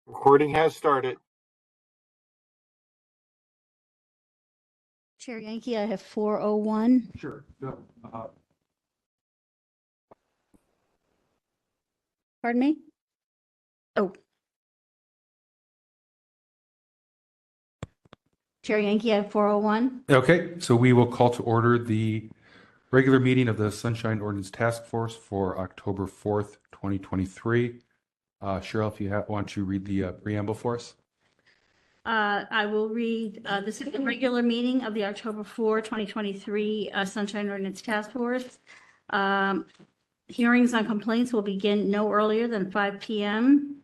Recording has started. Chair Yankee, I have 401. Sure. No, Pardon me? Oh. Chair Yankee, I have 401. okay, so we will call to order the regular meeting of the Sunshine Ordinance Task Force for October 4th, 2023. Cheryl, if you want to read the preamble for us. I will read, this is the regular meeting of the October 4, 2023 Sunshine Ordinance Task Force. Hearings on complaints will begin no earlier than 5 p.m.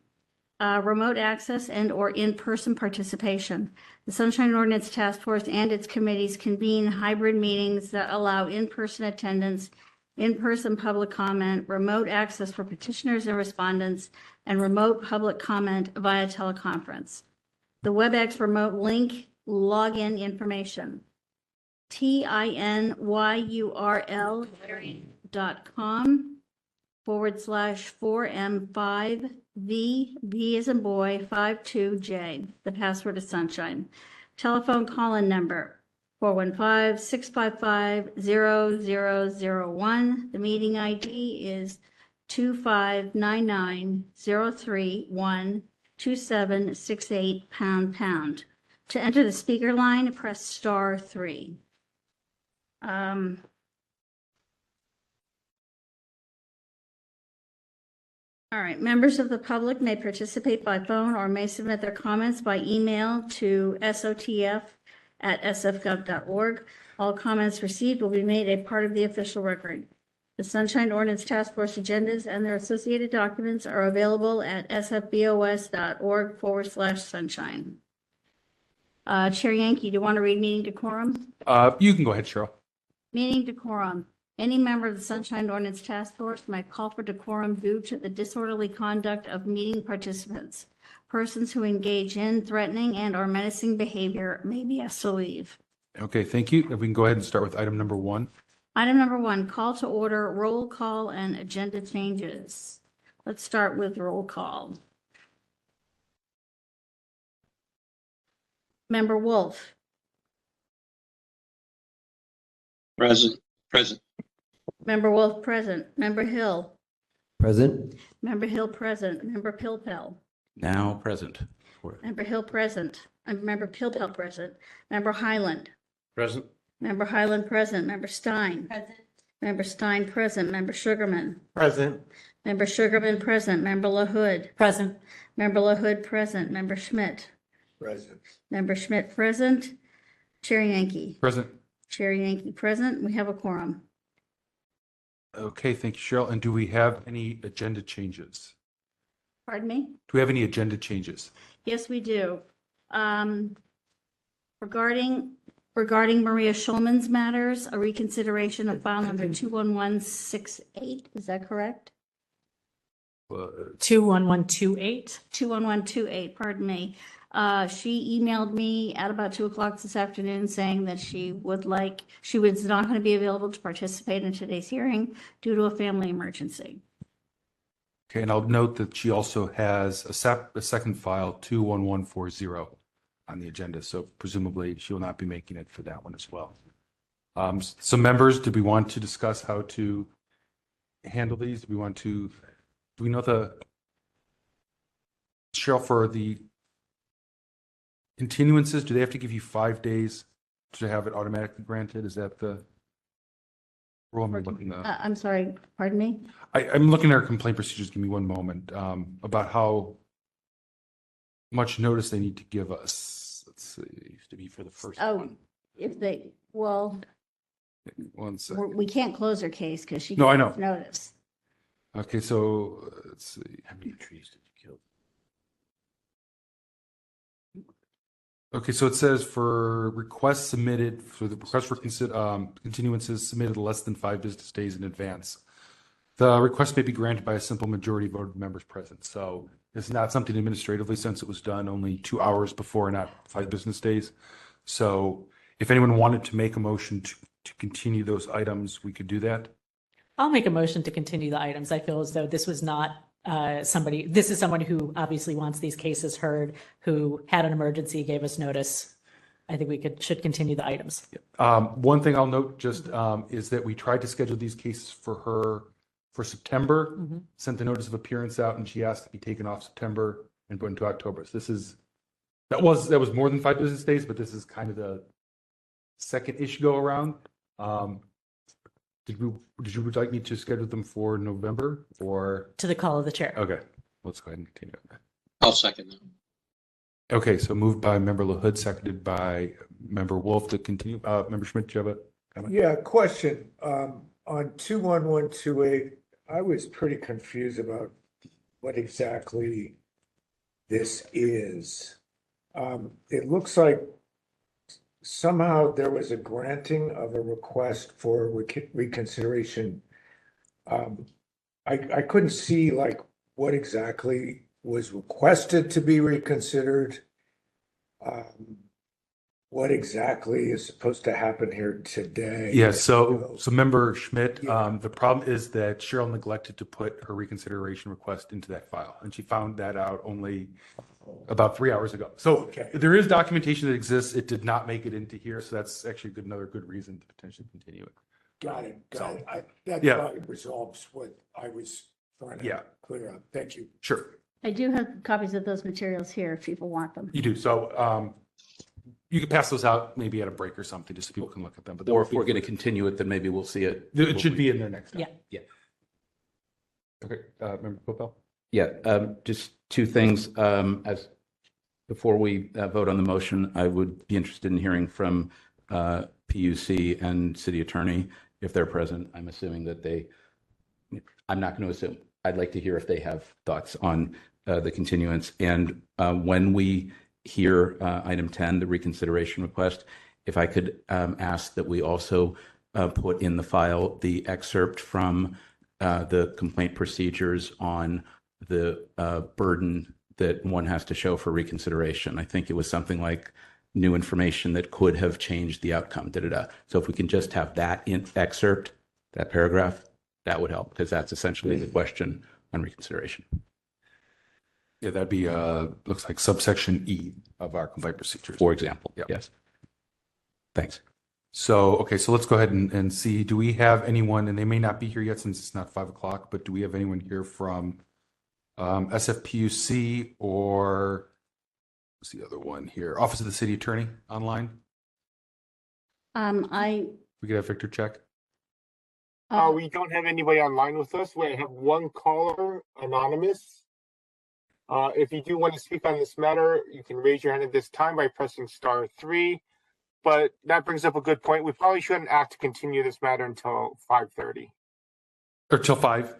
Remote access and or in-person participation. The Sunshine Ordinance Task Force and its committees convene hybrid meetings that allow in-person attendance, in-person public comment, remote access for petitioners and respondents, and remote public comment via teleconference. The WebEx remote link login information, tinyurl.com/4M5V, B as in boy, 52J. The password is Sunshine. Telephone call-in number, 415-655-0001. The meeting ID is 25990312768##. To enter the speaker line, press *3. All right, members of the public may participate by phone or may submit their comments by email to sotf@sfgov.org. All comments received will be made a part of the official record. The Sunshine Ordinance Task Force agendas and their associated documents are available at sfbos.org/sunshine. Chair Yankee, do you want to read meeting decorum? You can go ahead, Cheryl. Meeting decorum. Any member of the Sunshine Ordinance Task Force may call for decorum due to the disorderly conduct of meeting participants. Persons who engage in threatening and or menacing behavior may be asked to leave. Okay, thank you. If we can go ahead and start with item number 1. Item number 1, call to order, roll call, and agenda changes. Let's start with roll call. Member Wolf. Present. Member Wolf present. Member Hill. Present. Member Hill present. Member Pilpel. Now present. Member Hill present. Member Pilpel present. Member Highland. Present. Member Highland present. Member Stein. Present. Member Stein present. Member Sugarman. Present. Member Sugarman present. Member LaHood. Present. Member LaHood present. Member Schmidt. Present. Member Schmidt present. Chair Yankee. Present. Chair Yankee present. We have a quorum. Okay, thank you, Cheryl. And do we have any agenda changes? Pardon me? Do we have any agenda changes? Yes, we do. Regarding Maria Schulman's matters, a reconsideration of file number 21168, is that correct? 21128. 21128, pardon me. She emailed me at about 2:00 this afternoon saying that she was not going to be available to participate in today's hearing due to a family emergency. Okay, and I'll note that she also has a second file, 21140, on the agenda. So presumably she will not be making it for that one as well. So members, do we want to discuss how to handle these? Do we know Cheryl, for the continuances, do they have to give you 5 days to have it automatically granted? Is that the rule I'm looking at? I'm sorry, pardon me? I'm looking at our complaint procedures. Give me one moment. About how much notice they need to give us. Let's see, it used to be for the first one. One second. We can't close her case because she No, I gave know. notice. Okay, so let's see. How many trees did you kill? Okay, so it says for requests submitted, for the request for continuances submitted less than 5 business days in advance, the request may be granted by a simple majority vote of members present. So it's not something administratively, since it was done only 2 hours before, not 5 business days. So if anyone wanted to make a motion to continue those items, we could do that. I'll make a motion to continue the items. I feel as though this was not somebody, this is someone who obviously wants these cases heard, who had an emergency, gave us notice. I think we should continue the items. One thing I'll note just is that we tried to schedule these cases for her for September, sent the notice of appearance out, and she asked to be taken off September and put into October. So that was more than 5 business days, but this is kind of the second-ish go around. Would you like me to schedule them for November or? To the call of the chair. Okay, let's go ahead and continue. I'll second that. Okay, so moved by Member LaHood, seconded by Member Wolf to continue. Member Schmidt, do you have a comment? Yeah, question. On 21128, I was pretty confused about what exactly this is. It looks like somehow there was a granting of a request for reconsideration. I couldn't see like what exactly was requested to be reconsidered. What exactly is supposed to happen here today? Yeah, so Member Schmidt, the problem is that Cheryl neglected to put her reconsideration request into that file, and she found that out only about 3 hours ago. So there is documentation that exists. It did not make it into here, so that's actually another good reason to potentially continue it. Got it. That probably resolves what I was trying to clear up. Thank you. Sure. I do have copies of those materials here if people want them. You do. So you can pass those out maybe at a break or something, just so people can look at them. But Or if we're going to continue it, then maybe we'll see it. It should be in there next time. Yeah. Yeah. Okay, Member Popel? Yeah, just two things. As before we vote on the motion, I would be interested in hearing from PUC and City Attorney if they're present. I'm assuming that I'm not going to assume. I'd like to hear if they have thoughts on the continuance. And when we hear item 10, the reconsideration request, if I could ask that we also put in the file the excerpt from the complaint procedures on the burden that one has to show for reconsideration. I think it was something like new information that could have changed the outcome. So if we can just have that excerpt, that paragraph, that would help, because that's essentially the question on reconsideration. Yeah, that'd be looks like subsection E of our complaint procedures, For example. Yep. Yes. Thanks. So, okay, so let's go ahead and see, do we have anyone, and they may not be here yet since it's not 5 o'clock, but do we have anyone here from SFPUC or what's the other one here? Office of the City Attorney online? We could have Victor check. We don't have anybody online with us. We have one caller, anonymous. If you do want to speak on this matter, you can raise your hand at this time by pressing *3. But that brings up a good point. We probably shouldn't act to continue this matter until 5:30. Or till 5?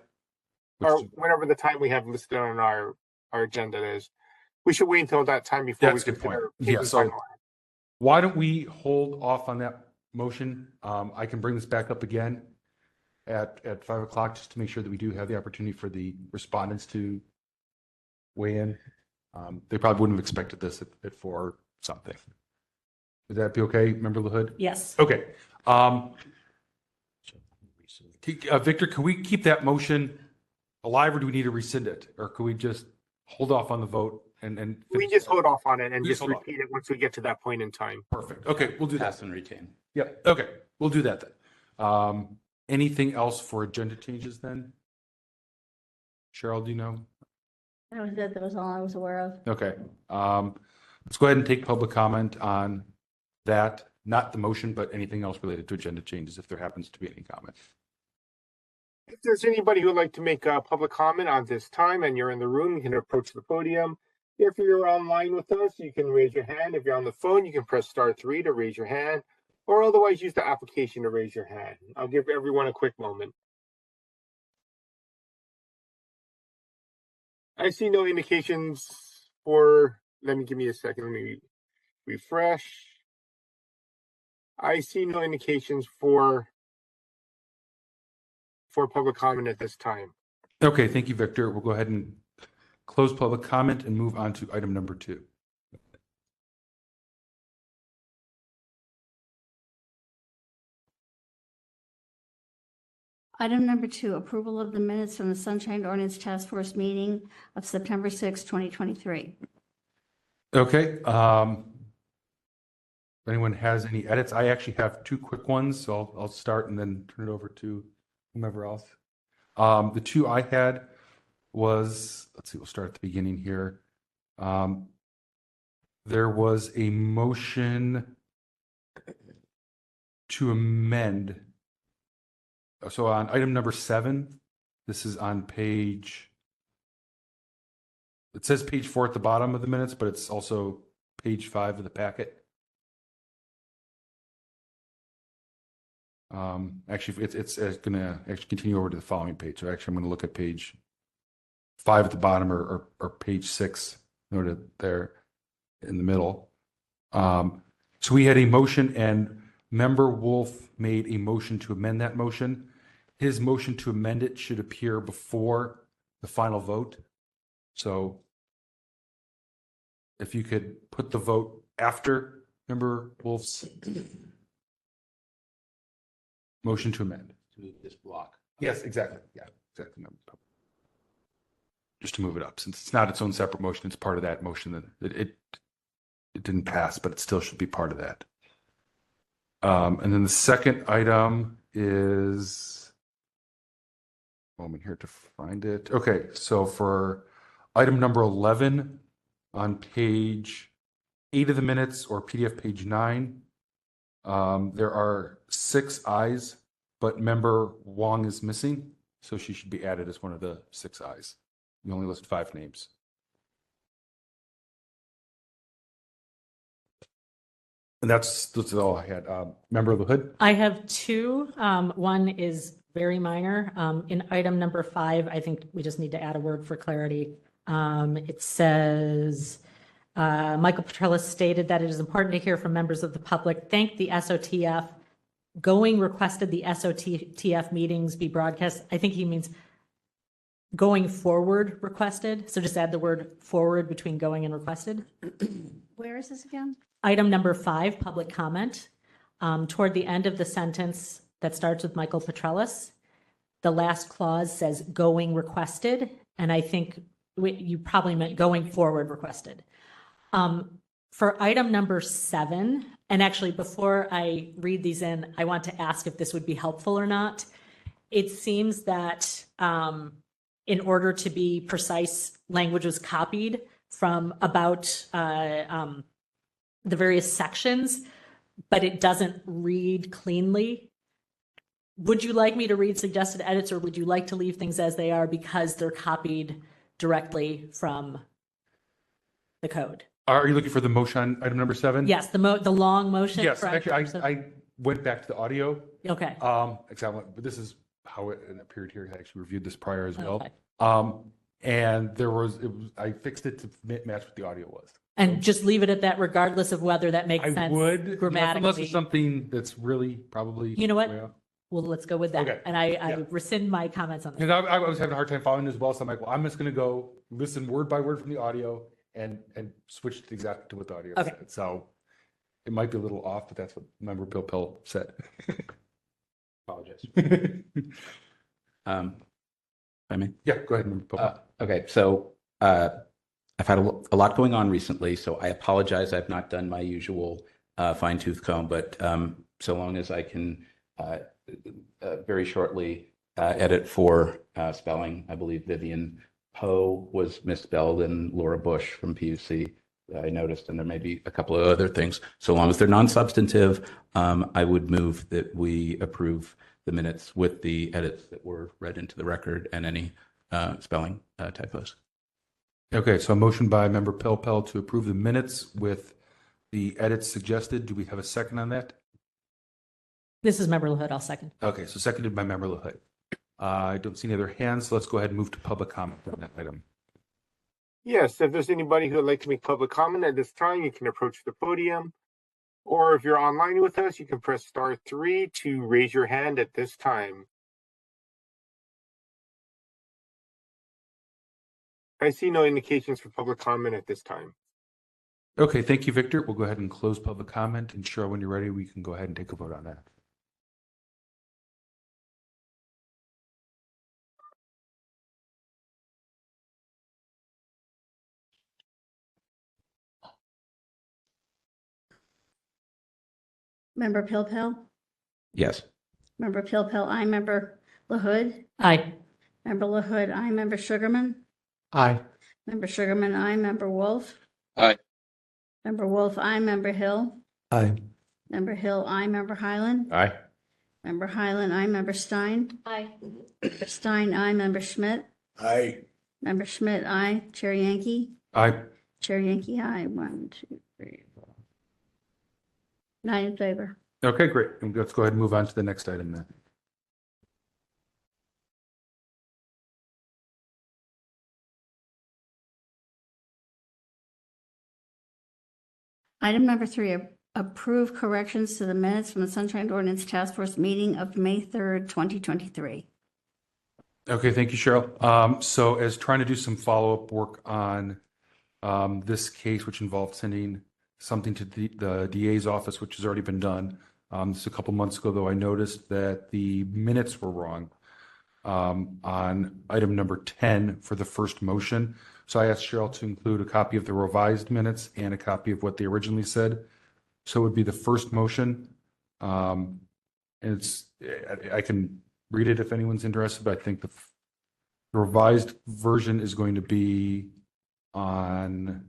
Or whatever the time we have listed on our agenda is. We should wait until that time before That's we a good point. consider Yeah, taking so final action. why don't we hold off on that motion? I can bring this back up again at 5 o'clock just to make sure that we do have the opportunity for the respondents to weigh in. They probably wouldn't have expected this at 4 something. Would that be okay, Member LaHood? Yes. Okay. Victor, can we keep that motion alive, or do we need to rescind it? Or can we just hold off on the vote and We just hold off on it and We just just hold off. repeat it once we get to that point in time. Perfect. Okay, we'll do that. Pass and retain. Yep. Okay, we'll do that then. Anything else for agenda changes then? Cheryl, do you know? That was it. That was all I was aware of. Okay. Let's go ahead and take public comment on that, not the motion, but anything else related to agenda changes, if there happens to be any comment. If there's anybody who would like to make a public comment on this time and you're in the room, you can approach the podium. If you're online with us, you can raise your hand. If you're on the phone, you can press *3 to raise your hand, or otherwise use the application to raise your hand. I'll give everyone a quick moment. I see no indications for, give me a second, let me refresh. I see no indications for public comment at this time. Okay, thank you, Victor. We'll go ahead and close public comment and move on to item number 2. Item number 2, approval of the minutes from the Sunshine Ordinance Task Force meeting of September 6, 2023. Okay. If anyone has any edits, I actually have 2 quick ones, so I'll start and then turn it over to whomever else. The 2 I had was, let's see, we'll start at the beginning here. There was a motion to amend. So on item number 7, this is on page, it says page 4 at the bottom of the minutes, but it's also page 5 of the packet. Actually, it's going to actually continue over to the following page. So actually, I'm going to look at page 5 at the bottom or page 6 noted there in the middle. So we had a motion and Member Wolf made a motion to amend that motion. His motion to amend it should appear before the final vote. So if you could put the vote after Member Wolf's motion to amend. To move this block. Yes, exactly. Yeah, exactly. Just to move it up, since it's not its own separate motion, it's part of that motion that it didn't pass, but it still should be part of that. And then the second item is, moment here to find it. Okay, so for item number 11 on page 8 of the minutes or PDF page 9, there are 6 ayes, but member Wong is missing, so she should be added as one of the 6 ayes. We only list 5 names. And that's all I had. Member LaHood? I have 2. One is very minor. In item number 5, I think we just need to add a word for clarity. It says, Michael Petrellis stated that it is important to hear from members of the public. Thank the SOTF. Going requested the SOTF meetings be broadcast. I think he means going forward requested. So just add the word forward between going and requested. Where is this again? Item number 5, public comment. Toward the end of the sentence that starts with Michael Petrellis, the last clause says going requested. And I think you probably meant going forward requested. For item number 7, and actually before I read these in, I want to ask if this would be helpful or not. It seems that in order to be precise, language was copied from about the various sections, but it doesn't read cleanly. Would you like me to read suggested edits, or would you like to leave things as they are because they're copied directly from the code? Are you looking for the motion on item number 7? Yes, the long motion. Yes, for item actually, number 7. I went back to the audio. Okay. Exactly, but this is how it appeared here. I actually reviewed this prior as well. Okay. And I fixed it to match what the audio was. And just leave it at that, regardless of whether that makes I sense would, grammatically. unless it's something that's really probably. You know what? way off. Well, let's go with that. Okay. And I Yeah. rescind my comments on that. Because I was having a hard time following as well, so I'm like, well, I'm just going to go listen word by word from the audio and switch it exactly to what the audio Okay. said. So it might be a little off, but that's what member Bill Pell said. Apologize. I mean, Yeah, go ahead, member Bill. okay, so I've had a lot going on recently, so I apologize. I've not done my usual fine tooth comb, but so long as I can very shortly edit for spelling, I believe Vivian Poe was misspelled and Laura Bush from PUC, I noticed, and there may be a couple of other things. So long as they're non-substantive, I would move that we approve the minutes with the edits that were read into the record and any spelling typos. Okay, so a motion by member Pell to approve the minutes with the edits suggested. Do we have a second on that? This is Member LaHood. I'll second. Okay, so seconded by member LaHood. I don't see any other hands, so let's go ahead and move to public comment on that item. Yes, if there's anybody who would like to make public comment at this time, you can approach the podium. Or if you're online with us, you can press *3 to raise your hand at this time. I see no indications for public comment at this time. Okay, thank you, Victor. We'll go ahead and close public comment. And Cheryl, when you're ready, we can go ahead and take a vote on that. Member Pilpel, Yes. Member Pilpel, aye. Member LaHood, Aye. Member LaHood, aye. Member Sugarman, Aye. Member Sugarman, aye. Member Wolf, Aye. Member Wolf, aye. Member Hill, Aye. Member Hill, aye. Member Highland, Aye. Member Highland, aye. Member Stein, Aye. Member Stein, aye. Member Schmidt, Aye. Member Schmidt, aye. Chair Yankee, Aye. Chair Yankee, aye. 1, 2, 3, 4. 9 in favor. Okay, great. And let's go ahead and move on to the next item then. Item number 3, approve corrections to the minutes from the Sunshine Ordinance Task Force meeting of May 3rd, 2023. Okay, thank you, Cheryl. So as trying to do some follow-up work on this case, which involved sending something to the DA's office, which has already been done. This is a couple months ago, though, I noticed that the minutes were wrong on item number 10 for the first motion. So I asked Cheryl to include a copy of the revised minutes and a copy of what they originally said. So it would be the first motion. And I can read it if anyone's interested, but I think the revised version is going to be on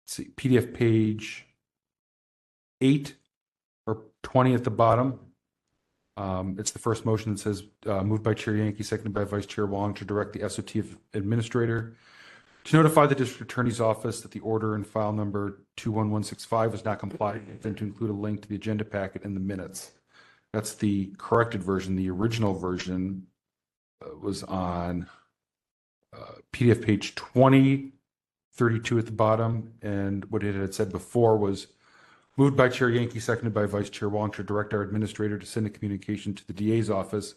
let's see, PDF page 8 or 20 at the bottom. It's the first motion that says moved by Chair Yankee, seconded by Vice Chair Wong to direct the SOT administrator to notify the district attorney's office that the order in file number 21165 was not complied with, and to include a link to the agenda packet in the minutes. That's the corrected version. The original version was on PDF page 20, 32 at the bottom, and what it had said before was moved by Chair Yankee, seconded by Vice Chair Wong to direct our administrator to send a communication to the DA's office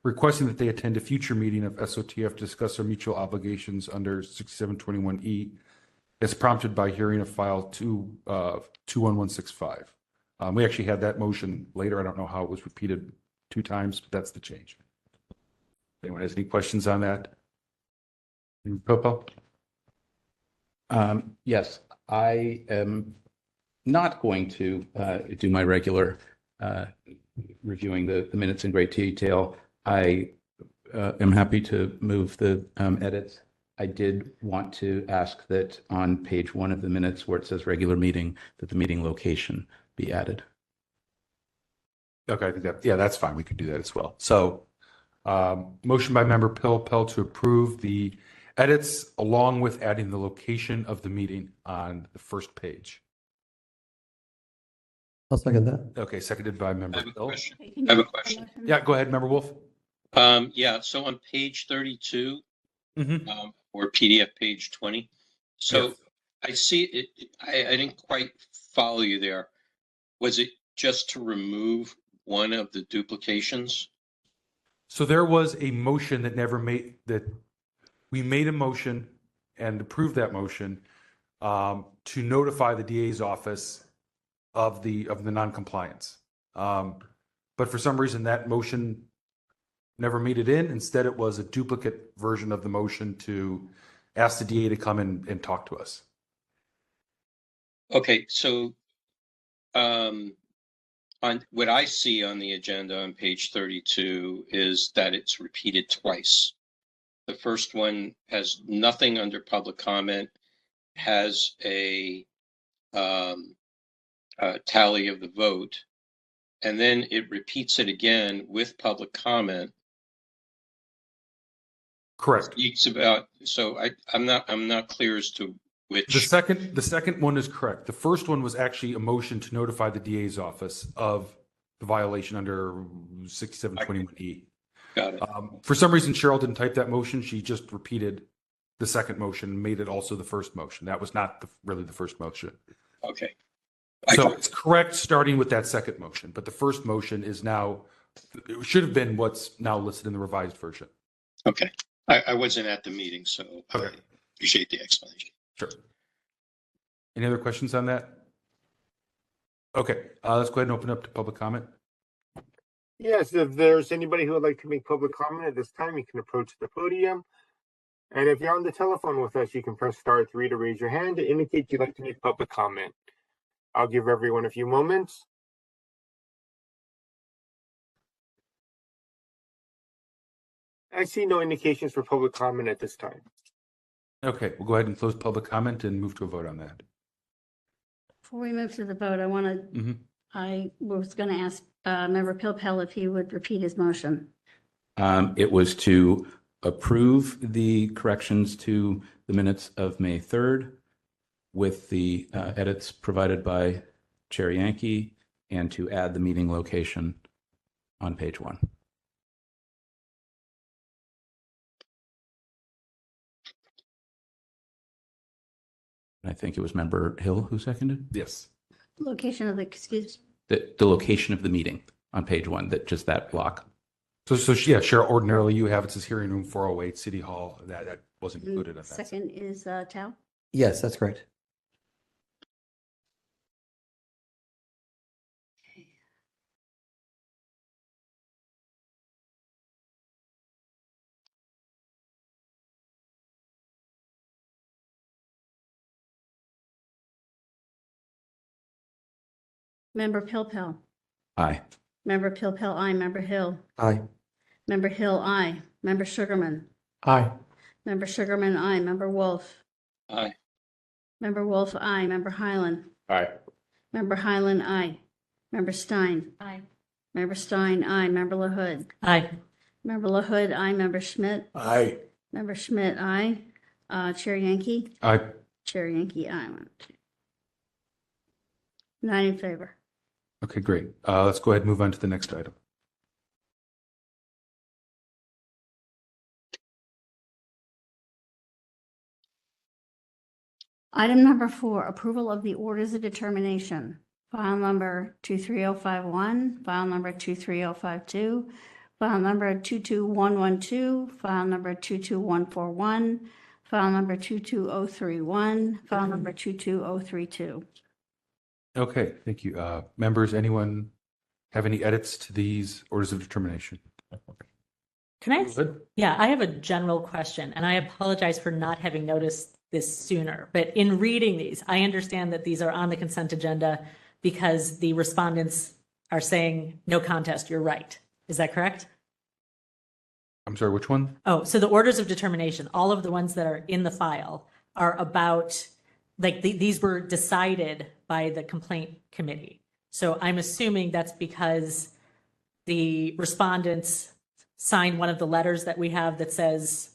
requesting that they attend a future meeting of SOTF to discuss our mutual obligations under 6721E as prompted by hearing of file 21165. We actually had that motion later. I don't know how it was repeated 2 times, but that's the change. Anyone has any questions on that? Popo? Yes, I am not going to do my regular reviewing the minutes in great detail. I am happy to move the edits. I did want to ask that on page 1 of the minutes where it says regular meeting, that the meeting location be added. Okay, I think that's fine. We could do that as well. So motion by member Pilpel to approve the edits along with adding the location of the meeting on the first page. I'll second that. Okay, seconded by member I have a Hill. question. I have a question. Yeah, go ahead, member Wolf. Yeah, so on page 32, Mm-hmm. or PDF page 20. So Yes. I see it. I didn't quite follow you there. Was it just to remove one of the duplications? So there was a motion that never made that. We made a motion and approved that motion to notify the DA's office of the non-compliance. But for some reason that motion never made it in. Instead, it was a duplicate version of the motion to ask the DA to come in and talk to us. Okay, so on what I see on the agenda on page 32 is that it's repeated twice. The first one has nothing under public comment, has a tally of the vote, and then it repeats it again with public comment. Correct. Speaks about, so I'm not clear as to which. The second one is correct. The first one was actually a motion to notify the DA's office of the violation under 6721E. Got it. For some reason, Cheryl didn't type that motion. She just repeated the second motion and made it also the first motion. That was not really the first motion. Okay. So it's correct starting with that second motion, but the first motion is now, it should have been what's now listed in the revised version. Okay. I wasn't at the meeting, so Okay. I appreciate the explanation. Sure. Any other questions on that? Okay, let's go ahead and open up to public comment. Yes, if there's anybody who would like to make public comment at this time, you can approach the podium. And if you're on the telephone with us, you can press *3 to raise your hand to indicate you'd like to make public comment. I'll give everyone a few moments. I see no indications for public comment at this time. Okay, we'll go ahead and close public comment and move to a vote on that. Before we move to the vote, I want to, Mhm. I was going to ask Member Pilpel if he would repeat his motion. It was to approve the corrections to the minutes of May 3rd with the edits provided by Chair Yankee and to add the meeting location on page 1. I think it was Member Hill who seconded Yes. Location of the, excuse, the location of the meeting on page 1, just that block. So yeah, Cheryl, ordinarily you have it says hearing room 408, City Hall. That wasn't included in that. second is Tao. Yes, that's correct. Member Pilpel. Aye. Member Pilpel, aye. Member Hill. Aye. Member Hill, aye. Member Sugarman. Aye. Member Sugarman, aye. Member Wolf. Aye. Member Wolf, aye. Member Highland. Aye. Member Highland, aye. Member Stein. Aye. Member Stein, aye. Member LaHood. Aye. Member LaHood, aye. Member Schmidt. Aye. Member Schmidt, aye. Chair Yankee. Aye. Chair Yankee, aye. 9 in favor. Okay, great. Let's go ahead and move on to the next item. Item number 4, approval of the orders of determination. File number 23051, file number 23052, file number 22112, file number 22141, file number 22031, file number 22032. Okay, thank you. Members, anyone have any edits to these orders of determination? Can I? Good. Yeah, I have a general question, and I apologize for not having noticed this sooner. But in reading these, I understand that these are on the consent agenda because the respondents are saying no contest, you're right. Is that correct? I'm sorry, which one? Oh, so the orders of determination, all of the ones that are in the file are about, like, these were decided by the complaint committee. So I'm assuming that's because the respondents signed one of the letters that we have that says,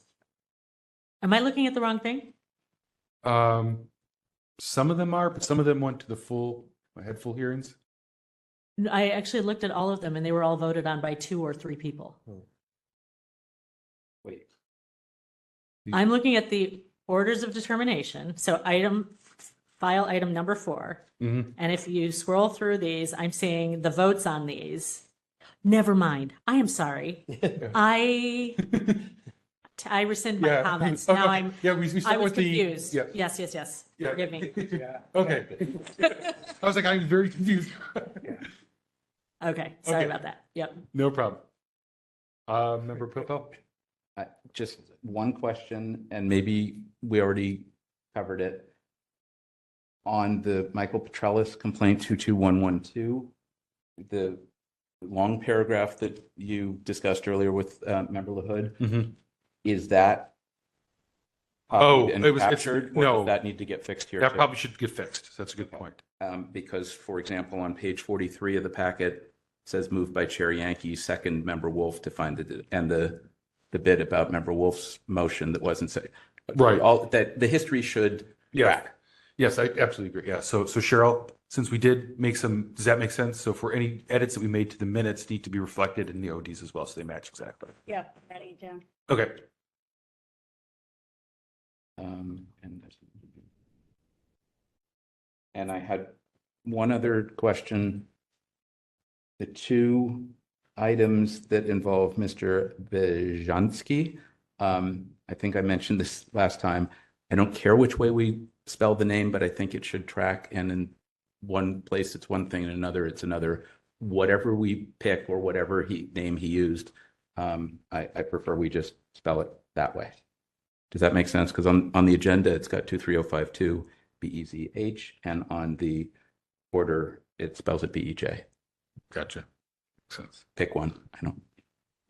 am I looking at the wrong thing? Some of them are, but some of them went to the full hearings. I actually looked at all of them and they were all voted on by 2 or 3 people. Wait. I'm looking at the orders of determination. So file item number 4. Mm-hmm. And if you scroll through these, I'm seeing the votes on these. Never mind. I am sorry. I rescind my comments. Now Okay. Yeah, we I start was with the confused. Yeah. Yes. Yeah. Forgive me. Yeah. Okay. I was like, I'm very confused. Okay. Sorry Okay. about that. Yep. No problem. Member Pilpel? Just one question, and maybe we already covered it. On the Michael Petrellis complaint 22112, the long paragraph that you discussed earlier with Member LaHood, Mm-hmm. is that Oh, copied and it's captured, or no. does that need to get fixed here That too? probably should get fixed. That's a good point. Because, for example, on page 43 of the packet, it says moved by Chair Yankee, second Member Wolf to find the bit about Member Wolf's motion that wasn't said. Right. All that the history should track. Yes, I absolutely agree. Yeah. So Cheryl, since we did make some, does that make sense? So for any edits that we made to the minutes need to be reflected in the ODs as well, so they match exactly. Yeah, writing it down. Okay. And I had one other question. The 2 items that involve Mr. Bejansky, I think I mentioned this last time. I don't care which way we spell the name, but I think it should track. And in one place, it's one thing, and another, it's another. Whatever we pick or whatever name he used, I prefer we just spell it that way. Does that make sense? Because on the agenda, it's got 23052 BEZH, and on the order, it spells it BEJ. Gotcha. Makes sense. Pick one. I don't.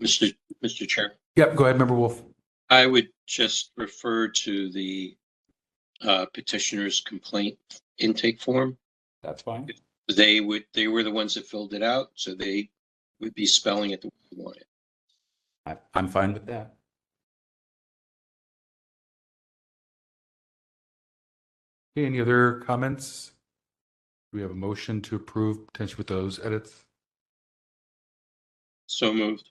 Mr. Chair, Yep, go ahead, Member Wolf. I would just refer to the petitioner's complaint intake form. That's fine. They were the ones that filled it out, so they would be spelling it the way we want it. I'm fine with that. Okay, any other comments? Do we have a motion to approve potentially with those edits? So moved.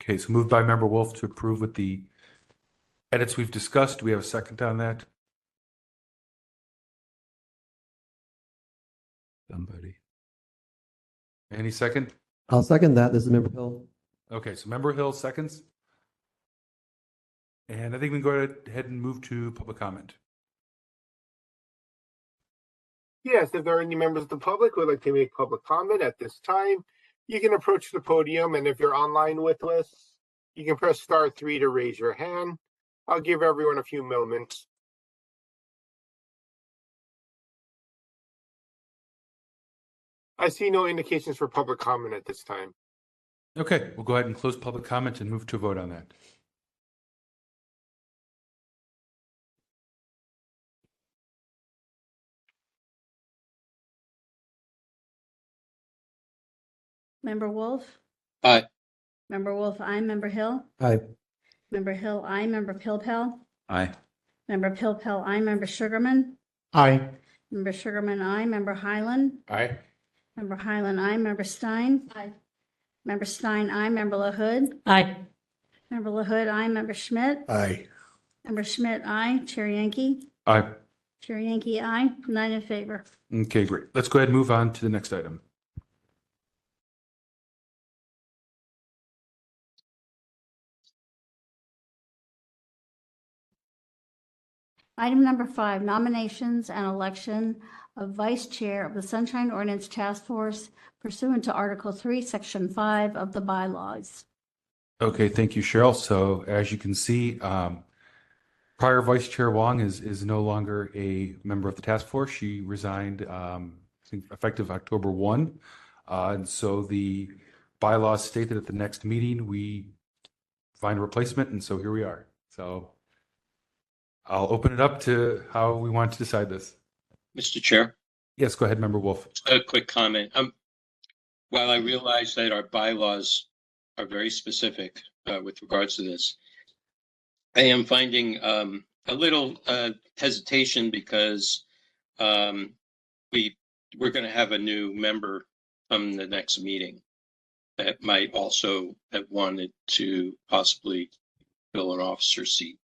Okay, so moved by Member Wolf to approve with the edits we've discussed. Do we have a second on that? Somebody. Any second? I'll second that. This is Member Hill. Okay, so Member Hill seconds. And I think we can go ahead and move to public comment. Yes, if there are any members of the public who would like to make public comment at this time, you can approach the podium, and if you're online with us, you can press *3 to raise your hand. I'll give everyone a few moments. I see no indications for public comment at this time. Okay, we'll go ahead and close public comment and move to a vote on that. Member Wolf? Aye. Member Wolf, aye. Member Hill? Aye. Member Hill, aye. Member Pilpel? Aye. Member Pilpel, aye. Member Sugarman? Aye. Member Sugarman, aye. Member Highland? Aye. Member Highland, aye. Member Stein? Aye. Member Stein, aye. Member LaHood? Aye. Member LaHood, aye. Member Schmidt? Aye. Member Schmidt, aye. Chair Yankee? Aye. Chair Yankee, aye. 9 in favor. Okay, great. Let's go ahead and move on to the next item. Item number 5, nominations and election of Vice Chair of the Sunshine Ordinance Task Force pursuant to Article 3, Section 5 of the bylaws. Okay, thank you, Cheryl. So as you can see, prior Vice Chair Wong is no longer a member of the task force. She resigned, I think effective October 1. And so the bylaws state that at the next meeting, we find a replacement. And so here we are. So I'll open it up to how we want to decide this. Mr. Chair, Yes, go ahead, Member Wolf. a quick comment. While I realize that our bylaws are very specific with regards to this, I am finding a little hesitation because we're going to have a new member from the next meeting that might also have wanted to possibly fill an officer seat.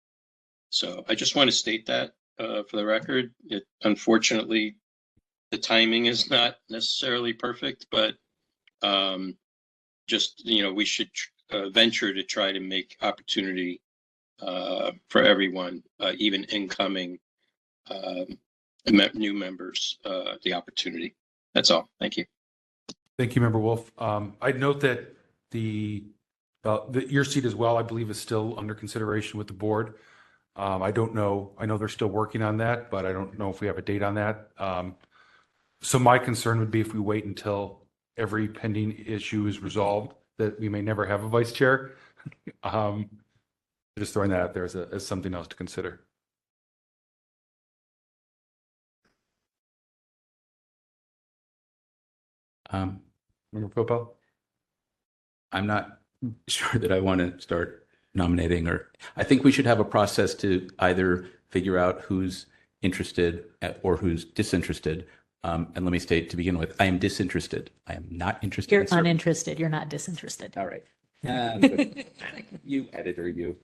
So I just want to state that for the record. Unfortunately, the timing is not necessarily perfect, but just, we should venture to try to make opportunity for everyone, even incoming new members, the opportunity. That's all. Thank you. Thank you, Member Wolf. I'd note that your seat as well, I believe, is still under consideration with the board. I don't know. I know they're still working on that, but I don't know if we have a date on that. So my concern would be if we wait until every pending issue is resolved, that we may never have a vice chair. Just throwing that out there as something else to consider. Member Popo? I'm not sure that I want to start nominating, or I think we should have a process to either figure out who's interested or who's disinterested. And let me state to begin with, I am disinterested. I am not interested. You're uninterested. You're not disinterested. All right. You editor, you.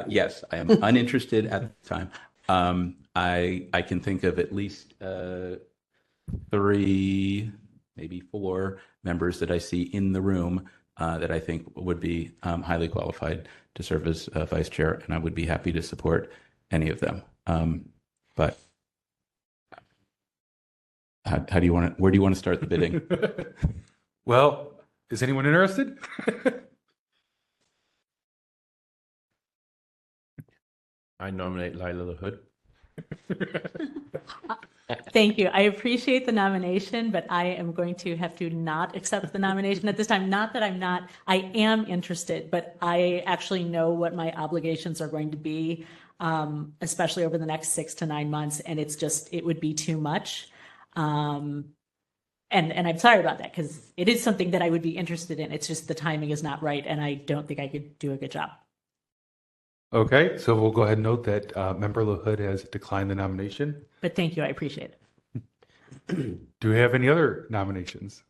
Yes, I am uninterested at the time. I can think of at least 3, maybe 4 members that I see in the room that I think would be highly qualified to serve as vice chair, and I would be happy to support any of them. But how do you want to? Where do you want to start the bidding? Well, is anyone interested? I nominate Lila LaHood. Thank you. I appreciate the nomination, but I am going to have to not accept the nomination at this time. Not that I am interested, but I actually know what my obligations are going to be, especially over the next 6 to 9 months. And it would be too much. And I'm sorry about that because it is something that I would be interested in. It's just the timing is not right. And I don't think I could do a good job. Okay, so we'll go ahead and note that Member LaHood has declined the nomination. But thank you. I appreciate it. Do we have any other nominations?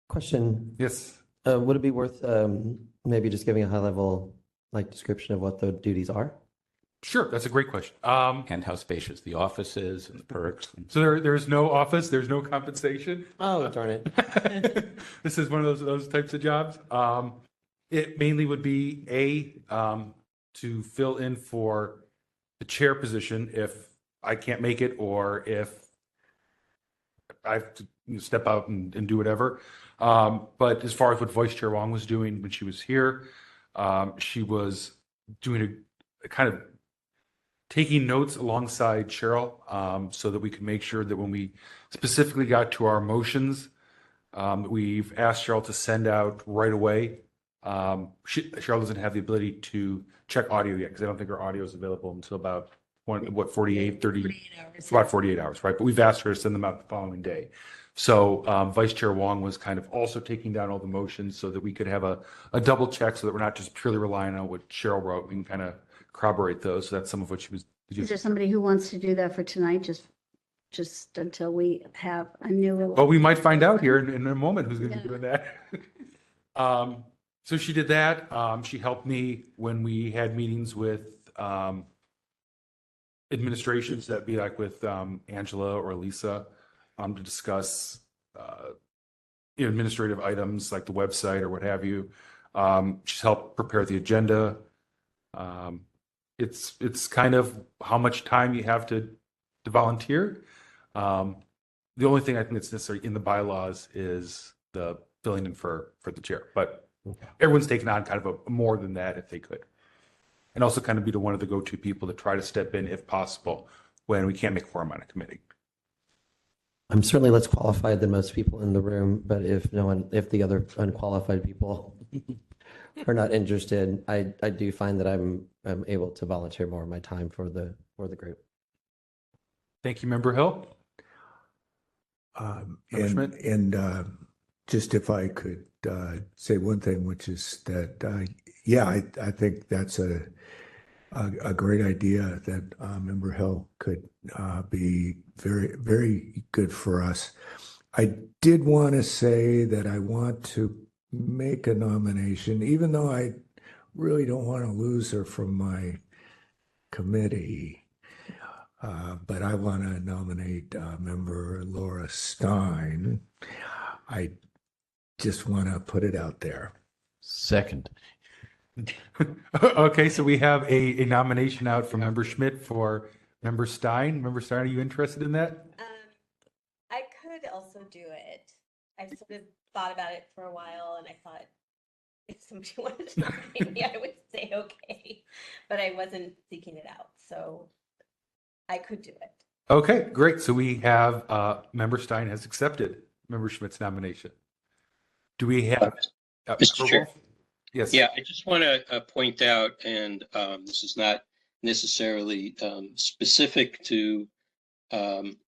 Question, Yes. would it be worth maybe just giving a high level description of what the duties are? Sure, that's a great question. And how spacious the office is and the perks. So there's no office, there's no compensation. Oh, darn it. This is one of those types of jobs. It mainly would be to fill in for the chair position if I can't make it or if I have to step out and do whatever. But as far as what Vice Chair Wong was doing when she was here, she was doing a kind of taking notes alongside Cheryl so that we could make sure that when we specifically got to our motions, we've asked Cheryl to send out right away. Cheryl doesn't have the ability to check audio yet because I don't think her audio is available until about 48 hours, about 48 hours, right? But we've asked her to send them out the following day. So Vice Chair Wong was kind of also taking down all the motions so that we could have a double check so that we're not just purely relying on what Cheryl wrote. We can kind of corroborate those. So that's some of what she was. Is there somebody who wants to do that for tonight, just until we have a new? Well, we might find out here in a moment who's going to be doing that. So she did that. She helped me when we had meetings with administrations, that'd be like with Angela or Lisa, to discuss administrative items like the website or what have you. She's helped prepare the agenda. It's kind of how much time you have to volunteer. The only thing I think that's necessary in the bylaws is the filling in for the chair, but everyone's taken on kind of a more than that if they could. And also kind of be one of the go-to people to try to step in if possible when we can't make quorum on a committee. I'm certainly less qualified than most people in the room, but if the other unqualified people are not interested, I do find that I'm able to volunteer more of my time for the group. Thank you, Member Hill. Just if I could say one thing, which is that, I think that's a great idea that Member Hill could be very, very good for us. I did want to say that I want to make a nomination, even though I really don't want to lose her from my committee. But I want to nominate Member Laura Stein. I just want to put it out there. Second. Okay, so we have a nomination out from Member Schmidt for Member Stein. Member Stein, are you interested in that? I could also do it. I've sort of thought about it for a while, and I thought if somebody wanted to nominate me, I would say okay, but I wasn't seeking it out, so I could do it. Okay, great. So we have Member Stein has accepted Member Schmidt's nomination. Do we have Mr. Chair? Yes. Yeah, I just want to point out, and this is not necessarily specific to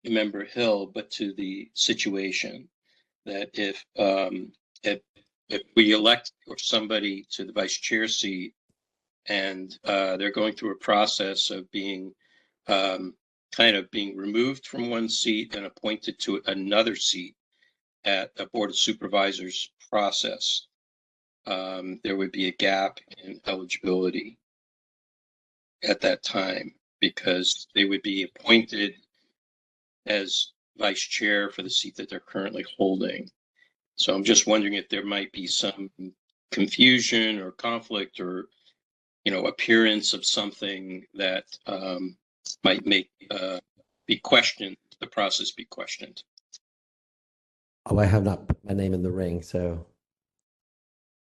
Member Hill, but to the situation that if we elect somebody to the vice chair seat and they're going through a process of being kind of being removed from one seat and appointed to another seat at a Board of Supervisors process, there would be a gap in eligibility at that time because they would be appointed as vice chair for the seat that they're currently holding. So I'm just wondering if there might be some confusion or conflict or, appearance of something that might make be questioned, the process be questioned. Oh, I have not put my name in the ring, so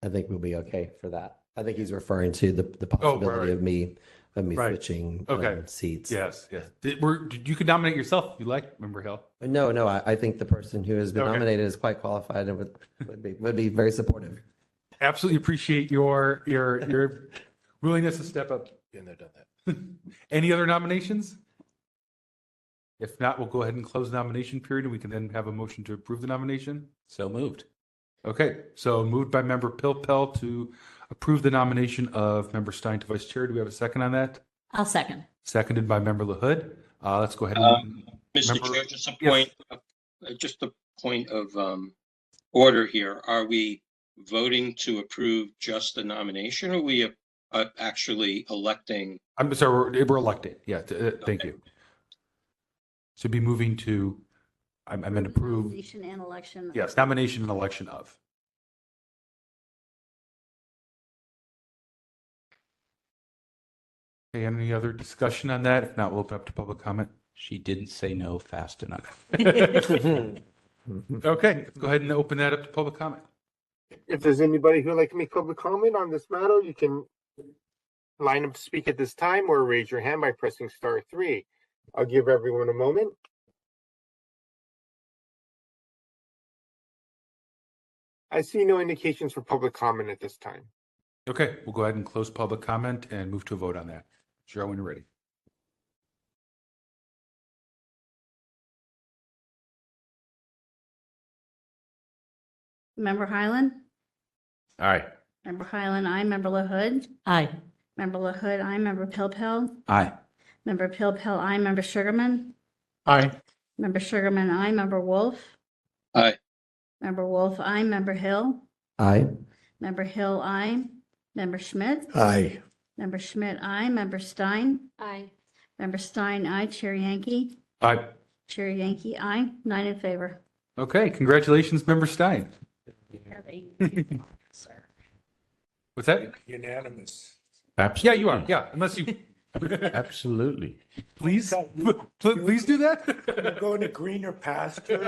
I think we'll be okay for that. I think he's referring to the possibility of me of me Right. switching Okay. seats. Yes, yes. You could nominate yourself if you like, Member Hill. No, I think the person who has been Okay. nominated is quite qualified and would be very supportive. Absolutely appreciate your willingness to step up. Been there, done that. Any other nominations? If not, we'll go ahead and close the nomination period and we can then have a motion to approve the nomination. So moved. Okay, so moved by Member Pilpel to approve the nomination of Member Stein to Vice Chair. Do we have a second on that? I'll second. Seconded by Member LaHood. Let's go ahead and. Mr. Member- Chair, just a Yes. point, just a point of order here. Are we voting to approve just the nomination, or are we actually electing? I'm sorry, we're elected. Yeah, thank you. So be moving to, I meant approve, Nomination and election. yes, nomination and election of. Okay, any other discussion on that? If not, we'll open up to public comment. She didn't say no fast enough. Okay, go ahead and open that up to public comment. If there's anybody who would like to make public comment on this matter, you can line up to speak at this time or raise your hand by pressing *3. I'll give everyone a moment. I see no indications for public comment at this time. Okay, we'll go ahead and close public comment and move to a vote on that. Cheryl, when you're ready. Member Highland? Aye. Member Highland, aye. Member LaHood? Aye. Member LaHood, aye. Member Pilpel? Aye. Member Pilpel, aye. Member Sugarman? Aye. Member Sugarman, aye. Member Wolf? Aye. Member Wolf, aye. Member Hill? Aye. Member Hill, aye. Member Schmidt? Aye. Member Schmidt, aye. Member Stein? Aye. Member Stein, aye. Chair Yankee? Aye. Chair Yankee, aye. 9 in favor. Okay, congratulations, Member Stein. What's that? Unanimous. Yeah, you are. Yeah, unless you Absolutely. please, please do We're that. going to greener pasture.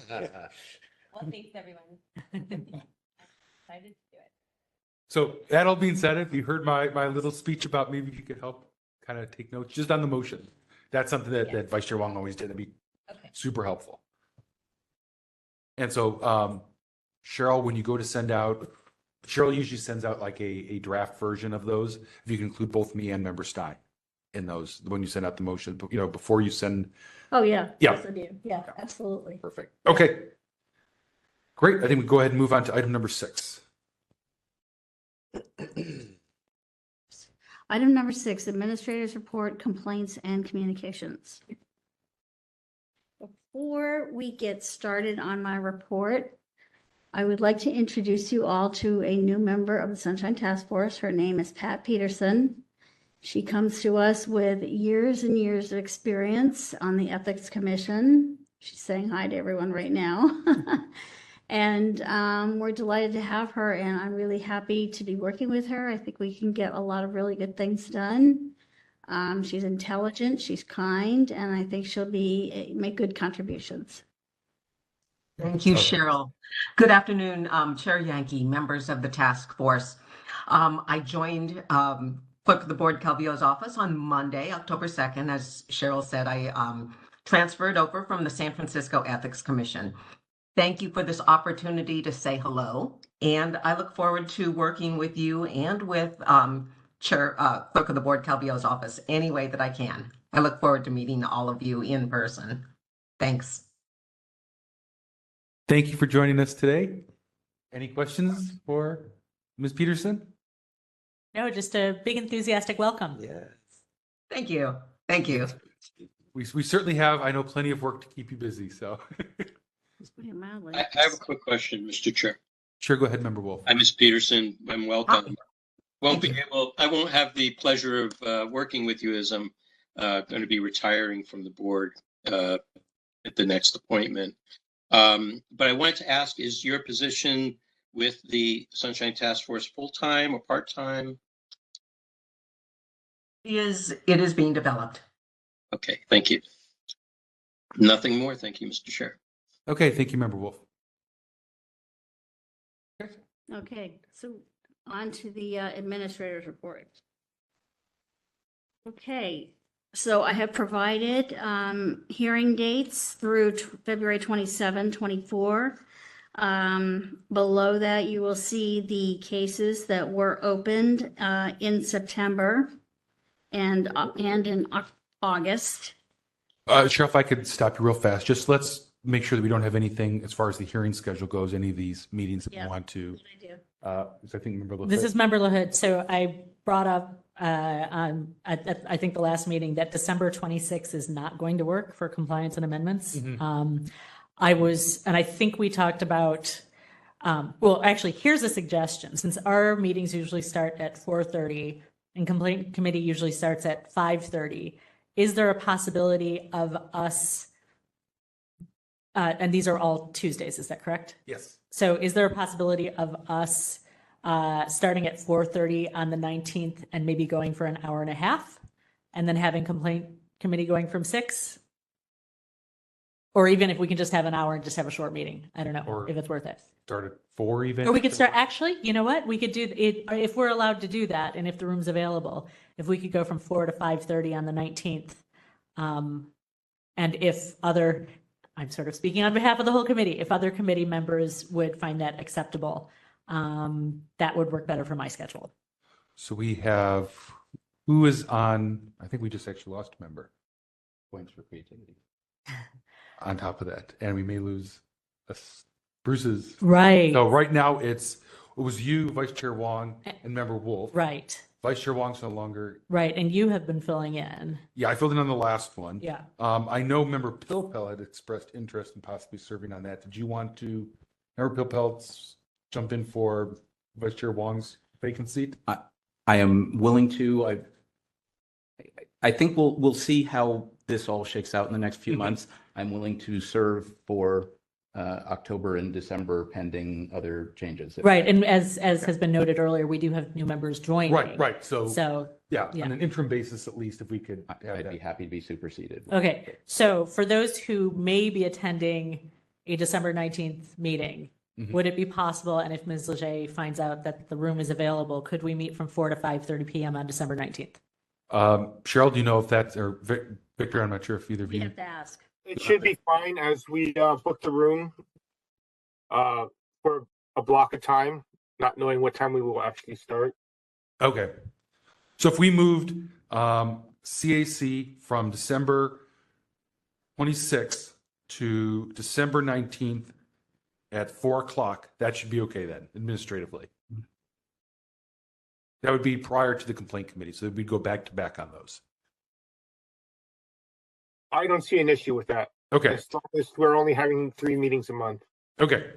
Well, thanks, everyone. Excited to do it. So that all being said, if you heard my little speech about maybe if you could help kind of take notes just on the motion, that's something that Vice Chair Wong always did. That'd be Okay. super helpful. And so, Cheryl, when you go to send out, Cheryl usually sends out like a draft version of those. If you can include both me and Member Stein in those, when you send out the motion, before you send. Oh, yeah. Yeah. Yes, I do. Yeah, absolutely. Perfect. Okay. Great. I think we go ahead and move on to item number 6. Item number 6, Administrators Report, Complaints and Communications. Before we get started on my report, I would like to introduce you all to a new member of the Sunshine Task Force. Her name is Pat Peterson. She comes to us with years and years of experience on the Ethics Commission. She's saying hi to everyone right now. And we're delighted to have her, and I'm really happy to be working with her. I think we can get a lot of really good things done. She's intelligent, she's kind, and I think she'll make good contributions. Thank you, Cheryl. Good afternoon, Chair Yankee, members of the task force. I joined Clerk of the Board Calvillo's office on Monday, October 2nd. As Cheryl said, I transferred over from the San Francisco Ethics Commission. Thank you for this opportunity to say hello, and I look forward to working with you and with Clerk of the Board Calvillo's office any way that I can. I look forward to meeting all of you in person. Thanks. Thank you for joining us today. Any questions for Ms. Peterson? No, just a big enthusiastic welcome. Yes. Thank you. Thank you. We certainly have, I know, plenty of work to keep you busy, so. I have a quick question, Mr. Chair. Sure, go ahead, Member Wolf. Hi, Ms. Peterson, and welcome. Thank I won't have the pleasure of working with you as I'm going to be retiring from the board at the next appointment. But I wanted to ask, is your position with the Sunshine Task Force full-time or part-time? It is being developed. Okay, thank you. Nothing more. Thank you, Mr. Chair. Okay, thank you, Member Wolf. Okay, so on to the administrator's report. Okay, so I have provided hearing dates through February 27, 24. Below that, you will see the cases that were opened in September and in August. Cheryl, if I could stop you real fast, just let's make sure that we don't have anything as far as the hearing schedule goes, any of these meetings that we Yes. want to. I do. I think Member This LaFoot. is Member LaHood. So I brought up, I think the last meeting, that December 26th is not going to work for compliance and amendments. Mhm. And I think we talked about, well, actually, here's a suggestion. Since our meetings usually start at 4:30 and complaint committee usually starts at 5:30, is there a possibility of us, and these are all Tuesdays, is that correct? Yes. So is there a possibility of us starting at 4:30 on the 19th and maybe going for an hour and a half, and then having complaint committee going from 6? Or even if we can just have an hour and just have a short meeting. I don't know Or- if it's worth it. Start at 4 even. Or we could start, actually, you know what? We could do it if we're allowed to do that and if the room's available. If we could go from 4 to 5:30 on the 19th. And if other, I'm sort of speaking on behalf of the whole committee, if other committee members would find that acceptable, that would work better for my schedule. So we have, who is on, I think we just actually lost a member Points for creativity. on top of that. And we may lose Bruce's. Right, So right now it was you, Vice Chair Wong, and Member Wolf. right, Vice Chair Wong's no longer. right. And you have been filling in. Yeah, I filled in on the last one. Yeah. I know Member Pilpel had expressed interest in possibly serving on that. Did you want to, Member Pilpel, jump in for Vice Chair Wong's vacant seat? I am willing to. I think we'll see how this all shakes out in the next few months. I'm willing to serve for October and December pending other changes. Right. And as has been noted earlier, we do have new members joining. Right. So, yeah, yeah. on an interim basis, at least, if we could have I'd that. be happy to be superseded. Okay. So for those who may be attending a December 19th meeting, Mhm. would it be possible, and if Ms. Leger finds out that the room is available, could we meet from 4 to 5:30 p.m. on December 19th? Cheryl, do you know if that's, or Victor, I'm not sure if either of We you. have to ask. It should be fine as we book the room for a block of time, not knowing what time we will actually start. Okay. So if we moved CAC from December 26th to December 19th at 4 o'clock, that should be okay then, administratively. That would be prior to the complaint committee, so we'd go back to back on those. I don't see an issue with that. Okay, As long as we're only having 3 meetings a month. okay.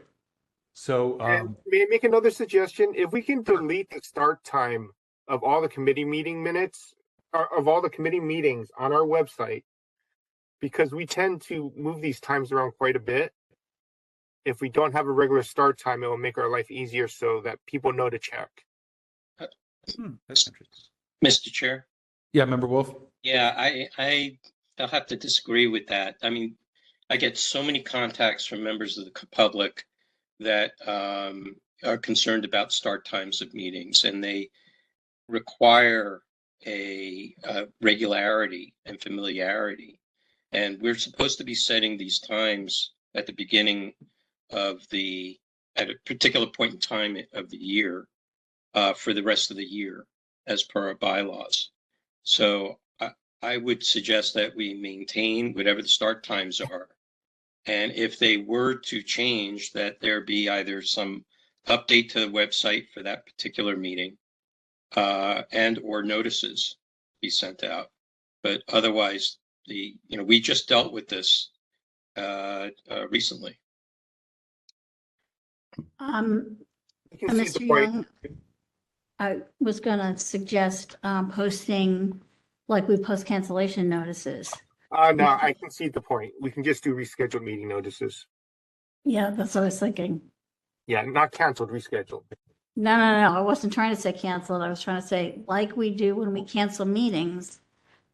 So, And may I make another suggestion? If we can delete the start time of all the committee meeting minutes, or of all the committee meetings on our website, because we tend to move these times around quite a bit. If we don't have a regular start time, it will make our life easier so that people know to check. That's interesting. Mr. Chair? yeah, Member Wolf? Yeah, I'll have to disagree with that. I mean, I get so many contacts from members of the public that are concerned about start times of meetings, and they require a regularity and familiarity. And we're supposed to be setting these times at the beginning of at a particular point in time of the year for the rest of the year, as per our bylaws. So I would suggest that we maintain whatever the start times are. And if they were to change, that there be either some update to the website for that particular meeting and or notices be sent out. But otherwise, we just dealt with this recently. You can see Mr. the point. Young, I was gonna suggest posting, like we post cancellation notices. No, I can see the point. We can just do rescheduled meeting notices. Yeah, that's what I was thinking. Yeah, not canceled, rescheduled. No, I wasn't trying to say canceled. I was trying to say, like we do when we cancel meetings,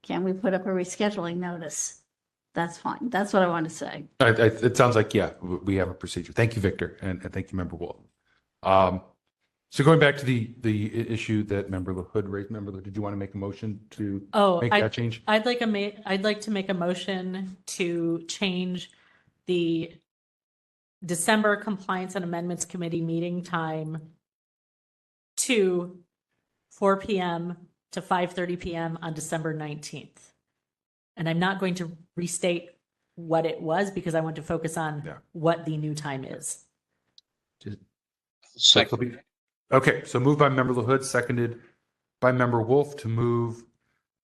can we put up a rescheduling notice? That's fine. That's what I wanted to say. It sounds like, yeah, we have a procedure. Thank you, Victor, and thank you, Member Wolf. So going back to the issue that Member LaHood raised, Member LaHood, did you want to make a motion to make that change? I'd like to make a motion to change the December Compliance and Amendments Committee meeting time to 4 p.m. to 5:30 p.m. on December 19th. And I'm not going to restate what it was because I want to focus on what the new time is. Second. Okay, so moved by Member LaHood, seconded by Member Wolf to move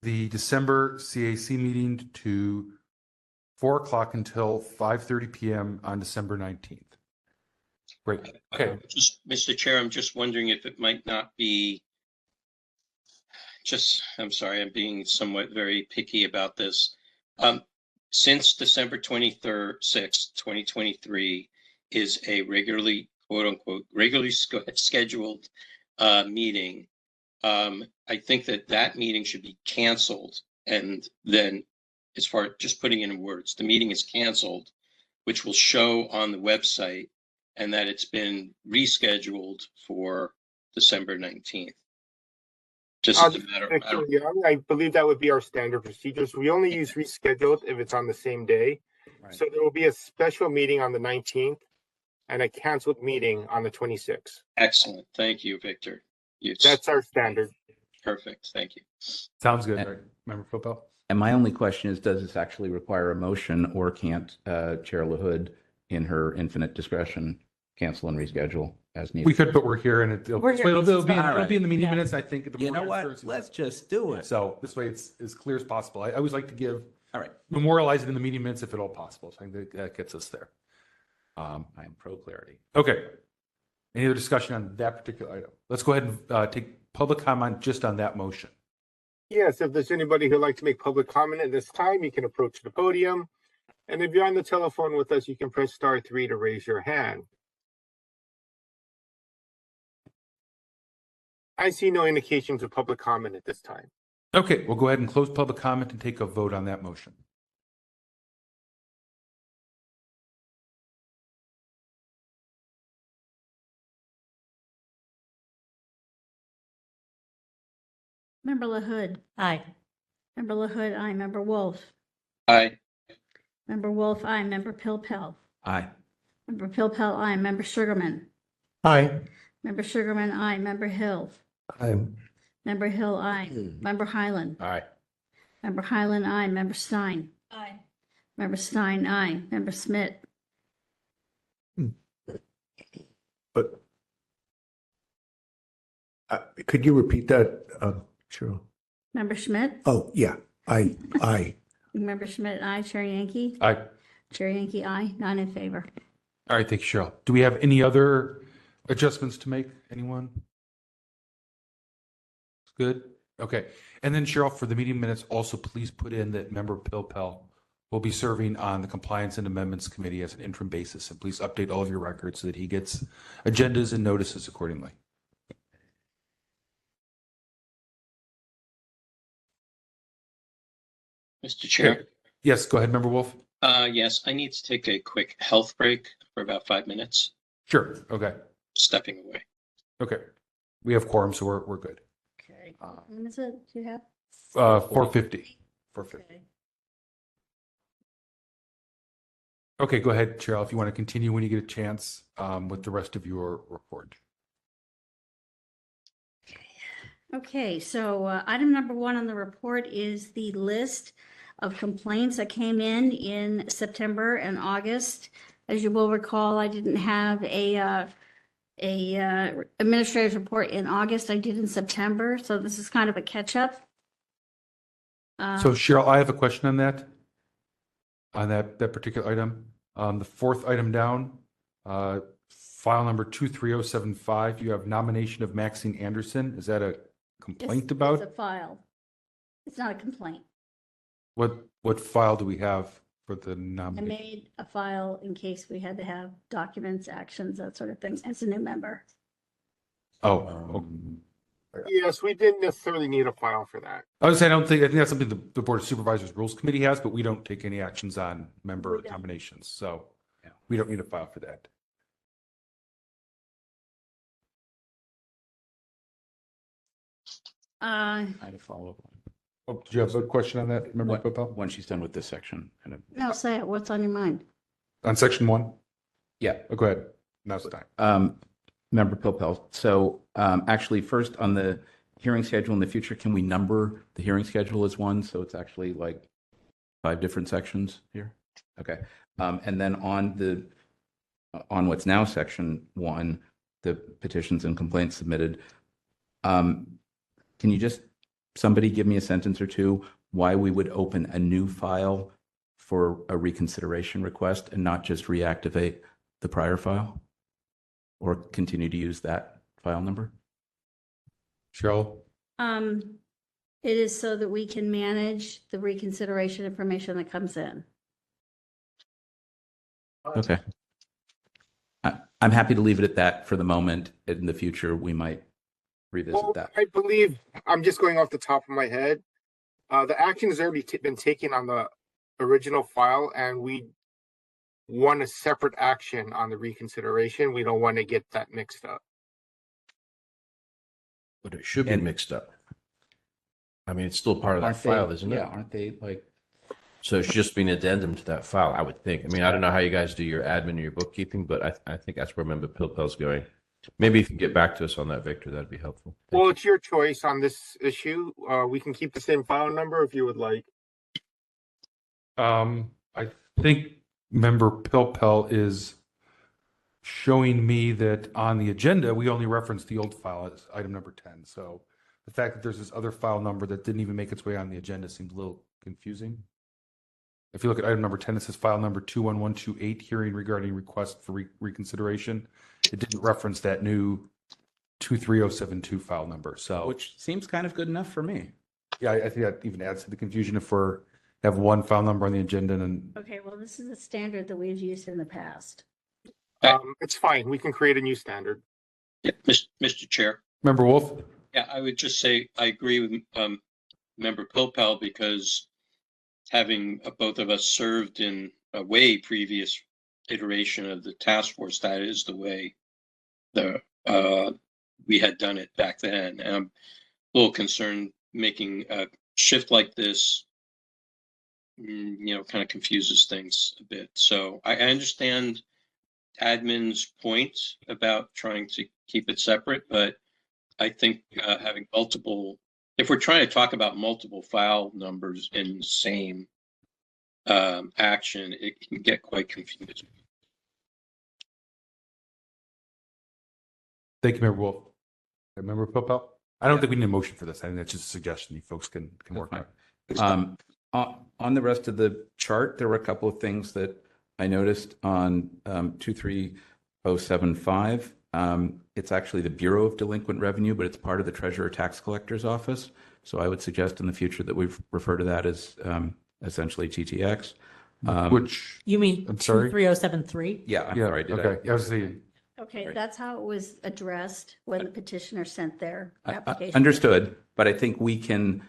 the December CAC meeting to 4 o'clock until 5:30 p.m. on December 19th. Great. Okay. Just, Mr. Chair, I'm just wondering if it might not be I'm sorry, I'm being somewhat very picky about this. Since December 23rd, 6th, 2023 is a regularly, quote unquote, regularly scheduled meeting, I think that meeting should be canceled. And then as far as just putting it in words, the meeting is canceled, which will show on the website, and that it's been rescheduled for December 19th. Just as a matter Victor Young, I believe that would be our standard procedures. We only use rescheduled if it's on the same day. Right. So there will be a special meeting on the 19th and a canceled meeting on the 26th. Excellent. Thank you, Victor. That's our standard. Perfect. Thank you. Sounds good. Right. Member Philpell? And my only question is, does this actually require a motion, or can't Chair LaHood, in her infinite discretion, cancel and reschedule as needed? We could, but we're here, and it'll be in the meeting minutes. I think. You know what? Let's just do it. So this way, it's as clear as possible. I always like to All memorialize it in the meeting minutes if at all possible. So I think that gets us there. I am pro clarity. Okay. Any other discussion on that particular item? Let's go ahead and take public comment just on that motion. Yes, if there's anybody who'd like to make public comment at this time, you can approach the podium. And if you're on the telephone with us, you can press *3 to raise your hand. I see no indications of public comment at this time. Okay, we'll go ahead and close public comment and take a vote on that motion. Member LaHood. Aye. Member LaHood, aye. Member Wolf. Aye. Member Wolf, aye. Member Pilpel. Aye. Member Pilpel, aye. Member Sugarman. Aye. Member Sugarman, aye. Member Hill. Aye. Member Hill, aye. Member Highland. Aye. Member Highland, aye. Member Stein. Aye. Member Stein, aye. Member Schmidt. But could you repeat that, Cheryl? Member Schmidt. Oh, yeah, aye. Member Schmidt, aye. Chair Yankee. Aye. Chair Yankee, aye. None in favor. All right, thank you, Cheryl. Do we have any other adjustments to make? Anyone? Good. Okay. And then Cheryl, for the meeting minutes, also please put in that Member Pilpel will be serving on the Compliance and Amendments Committee as an interim basis. And please update all of your records so that he gets agendas and notices accordingly. Mr. Chair. Yes, go ahead, Member Wolf. Yes, I need to take a quick health break for about 5 minutes. Sure. Okay. Stepping away. Okay. We have quorum, so we're good. Okay. When is it? Do you have? 4:50. 4:50. Okay, go ahead, Cheryl, if you want to continue when you get a chance with the rest of your report. Okay, so item number 1 on the report is the list of complaints that came in September and August. As you will recall, I didn't have a administrative report in August. I did in September, so this is kind of a catch up. So Cheryl, I have a question on that particular item. The fourth item down, file number 23075, you have nomination of Maxine Anderson. Is that a complaint about? It's a file. It's not a complaint. What file do we have for the I nomination? made a file in case we had to have documents, actions, that sort of thing, as a new member. Oh, Yes, we didn't necessarily need a file for that. I was saying, I think that's something the Board of Supervisors Rules Committee has, but we don't take any actions on member We don't. nominations. So we don't need a file for that. Uh, I had a follow-up. Oh, do you have a question on that, Member What- Popel? When she's done with this section. Kind of. no, say it. What's on your mind? On section 1? Yeah. Oh, go ahead. Now's the time. Member Popel. So actually, first on the hearing schedule in the future, can we number the hearing schedule as one? So it's actually like 5 different sections here? Okay. And then on what's now section 1, the petitions and complaints submitted, can you just, somebody give me a sentence or two why we would open a new file for a reconsideration request and not just reactivate the prior file? Or continue to use that file number? Cheryl? It is so that we can manage the reconsideration information that comes in. Okay. I'm happy to leave it at that for the moment. In the future, we might revisit Well, that. I believe, I'm just going off the top of my head. The action has already been taken on the original file, and we want a separate action on the reconsideration. We don't want to get that mixed up. But it should be And- mixed up. I mean, it's still part of that Aren't they- file, isn't it? Yeah, aren't they like, So it should just be an addendum to that file, I would think. I mean, I don't know how you guys do your admin and your bookkeeping, but I think that's where Member Pilpel's going. Maybe if you can get back to us on that, Victor, that'd be helpful. Thank Well, you. it's your choice on this issue. We can keep the same file number if you would like. I think Member Pilpel is showing me that on the agenda, we only referenced the old file as item number 10. So the fact that there's this other file number that didn't even make its way on the agenda seems a little confusing. If you look at item number 10, it says file number 21128, hearing regarding request for reconsideration. It didn't reference that new 23072 file number. So, which seems kind of good enough for me. yeah, I think that even adds to the confusion if we're have one file number on the agenda and Okay, well, this is a standard that we've used in the past. It's fine. We can create a new standard. Yeah, Mr. Chair. Member Wolf. Yeah, I would just say I agree with Member Popel because having both of us served in a way previous iteration of the task force, that is the way we had done it back then. And I'm a little concerned making a shift like this, kind of confuses things a bit. So I understand admin's point about trying to keep it separate, but I think having multiple, if we're trying to talk about multiple file numbers in the same action, it can get quite confusing. Thank you, Member Wolf. Member Popel. I don't think we need a motion for this. I think that's just a suggestion you folks can work on. On the rest of the chart, there were a couple of things that I noticed on 23075. It's actually the Bureau of Delinquent Revenue, but it's part of the Treasurer Tax Collector's Office. So I would suggest in the future that we refer to that as essentially TTX. Which, You mean I'm sorry? 23073? Yeah, I'm yeah, sorry. Did okay. I was saying, Okay, Right. that's how it was addressed when the petitioner sent their I application. understood, but I think we can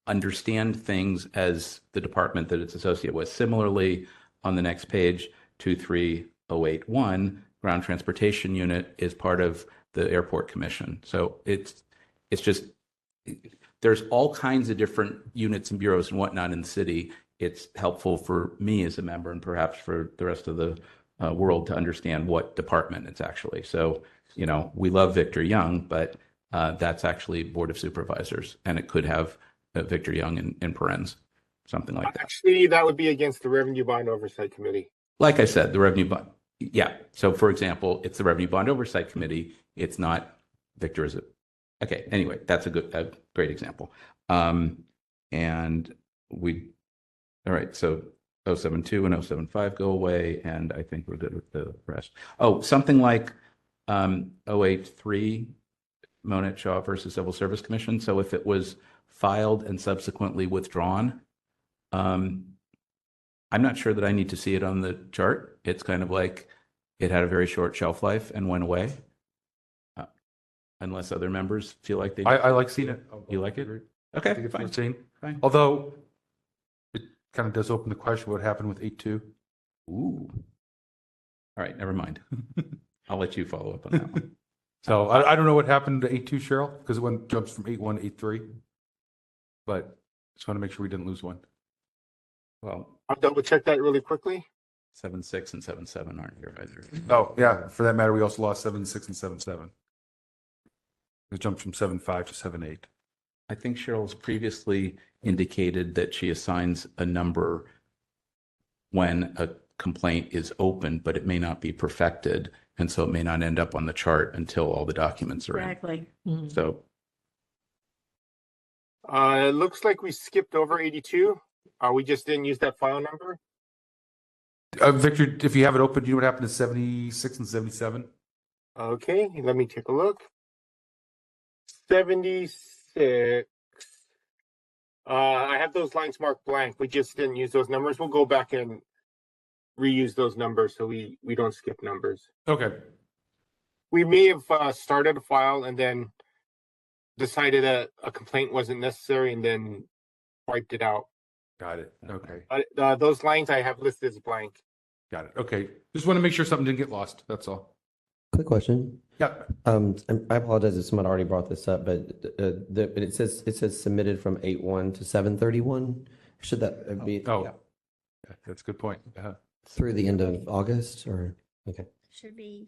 understand things as the department that it's associated with. Similarly, on the next page, 23081, Ground Transportation Unit is part of the Airport Commission. So it's just, there's all kinds of different units and bureaus and whatnot in the city. It's helpful for me as a member and perhaps for the rest of the world to understand what department it's actually. So, we love Victor Young, but that's actually Board of Supervisors, and it could have Victor Young in parens, something like that. Actually, that would be against the Revenue Bond Oversight Committee. Like I said, the Revenue Bond. Yeah. So, for example, it's the Revenue Bond Oversight Committee. It's not Victor is it. Okay. Anyway, that's a great example. And all right. So 072 and 075 go away, and I think we're good with the rest. Oh, something like 083 Monette Shaw versus Civil Service Commission. So if it was filed and subsequently withdrawn, I'm not sure that I need to see it on the chart. It's kind of like it had a very short shelf life and went away. Unless other members feel like they. I like seeing it. You like it? I Okay, think it's fine. worth seeing. Fine. Although it kind of does open the question what happened with 8.2. Ooh. All right, never mind. I'll let you follow up on that one. So I don't know what happened to 8.2, Cheryl, because it jumps from 8.1 to 8.3. but just want to make sure we didn't lose one. Well, I'll double check that really quickly. 7.6 and 7.7 aren't here either. Oh, yeah, for that matter, we also lost 7.6 and 7.7. We jumped from 7.5 to 7.8. I think Cheryl's previously indicated that she assigns a number when a complaint is open, but it may not be perfected. And so it may not end up on the chart until all the documents are in. Exactly. So It looks like we skipped over 82. We just didn't use that file number. Victor, if you have it open, do you know what happened to 76 and 77? Okay, let me take a look. 76. I have those lines marked blank. We just didn't use those numbers. We'll go back and reuse those numbers so we don't skip numbers. Okay. We may have started a file and then decided that a complaint wasn't necessary and then wiped it out. Got it. Okay. Those lines I have listed as blank. Got it. Okay. Just want to make sure something didn't get lost. That's all. Quick question. Yeah. And I apologize if someone already brought this up, but it says submitted from 8/1 to 7/31. Should that be Oh, yeah, that's a good point. through the end of August or okay? Should be.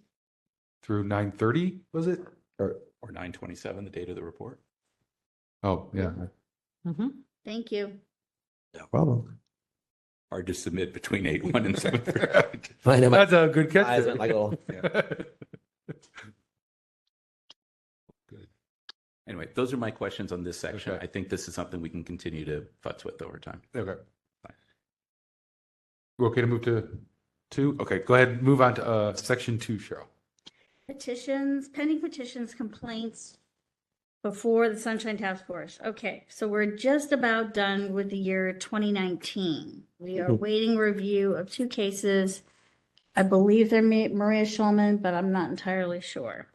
Through 9:30, was it? or 9/27, the date of the report. Oh, yeah. Thank you. No problem. Hard to submit between 8/1 and 7/30. I know my That's a good catch. eyes there. went like a little. Good. Anyway, those are my questions on this section. Okay. I think this is something we can continue to futz with over time. Okay. We're okay to move to 2? Okay, go ahead and move on to section 2, Cheryl. Petitions, pending petitions, complaints before the Sunshine Task Force. Okay, so we're just about done with the year 2019. We are waiting review of 2 cases. I believe they're Maria Schulman, but I'm not entirely sure.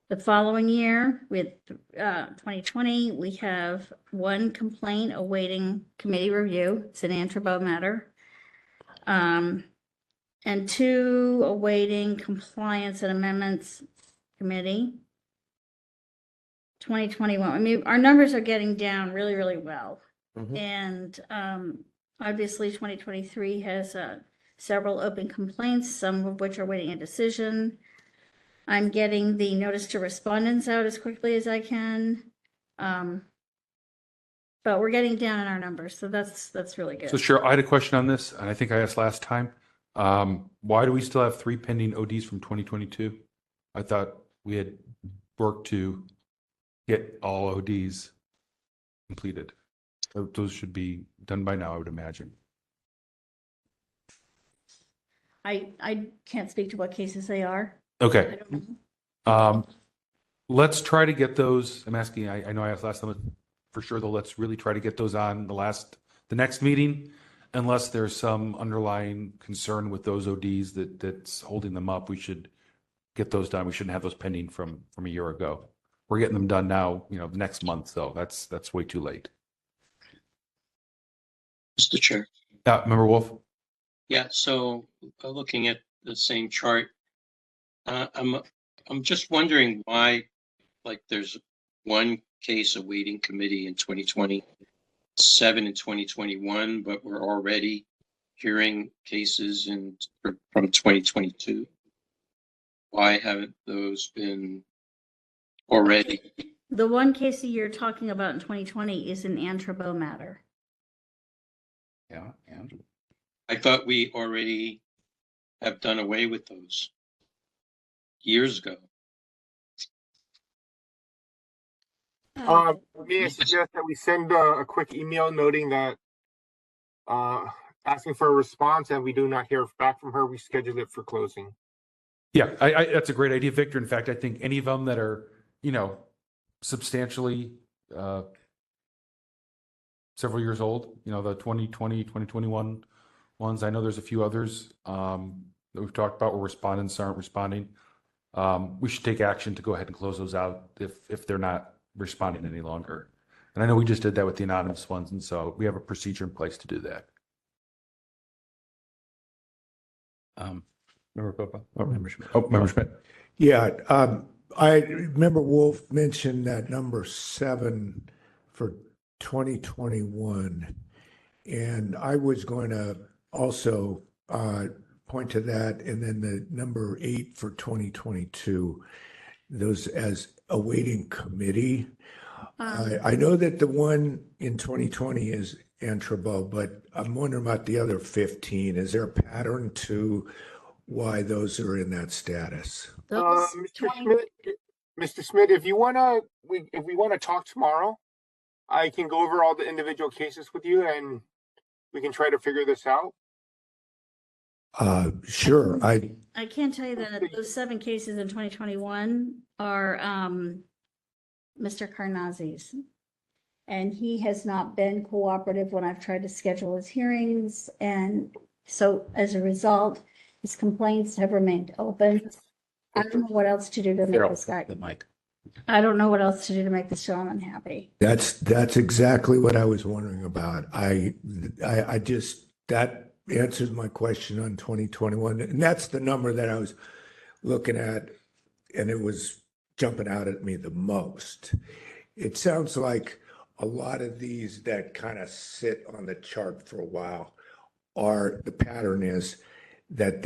The following year, with 2020, we have 1 complaint awaiting committee review. It's an Antrabo matter. And 2 awaiting compliance and amendments committee. 2021. I mean, our numbers are getting down really, really well. And obviously 2023 has several open complaints, some of which are waiting a decision. I'm getting the notice to respondents out as quickly as I can. But we're getting down in our numbers, so that's really good. So Cheryl, I had a question on this, and I think I asked last time. Why do we still have 3 pending ODs from 2022? I thought we had worked to get all ODs completed. Those should be done by now, I would imagine. I can't speak to what cases they are. Okay. I don't know. Let's try to get those. I'm asking, I know I asked last time for sure, though, let's really try to get those on the next meeting, unless there's some underlying concern with those ODs that's holding them up. We should get those done. We shouldn't have those pending from a year ago. We're getting them done now, next month, though. That's way too late. Mr. Chair. Member Wolf? Yeah, so looking at the same chart, I'm just wondering why, like, there's 1 case awaiting committee in 2027 and 2021, but we're already hearing cases from 2022. Why haven't those been already? The 1 case that you're talking about in 2020 is an Antrabo matter. Yeah, and I thought we already have done away with those years ago. May I suggest that we send a quick email noting that asking for a response, and we do not hear back from her, we schedule it for closing. Yeah, that's a great idea, Victor. In fact, I think any of them that are, substantially several years old, the 2020, 2021 ones. I know there's a few others that we've talked about where respondents aren't responding. We should take action to go ahead and close those out if they're not responding any longer. And I know we just did that with the anonymous ones, and so we have a procedure in place to do that. Member Popa? Member Schmidt. Member Schmidt. Yeah, I remember Wolf mentioned that number 7 for 2021. And I was going to also point to that, and then the number 8 for 2022, those as awaiting committee. I know that the one in 2020 is Antrabo, but I'm wondering about the other 15. Is there a pattern to why those are in that status? Those Mr. Schmidt, if we wanna talk tomorrow, I can go over all the individual cases with you and we can try to figure this out. Sure. I can tell you that those 7 cases in 2021 are Mr. Carnazzi's. And he has not been cooperative when I've tried to schedule his hearings. And so as a result, his complaints have remained open. I don't know what else to do to make this guy. The mic. I don't know what else to do to make this gentleman happy. That's exactly what I was wondering about. I just, that answers my question on 2021. And that's the number that I was looking at, and it was jumping out at me the most. It sounds like a lot of these that kind of sit on the chart for a while the pattern is that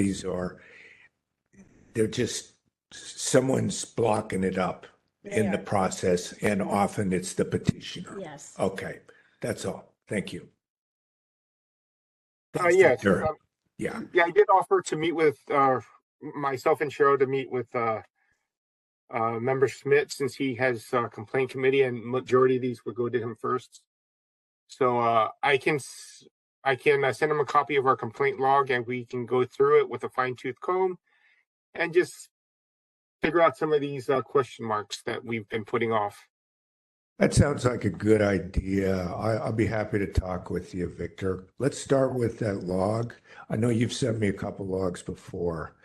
they're just, someone's blocking it up in the process, and often it's the petitioner. Yes. Okay, that's all. Thank you. Yes. Sure. Yeah. Yeah, I did offer to meet with myself and Cheryl to meet with Member Schmidt, since he has a complaint committee and majority of these would go to him first. So I can send him a copy of our complaint log and we can go through it with a fine-tooth comb and just figure out some of these question marks that we've been putting off. That sounds like a good idea. I'll be happy to talk with you, Victor. Let's start with that log. I know you've sent me a couple logs before,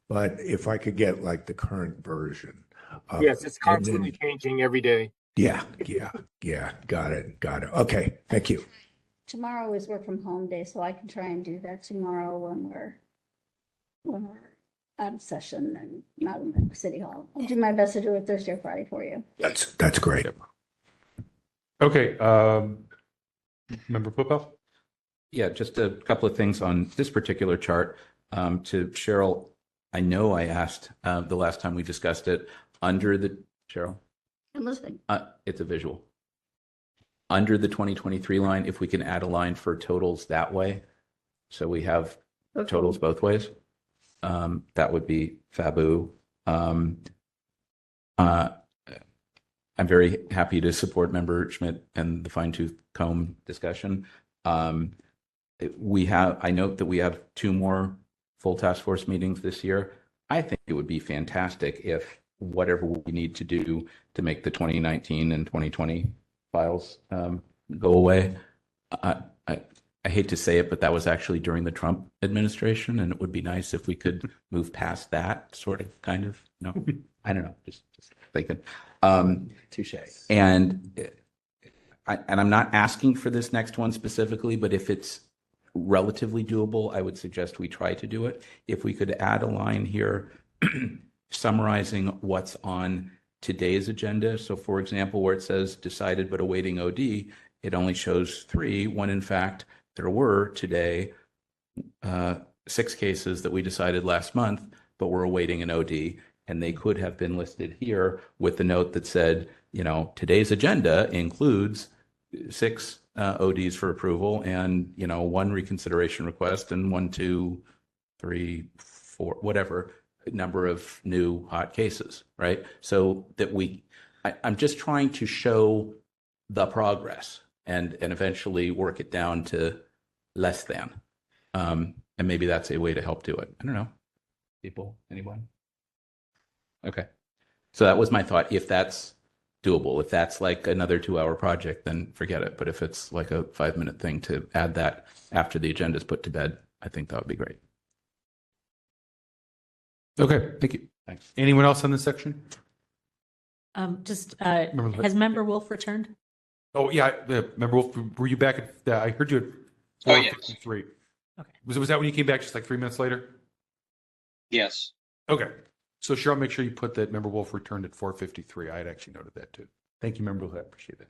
but if I could get like the current version. Yes, it's constantly changing every day. Yeah. Got it. Okay, thank you. Tomorrow is work from home day, so I can try and do that tomorrow when we're out of session and not in the city hall. I'll do my best to do it Thursday or Friday for you. That's great. Okay, Member Poopel? Yeah, just a couple of things on this particular chart. To Cheryl, I know I asked the last time we discussed it, under the, Cheryl? I'm listening. It's a visual. Under the 2023 line, if we can add a line for totals that way, so we have totals both ways, that would be fabu. I'm very happy to support Member Schmidt and the fine-tooth comb discussion. I note that we have 2 more full task force meetings this year. I think it would be fantastic if whatever we need to do to make the 2019 and 2020 files go away. I hate to say it, but that was actually during the Trump administration, and it would be nice if we could move past that sort of kind of, I don't know, just thinking. Touche. And I'm not asking for this next one specifically, but if it's relatively doable, I would suggest we try to do it. If we could add a line here summarizing what's on today's agenda. So for example, where it says decided but awaiting OD, it only shows 3, when in fact there were today 6 cases that we decided last month, but we're awaiting an OD. And they could have been listed here with the note that said, today's agenda includes 6 ODs for approval and, 1 reconsideration request and 1, 2, 3, 4, whatever number of new hot cases, right? So that I'm just trying to show the progress and eventually work it down to less than. And maybe that's a way to help do it. I don't know. People, anyone? Okay. So that was my thought. If that's doable, if that's like another 2-hour project, then forget it. But if it's like a 5-minute thing to add that after the agenda is put to bed, I think that would be great. Okay, thank you. Thanks. Anyone else on this section? Has Member Wolf returned? Oh, yeah, Member Wolf, were you back at, I heard you at Oh, yes. 4:53. Okay. Was that when you came back just like 3 minutes later? Yes. Okay. So Cheryl, make sure you put that Member Wolf returned at 4:53. I had actually noted that too. Thank you, Member Wolf. I appreciate that.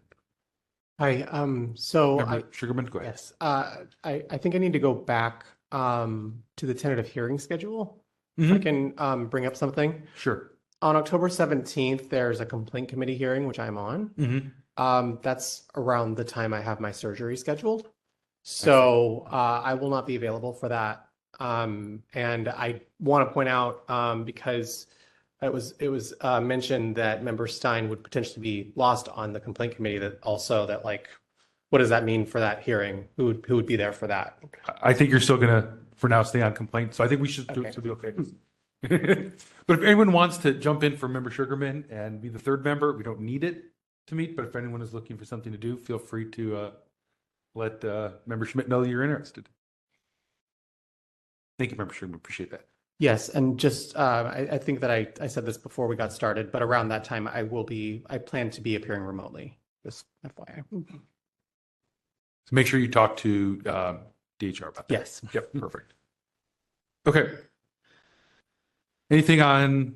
Hi, so Member Sugarman, go ahead. yes, I think I need to go back, to the tentative hearing schedule. If I can, bring up something. Sure. On October 17th, there's a complaint committee hearing, which I'm on. That's around the time I have my surgery scheduled. So, I will not be available for that. And I want to point out, because it was mentioned that Member Stein would potentially be lost on the complaint committee, that also that like, what does that mean for that hearing? Who would be there for that? I think you're still gonna, for now, stay on complaint. So I think we should do it to be okay. But if anyone wants to jump in for Member Sugarman and be the third member, we don't need it to meet. But if anyone is looking for something to do, feel free to let Member Schmidt know you're interested. Thank you, Member Sugarman. Appreciate that. Yes, and just I think that I said this before we got started, but around that time I plan to be appearing remotely. Just FYI. So make sure you talk to DHR about that. Yes. Yep. Perfect. Okay. Anything on?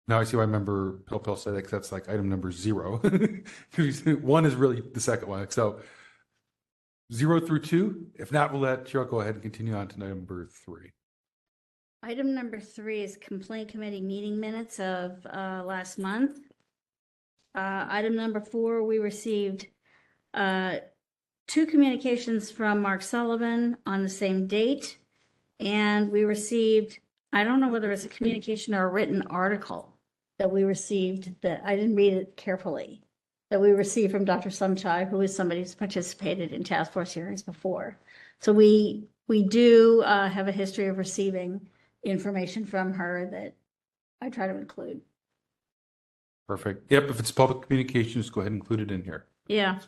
Now I see why Member Pilpil said that, 'cause that's like item number 0. 1 is really the second one. So 0 through 2. If not, we'll let Cheryl go ahead and continue on to number 3. Item number 3 is complaint committee meeting minutes of last month. Item number 4, we received 2 communications from Mark Sullivan on the same date. And we received, I don't know whether it's a communication or a written article that we received, that I didn't read it carefully, that we received from Dr. Sumchai, who is somebody who's participated in task force hearings before. So we do have a history of receiving information from her that I try to include. Perfect. Yep. If it's public communications, go ahead and include it in here. Yeah.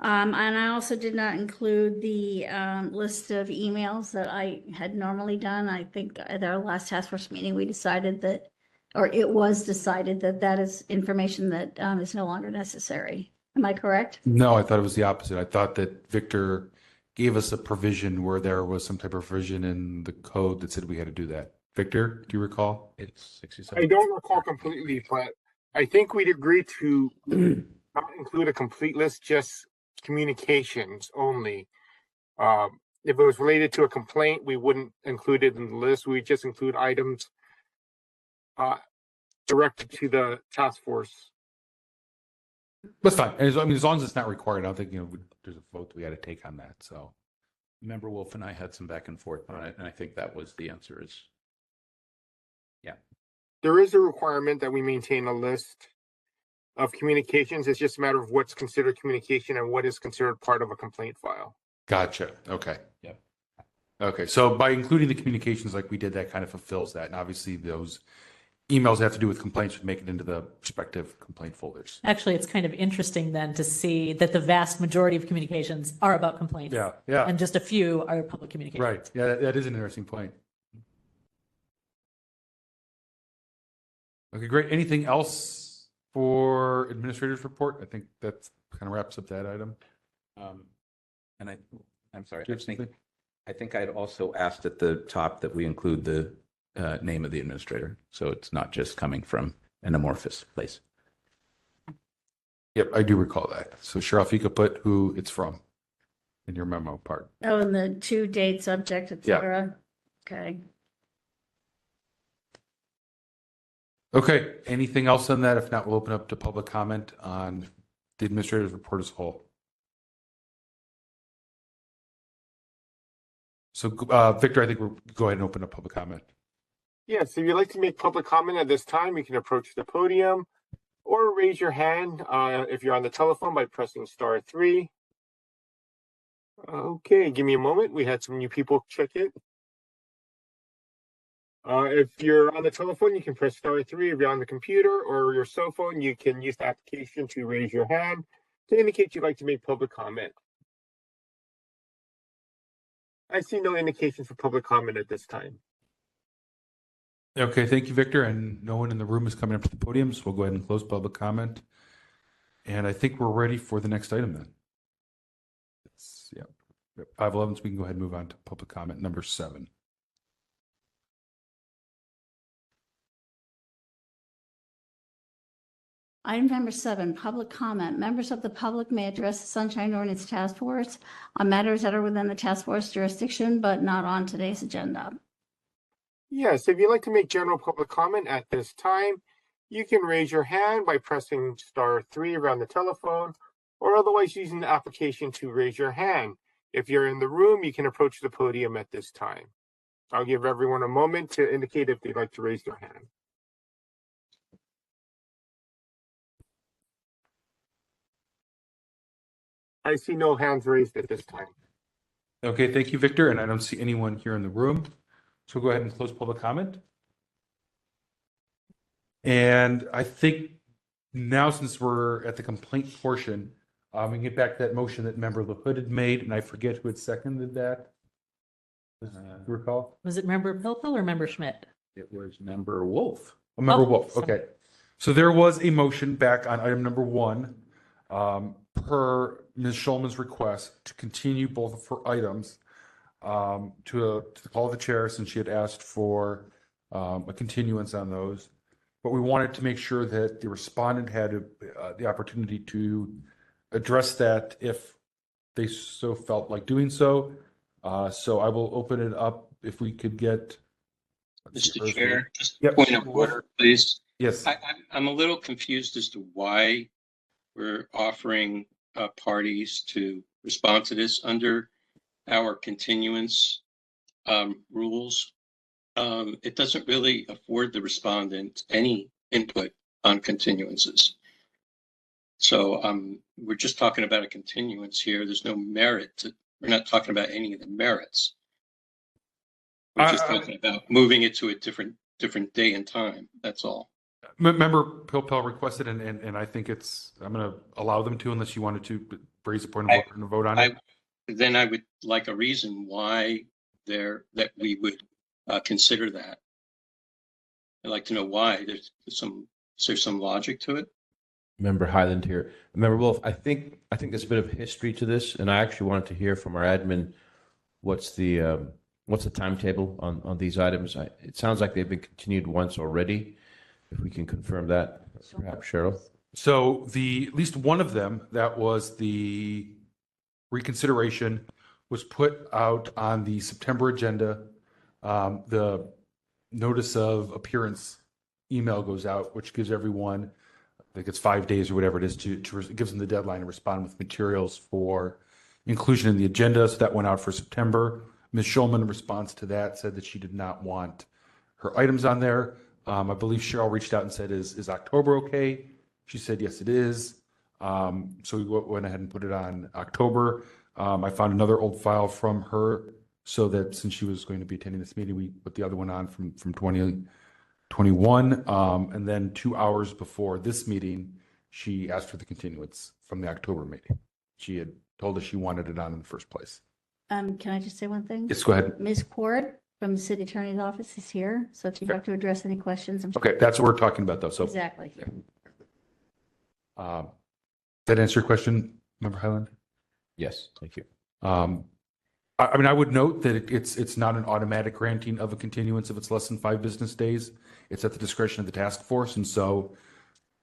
And I also did not include the list of emails that I had normally done. I think at our last task force meeting, we decided that, or it was decided that that is information that is no longer necessary. Am I correct? No, I thought it was the opposite. I thought that Victor gave us a provision where there was some type of provision in the code that said we had to do that. Victor, do you recall? It's 67. I don't recall completely, but I think we'd agree to not include a complete list, just communications only. If it was related to a complaint, we wouldn't include it in the list. We just include items directed to the task force. That's fine. And as long as it's not required, I don't think there's a vote that we had to take on that. So, Member Wolf and I had some back and forth on it, and I think that was the answer is, yeah. There is a requirement that we maintain a list of communications. It's just a matter of what's considered communication and what is considered part of a complaint file. Gotcha. Okay. Yep. Okay. So by including the communications like we did, that kind of fulfills that. And obviously those emails have to do with complaints would make it into the respective complaint folders. Actually, it's kind of interesting then to see that the vast majority of communications are about complaints. Yeah. Yeah. And just a few are public communications. Right. Yeah. That is an interesting point. Okay, great. Anything else for administrator's report? I think that kind of wraps up that item. And I'm sorry, Do you have something? I think I'd also asked at the top that we include the name of the administrator, so it's not just coming from an amorphous place. Yep, I do recall that. So Cheryl, if you could put who it's from in your memo part. Oh, and the 2 date, subject, et Yeah. cetera. Okay. Okay, anything else on that? If not, we'll open up to public comment on the administrator's report as a whole. So, Victor, I think we'll go ahead and open up public comment. Yes, if you'd like to make public comment at this time, you can approach the podium or raise your hand if you're on the telephone by pressing *3. Okay, give me a moment. We had some new people check it. If you're on the telephone, you can press *3. If you're on the computer or your cell phone, you can use the application to raise your hand to indicate you'd like to make public comment. I see no indication for public comment at this time. Okay, thank you, Victor. And no one in the room is coming up to the podium, so we'll go ahead and close public comment. And I think we're ready for the next item then. Yeah, 511, so we can go ahead and move on to public comment number 7. Item number 7, public comment. Members of the public may address the Sunshine Ordinance Task Force on matters that are within the task force jurisdiction, but not on today's agenda. Yes, if you'd like to make general public comment at this time, you can raise your hand by pressing *3 around the telephone, or otherwise using the application to raise your hand. If you're in the room, you can approach the podium at this time. I'll give everyone a moment to indicate if they'd like to raise their hand. I see no hands raised at this time. Okay, thank you, Victor. And I don't see anyone here in the room. So we'll go ahead and close public comment. And I think now, since we're at the complaint portion, we can get back to that motion that Member LaHood had made, and I forget who had seconded that. Do you recall? Was it Member Pilpel or Member Schmidt? It was Member Wolf. Oh, Member Oh, Wolf. sorry. Okay. So there was a motion back on item number 1, per Ms. Schulman's request to continue both of her items to the call of the chair, since she had asked for a continuance on those. But we wanted to make sure that the respondent had the opportunity to address that if they so felt like doing so. So I will open it up if we could get. Mr. Chair, just Yep. point of order, please. Yes. I'm a little confused as to why we're offering parties to respond to this under our continuance rules. It doesn't really afford the respondent any input on continuances. So we're just talking about a continuance here. There's no merit to, we're not talking about any of the merits. We're just talking about moving it to a different day and time. That's all. Member Pilpel requested, and I think I'm going to allow them to, unless you wanted to raise a point of order and vote on it. Then I would like a reason why that we would consider that. I'd like to know why. Is there some logic to it? Member Highland here. Member Wolf, I think there's a bit of history to this, and I actually wanted to hear from our admin what's the timetable on these items. It sounds like they've been continued once already. If we can confirm that, perhaps Cheryl. So at least one of them, that was the reconsideration, was put out on the September agenda. The notice of appearance email goes out, which gives everyone, I think it's 5 days or whatever it is, it gives them the deadline to respond with materials for inclusion in the agenda. So that went out for September. Ms. Schulman, in response to that, said that she did not want her items on there. I believe Cheryl reached out and said, is October okay? She said, yes, it is. So we went ahead and put it on October. I found another old file from her, so that since she was going to be attending this meeting, we put the other one on from 2021. And then 2 hours before this meeting, she asked for the continuance from the October meeting. She had told us she wanted it on in the first place. Can I just say one thing? Yes, go ahead. Ms. Cord from the city attorney's office is here, so if you'd like to address any questions. Okay, that's what we're talking about, though. So Exactly. that answer your question, Member Highland? Yes, thank you. I mean, I would note that it's not an automatic granting of a continuance if it's less than 5 business days. It's at the discretion of the task force. And so,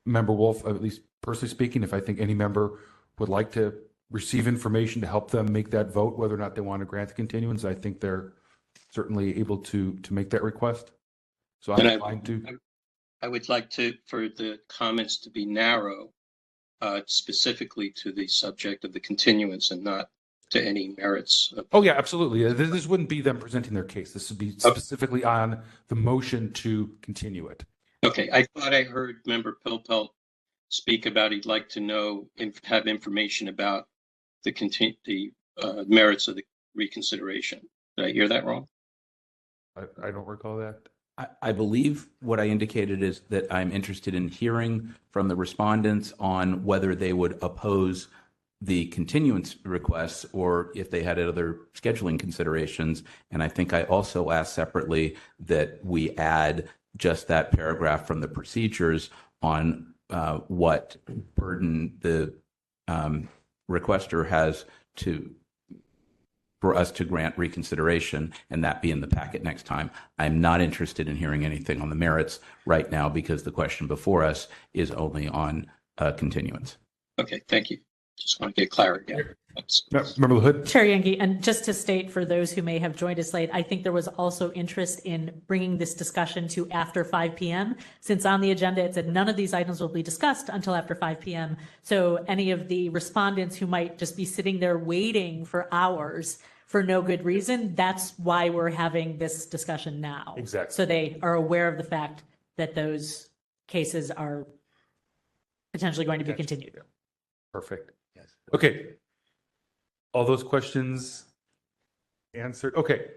Member Wolf, at least personally speaking, if I think any member would like to receive information to help them make that vote, whether or not they want to grant the continuance, I think they're certainly able to make that request. So I'm inclined to. I would like for the comments to be narrow, specifically to the subject of the continuance and not to any merits. Oh, yeah, absolutely. This wouldn't be them presenting their case. This would be specifically on the motion to continue it. Okay, I thought I heard Member Pilpel speak about he'd like to have information about the merits of the reconsideration. Did I hear that wrong? I don't recall that. I believe what I indicated is that I'm interested in hearing from the respondents on whether they would oppose the continuance requests or if they had other scheduling considerations. And I think I also asked separately that we add just that paragraph from the procedures on what burden the requester has to for us to grant reconsideration and that be in the packet next time. I'm not interested in hearing anything on the merits right now because the question before us is only on continuance. Okay, thank you. Just want to get clarity. Member LaHood? Chair Yankee, and just to state for those who may have joined us late, I think there was also interest in bringing this discussion to after 5 p.m. Since on the agenda it said none of these items will be discussed until after 5 p.m. So any of the respondents who might just be sitting there waiting for hours for no good reason, that's why we're having this discussion now. Exactly. So they are aware of the fact that those cases are potentially going to be continued. Perfect. Yes. Okay. All those questions answered. Okay.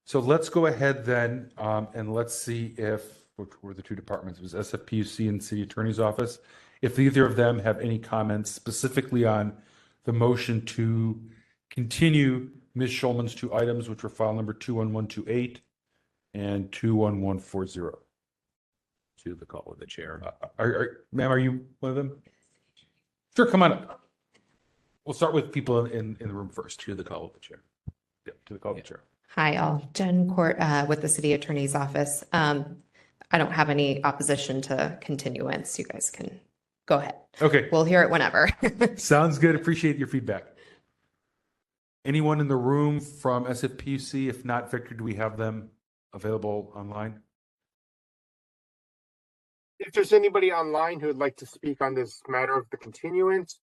So let's go ahead then and let's see if, which were the two departments? It was SFPUC and City Attorney's Office. If either of them have any comments specifically on the motion to continue Ms. Schulman's two items, which were file number 21128 and 21140. To the call of the chair. Ma'am, are you one of them? Sure, come on up. We'll start with people in the room first. To the call of the chair. Yeah, to the call of the chair. Hi, all. Jen Court with the City Attorney's Office. I don't have any opposition to continuance. You guys can go ahead. Okay. We'll hear it whenever. Sounds good. Appreciate your feedback. Anyone in the room from SFPUC? If not, Victor, do we have them available online? If there's anybody online who would like to speak on this matter of the continuance,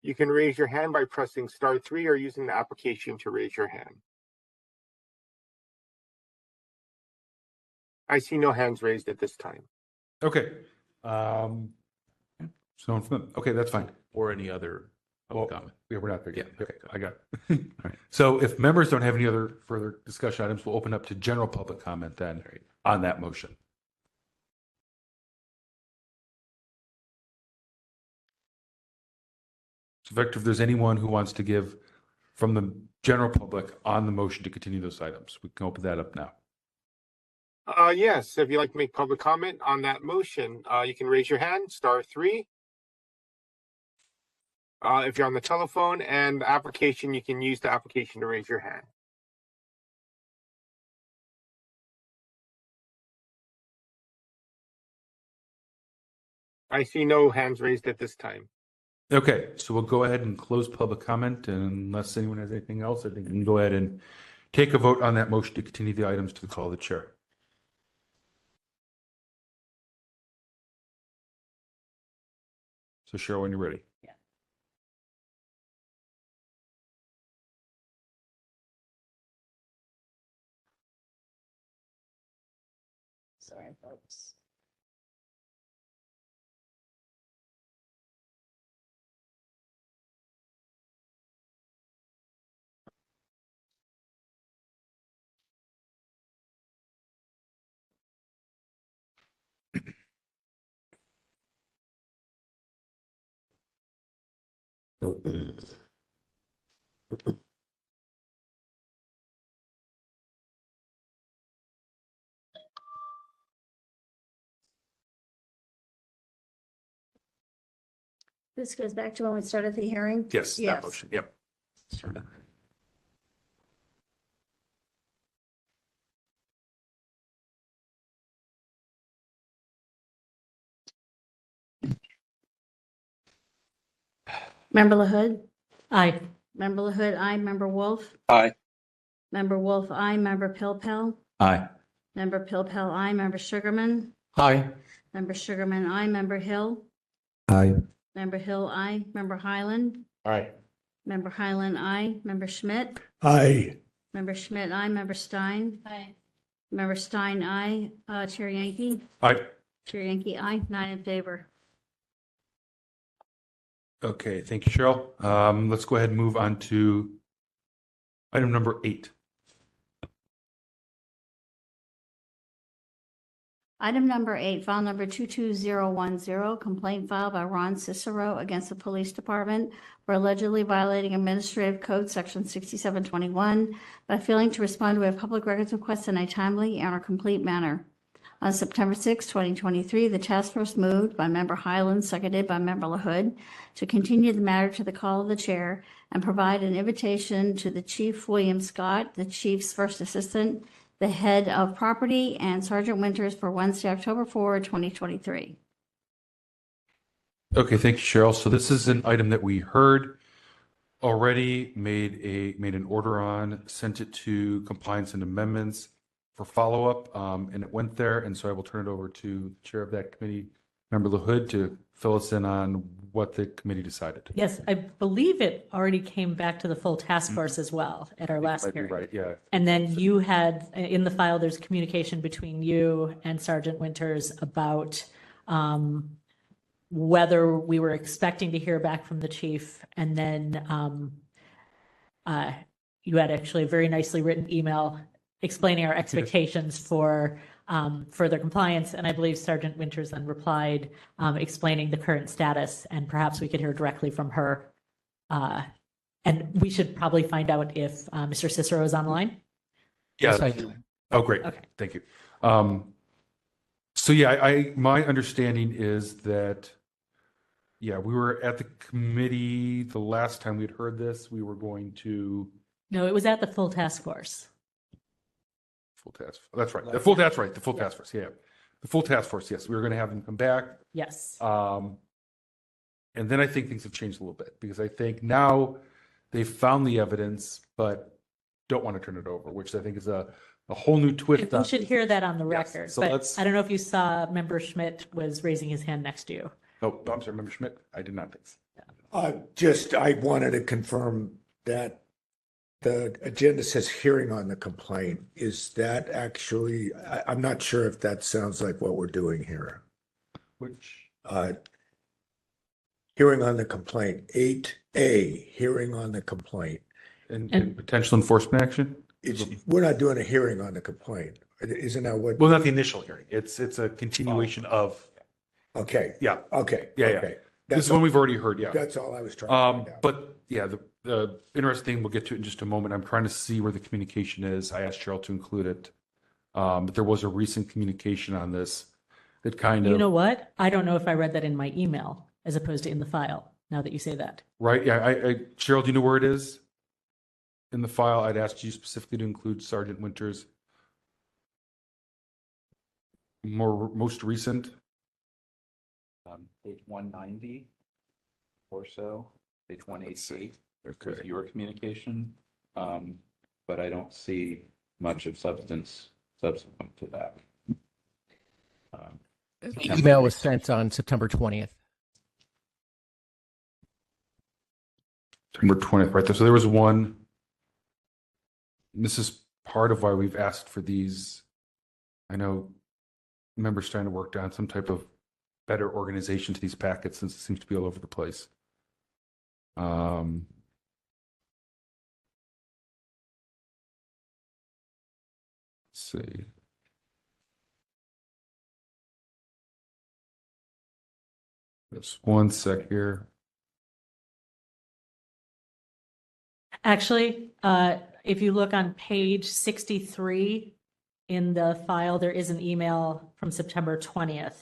you can raise your hand by pressing *3 or using the application to raise your hand. I see no hands raised at this time. Okay. So from them. Okay, that's fine. Or any other public comment. Yeah, we're not there yet. Yeah, Okay, I got it. All right. So if members don't have any other further discussion items, we'll open up to general public comment then on that motion. So Victor, if there's anyone who wants to give from the general public on the motion to continue those items, we can open that up now. Yes, if you'd like to make public comment on that motion, you can raise your hand, *3. If you're on the telephone and the application, you can use the application to raise your hand. I see no hands raised at this time. Okay, so we'll go ahead and close public comment, and unless anyone has anything else, I think we can go ahead and take a vote on that motion to continue the items to the call of the chair. So Cheryl, when you're ready. Yeah. Sorry, folks. This goes back to when we started the hearing? Yes, that Yes. motion, yep. Member LaHood? Aye. Member LaHood, aye. Member Wolf? Aye. Member Wolf, aye. Member Pilpel? Aye. Member Pilpel, aye. Member Sugarman? Hi. Member Sugarman, aye. Member Hill? Aye. Member Hill, aye. Member Highland? Aye. Member Highland, aye. Member Schmidt? Aye. Member Schmidt, aye. Member Stein? Aye. Member Stein, aye. Chair Yankee? Aye. Chair Yankee, aye. 9 in favor. Okay, thank you, Cheryl. Let's go ahead and move on to item number 8. Item number 8, file number 22010, complaint filed by Ron Cicero against the police department for allegedly violating Administrative Code Section 6721 by failing to respond to a public records request in a timely and or complete manner. On September 6, 2023, the task force moved by Member Highland, seconded by Member LaHood, to continue the matter to the call of the chair and provide an invitation to the Chief William Scott, the Chief's first assistant, the head of property, and Sergeant Winters for Wednesday, October 4, 2023. Okay, thank you, Cheryl. So this is an item that we heard already, made an order on, sent it to compliance and amendments for follow-up, and it went there. And so I will turn it over to the chair of that committee, Member LaHood, to fill us in on what the committee decided. Yes, I believe it already came back to the full task force as well at our last Might be hearing. right, yeah. And then you had, in the file, there's communication between you and Sergeant Winters about whether we were expecting to hear back from the chief. And then you had actually a very nicely written email explaining our expectations for further compliance. And I believe Sergeant Winters then replied, explaining the current status, and perhaps we could hear directly from her. And we should probably find out if Mr. Cicero is online. Yeah. Yes, I do. Oh, great. Okay. Thank you. So yeah, my understanding is that, yeah, we were at the committee the last time we'd heard this. We were going to No, it was at the full task force. full task. That's right. The full. That's right. The full task force. Yeah, the full task force. Yes, we were going to have them come back. Yes. And then I think things have changed a little bit, because I think now they've found the evidence, but don't want to turn it over, which I think is a whole new twist. We should hear that on the Yes. record. So But let's- I don't know if you saw Member Schmidt was raising his hand next to you. Oh, I'm sorry, Member Schmidt. I did not think so. I wanted to confirm that the agenda says hearing on the complaint. Is that actually, I'm not sure if that sounds like what we're doing here. Which Hearing on the complaint, 8A, hearing on the complaint. and potential enforcement action. We're not doing a hearing on the complaint. Isn't that what? Well, not the initial hearing. It's a continuation of. Okay. Yeah. Okay. Yeah, yeah. Okay. This is one we've already heard. Yeah. That's all I was trying to find out. But yeah, the interesting thing, we'll get to it in just a moment. I'm trying to see where the communication is. I asked Cheryl to include it. But there was a recent communication on this that kind of. You know what? I don't know if I read that in my email as opposed to in the file, now that you say that. Right. Yeah. Cheryl, do you know where it is? In the file, I'd asked you specifically to include Sergeant Winters' most recent. Page 190 or so, page 188 Okay. was your communication. But I don't see much of substance subsequent to that. The email was sent on September 20th. September 20th, right there. So there was one. This is part of why we've asked for these. I know members trying to work down some type of better organization to these packets, since it seems to be all over the place. Let's see. Just one sec here. Actually, if you look on page 63 in the file, there is an email from September 20th.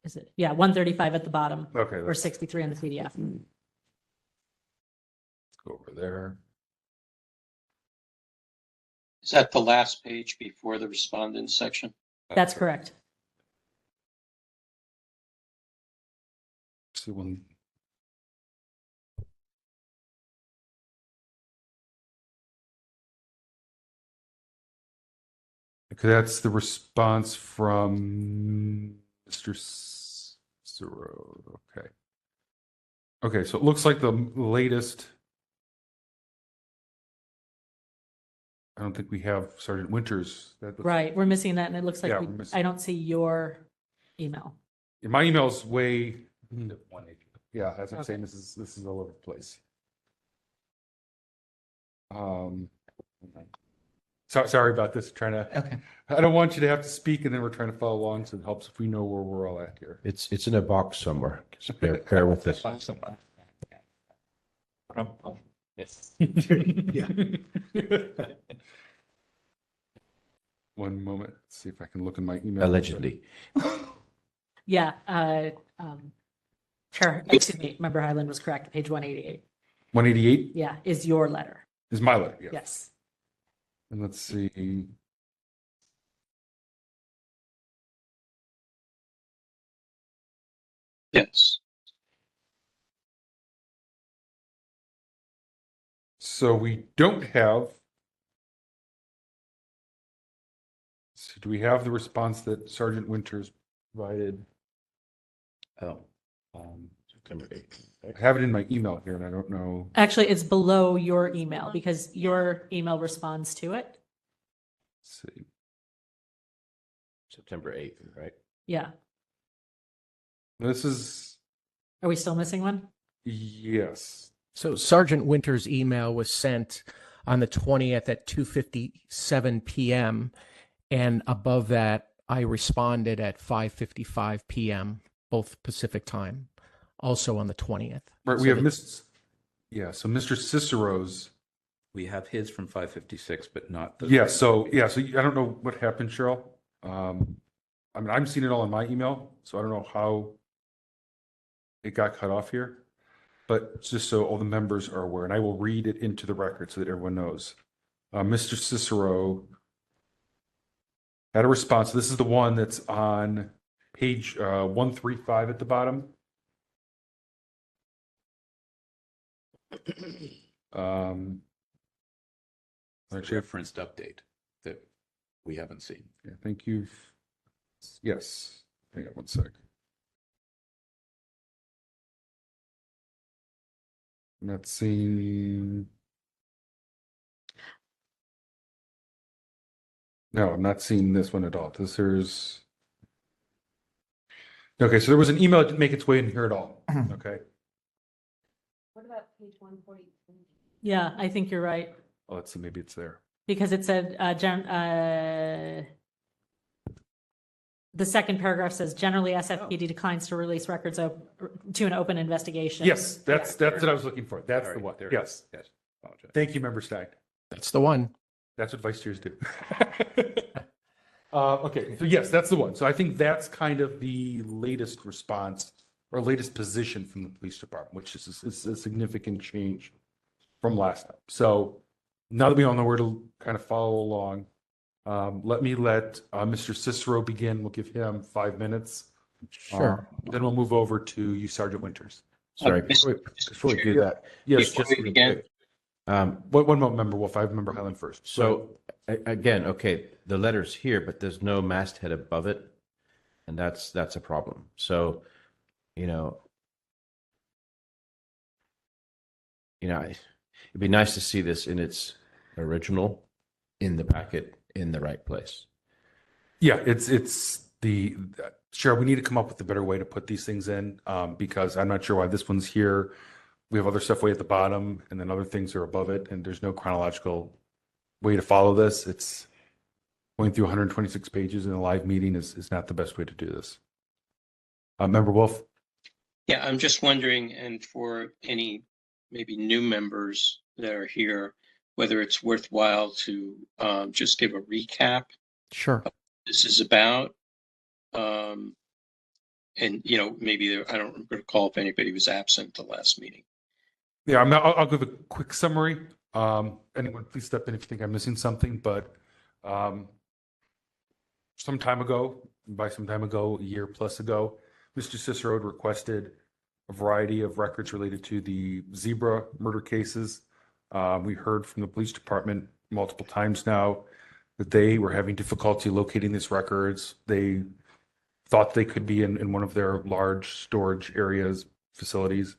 Is it? Yeah, 135 at the bottom. Okay, Or let's 63 on the PDF. go over there. Is that the last page before the respondents section? That's correct. See one. Okay, that's the response from Mr. Cicero. Okay. Okay, so it looks like the latest. I don't think we have Sergeant Winters. That looks- Right, we're missing that, and it looks Yeah, like we're missing- I don't see your email. My email's way. Yeah, as I'm saying, this is all over the place. Sorry about this. Trying to. Okay. I don't want you to have to speak, and then we're trying to follow along, so it helps if we know where we're all at here. It's in a box somewhere. Just bear with this. Yes. Yeah. One moment. Let's see if I can look in my email. Allegedly. Yeah, Member Highland was correct. Page 188. 188 Yeah, is your letter. is my letter. Yeah. Yes. And let's see. Yes. So we don't have. So do we have the response that Sergeant Winters provided? Oh, September 8th. I have it in my email here, and I don't know. Actually, it's below your email because your email responds to it. Let's see. September 8th, right? Yeah. This is Are we still missing one? yes. So Sergeant Winter's email was sent on the 20th at 2:57 p.m. And above that, I responded at 5:55 p.m., both Pacific time, also on the 20th. Right. We So have the- missed. Yeah. So Mr. Cicero's. we have his from 5:56, but not the. Yeah. So I don't know what happened, Cheryl. I mean, I'm seeing it all in my email, so I don't know how it got cut off here. But just so all the members are aware, and I will read it into the record so that everyone knows. Mr. Cicero had a response. This is the one that's on page 135 at the bottom. Actually, Referenced update that we haven't seen. yeah, thank you. Yes. Hang on one sec. I'm not seeing. No, I'm not seeing this one at all. There's. Okay, so there was an email that didn't make its way in here at all. Okay. What about page 143? Yeah, I think you're right. Well, let's see. Maybe it's there. Because it said, the second paragraph says, generally SFPD declines to release records to an open investigation. Yes, that's what I was looking for. That's the one. There it Yes. is. Yes. Apologize. Thank you, Member Stein. That's the one. That's what vice chairs do. Okay, so yes, that's the one. So I think that's kind of the latest response or latest position from the police department, which is a significant change from last time. So now that we all know where to kind of follow along, let Mr. Cicero begin. We'll give him 5 minutes. Sure. Then we'll move over to you, Sergeant Winters. Sorry, before we do that, Yes, just just real again. quick. one moment, Member Wolf. I have Member Highland first. So again, okay, the letter's here, but there's no masthead above it, and that's a problem. So, it'd be nice to see this in its original, in the packet, in the right place. Yeah, it's the sure. We need to come up with a better way to put these things in because I'm not sure why this one's here. We have other stuff way at the bottom, and then other things are above it, and there's no chronological way to follow this. It's going through 126 pages in a live meeting is not the best way to do this. Member Wolf. Yeah, I'm just wondering, and for any maybe new members that are here, whether it's worthwhile to just give a recap Sure. of what this is about. And, maybe I don't recall if anybody was absent the last meeting. Yeah, I'll give a quick summary. Anyone, please step in if you think I'm missing something. But some time ago, a year plus ago, Mr. Cicero had requested a variety of records related to the zebra murder cases. We heard from the police department multiple times now that they were having difficulty locating these records. They thought they could be in one of their large storage areas, facilities.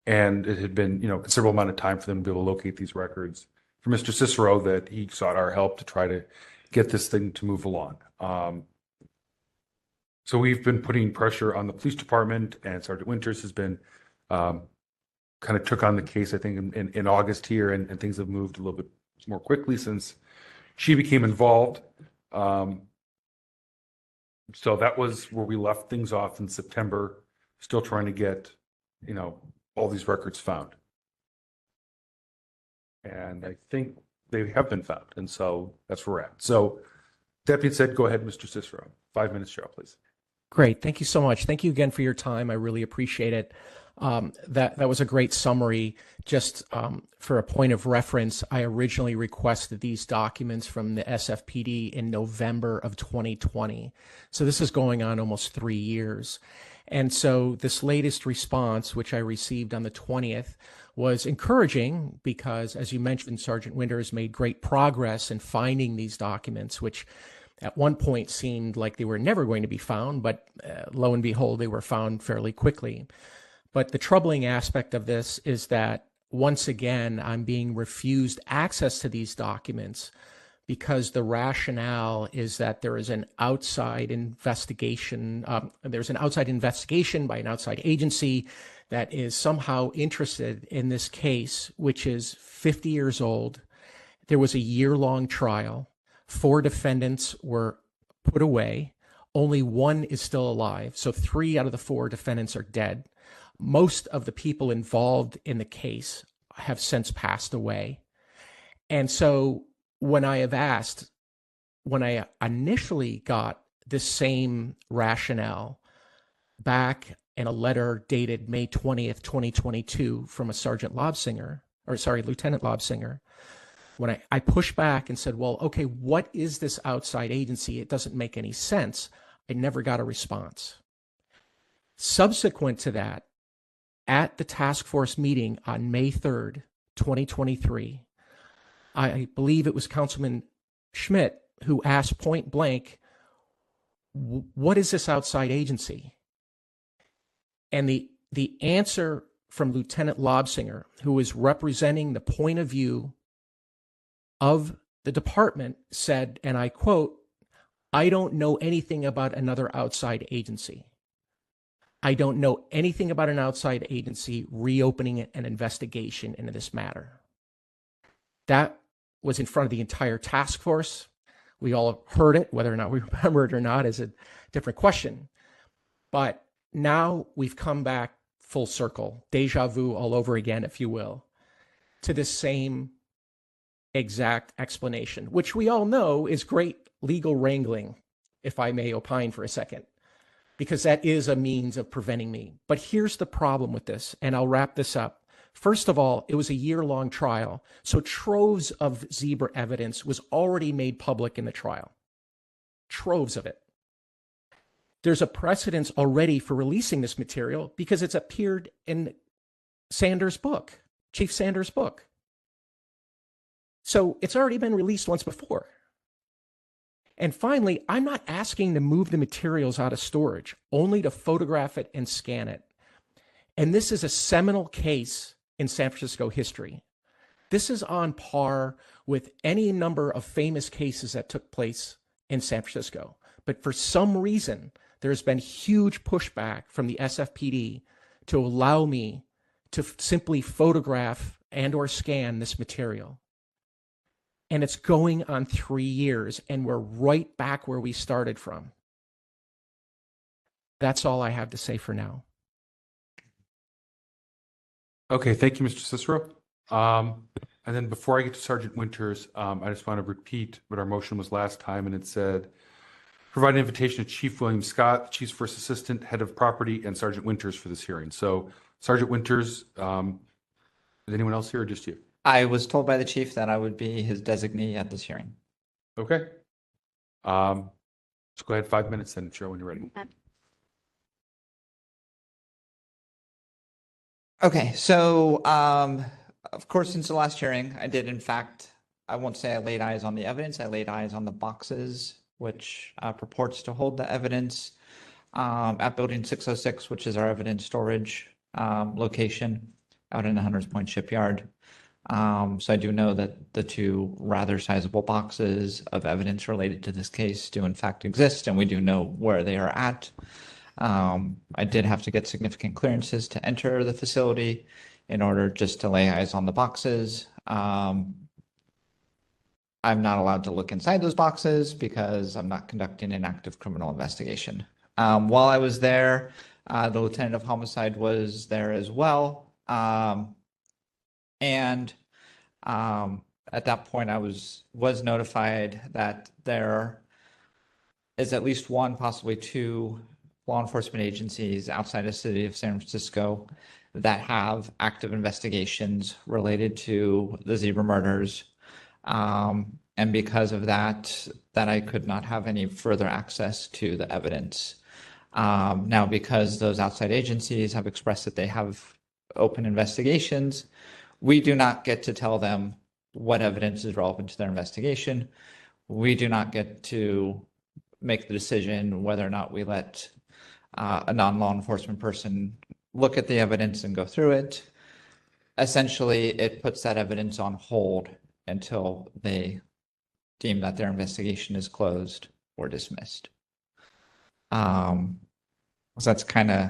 And it had been, a considerable amount of time for them to be able to locate these records. For Mr. Cicero, that he sought our help to try to get this thing to move along. So we've been putting pressure on the police department, and Sergeant Winters has been kind of took on the case, I think, in August here, and things have moved a little bit more quickly since she became involved. So that was where we left things off in September, still trying to get, all these records found. And I think they have been found. And so that's where we're at. So that being said, go ahead, Mr. Cicero. 5 minutes, Cheryl, please. Great. Thank you so much. Thank you again for your time. I really appreciate it. That was a great summary. Just for a point of reference, I originally requested these documents from the SFPD in November of 2020. So this is going on almost 3 years. And so this latest response, which I received on the 20th, was encouraging because, as you mentioned, Sergeant Winters made great progress in finding these documents, which at one point seemed like they were never going to be found, but lo and behold, they were found fairly quickly. But the troubling aspect of this is that, once again, I'm being refused access to these documents because the rationale is that there is an outside investigation. There's an outside investigation by an outside agency that is somehow interested in this case, which is 50 years old. There was a year-long trial. 4 defendants were put away. Only 1 is still alive. So 3 out of the 4 defendants are dead. Most of the people involved in the case have since passed away. And so when I initially got this same rationale back in a letter dated May 20th, 2022 from a Lieutenant Lobsinger, when I pushed back and said, well, okay, what is this outside agency? It doesn't make any sense. I never got a response. Subsequent to that, at the task force meeting on May 3rd, 2023, I believe it was Councilman Schmidt who asked point blank, what is this outside agency? And the answer from Lieutenant Lobsinger, who was representing the point of view of the department, said, and I quote, "I don't know anything about another outside agency. I don't know anything about an outside agency reopening an investigation into this matter." That was in front of the entire task force. We all heard it. Whether or not we remember it or not is a different question. But now we've come back full circle, deja vu all over again, if you will, to the same exact explanation, which we all know is great legal wrangling, if I may opine for a second, because that is a means of preventing me. But here's the problem with this, and I'll wrap this up. First of all, it was a year-long trial, so troves of zebra evidence was already made public in the trial. Troves of it. There's a precedence already for releasing this material because it's appeared in Sanders' book, Chief Sanders' book. So it's already been released once before. And finally, I'm not asking to move the materials out of storage, only to photograph it and scan it. And this is a seminal case in San Francisco history. This is on par with any number of famous cases that took place in San Francisco. But for some reason, there's been huge pushback from the SFPD to allow me to simply photograph and or scan this material. And it's going on 3 years, and we're right back where we started from. That's all I have to say for now. Okay, thank you, Mr. Cicero. And then before I get to Sergeant Winters, I just want to repeat what our motion was last time, and it said, provide an invitation to Chief William Scott, the Chief's First Assistant, Head of Property, and Sergeant Winters for this hearing. So, Sergeant Winters, is anyone else here or just you? I was told by the chief that I would be his designee at this hearing. Okay. Let's go ahead, 5 minutes then, Cheryl, when you're ready. Okay, so of course, since the last hearing, I did, in fact, I won't say I laid eyes on the evidence. I laid eyes on the boxes, which purports to hold the evidence at Building 606, which is our evidence storage location out in the Hunters Point Shipyard. So I do know that the 2 rather sizable boxes of evidence related to this case do in fact exist, and we do know where they are at. I did have to get significant clearances to enter the facility in order just to lay eyes on the boxes. I'm not allowed to look inside those boxes because I'm not conducting an active criminal investigation. While I was there, the Lieutenant of Homicide was there as well. And at that point, I was notified that there is at least one, possibly two law enforcement agencies outside the city of San Francisco that have active investigations related to the zebra murders. And because of that I could not have any further access to the evidence. Now, because those outside agencies have expressed that they have open investigations, we do not get to tell them what evidence is relevant to their investigation. We do not get to make the decision whether or not we let a non-law enforcement person look at the evidence and go through it. Essentially, it puts that evidence on hold until they deem that their investigation is closed or dismissed. So that's kind of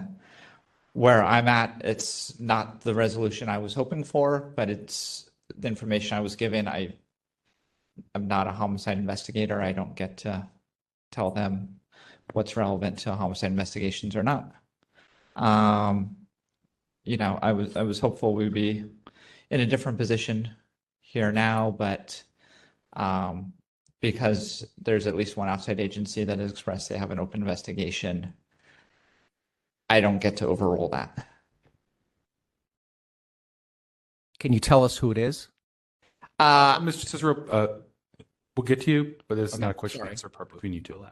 where I'm at. It's not the resolution I was hoping for, but it's the information I was given. I'm not a homicide investigator. I don't get to tell them what's relevant to homicide investigations or not. You know, I was hopeful we'd be in a different position here now, but because there's at least one outside agency that has expressed they have an open investigation, I don't get to overrule that. Can you tell us who it is? Mr. Cicero, we'll get to you, but this is not a question and answer part between you two.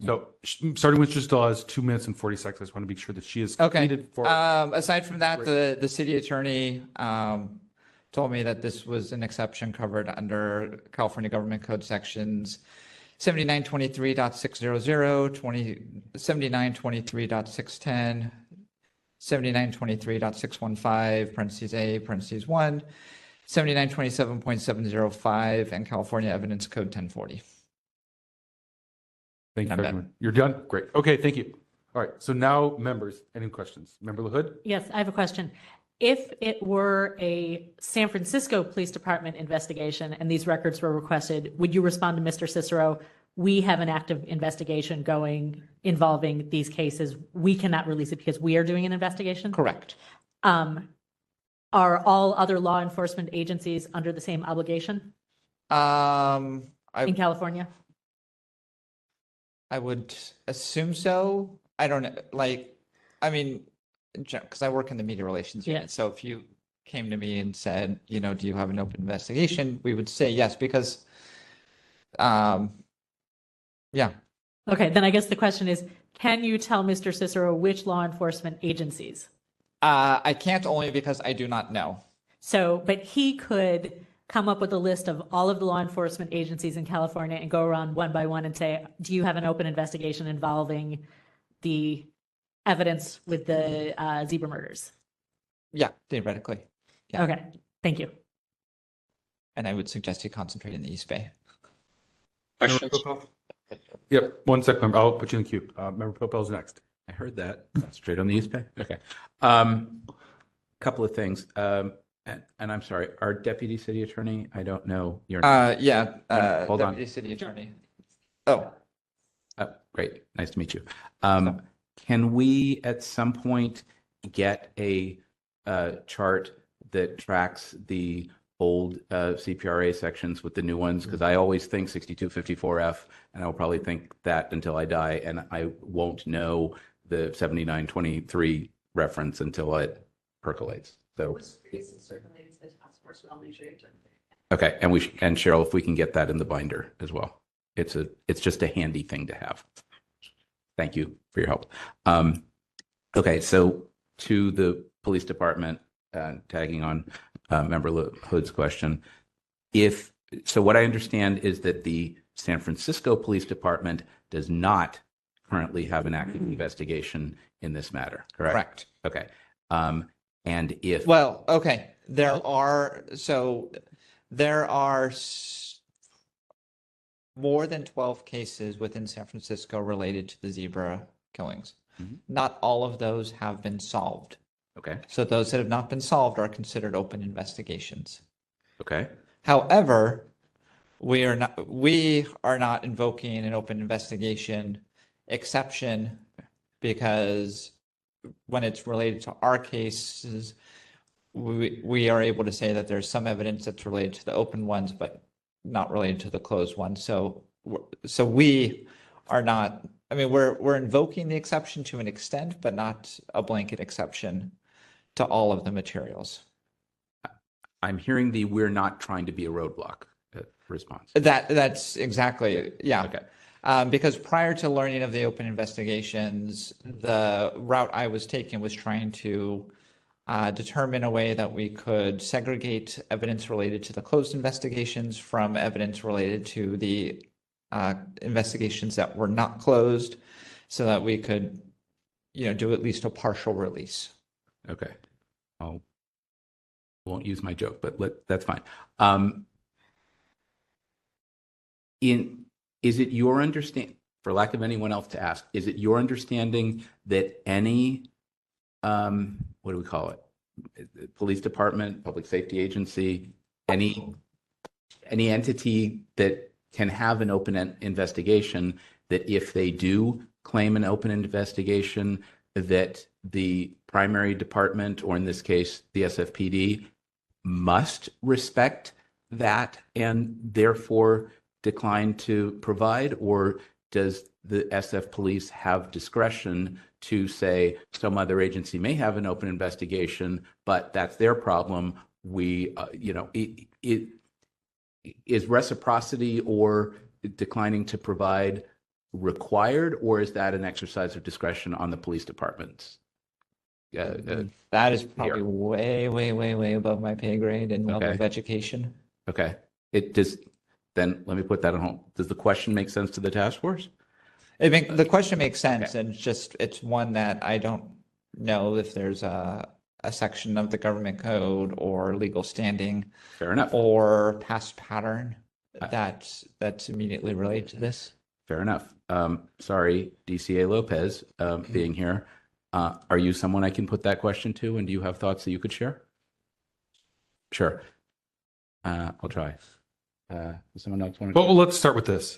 So, starting with just Dawes, 2 minutes and 40 seconds. I just want to make sure that she is completed. For aside from that, the city attorney told me that this was an exception covered under California Government Code sections 7923.600, 7923.610, 7923.615, parentheses A, parentheses 1, 7927.705, and California Evidence Code 1040. Thank you, everyone. You're done? Great. Okay, thank you. All right, so now members, any questions? Member LaHood? Yes, I have a question. If it were a San Francisco Police Department investigation and these records were requested, would you respond to Mr. Cicero, we have an active investigation going involving these cases. We cannot release it because we are doing an investigation? Correct. Are all other law enforcement agencies under the same obligation in California? I would assume so. I don't know. Like, I mean, because I work in the media relations unit. So if you came to me and said, you know, do you have an open investigation? We would say yes, because, yeah. Okay, then I guess the question is, can you tell Mr. Cicero which law enforcement agencies? I can't, only because I do not know. So, but he could come up with a list of all of the law enforcement agencies in California and go around one by one and say, do you have an open investigation involving the evidence with the zebra murders? Yeah, theoretically. Yeah. Okay, thank you. And I would suggest you concentrate in the East Bay. Questions? Yep, 1 second. Member. I'll put you in the queue. Member Popel's next. I heard that. Straight on the East Bay. Okay. Couple of things. And I'm sorry, our deputy city attorney, I don't know your name. Hold deputy on. city attorney. Oh, great. Nice to meet you. Can we at some point get a chart that tracks the old CPRA sections with the new ones? Because I always think 6254F, and I'll probably think that until I die, and I won't know the 7923 reference until it percolates. So, okay, and and Cheryl, if we can get that in the binder as well, it's just a handy thing to have. Thank you for your help. Okay, so to the police department, tagging on Member Hood's question, so what I understand is that the San Francisco Police Department does not currently have an active investigation in this matter, correct? Okay. And if there are more than 12 cases within San Francisco related to the zebra killings. Mm-hmm. Not all of those have been solved. Okay. So those that have not been solved are considered open investigations. Okay. However, we are not invoking an open investigation exception, because when it's related to our cases, we are able to say that there's some evidence that's related to the open ones, but not related to the closed ones. So we are not, I mean, we're invoking the exception to an extent, but not a blanket exception to all of the materials. I'm hearing the we're not trying to be a roadblock response. That's exactly, yeah. Okay. Because prior to learning of the open investigations, the route I was taking was trying to determine a way that we could segregate evidence related to the closed investigations from evidence related to the investigations that were not closed, so that we could, do at least a partial release. Okay. I won't use my joke, but that's fine. Is it your understanding, for lack of anyone else to ask, is it your understanding that any, what do we call it? Police department, public safety agency, any entity that can have an open investigation, that if they do claim an open investigation, that the primary department, or in this case, the SFPD, must respect that and therefore decline to provide? Or does the SF police have discretion to say some other agency may have an open investigation, but that's their problem? Is reciprocity or declining to provide required, or is that an exercise of discretion on the police departments? That is probably way above my pay grade in level of education. Okay. Then let me put that on hold. Does the question make sense to the task force? The question makes sense, and it's one that I don't know if there's a section of the government code or legal standing, fair enough, or past pattern that's immediately related to this. Fair enough. Sorry, DCA Lopez, being here. Are you someone I can put that question to, and do you have thoughts that you could share? Sure. I'll try. Someone else want to? Well, let's start with this.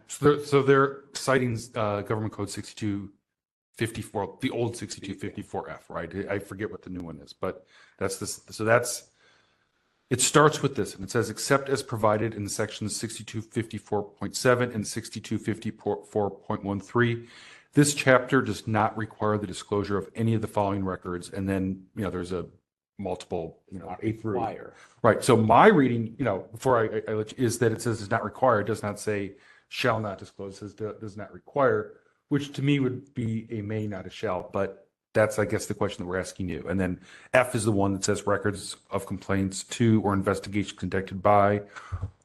So they're citing Government Code 6254, the old 6254F, right? I forget what the new one is, but that's this. So it starts with this, and it says, except as provided in sections 6254.7 and 6254.13, this chapter does not require the disclosure of any of the following records. And then, there's a multiple, A through. Right. So my reading, before I let you, is that it says it's not required. It does not say shall not disclose. It says does not require, which to me would be a may, not a shall. But that's, I guess, the question that we're asking you. And then F is the one that says records of complaints to or investigation conducted by,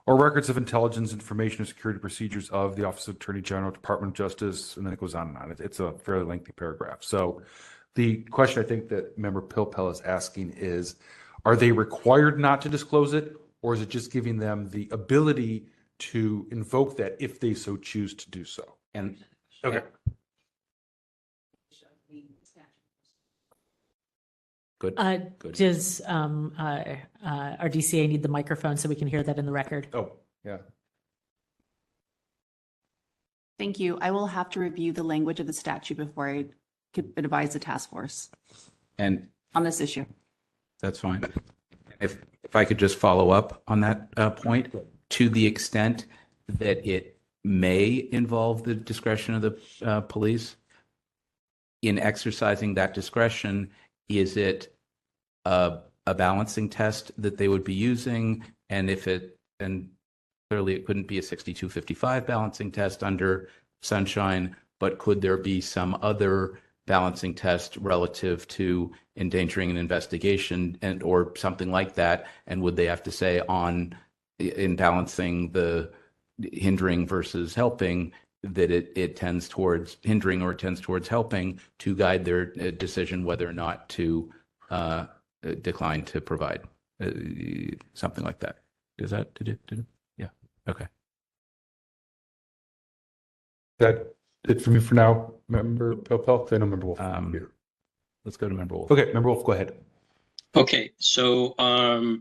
or records of intelligence, information, or security procedures of the Office of Attorney General, Department of Justice, and then it goes on and on. It's a fairly lengthy paragraph. So the question I think that Member Pilpel is asking is, are they required not to disclose it, or is it just giving them the ability to invoke that if they so choose to do so? And okay. Good. Does our DCA need the microphone so we can hear that in the record? Oh, yeah. Thank you. I will have to review the language of the statute before I could advise the task force And on this issue. that's fine. If I could just follow up on that point, to the extent that it may involve the discretion of the police, in exercising that discretion, is it a balancing test that they would be using? And and clearly it couldn't be a 6255 balancing test under Sunshine, but could there be some other balancing test relative to endangering an investigation or something like that? And would they have to say in balancing the hindering versus helping, that it tends towards hindering or it tends towards helping to guide their decision whether or not to decline to provide something like that? Does that? Yeah. Okay. That it for me for now, Member Pilpel? I know Member Wolf. Let's go to Member Wolf. Okay, Member Wolf, go ahead. Okay, so I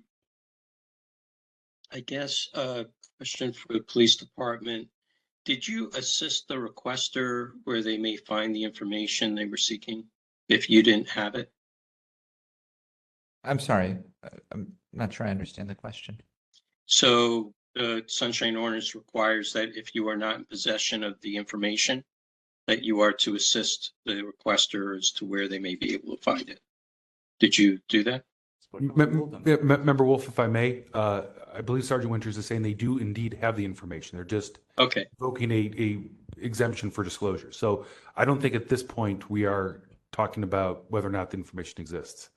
guess a question for the police department. Did you assist the requester where they may find the information they were seeking if you didn't have it? I'm sorry. I'm not sure I understand the question. So the Sunshine Ordinance requires that if you are not in possession of the information, that you are to assist the requester as to where they may be able to find it. Did you do that? Member Wolf, if I may, I believe Sergeant Winters is saying they do indeed have the information. They're just Okay. invoking a exemption for disclosure. So I don't think at this point we are talking about whether or not the information exists.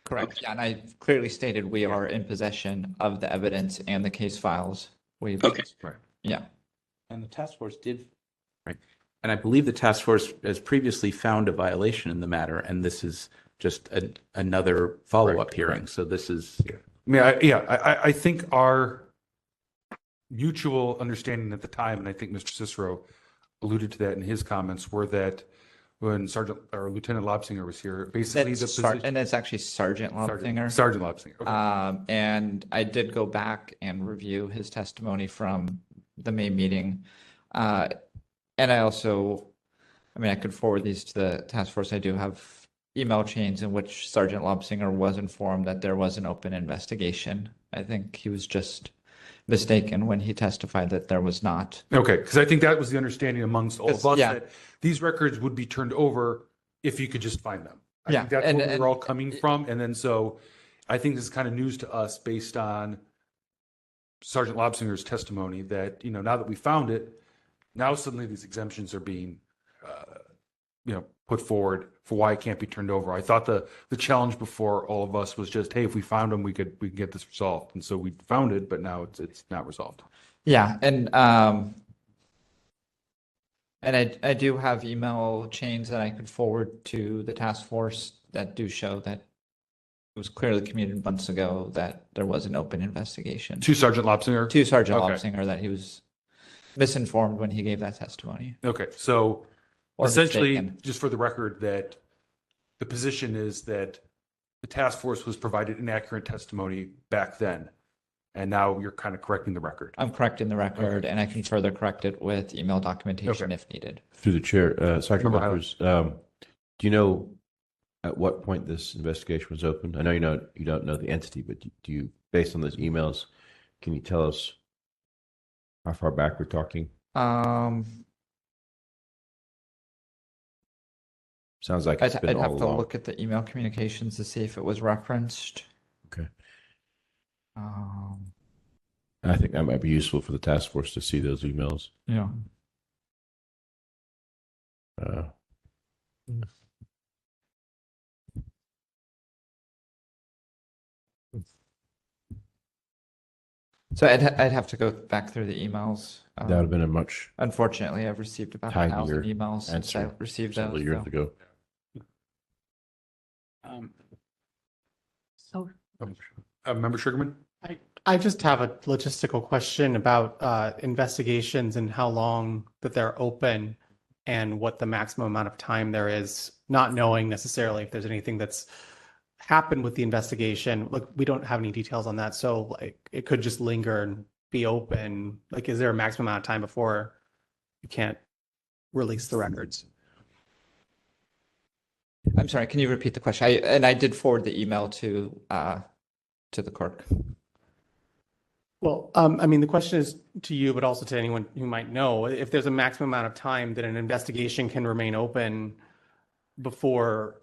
Correct. Okay. Yeah, and I clearly stated we are in possession of the evidence and the case files. We've, Okay. Right. Yeah. And the task force did. Right. And I believe the task force has previously found a violation in the matter, and this is just another follow-up hearing. So this is. I mean, I think our mutual understanding at the time, and I think Mr. Cicero alluded to that in his comments, were that when Sergeant or Lieutenant Lobsinger was here, basically And it's actually Sergeant Lobsinger. Sergeant Lobsinger. Okay. And I did go back and review his testimony from the May meeting. And I also, I mean, I could forward these to the task force. I do have email chains in which Sergeant Lobsinger was informed that there was an open investigation. I think he was just mistaken when he testified that there was not. Okay, because I think that was the understanding amongst all of us Yeah. that these records would be turned over if you could just find them. I Yeah, think that's and- where we and- were all coming from. And then so I think this is kind of news to us based on Sergeant Lobsinger's testimony that, you know, now that we found it, now suddenly these exemptions are being, put forward for why it can't be turned over. I thought the challenge before all of us was just, hey, if we found them, we can get this resolved. And so we found it, but now it's not resolved. Yeah, and I do have email chains that I could forward to the task force that do show that it was clearly communicated months ago that there was an open investigation. To Sergeant Lobsinger? To Sergeant Okay. Lobsinger, that he was misinformed when he gave that testimony. Okay, so Or essentially, mistaken. just for the record, that the position is that the task force was provided inaccurate testimony back then, and now you're kind of correcting the record. I'm correcting the record, and I can further correct it with email documentation Okay. if needed. Through the chair, Sergeant Member Winters, do you know at what point this investigation was opened? I know you don't know the entity, but do you, based on those emails, can you tell us how far back we're talking? Sounds like it's been I'd all have to along. look at the email communications to see if it was referenced. Okay. Um, I think that might be useful for the task force to see those emails. yeah. So I'd have to go back through the emails. That would have been a much Unfortunately, I've received about tidier 1,000 emails since I answer received several those. years so- ago. Member Sugarman? I just have a logistical question about investigations and how long that they're open and what the maximum amount of time there is, not knowing necessarily if there's anything that's happened with the investigation. Look, we don't have any details on that, so like it could just linger and be open. Like, is there a maximum amount of time before you can't release the records? I'm sorry, can you repeat the question? I did forward the email to the clerk. Well, I mean, the question is to you, but also to anyone who might know, if there's a maximum amount of time that an investigation can remain open before,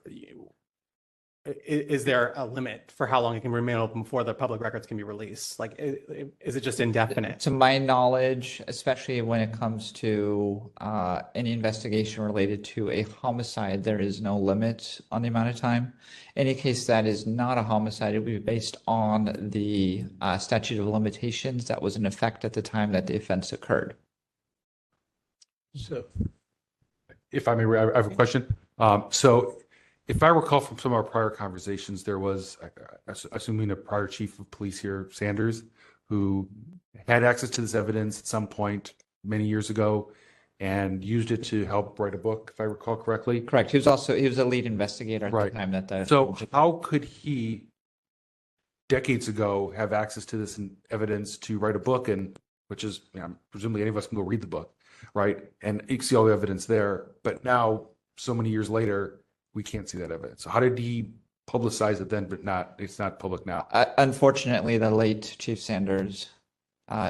is there a limit for how long it can remain open before the public records can be released? Like, is it just indefinite? To my knowledge, especially when it comes to any investigation related to a homicide, there is no limit on the amount of time. Any case that is not a homicide, it would be based on the statute of limitations that was in effect at the time that the offense occurred. So, if I may, I have a question. So, if I recall from some of our prior conversations, there was, assuming a prior chief of police here, Sanders, who had access to this evidence at some point many years ago and used it to help write a book, if I recall correctly. Correct. He was a lead investigator at Right. the time that the. So how could he, decades ago, have access to this evidence to write a book, and which is, presumably any of us can go read the book, right? And you can see all the evidence there. But now, so many years later, we can't see that evidence. So how did he publicized it then, but it's not public now. Unfortunately, the late Chief Sanders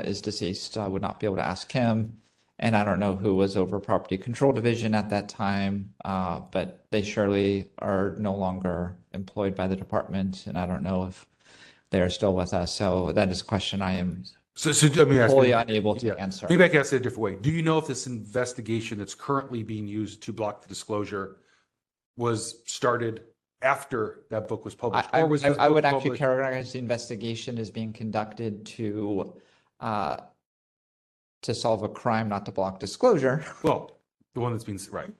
is deceased, so I would not be able to ask him. And I don't know who was over Property Control Division at that time, but they surely are no longer employed by the department, and I don't know if they are still with us. So that is a question I am Let me ask wholly you, unable to answer. maybe I can ask it a different way. Do you know if this investigation that's currently being used to block the disclosure was started after that book was published? I Or was this I book would actually published- characterize the investigation as being conducted to solve a crime, not to block disclosure. Well, the one that's being, right.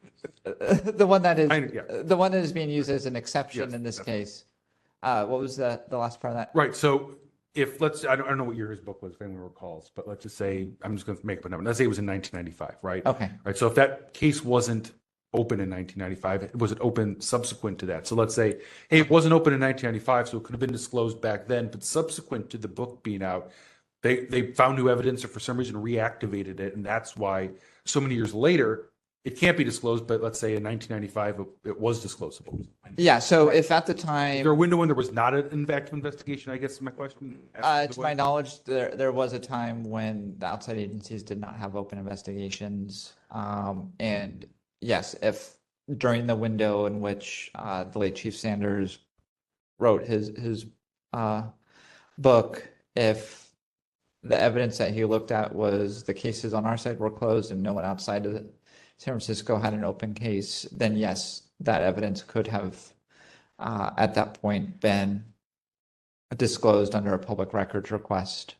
The one that is Yeah. the one that is being used as an exception Yes, in this yes. case. What was the last part of that? Right. So if I don't know what year his book was, if anyone recalls, but let's just say, I'm just going to make up a number. Let's say it was in 1995, right? Okay. Right. So if that case wasn't open in 1995, was it open subsequent to that? So let's say, hey, it wasn't open in 1995, so it could have been disclosed back then, but subsequent to the book being out, they found new evidence or for some reason reactivated it. And that's why so many years later, it can't be disclosed, but let's say in 1995, it was disclosable. Yeah. So if at the Is time, there a window when there was not an active investigation? I guess is my question. to my knowledge, there was a time when the outside agencies did not have open investigations. And yes, if during the window in which the late Chief Sanders wrote his book, if the evidence that he looked at was the cases on our side were closed and no one outside of San Francisco had an open case, then yes, that evidence could have at that point been disclosed under a public records request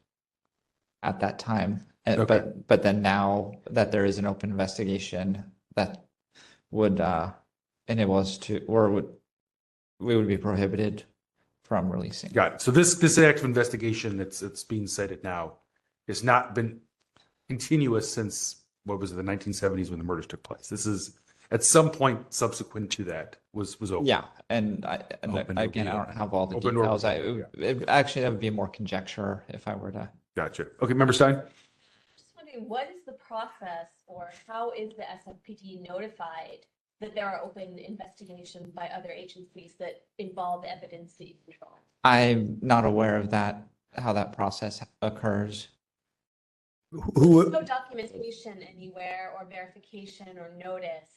at that time. Okay. But then now that there is an open investigation, that would enable us to, we would be prohibited from releasing. Got it. So this active investigation that's being cited now has not been continuous since, what was it, the 1970s when the murders took place. This is at some point subsequent to that was open. Yeah, and Open again, I to- don't have all the open or- details. Actually, that would be more conjecture if I were to. Gotcha. Okay, Member Stein? Just wondering, what is the process or how is the SFPD notified that there are open investigations by other agencies that involve evidence that you control? I'm not aware of that, how that process occurs. Who, No documentation anywhere or verification or notice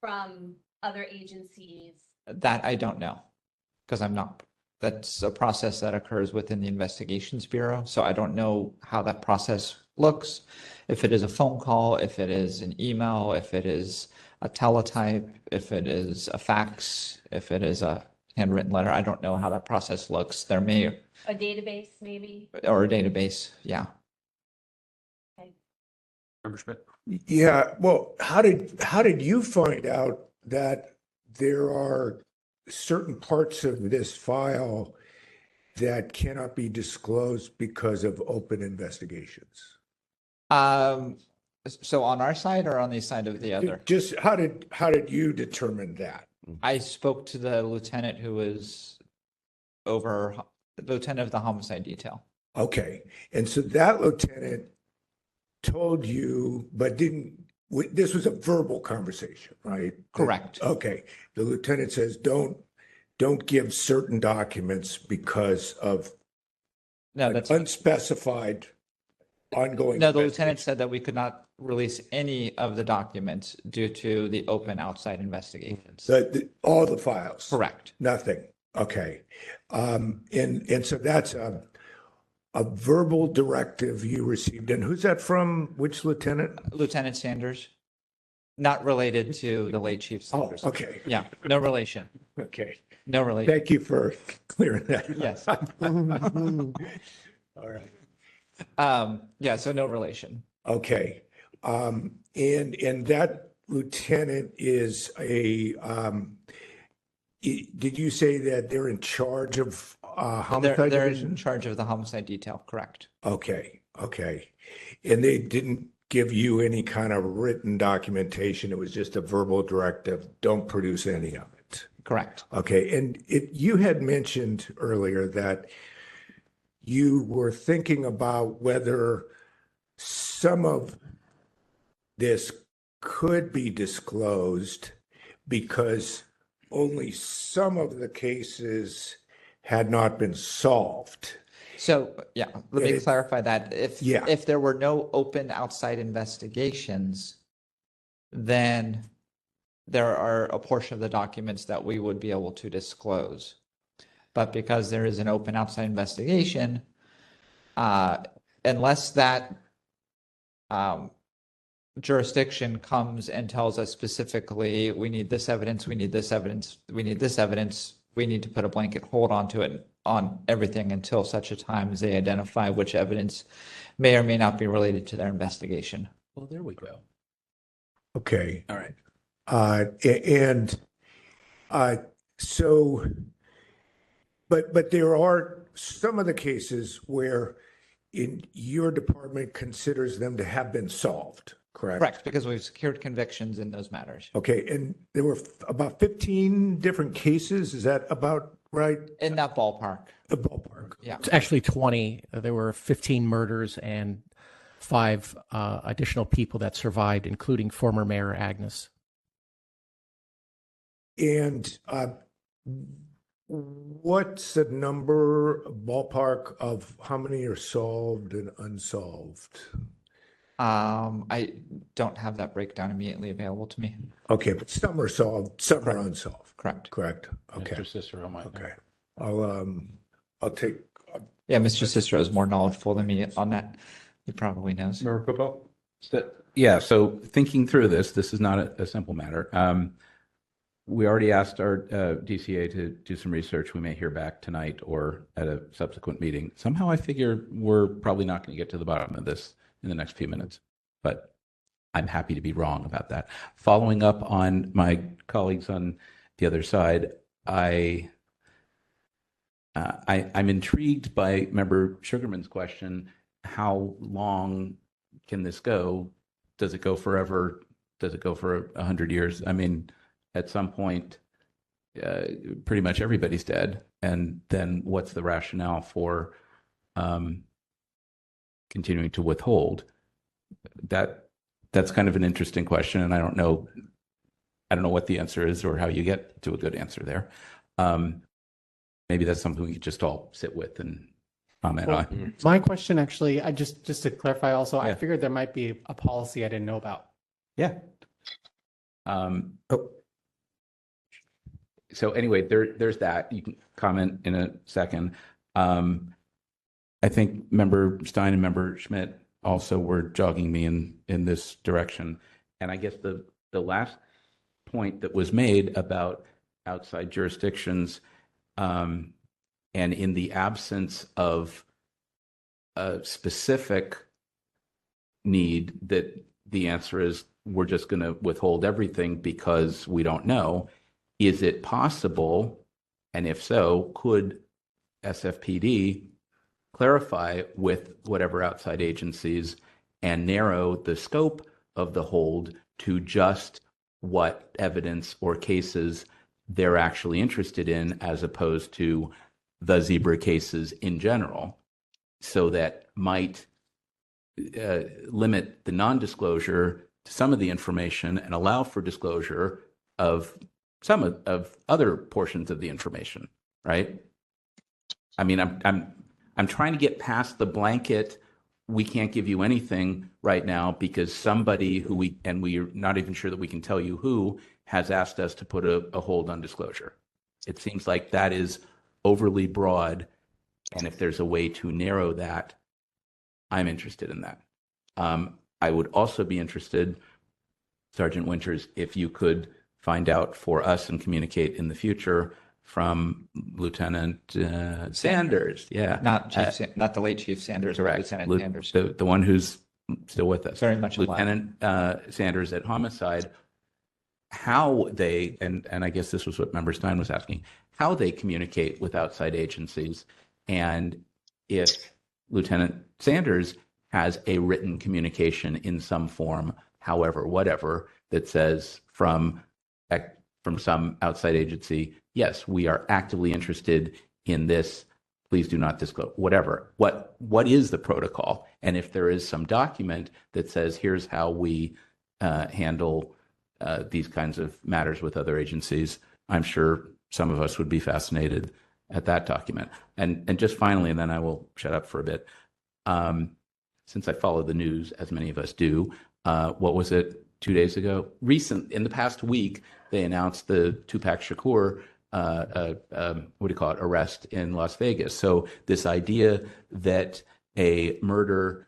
from other agencies. That I don't know, because I'm not, that's a process that occurs within the Investigations Bureau. So I don't know how that process looks. If it is a phone call, if it is an email, if it is a teletype, if it is a fax, if it is a handwritten letter, I don't know how that process looks. There may, A database, maybe? or a database, yeah. Member Schmidt? yeah, well, how did you find out that there are certain parts of this file that cannot be disclosed because of open investigations? So on our side or on the side of the other? Just how did you determine that? I spoke to the lieutenant who was over, the lieutenant of the homicide detail. Okay, and so that lieutenant told you, but this was a verbal conversation, right? Correct. Okay, the lieutenant says, don't give certain documents because of No, an that's, unspecified ongoing. no, the lieutenant said that we could not release any of the documents due to the open outside investigations. All the files? Correct. Nothing, okay. And so that's a verbal directive you received, and who's that from? Which lieutenant? Lieutenant Sanders, not related to the late Chief Oh, Sanders. okay, Yeah, no relation, okay. no relation. Thank you for clearing that. Yes. All right, Yeah, so no relation. okay. And that lieutenant is did you say that they're in charge of homicide They're in division? charge of the homicide detail, correct? Okay, okay. And they didn't give you any kind of written documentation. It was just a verbal directive, don't produce any of it. Correct. Okay, and you had mentioned earlier that you were thinking about whether some of this could be disclosed because only some of the cases had not been solved. So, yeah, let me It- clarify that. Yeah. If there were no open outside investigations, then there are a portion of the documents that we would be able to disclose. But because there is an open outside investigation, unless that jurisdiction comes and tells us specifically, we need this evidence, we need this evidence, we need this evidence, we need to put a blanket hold onto it, on everything until such a time as they identify which evidence may or may not be related to their investigation. Well, there we go. Okay. All right. So, but there are some of the cases where your department considers them to have been solved, correct? Correct, because we've secured convictions in those matters. Okay, and there were about 15 different cases, is that about right? In that ballpark. The ballpark. Yeah. It's actually 20. There were 15 murders and 5 additional people that survived, including former Mayor Agnes. And what's the number, ballpark, of how many are solved and unsolved? I don't have that breakdown immediately available to me. Okay, but some are solved, some are unsolved. Correct. Correct. Okay. Mr. Cicero might know. Okay. I'll take. Yeah, Mr. Cicero is more knowledgeable than me on that. He probably knows. Yeah, so thinking through this is not a simple matter. We already asked our DCA to do some research. We may hear back tonight or at a subsequent meeting. Somehow I figure we're probably not going to get to the bottom of this in the next few minutes, but I'm happy to be wrong about that. Following up on my colleagues on the other side, I'm intrigued by Member Sugarman's question. How long can this go? Does it go forever? Does it go for 100 years? I mean, at some point, pretty much everybody's dead. And then what's the rationale for continuing to withhold? That's kind of an interesting question, and I don't know what the answer is or how you get to a good answer there. Maybe that's something we could just all sit with and comment on. My question actually, I just to clarify also, I Yeah. figured there might be a policy I didn't know about. Yeah. So anyway, there's that. You can comment in a second. I think Member Stein and Member Schmidt also were jogging me in this direction. And I guess the last point that was made about outside jurisdictions, and in the absence of a specific need, that the answer is we're just going to withhold everything because we don't know. Is it possible, and if so, could SFPD clarify with whatever outside agencies and narrow the scope of the hold to just what evidence or cases they're actually interested in, as opposed to the zebra cases in general, so that might limit the non-disclosure to some of the information and allow for disclosure of some of other portions of the information, right? I mean, I'm trying to get past the blanket, we can't give you anything right now because somebody who we're not even sure that we can tell you who, has asked us to put a hold on disclosure. It seems like that is overly broad, and if there's a way to narrow that, I'm interested in that. I would also be interested, Sergeant Winters, if you could find out for us and communicate in the future from Lieutenant Sanders. Yeah, not the late Chief Sanders, correct. Lieutenant Sanders, the one who's still with us, very much alive. Lieutenant Sanders at Homicide. How they, and I guess this was what Member Stein was asking, how they communicate with outside agencies, and if Lieutenant Sanders has a written communication in some form, however, whatever, that says from some outside agency, yes, we are actively interested in this, please do not disclose, whatever. What is the protocol? And if there is some document that says, here's how we handle these kinds of matters with other agencies, I'm sure some of us would be fascinated at that document. And just finally, and then I will shut up for a bit. Since I follow the news, as many of us do, what was it, 2 days ago? In the past week, they announced the Tupac Shakur, arrest in Las Vegas. So this idea that a murder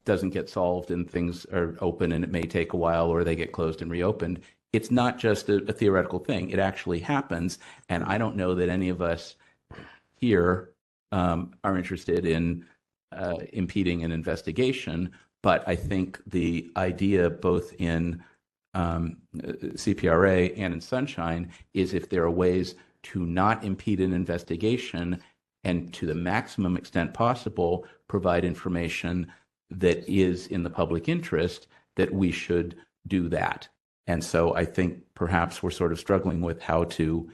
doesn't get solved and things are open and it may take a while or they get closed and reopened, it's not just a theoretical thing. It actually happens. And I don't know that any of us here are interested in impeding an investigation. But I think the idea both in CPRA and in Sunshine is if there are ways to not impede an investigation and to the maximum extent possible provide information that is in the public interest, that we should do that. And so I think perhaps we're sort of struggling with how to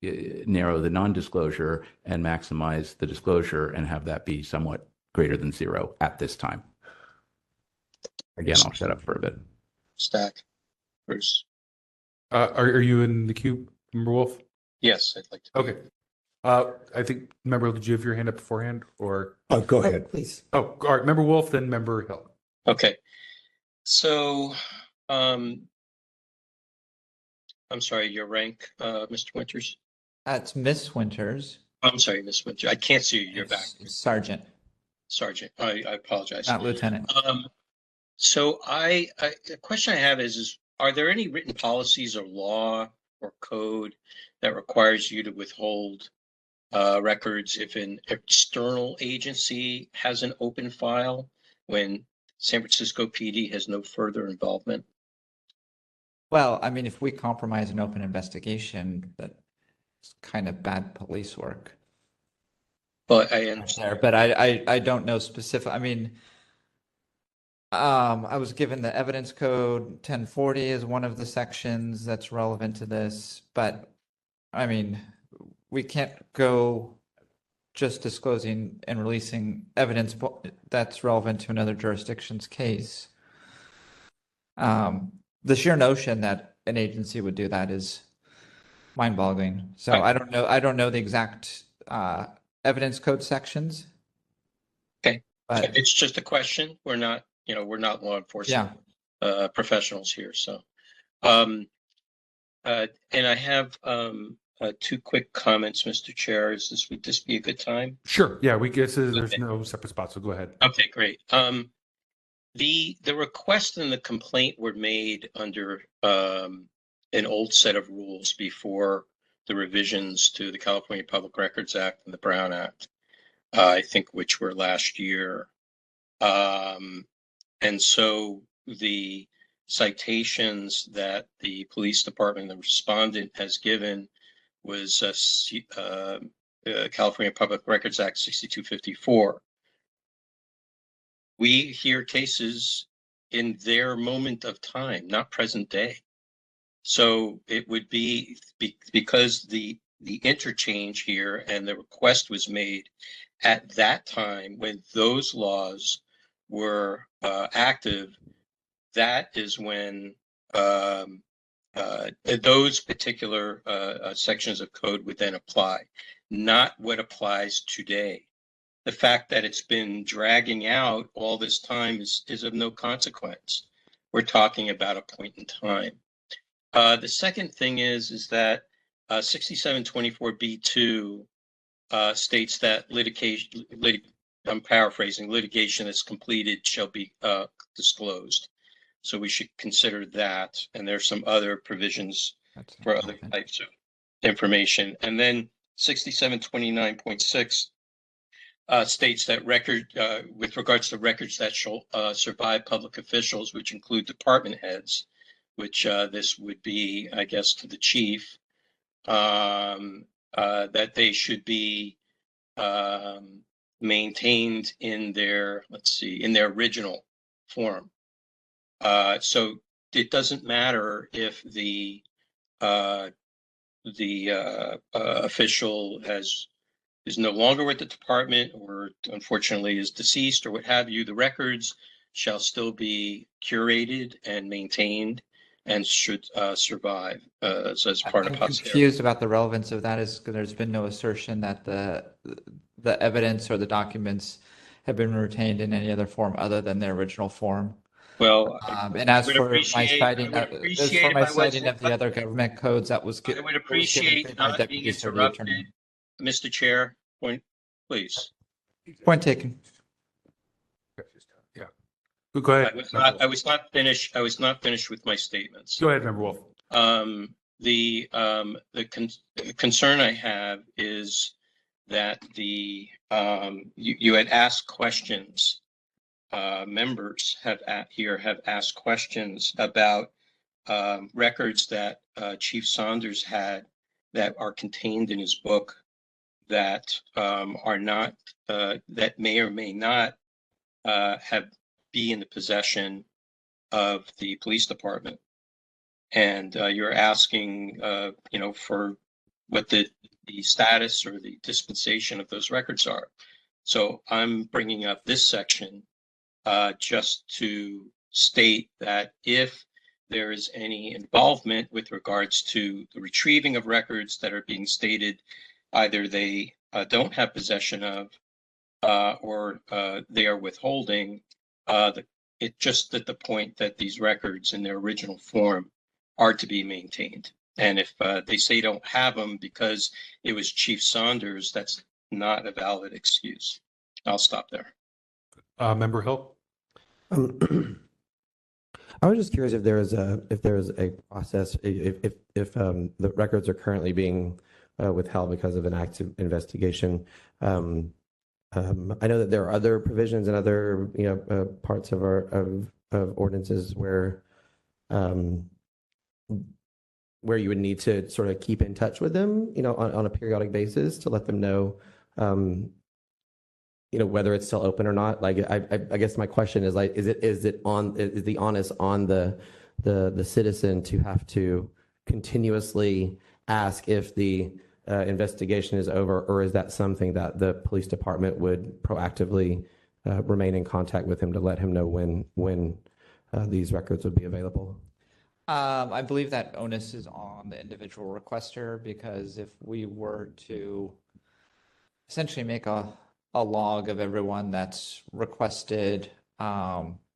narrow the non-disclosure and maximize the disclosure and have that be somewhat greater than zero at this time. Again, I'll shut up for a bit. Stack. Bruce. Are you in the queue, Member Wolf? Yes, I'd like to. Okay. I think, Member, did you have your hand up beforehand, or? Go ahead, please. Oh, all right. Member Wolf, then Member Hill. Okay. So, I'm sorry, your rank, Mr. Winters? It's Miss Winters. I'm sorry, Miss Winters. I can't see your back. Sergeant. Sergeant. I apologize. Not lieutenant. So a question I have is are there any written policies or law or code that requires you to withhold records if an external agency has an open file when San Francisco PD has no further involvement? Well, I mean, if we compromise an open investigation, that's kind of bad police work. But I understand. But I don't know specific. I mean, I was given the evidence code 1040 is one of the sections that's relevant to this, but I mean, we can't go just disclosing and releasing evidence that's relevant to another jurisdiction's case. The sheer notion that an agency would do that is mind-boggling. So I don't know the exact evidence code sections. Okay, but it's just a question. We're not law enforcement professionals here. So, and I have two quick comments, Mr. Chair. Would this be a good time? Sure. Yeah, we guess there's no separate spot, so go ahead. Okay, great. The request and the complaint were made under an old set of rules before the revisions to the California Public Records Act and the Brown Act, I think, which were last year. And so the citations that the police department, the respondent, has given was California Public Records Act 6254. We hear cases in their moment of time, not present day. So it would be because the interchange here and the request was made at that time when those laws were active. That is when those particular sections of code would then apply, not what applies today. The fact that it's been dragging out all this time is of no consequence. We're talking about a point in time. The second thing is that 6724B2 states that I'm paraphrasing, litigation that's completed shall be disclosed. So we should consider that. And there's some other provisions for other types of information. And then 6729.6 states that with regards to records that shall survive public officials, which include department heads, which this would be, I guess, to the chief, that they should be maintained in their, in their original form. So it doesn't matter if the official is no longer with the department or unfortunately is deceased or what have you. The records shall still be curated and maintained and should survive as part of I'm posterity. confused about the relevance of that is because there's been no assertion that the evidence or the documents have been retained in any other form other than their original form. Well, And as would for my appreciate- citing, I would as appreciate for if my I was- citing of the other government codes, that was I would appreciate not being interrupted, Mr. Chair. Point, please. Point taken. Yeah. Go ahead. I was not finished. I was not finished with my statements. Go ahead, Member Wolf. The concern I have is that you had asked questions. Members have asked questions about records that Chief Saunders had that are contained in his book that are not that may or may not be in the possession of the police department. And you're asking, for what the status or the dispensation of those records are. So I'm bringing up this section just to state that if there is any involvement with regards to the retrieving of records that are being stated, either they don't have possession of or they are withholding, it just at the point that these records in their original form are to be maintained. And if they say don't have them because it was Chief Saunders, that's not a valid excuse. I'll stop there. Member Hill. I was just curious if there is a process if the records are currently being withheld because of an active investigation. I know that there are other provisions and other parts of our of ordinances where you would need to sort of keep in touch with them, on a periodic basis to let them know, whether it's still open or not. Like, I guess my question is, like, is the onus on the citizen to have to continuously ask if the investigation is over, or is that something that the police department would proactively remain in contact with him to let him know when these records would be available? I believe that onus is on the individual requester, because if we were to essentially make a log of everyone that's requested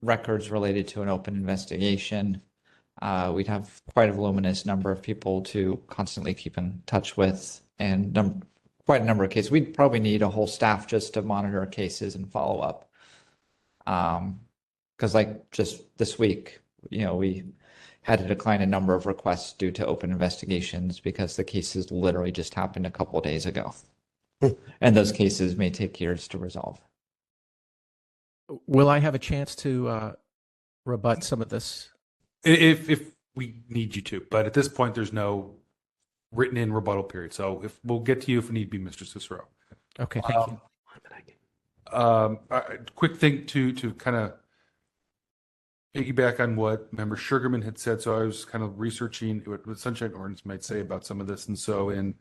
records related to an open investigation, we'd have quite a voluminous number of people to constantly keep in touch with, and quite a number of cases. We'd probably need a whole staff just to monitor cases and follow up. Because like just this week, we had to decline a number of requests due to open investigations because the cases literally just happened a couple of days ago. And those cases may take years to resolve. Will I have a chance to rebut some of this? If we need you to, but at this point, there's no written in rebuttal period. So if we'll get to you if we need to be, Mr. Cicero. Okay, thank you. A quick thing to kind of piggyback on what Member Sugarman had said. So I was kind of researching what Sunshine Ordinance might say about some of this. And so in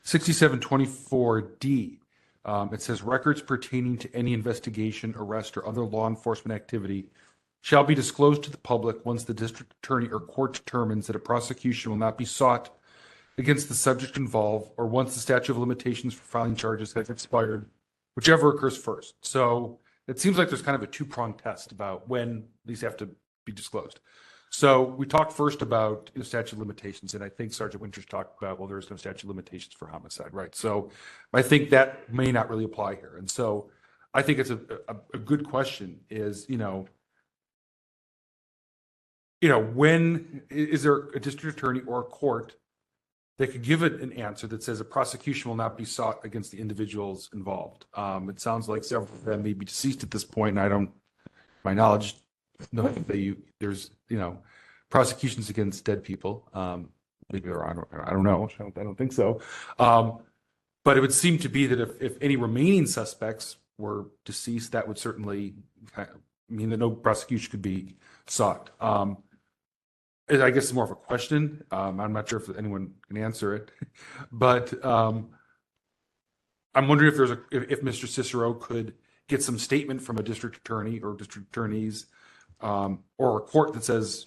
6724D, it says records pertaining to any investigation, arrest, or other law enforcement activity shall be disclosed to the public once the district attorney or court determines that a prosecution will not be sought against the subject involved, or once the statute of limitations for filing charges has expired, whichever occurs first. So it seems like there's kind of a two-pronged test about when these have to be disclosed. So we talked first about the statute of limitations, and I think Sergeant Winters talked about, well, there's no statute of limitations for homicide, right? So I think that may not really apply here. And so I think it's a good question is, when is there a district attorney or a court that could give it an answer that says a prosecution will not be sought against the individuals involved? It sounds like several of them may be deceased at this point, and I don't, my knowledge, know that there's prosecutions against dead people. Maybe there are, I don't know. I don't think so. But it would seem to be that if any remaining suspects were deceased, that would certainly mean that no prosecution could be sought. I guess it's more of a question. I'm not sure if anyone can answer it, but I'm wondering if Mr. Cicero could get some statement from a district attorney or district attorneys or a court that says,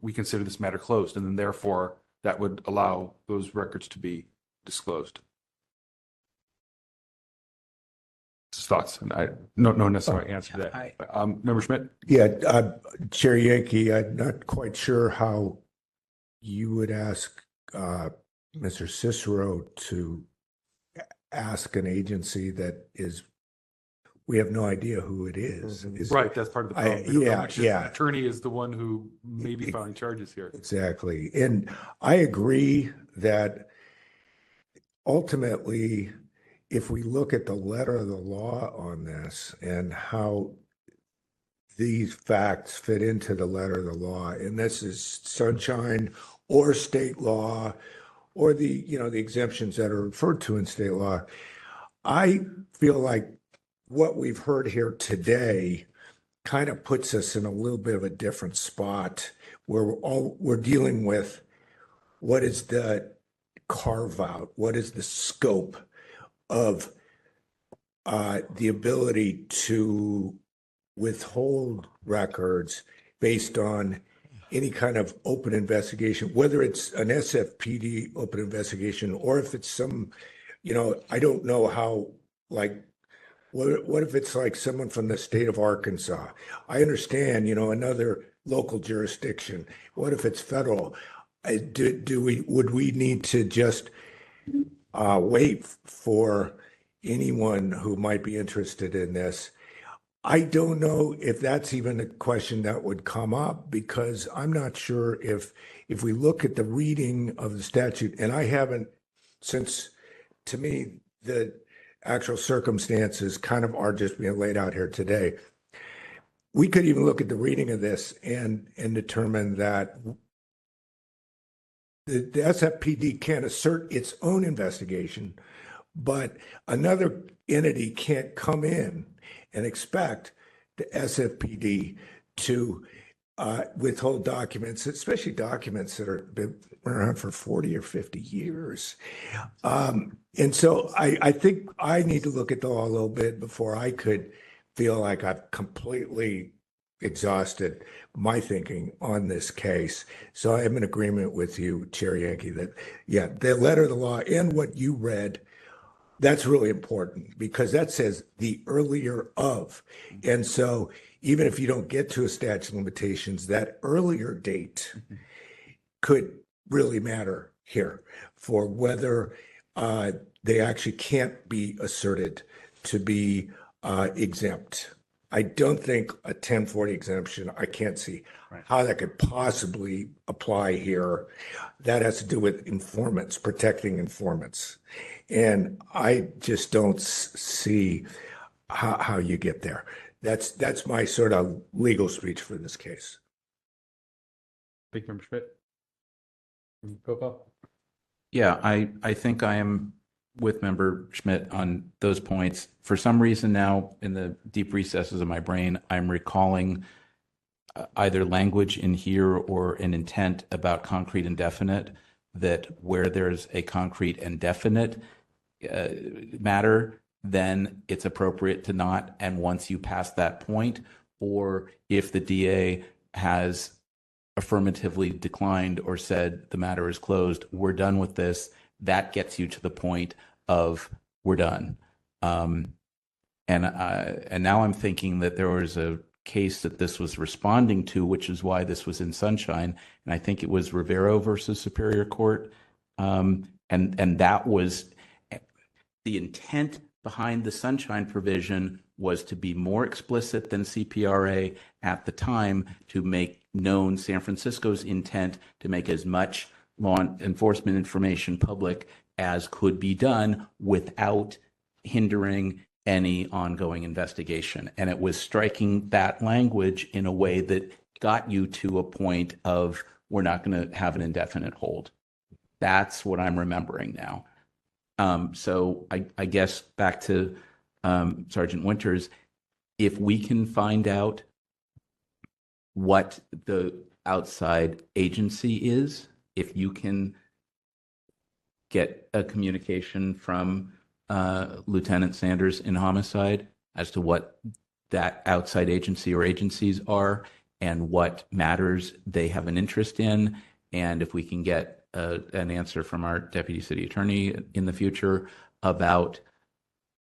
we consider this matter closed, and then therefore that would allow those records to be disclosed. Just thoughts, and I don't know necessarily answer to that. Member Schmidt? Yeah, Chair Yankee, I'm not quite sure how you would ask Mr. Cicero to ask an agency that is, we have no idea who it is. Right, that's part of the problem. Yeah. The attorney is the one who may be filing charges here. Exactly. And I agree that ultimately, if we look at the letter of the law on this and how these facts fit into the letter of the law, and this is sunshine or state law or the exemptions that are referred to in state law, I feel like what we've heard here today kind of puts us in a little bit of a different spot where we're dealing with what is the carve out, what is the scope of the ability to withhold records based on any kind of open investigation, whether it's an SFPD open investigation or if it's some, I don't know how, like, what if it's like someone from the state of Arkansas? I understand, another local jurisdiction. What if it's federal? Would we need to just wait for anyone who might be interested in this? I don't know if that's even a question that would come up, because I'm not sure if we look at the reading of the statute, and I haven't, since to me the actual circumstances kind of are just being laid out here today. We could even look at the reading of this and determine that the SFPD can assert its own investigation, but another entity can't come in and expect the SFPD to withhold documents, especially documents that are been around for 40 or 50 years. And so I think I need to look at the law a little bit before I could feel like I've completely exhausted my thinking on this case. So I am in agreement with you, Chair Yankee, that, yeah, the letter of the law and what you read, that's really important, because that says the earlier of. And so even if you don't get to a statute of limitations, that earlier date could really matter here for whether they actually can't be asserted to be exempt. I don't think a 1040 exemption, I can't see how that could possibly apply here. That has to do with informants, protecting informants. And I just don't see how you get there. That's my sort of legal speech for this case. Thank you, Member Schmidt. Popo? Yeah, I think I am with Member Schmidt on those points. For some reason now, in the deep recesses of my brain, I'm recalling either language in here or an intent about concrete and definite, that where there's a concrete and definite matter, then it's appropriate to not. And once you pass that point, or if the DA has affirmatively declined or said the matter is closed, we're done with this, that gets you to the point of we're done. And now I'm thinking that there was a case that this was responding to, which is why this was in sunshine. And I think it was Rivero versus Superior Court. And that was the intent behind the sunshine provision, was to be more explicit than CPRA at the time, to make known San Francisco's intent to make as much law enforcement information public as could be done without hindering any ongoing investigation. And it was striking that language in a way that got you to a point of, we're not going to have an indefinite hold. That's what I'm remembering now. So I guess back to Sergeant Winters, if we can find out what the outside agency is, if you can get a communication from Lieutenant Sanders in homicide as to what that outside agency or agencies are, and what matters they have an interest in. And if we can get an answer from our deputy city attorney in the future about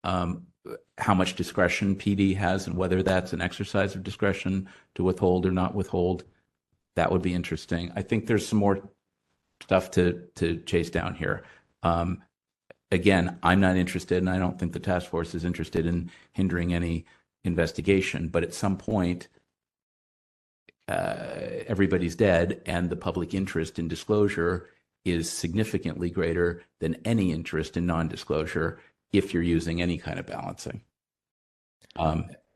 how much discretion PD has and whether that's an exercise of discretion to withhold or not withhold, that would be interesting. I think there's some more stuff to chase down here. Again, I'm not interested, and I don't think the task force is interested in hindering any investigation, but at some point, everybody's dead, and the public interest in disclosure is significantly greater than any interest in non-disclosure if you're using any kind of balancing.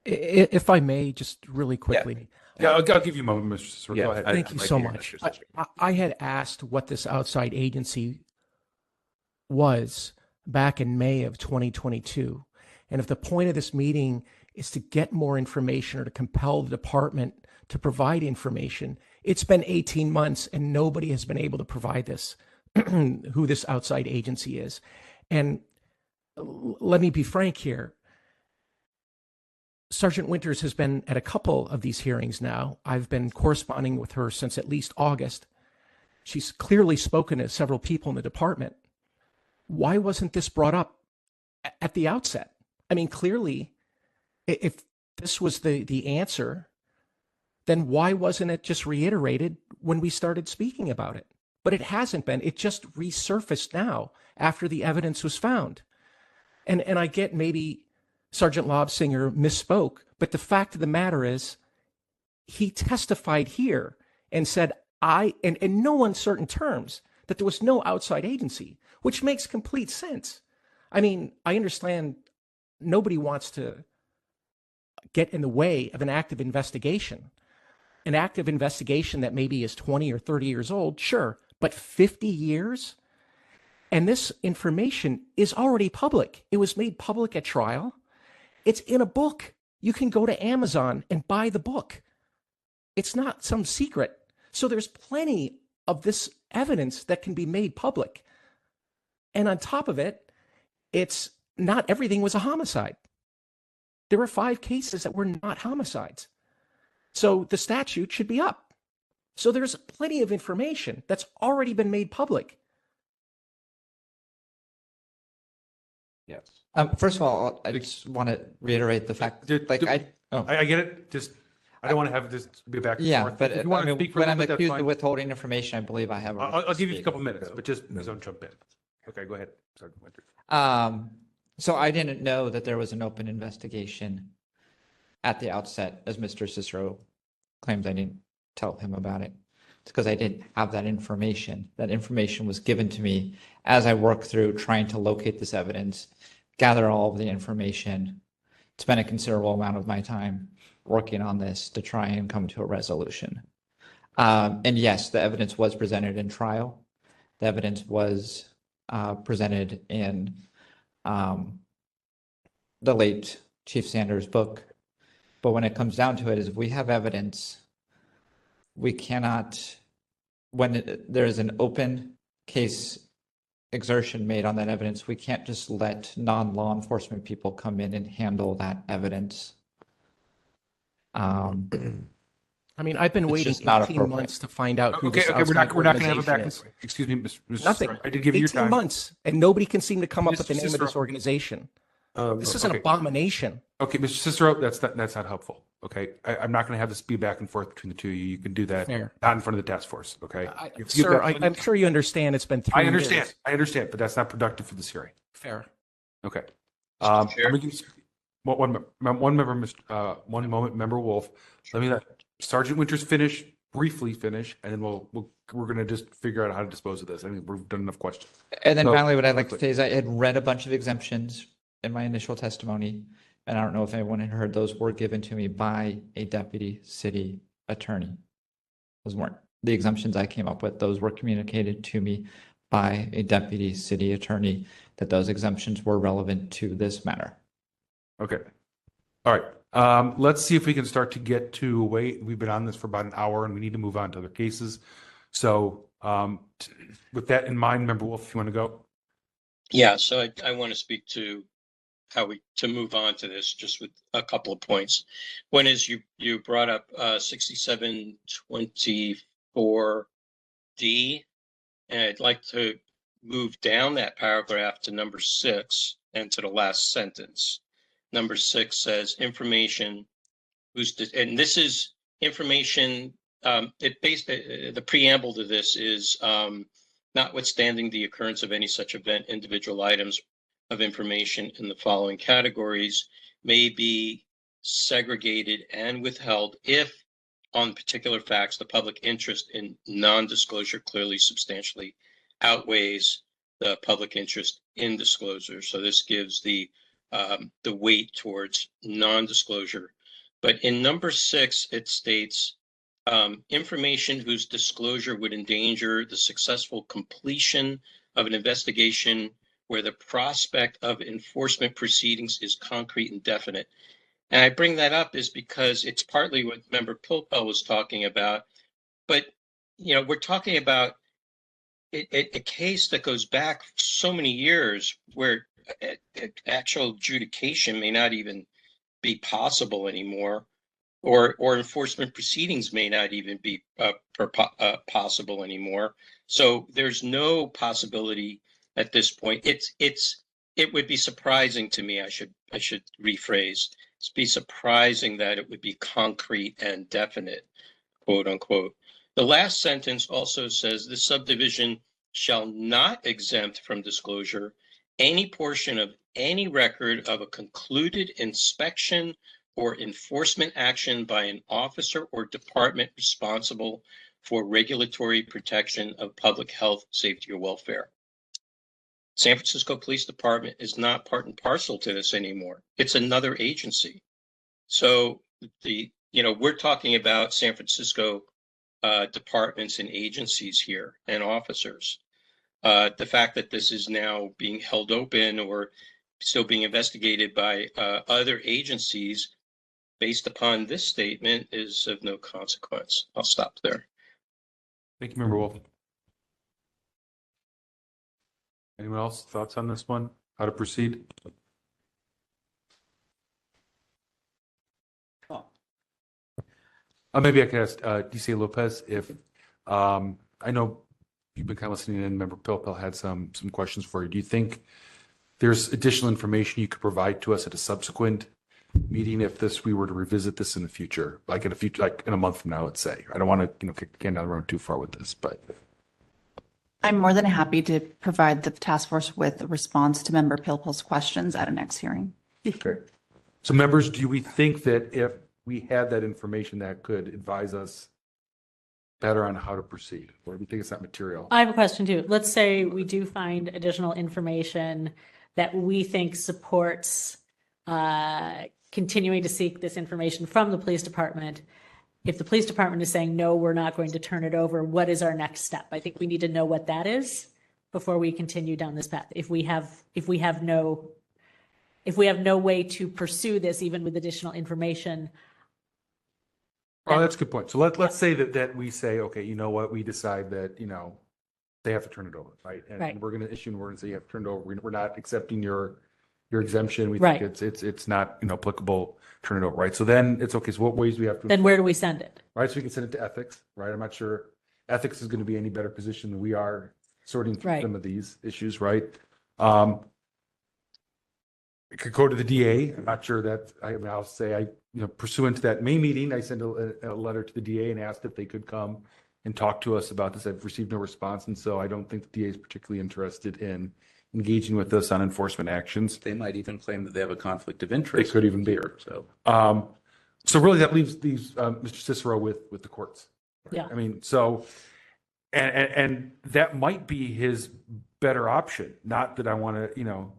If I may, just really quickly. Yeah, I'll give you a moment, Mr. Cicero. Go ahead. Thank you so much. I had asked what this outside agency was back in May of 2022. And if the point of this meeting is to get more information or to compel the department to provide information, it's been 18 months and nobody has been able to provide this, who this outside agency is. And let me be frank here. Sergeant Winters has been at a couple of these hearings now. I've been corresponding with her since at least August. She's clearly spoken to several people in the department. Why wasn't this brought up at the outset? I mean, clearly, if this was the answer, then why wasn't it just reiterated when we started speaking about it? But it hasn't been. It just resurfaced now after the evidence was found. And I get maybe Sergeant Lobsinger misspoke, but the fact of the matter is he testified here and said, in no uncertain terms, that there was no outside agency, which makes complete sense. I mean, I understand nobody wants to get in the way of an active investigation. An active investigation that maybe is 20 or 30 years old, sure, but 50 years? And this information is already public. It was made public at trial. It's in a book. You can go to Amazon and buy the book. It's not some secret. So there's plenty of this evidence that can be made public. And on top of it, it's not everything was a homicide. There were 5 cases that were not homicides. So the statute should be up. So there's plenty of information that's already been made public. Yes. First of all, I just want to reiterate the fact, I get it. Just I don't want to have this be back and forth. But If you want to speak for when a I'm little bit, accused that's of fine. withholding information, I believe I have. I'll give you a couple minutes, but just don't jump in. Okay, go ahead, Sergeant Winters. So I didn't know that there was an open investigation at the outset, as Mr. Cicero claims I didn't tell him about it. It's because I didn't have that information. That information was given to me as I worked through trying to locate this evidence, gather all of the information, spend a considerable amount of my time working on this to try and come to a resolution. And yes, the evidence was presented in trial. The evidence was presented in the late Chief Sanders' book. But when it comes down to it, is if we have evidence, we cannot, when there is an open case exertion made on that evidence, we can't just let non-law enforcement people come in and handle that evidence. I mean, I've been waiting 18 months to find out who this we're outside not going to have a organization back and is. forth. Excuse me, Mr. Nothing. Cicero. I did give you your 18 time. months, and nobody can seem to come up Mr. with the name of Cicero. this organization. This is an okay. abomination. Okay, Mr. Cicero, that's not helpful. Okay, I'm not going to have this be back and forth between the two of you. You can do that Fair. not in front of the task force. Okay, Sir, I'm sure you understand it's been 3 I years. understand, but that's not productive for this hearing. Fair. Okay. Chair? One moment, Member Wolf. Let me let Sergeant Winters briefly finish, and then we're going to just figure out how to dispose of this. I mean, we've done enough questions. And then So, finally, what I'd like to say is I had read a bunch of exemptions in my initial testimony, and I don't know if anyone had heard those were given to me by a deputy city attorney. Those weren't the exemptions I came up with. Those were communicated to me by a deputy city attorney, that those exemptions were relevant to this matter. Okay. All right. Let's see if we can start to get to we've been on this for about an hour and we need to move on to other cases. So with that in mind, Member Wolf, if you want to go. Yeah, so I want to speak to to move on to this, just with a couple of points. One is you brought up 6724D, and I'd like to move down that paragraph to number 6 and to the last sentence. Number 6 says information and this is information. The preamble to this is notwithstanding the occurrence of any such event, individual items of information in the following categories may be segregated and withheld if, on particular facts, the public interest in non-disclosure clearly substantially outweighs the public interest in disclosure. So this gives the weight towards non-disclosure. But in number 6, it states information whose disclosure would endanger the successful completion of an investigation where the prospect of enforcement proceedings is concrete and definite. And I bring that up is because it's partly what Member Pilpel was talking about, but we're talking about a case that goes back so many years where actual adjudication may not even be possible anymore, or enforcement proceedings may not even be possible anymore. So there's no possibility at this point. It would be surprising to me. I should rephrase. It'd be surprising that it would be concrete and definite, quote unquote. The last sentence also says the subdivision shall not exempt from disclosure any portion of any record of a concluded inspection or enforcement action by an officer or department responsible for regulatory protection of public health, safety, or welfare. San Francisco Police Department is not part and parcel to this anymore. It's another agency. So we're talking about San Francisco departments and agencies here and officers. The fact that this is now being held open or still being investigated by other agencies based upon this statement is of no consequence. I'll stop there. Thank you, Member Wolf. Anyone else thoughts on this one? How to proceed? Maybe I could ask DC Lopez if I know you've been kind of listening in. Member Pilpel had some questions for you. Do you think there's additional information you could provide to us at a subsequent meeting if we were to revisit this in the future, like in a month from now, let's say? I don't want to kick the can down the road too far with this, but I'm more than happy to provide the task force with a response to Member Pilpel's questions at a next hearing. okay. So, members, do we think that if we had that information that could advise us better on how to proceed, or do we think it's not material? I have a question too. Let's say we do find additional information that we think supports continuing to seek this information from the police department. If the police department is saying, no, we're not going to turn it over, what is our next step? I think we need to know what that is before we continue down this path. If we have no way to pursue this, even with additional information. Oh, that's a good point. So let's say that we say, okay, you know what, we decide that, they have to turn it over, right? And Right. we're going to issue an ordinance that you have to turn it over. We're not accepting your exemption. We Right. think it's not, applicable, turn it over, right? So then it's okay. So what ways do we have to? Then where do we send it? Right, so we can send it to ethics, right? I'm not sure ethics is going to be any better position than we are sorting through Right. some of these issues, right? It could go to the DA. I'm not sure that, I'll say pursuant to that May meeting, I sent a letter to the DA and asked if they could come and talk to us about this. I've received no response, and so I don't think the DA is particularly interested in engaging with us on enforcement actions. They might even claim that they have a conflict of interest. It could even be. Here, so. So really that leaves Mr. Cicero with the courts. Yeah. So, and that might be his better option. Not that I want to,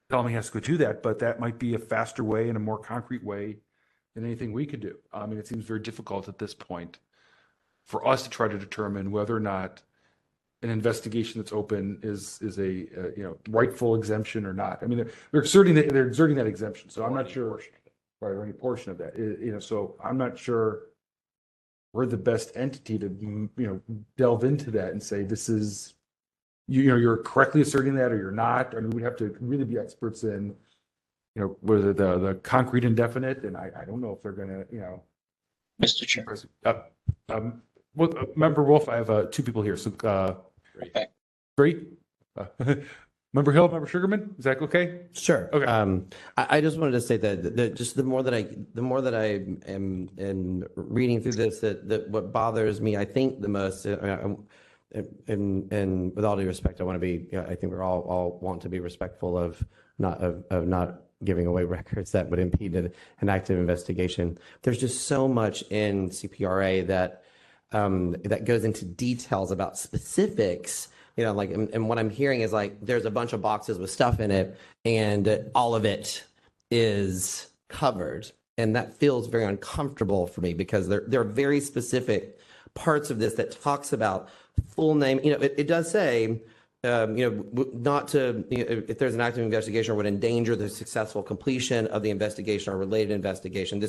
tell him he has to go do that, but that might be a faster way and a more concrete way than anything we could do. It seems very difficult at this point for us to try to determine whether or not an investigation that's open is a rightful exemption or not. They're exerting that exemption. So I'm not sure, right, or any portion of that. So I'm not sure we're the best entity to delve into that and say this is you're correctly asserting that or you're not. We'd have to really be experts in whether the concrete indefinite, and I don't know if they're gonna, Mr. Chair. Member Wolf, I have two people here, so Okay. great. Member Hill, Member Sugarman, is that okay? Sure. Okay. I just wanted to say that just the more that I am reading through this, that what bothers me, I think the most, and with all due respect, I want to be, I think we're all want to be respectful of not giving away records that would impede an active investigation. There's just so much in CPRA that goes into details about specifics. And what I'm hearing is like, there's a bunch of boxes with stuff in it and all of it is covered. And that feels very uncomfortable for me because there are very specific parts of this that talks about full name. It does say, not to, if there's an active investigation or would endanger the successful completion of the investigation or related investigation.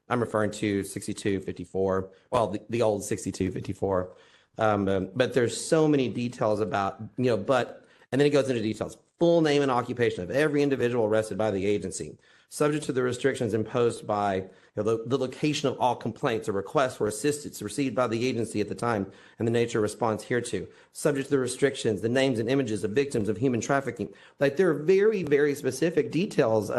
I'm referring to 6254, well, the old 6254. But there's so many details about, and then it goes into details, full name and occupation of every individual arrested by the agency, subject to the restrictions imposed by the location of all complaints or requests for assistance received by the agency at the time and the nature of response hereto, subject to the restrictions, the names and images of victims of human trafficking. Like there are very, very specific details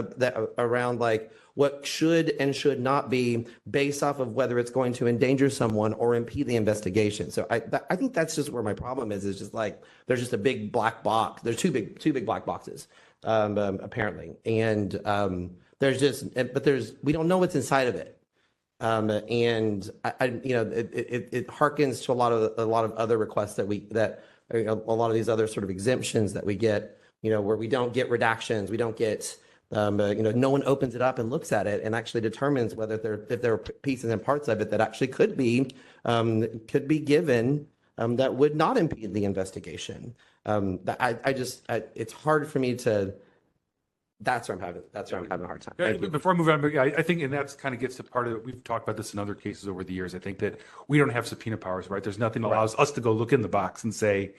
around like what should and should not be based off of whether it's going to endanger someone or impede the investigation. So I think that's just where my problem is just like, there's just a big black box. There's two big black boxes, apparently. And we don't know what's inside of it. And it harkens to a lot of other requests that a lot of these other sort of exemptions that we get, where we don't get redactions, we don't get, no one opens it up and looks at it and actually determines whether if there are pieces and parts of it that actually could be given that would not impede the investigation. It's hard for me to. That's where I'm having a hard time. Yeah, before I move on, I think, and that's kind of gets to part of it. We've talked about this in other cases over the years. I think that we don't have subpoena powers, right? There's nothing that allows us to go look in the box and say,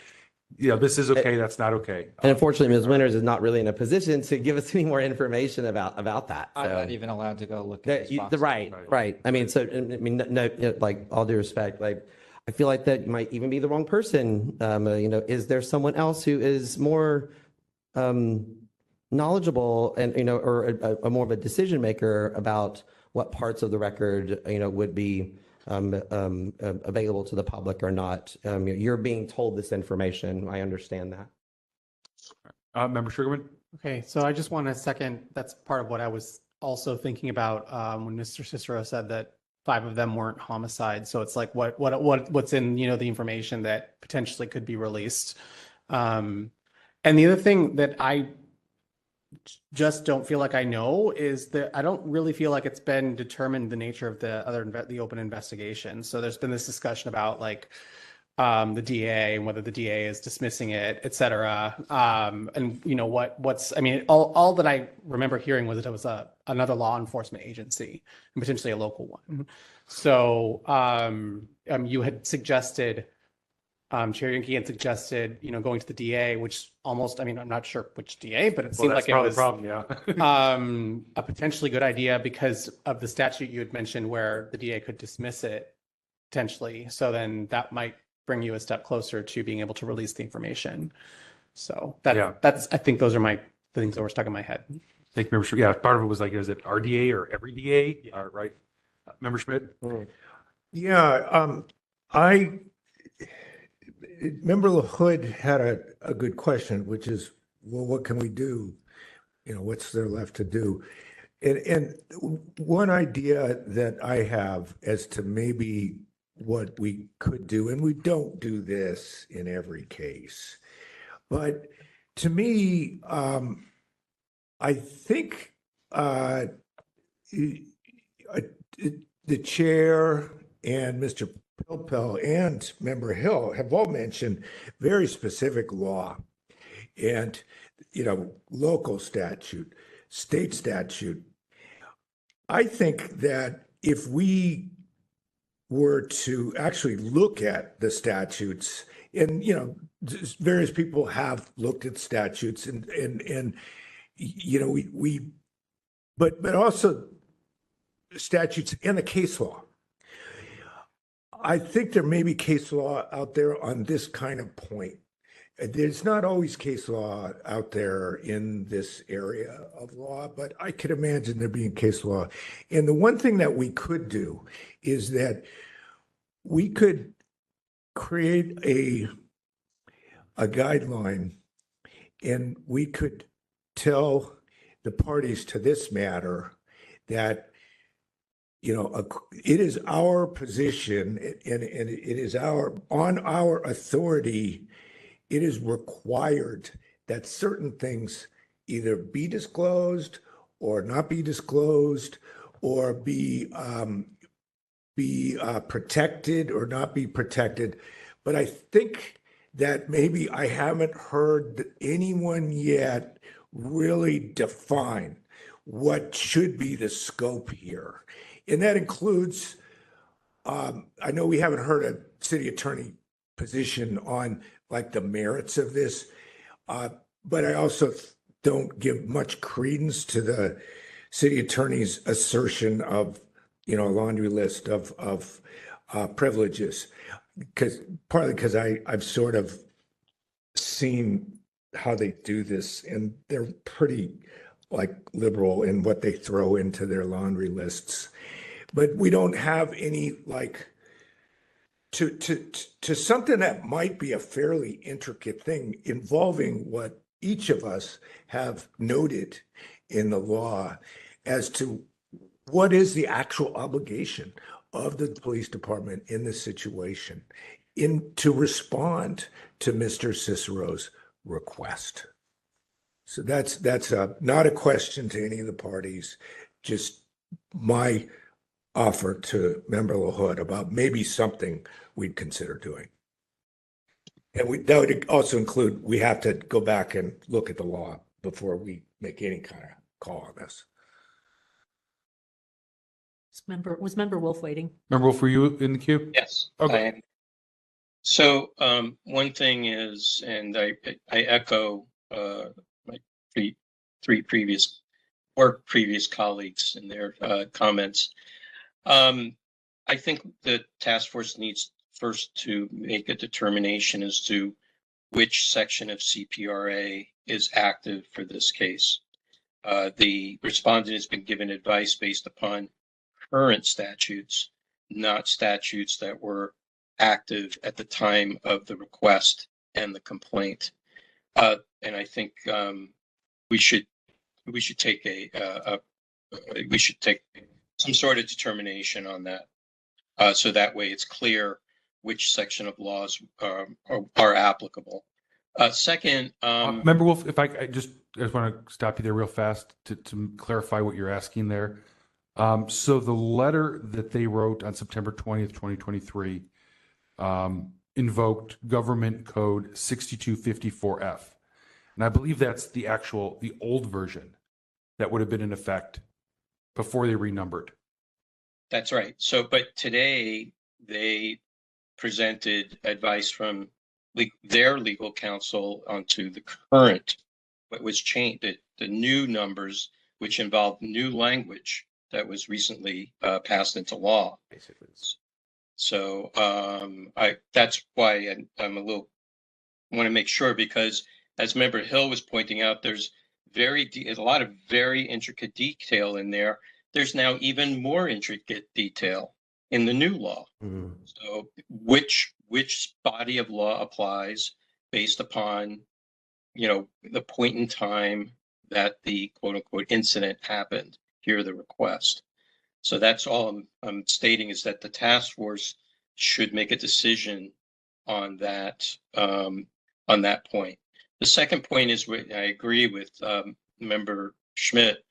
this is okay, that's not okay. And unfortunately, Ms. Winters is not really in a position to give us any more information about that. I'm not even allowed to go look at this box. Right. I mean, like all due respect, like I feel like that might even be the wrong person. Is there someone else who is more knowledgeable and or a more of a decision maker about what parts of the record would be available to the public or not? You're being told this information. I understand that. Member Sugarman. Okay, so I just want to second. That's part of what I was also thinking about when Mr. Cicero said that 5 of them weren't homicides. So it's like what's in the information that potentially could be released. And the other thing that I just don't feel like I know is that I don't really feel like it's been determined the nature of the open investigation. So there's been this discussion about like the DA and whether the DA is dismissing it, et cetera. And all that I remember hearing was that it was another law enforcement agency and potentially a local one. So you had suggested, Chair Yankee had suggested, going to the DA, which almost, I'm not sure which DA, but it seemed like it was a potentially good idea because of the statute you had mentioned where the DA could dismiss it potentially. So then that might bring you a step closer to being able to release the information. So that's, I think those are the things that were stuck in my head. Thank you, Member Schmidt. Yeah, part of it was like, is it RDA or every DA? Right. Member Schmidt? Yeah, Member LaHood had a good question, which is, well, what can we do? What's there left to do? And one idea that I have as to maybe what we could do, and we don't do this in every case, but to me, I think the chair and Mr. Pilpel and Member Hill have all mentioned very specific law and, local statute, state statute. I think that if we were to actually look at the statutes, and, various people have looked at statutes and we but also statutes and the case law. I think there may be case law out there on this kind of point. There's not always case law out there in this area of law, but I could imagine there being case law. And the one thing that we could do is that we could create a guideline, and we could tell the parties to this matter that, you know, it is our position and it is on our authority, it is required that certain things either be disclosed or not be disclosed, or be protected or not be protected. But I think that maybe I haven't heard anyone yet really define what should be the scope here. And that includes, I know we haven't heard a city attorney position on like the merits of this, but I also don't give much credence to the city attorney's assertion of, you know, a laundry list of privileges, partly because I've sort of seen how they do this, and they're pretty like liberal in what they throw into their laundry lists. But we don't have any like to something that might be a fairly intricate thing involving what each of us have noted in the law as to what is the actual obligation of the police department in this situation to respond to Mr. Cicero's request. So that's not a question to any of the parties, just my offer to Member LaHood about maybe something we'd consider doing. And that would also include, we have to go back and look at the law before we make any kind of call on this. Was Member Wolf waiting? Member Wolf, were you in the queue? Yes. Okay. I am. So one thing is, and I echo my three previous colleagues in their comments. I think the task force needs first to make a determination as to which section of CPRA is active for this case. The respondent has been given advice based upon current statutes, not statutes that were active at the time of the request and the complaint. And I think we should take some sort of determination on that, so that way it's clear which section of laws are applicable. Second, Member Wolf, if I just want to stop you there real fast to clarify what you're asking there. So the letter that they wrote on September 20th, 2023, invoked Government Code 6254F. And I believe that's the old version that would have been in effect before they renumbered. That's right. So, but today they presented advice from their legal counsel onto the current, what was changed, the new numbers, which involved new language that was recently passed into law. Basically. So that's why I'm want to make sure, because as Member Hill was pointing out, there's a lot of very intricate detail in there. There's now even more intricate detail in the new law. Mm-hmm. So which body of law applies based upon, the point in time that the quote unquote incident happened, here the request. So that's all I'm stating, is that the task force should make a decision on that point. The second point is, I agree with Member Schmidt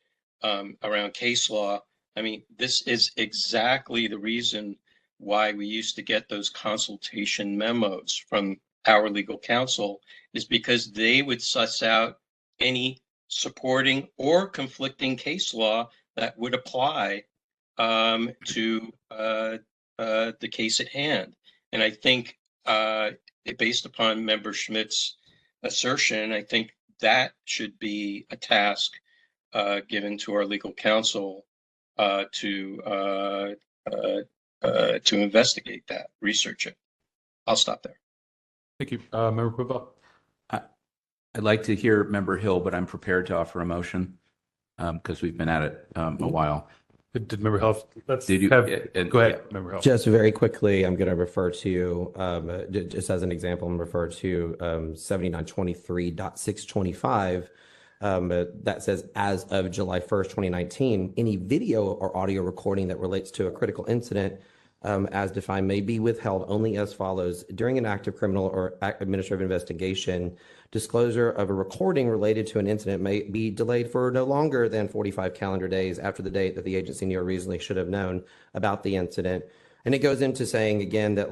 around case law. I mean, this is exactly the reason why we used to get those consultation memos from our legal counsel, is because they would suss out any supporting or conflicting case law that would apply to the case at hand. And I think based upon Member Schmidt's assertion, I think that should be a task given to our legal counsel to investigate that, research it. I'll stop there. Thank you. Member Puba? I'd like to hear Member Hill, but I'm prepared to offer a motion because we've been at it a while. Did Member Hill? Did you? Go ahead, Member Hill. Just very quickly, I'm going to refer to, just as an example, I'm refer to 7923.625 that says, as of July 1st, 2019, any video or audio recording that relates to a critical incident as defined may be withheld only as follows. During an active criminal or administrative investigation, disclosure of a recording related to an incident may be delayed for no longer than 45 calendar days after the date that the agency knew or reasonably should have known about the incident. And it goes into saying again that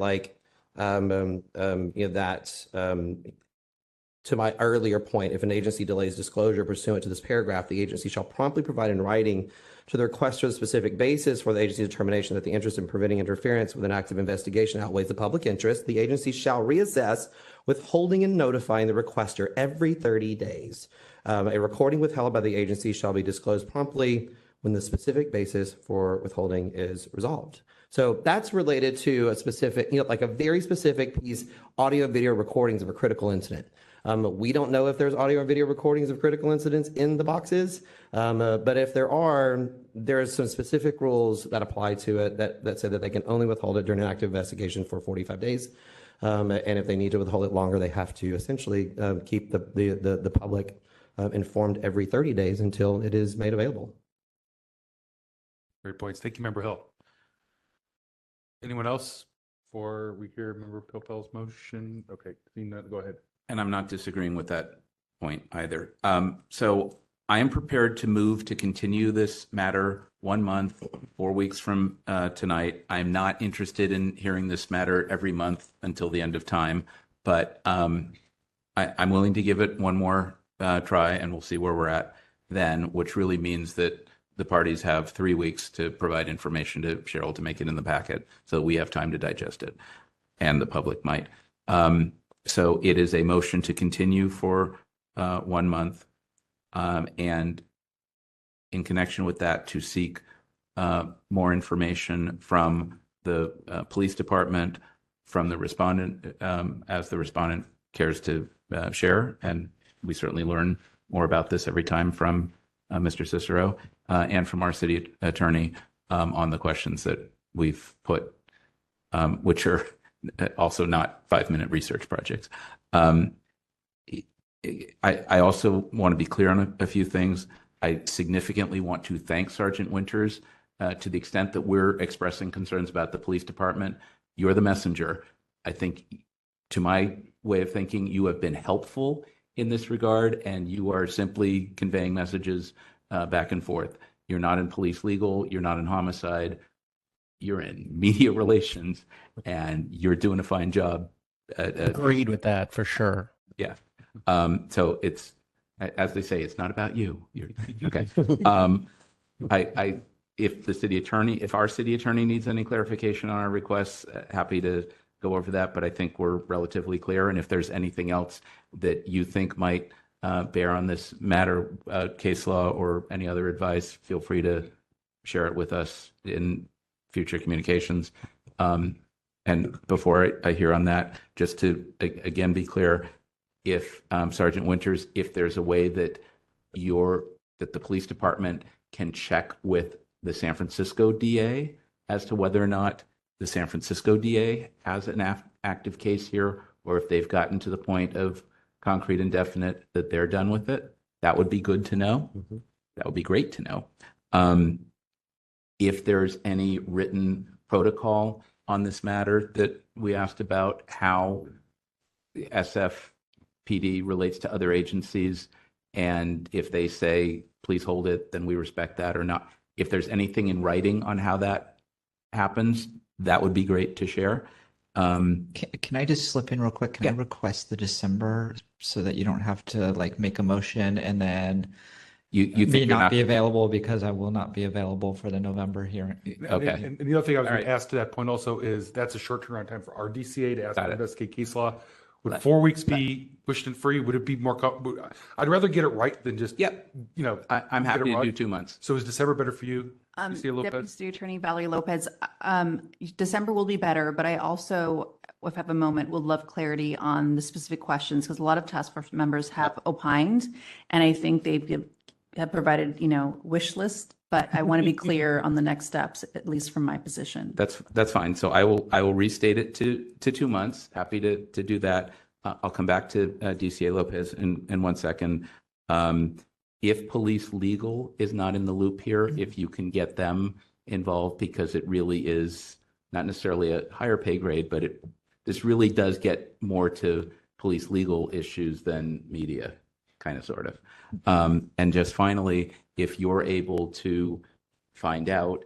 to my earlier point, if an agency delays disclosure pursuant to this paragraph, the agency shall promptly provide in writing to the requester the specific basis for the agency's determination that the interest in preventing interference with an active investigation outweighs the public interest. The agency shall reassess withholding and notifying the requester every 30 days. A recording withheld by the agency shall be disclosed promptly when the specific basis for withholding is resolved. So that's related to a specific, like a very specific piece, audio video recordings of a critical incident. We don't know if there's audio or video recordings of critical incidents in the boxes, but if there's some specific rules that apply to it that say that they can only withhold it during an active investigation for 45 days. And if they need to withhold it longer, they have to essentially keep the public informed every 30 days until it is made available. Great points. Thank you, Member Hill. Anyone else before we hear Member Pilpel's motion? Okay, go ahead. And I'm not disagreeing with that point either. So I am prepared to move to continue this matter 1 month, 4 weeks from tonight. I'm not interested in hearing this matter every month until the end of time, but I'm willing to give it one more try, and we'll see where we're at then, which really means that the parties have 3 weeks to provide information to Cheryl to make it in the packet so we have time to digest it, and the public might. So it is a motion to continue for 1 month, and in connection with that, to seek more information from the police department, from the respondent, as the respondent cares to share. And we certainly learn more about this every time from Mr. Cicero and from our city attorney on the questions that we've put, which are also not 5-minute research projects. I also want to be clear on a few things. I significantly want to thank Sergeant Winters to the extent that we're expressing concerns about the police department. You're the messenger. I think, to my way of thinking, you have been helpful in this regard, and you are simply conveying messages back and forth. You're not in police legal. You're not in homicide. You're in media relations, and you're doing a fine job. Agreed with that for sure. Yeah. So it's, as they say, it's not about you. You're okay. If our city attorney needs any clarification on our requests, happy to go over that. But I think we're relatively clear. And if there's anything else that you think might bear on this matter, case law or any other advice, feel free to share it with us in future communications. And before I hear on that, just to again be clear, if Sergeant Winters, if there's a way that the police department can check with the San Francisco DA as to whether or not the San Francisco DA has an active case here, or if they've gotten to the point of concrete and definite that they're done with it, that would be good to know. Mm-hmm. That would be great to know. If there's any written protocol on this matter that we asked about, how SFPD relates to other agencies, and if they say, please hold it, then we respect that or not. If there's anything in writing on how that happens, that would be great to share. Can I just slip in real quick? Can I request the December so that you don't have to make a motion and then you may not be available because I will not be available for the November hearing. Okay. And the other thing I was going to ask to that point also is that's a short turnaround time for our DCA to ask to investigate case law. Would 4 weeks be pushed in free? Would it be more? I'd rather get it right than just. Yep. I'm get happy it to right. do 2 months. So is December better for you? Deputy Lopez? City Attorney Valerie Lopez, December will be better, but I also, if I have a moment, would love clarity on the specific questions because a lot of task force members have opined, and I think have provided, wish list, but I want to be clear on the next steps, at least from my position. That's fine. So I will restate it to 2 months. Happy to do that. I'll come back to DCA Lopez in 1 second. If police legal is not in the loop here, if you can get them involved, because it really is not necessarily a higher pay grade, but this really does get more to police legal issues than media, kind of, sort of. And just finally, if you're able to find out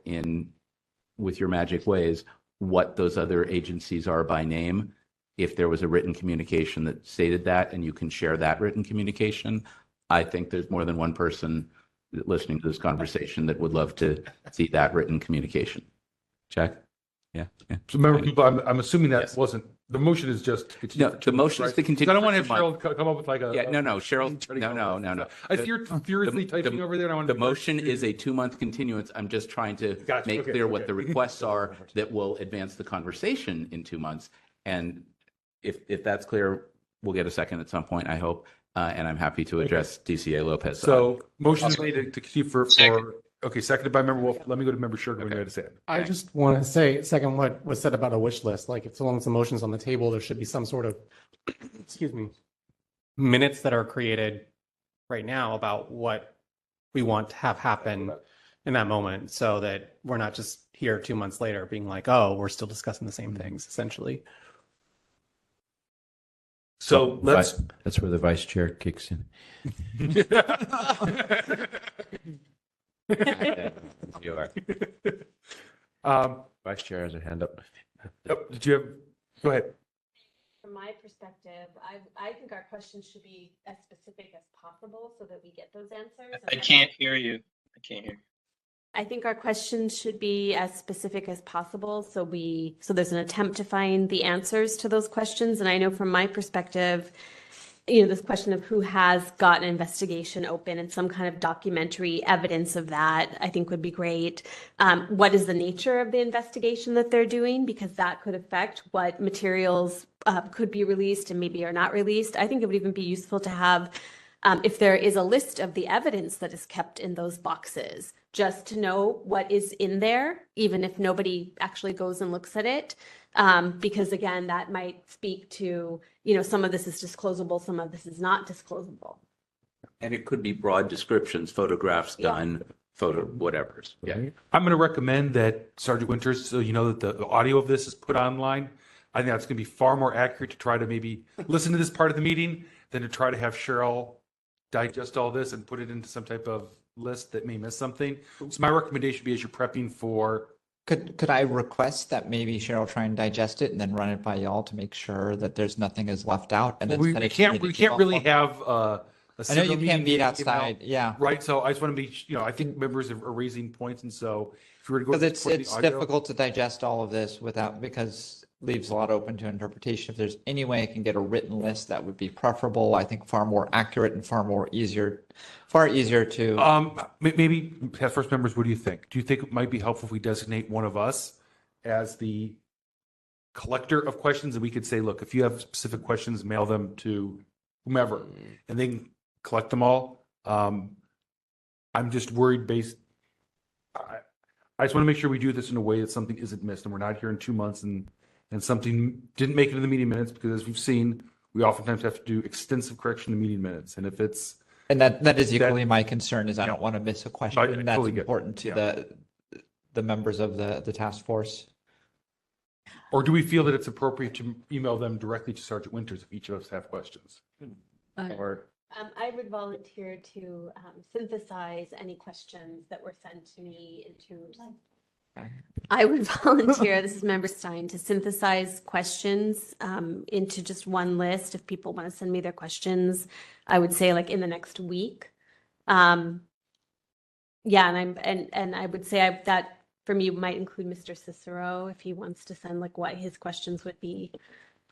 with your magic ways what those other agencies are by name, if there was a written communication that stated that, and you can share that written communication, I think there's more than one person listening to this conversation that would love to see that written communication. Check? Yeah. So remember, I'm assuming that wasn't, the motion is just. No, the motion is to continue. I don't want to have Cheryl come up with like a. Yeah, no, Cheryl, no. I see you're furiously typing over there. The motion is a 2-month continuance. I'm just trying to make clear what the requests are that will advance the conversation in 2 months. And if that's clear, we'll get a second at some point, I hope. And I'm happy to address DCA Lopez. So motion is made to continue for okay, seconded by Member Wolf. Let me go to Member Sugar when you had to say it. I just want to say, second, what was said about a wish list. Like, if so long as the motion's on the table, there should be some sort of, excuse me, minutes that are created right now about what we want to have happen in that moment, so that we're not just here 2 months later being like, oh, we're still discussing the same things, essentially. So that's where the vice chair kicks in. You are. Vice chair has a hand up. Did you have? Go ahead. From my perspective, I think our questions should be as specific as possible so that we get those answers. I can't hear you. I can't hear you. I think our questions should be as specific as possible so there's an attempt to find the answers to those questions. And I know from my perspective, this question of who has got an investigation open and some kind of documentary evidence of that, I think would be great. What is the nature of the investigation that they're doing? Because that could affect what materials could be released and maybe are not released. I think it would even be useful to have, if there is a list of the evidence that is kept in those boxes, just to know what is in there, even if nobody actually goes and looks at it. Because again, that might speak to, some of this is disclosable, some of this is not disclosable. And it could be broad descriptions, photographs, gun, photo, whatever's. Yeah. I'm going to recommend that Sergeant Winters, so you know that the audio of this is put online. I think that's going to be far more accurate to try to maybe listen to this part of the meeting than to try to have Cheryl digest all this and put it into some type of list that may miss something. So my recommendation would be, as you're prepping for. Could I request that maybe Cheryl try and digest it and then run it by y'all to make sure that there's nothing is left out? And then we can't really have a I know you can't meet outside, yeah. Right, so I just want to be, I think members are raising points, and so if you were to go. Because it's difficult to digest all of this because leaves a lot open to interpretation. If there's any way I can get a written list, that would be preferable. I think far more accurate and far easier to. Maybe task force members, what do you think? Do you think it might be helpful if we designate one of us as the collector of questions, and we could say, look, if you have specific questions, mail them to whomever, and they can collect them all. I'm just worried I just want to make sure we do this in a way that something isn't missed, and we're not here in 2 months and something didn't make it in the meeting minutes, because as we've seen, we oftentimes have to do extensive correction in the meeting minutes. And if it's. And that is equally my concern, is I don't want to miss a question that's totally important to the members of the task force. Or do we feel that it's appropriate to email them directly to Sergeant Winters if each of us have questions? I would volunteer to synthesize any questions that were sent to me into. I would volunteer, this is Member Stein, to synthesize questions into just one list. If people want to send me their questions, I would say like in the next week. And I would say that for me might include Mr. Cicero if he wants to send like what his questions would be.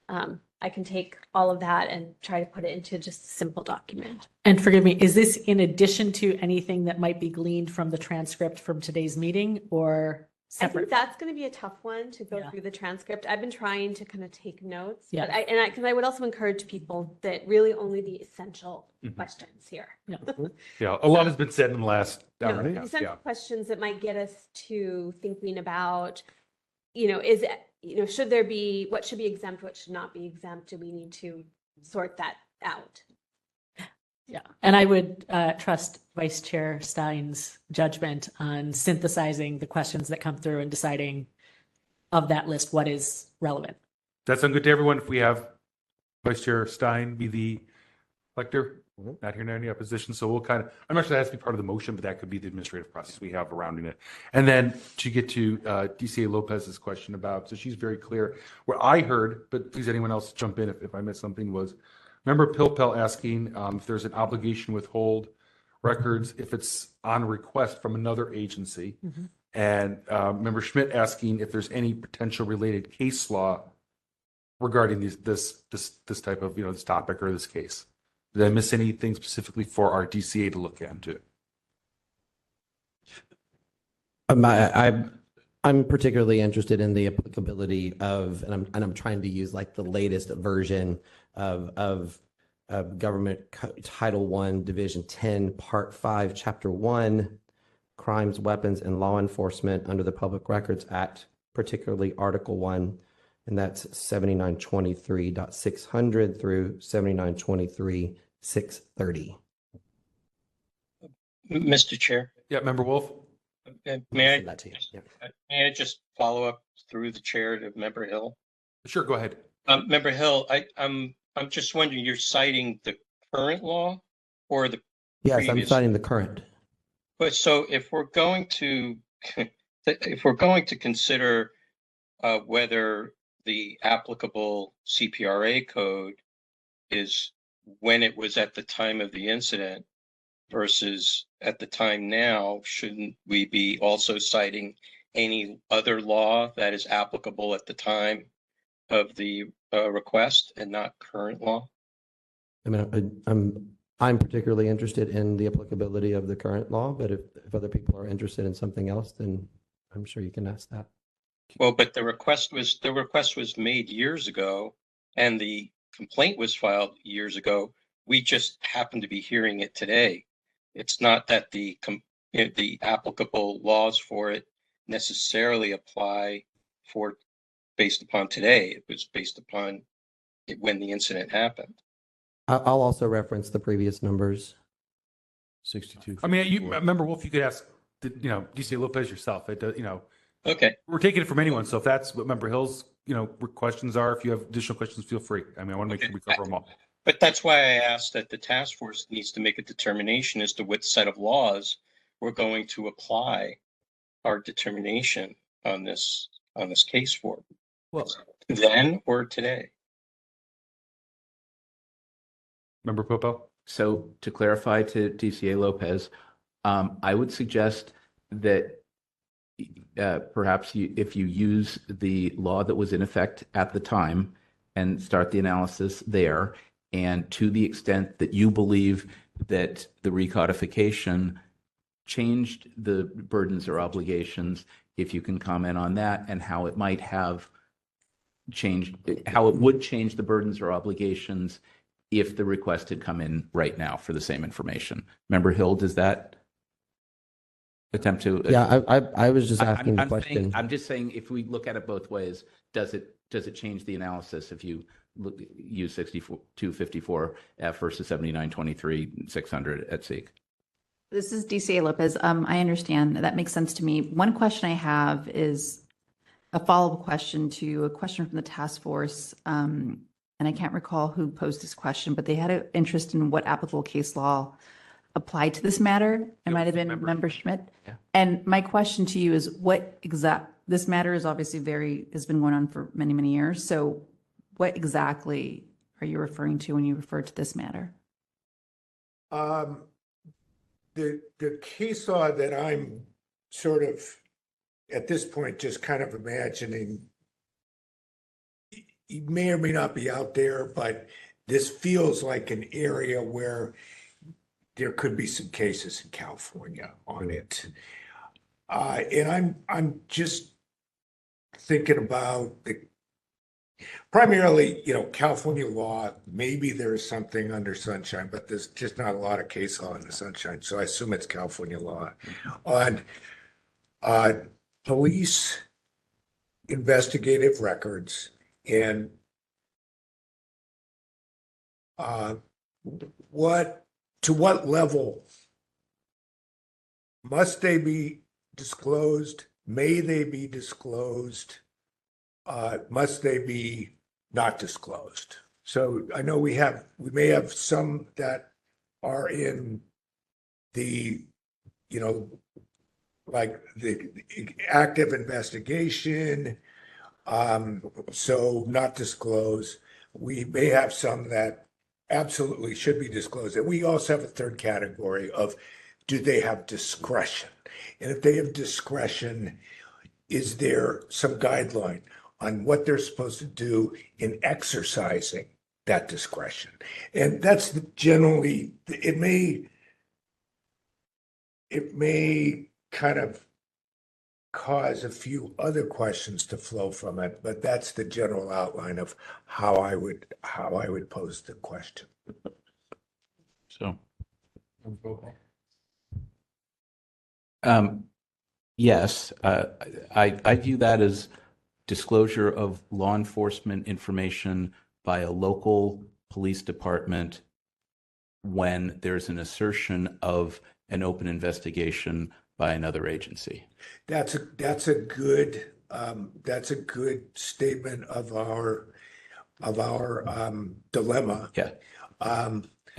I can take all of that and try to put it into just a simple document. And forgive me, is this in addition to anything that might be gleaned from the transcript from today's meeting or I think separate? that's going to be a tough one to go Yeah. through the transcript. I've been trying to kind of take notes, Yeah. but because I would also encourage people that really only the essential questions here. Yeah. Yeah, a lot has been said in the last hour No, and a the half. essential Yeah. questions that might get us to thinking about, is it, should there be, what should be exempt, what should not be exempt? Do we need to sort that out? Yeah, and I would trust Vice Chair Stein's judgment on synthesizing the questions that come through and deciding of that list what is relevant. That sound good to everyone? If we have Vice Chair Stein be the elector, not hearing any opposition, so we'll kind of, I'm not sure that has to be part of the motion, but that could be the administrative process we have surrounding it. And then to get to DCA Lopez's question about, so she's very clear. What I heard, but please anyone else jump in if I missed something, was Member Pilpel asking if there's an obligation to withhold records if it's on request from another agency. And Member Schmidt asking if there's any potential related case law regarding this type of, this topic or this case. Did I miss anything specifically for our DCA to look into? I'm particularly interested in the applicability of, and I'm trying to use like the latest version of Government Title I, Division 10, Part 5, Chapter 1, Crimes, Weapons, and Law Enforcement under the Public Records Act, particularly Article 1, and that's 7923.600 through 7923.630. Mr. Chair. Yeah, Member Wolf. May That to you. Yeah. I just follow up through the chair to Member Hill? Sure, go ahead. Member Hill, I'm just wondering, you're citing the current law or the Yes, I'm previous? citing the current. But so if we're going to consider whether the applicable CPRA code is when it was at the time of the incident versus at the time now, shouldn't we be also citing any other law that is applicable at the time of the request and not current law? I mean, I'm particularly interested in the applicability of the current law, but if other people are interested in something else, then I'm sure you can ask that. Well, but the request was made years ago and the complaint was filed years ago. We just happen to be hearing it today. It's not that the applicable laws for it necessarily apply based upon today. It was based upon when the incident happened. I'll also reference the previous numbers. 62. I mean, Member Wolf, you could ask, DCA Lopez yourself. It does, Okay. We're taking it from anyone. So if that's what Member Hill's, questions are, if you have additional questions, feel free. I mean, I want to make sure we cover them all. But that's why I asked that the task force needs to make a determination as to what set of laws we're going to apply our determination on this case for. Well, then or today. Member Popo? So to clarify to DCA Lopez, I would suggest that perhaps if you use the law that was in effect at the time and start the analysis there, and to the extent that you believe that the recodification changed the burdens or obligations, if you can comment on that and how it might have changed, how it would change the burdens or obligations if the request had come in right now for the same information. Member Hill, does that attempt to? Yeah, I was just asking the question. I'm just saying, if we look at it both ways, does it change the analysis if you use 6254F versus 7923.600 at SEEK? This is DCA Lopez. I understand. That makes sense to me. One question I have is a follow-up question to a question from the task force. And I can't recall who posed this question, but they had an interest in what applicable case law applied to this matter. It might have been Member Schmidt. Yeah. And my question to you is this matter is obviously has been going on for many, many years. So what exactly are you referring to when you refer to this matter? The case law that I'm sort of, at this point, just kind of imagining, may or may not be out there, but this feels like an area where there could be some cases in California on it. And I'm just thinking about primarily, California law. Maybe there is something under Sunshine, but there's just not a lot of case law in the Sunshine. So I assume it's California law on police investigative records and to what level must they be disclosed? May they be disclosed? Must they be not disclosed? So I know we may have some that are in the, like the active investigation, so not disclosed. We may have some that absolutely should be disclosed. And we also have a third category of, do they have discretion? And if they have discretion, is there some guideline on what they're supposed to do in exercising that discretion? And that's generally, it may kind of cause a few other questions to flow from it, but that's the general outline of how I would pose the question. So, yes, I view that as disclosure of law enforcement information by a local police department when there's an assertion of an open investigation by another agency. That's a good statement of our dilemma. Yeah.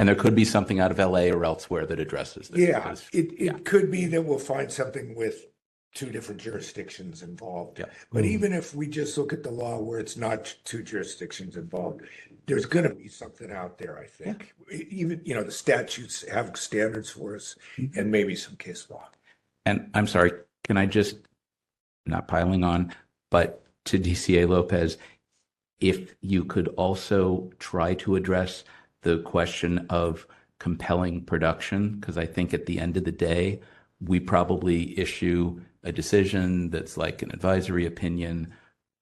And there could be something out of LA or elsewhere that addresses this. Yeah, it could be that we'll find something with two different jurisdictions involved. Yeah. But even if we just look at the law where it's not two jurisdictions involved, there's going to be something out there, I think. Even, the statutes have standards for us and maybe some case law. And I'm sorry, can I just, not piling on, but to DCA Lopez, if you could also try to address the question of compelling production, because I think at the end of the day, we probably issue a decision that's like an advisory opinion,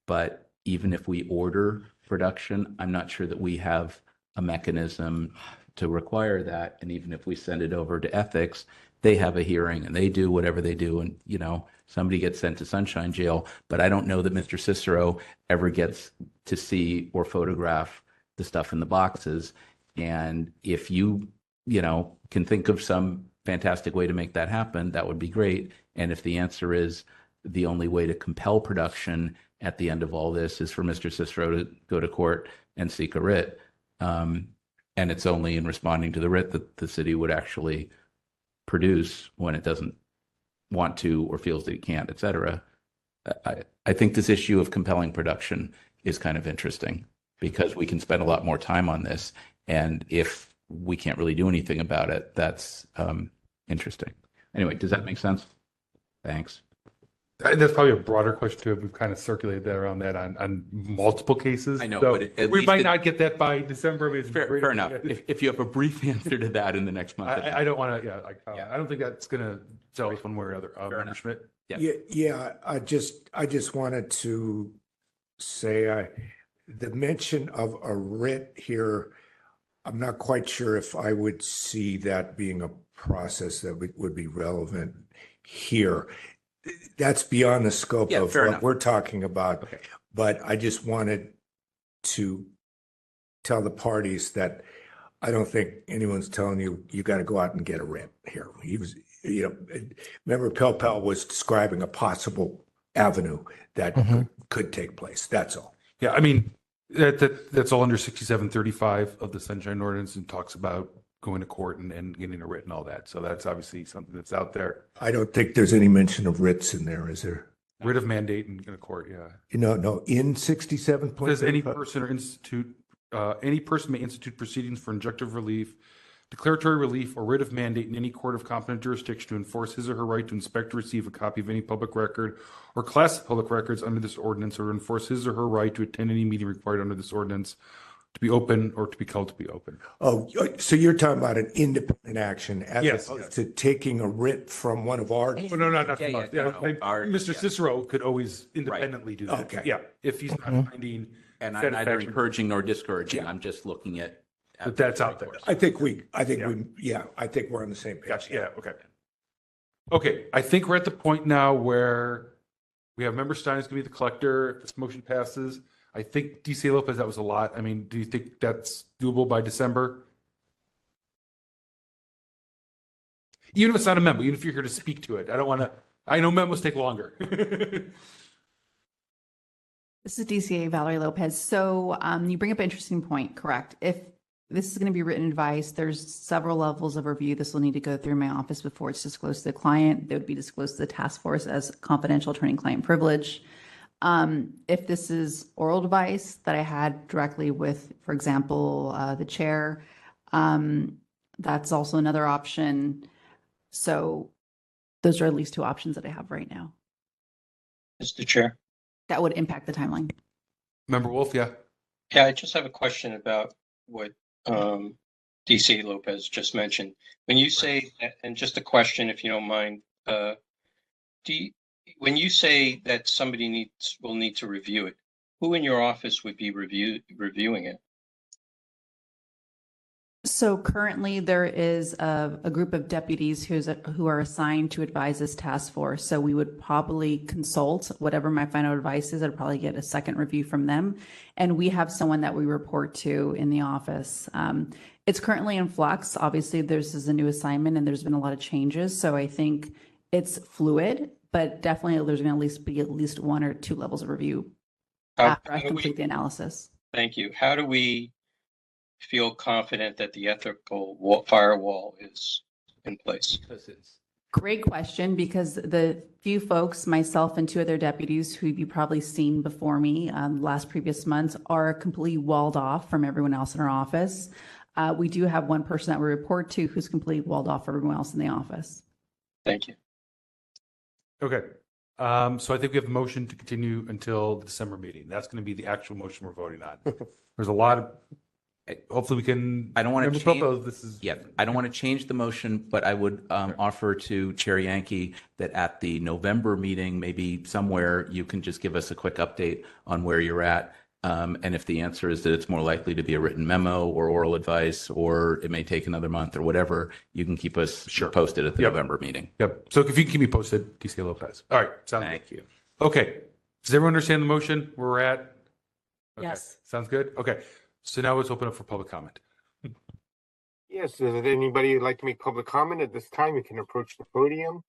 but even if we order production, I'm not sure that we have a mechanism to require that. And even if we send it over to ethics, they have a hearing and they do whatever they do. And, somebody gets sent to Sunshine Jail, but I don't know that Mr. Cicero ever gets to see or photograph the stuff in the boxes. And if you, can think of some fantastic way to make that happen, that would be great. And if the answer is the only way to compel production at the end of all this is for Mr. Cicero to go to court and seek a writ, and it's only in responding to the writ that the city would actually produce when it doesn't want to or feels that it can't, et cetera. I think this issue of compelling production is kind of interesting because we can spend a lot more time on this. And if we can't really do anything about it, that's interesting. Anyway, does that make sense? Thanks. That's probably a broader question too. We've kind of circulated that around that on multiple cases. I know, so but we might not get that by December. Fair enough. If you have a brief answer to that in the next month, I don't want to. I don't think that's going to tell us one way or other. Member Schmidt. Yeah. I just wanted to say the mention of a writ here. I'm not quite sure if I would see that being a process that would be relevant here. That's beyond the scope of what we're talking about. Okay. But I just wanted to tell the parties that I don't think anyone's telling you got to go out and get a writ here. He was, remember Pell was describing a possible avenue that could take place. That's all. Yeah, I mean, that's all under 6735 of the Sunshine Ordinance and talks about going to court and getting a writ and all that. So that's obviously something that's out there. I don't think there's any mention of writs in there, is there? Writ of mandate and a court, yeah. No, in 67. Says any person or institute, any person may institute proceedings for injunctive relief declaratory relief, or writ of mandate in any court of competent jurisdiction to enforce his or her right to inspect or receive a copy of any public record or class of public records under this ordinance, or to enforce his or her right to attend any meeting required under this ordinance to be open or to be called to be open. Oh, so you're talking about an independent action as Yes. opposed to taking a writ from one of our. Oh, no, not Yeah, from yeah, us. Yeah, no, like, our- Mr. yeah. Cicero could always independently do that. Okay. Yeah, if he's not finding. And I'm neither satisfaction. encouraging nor discouraging. Yeah. I'm just looking at. But that's out there. I think we're on the same page. Gotcha. Yeah, okay. Okay, I think we're at the point now where we have Member Stein is going to be the collector. If this motion passes, I think DC Lopez, that was a lot. I mean, do you think that's doable by December? Even if it's not a memo, even if you're here to speak to it, I know memos take longer. This is DCA Valerie Lopez. So you bring up an interesting point, correct? If this is going to be written advice, there's several levels of review. This will need to go through my office before it's disclosed to the client. They would be disclosed to the task force as confidential attorney-client privilege. If this is oral advice that I had directly with, for example, the chair, that's also another option. So those are at least two options that I have right now. Mr. Chair. That would impact the timeline. Member Wolf, yeah. Yeah, I just have a question about what DC Lopez just mentioned. When you say, and just a question, if you don't mind, when you say that somebody will need to review it, who in your office would be reviewing it? So currently there is a group of deputies who are assigned to advise this task force. So we would probably consult whatever my final advice is. I'd probably get a second review from them. And we have someone that we report to in the office. It's currently in flux. Obviously, this is a new assignment and there's been a lot of changes. So I think it's fluid, but definitely there's going to be at least one or two levels of review after I complete the analysis. Thank you. How do we feel confident that the ethical firewall is in place? Great question, because the few folks, myself and two other deputies who you've probably seen before me last previous months, are completely walled off from everyone else in our office. We do have one person that we report to who's completely walled off from everyone else in the office. Thank you. Okay. So I think we have a motion to continue until the December meeting. That's going to be the actual motion we're voting on. There's a lot of, hopefully we can. I don't want to change. This is. Yeah, I don't want to change the motion, but I would offer to Chair Yankee that at the November meeting, maybe somewhere, you can just give us a quick update on where you're at. And if the answer is that it's more likely to be a written memo or oral advice, or it may take another month or whatever, you can keep us posted at the November meeting. Yep. So if you can keep me posted, DC Lopez. All right. Thank you. Okay. Does everyone understand the motion where we're at? Okay. Yes. Sounds good. Okay. So now let's open up for public comment. Yes, is there anybody who'd like to make public comment at this time? You can approach the podium.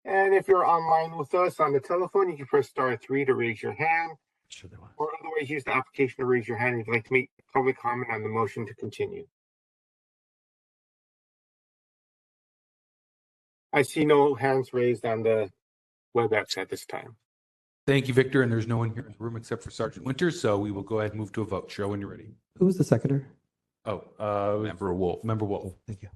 And if you're online with us on the telephone, you can press *3 to raise your hand. Or otherwise use the application to raise your hand if you'd like to make public comment on the motion to continue. I see no hands raised on the WebEx at this time. Thank you, Victor. And there's no one here in the room except for Sergeant Winters. So we will go ahead and move to a vote. Cheryl, when you're ready. Who was the seconder? Oh, Member Wolf. Member Wolf. Thank you.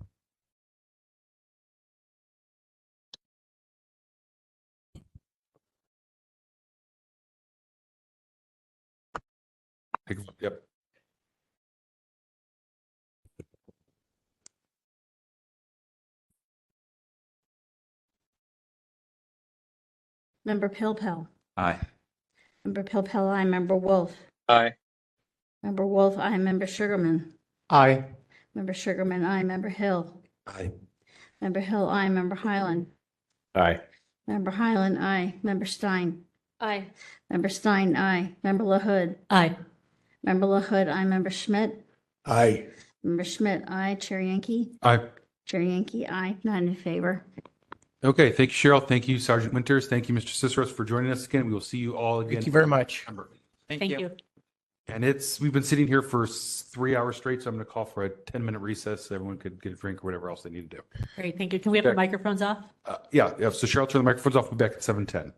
Yep. Member Pilpel. Aye. Member Pilpel, aye. Member Wolf. Aye. Member Wolf, aye. Member Sugarman. Aye. Member Sugarman, aye. Member Hill. Aye. Member Hill, aye. Member Highland. Aye. Member Highland, aye. Member Stein. Aye. Member Stein, aye. Member LaHood. Aye. Member LaHood, aye. Member Schmidt. Aye. Member Schmidt, aye. Chair Yankee. Aye. Chair Yankee, aye. 9 in favor. Okay. Thank you, Cheryl. Thank you, Sergeant Winters. Thank you, Mr. Ciceros, for joining us again. We will see you all again. Thank you very much. Thank you. And we've been sitting here for 3 hours straight, so I'm going to call for a 10-minute recess so everyone could get a drink or whatever else they need to do. Great. Thank you. Can we have the microphones off? Yeah. So Cheryl, turn the microphones off. We'll be back at 7:10.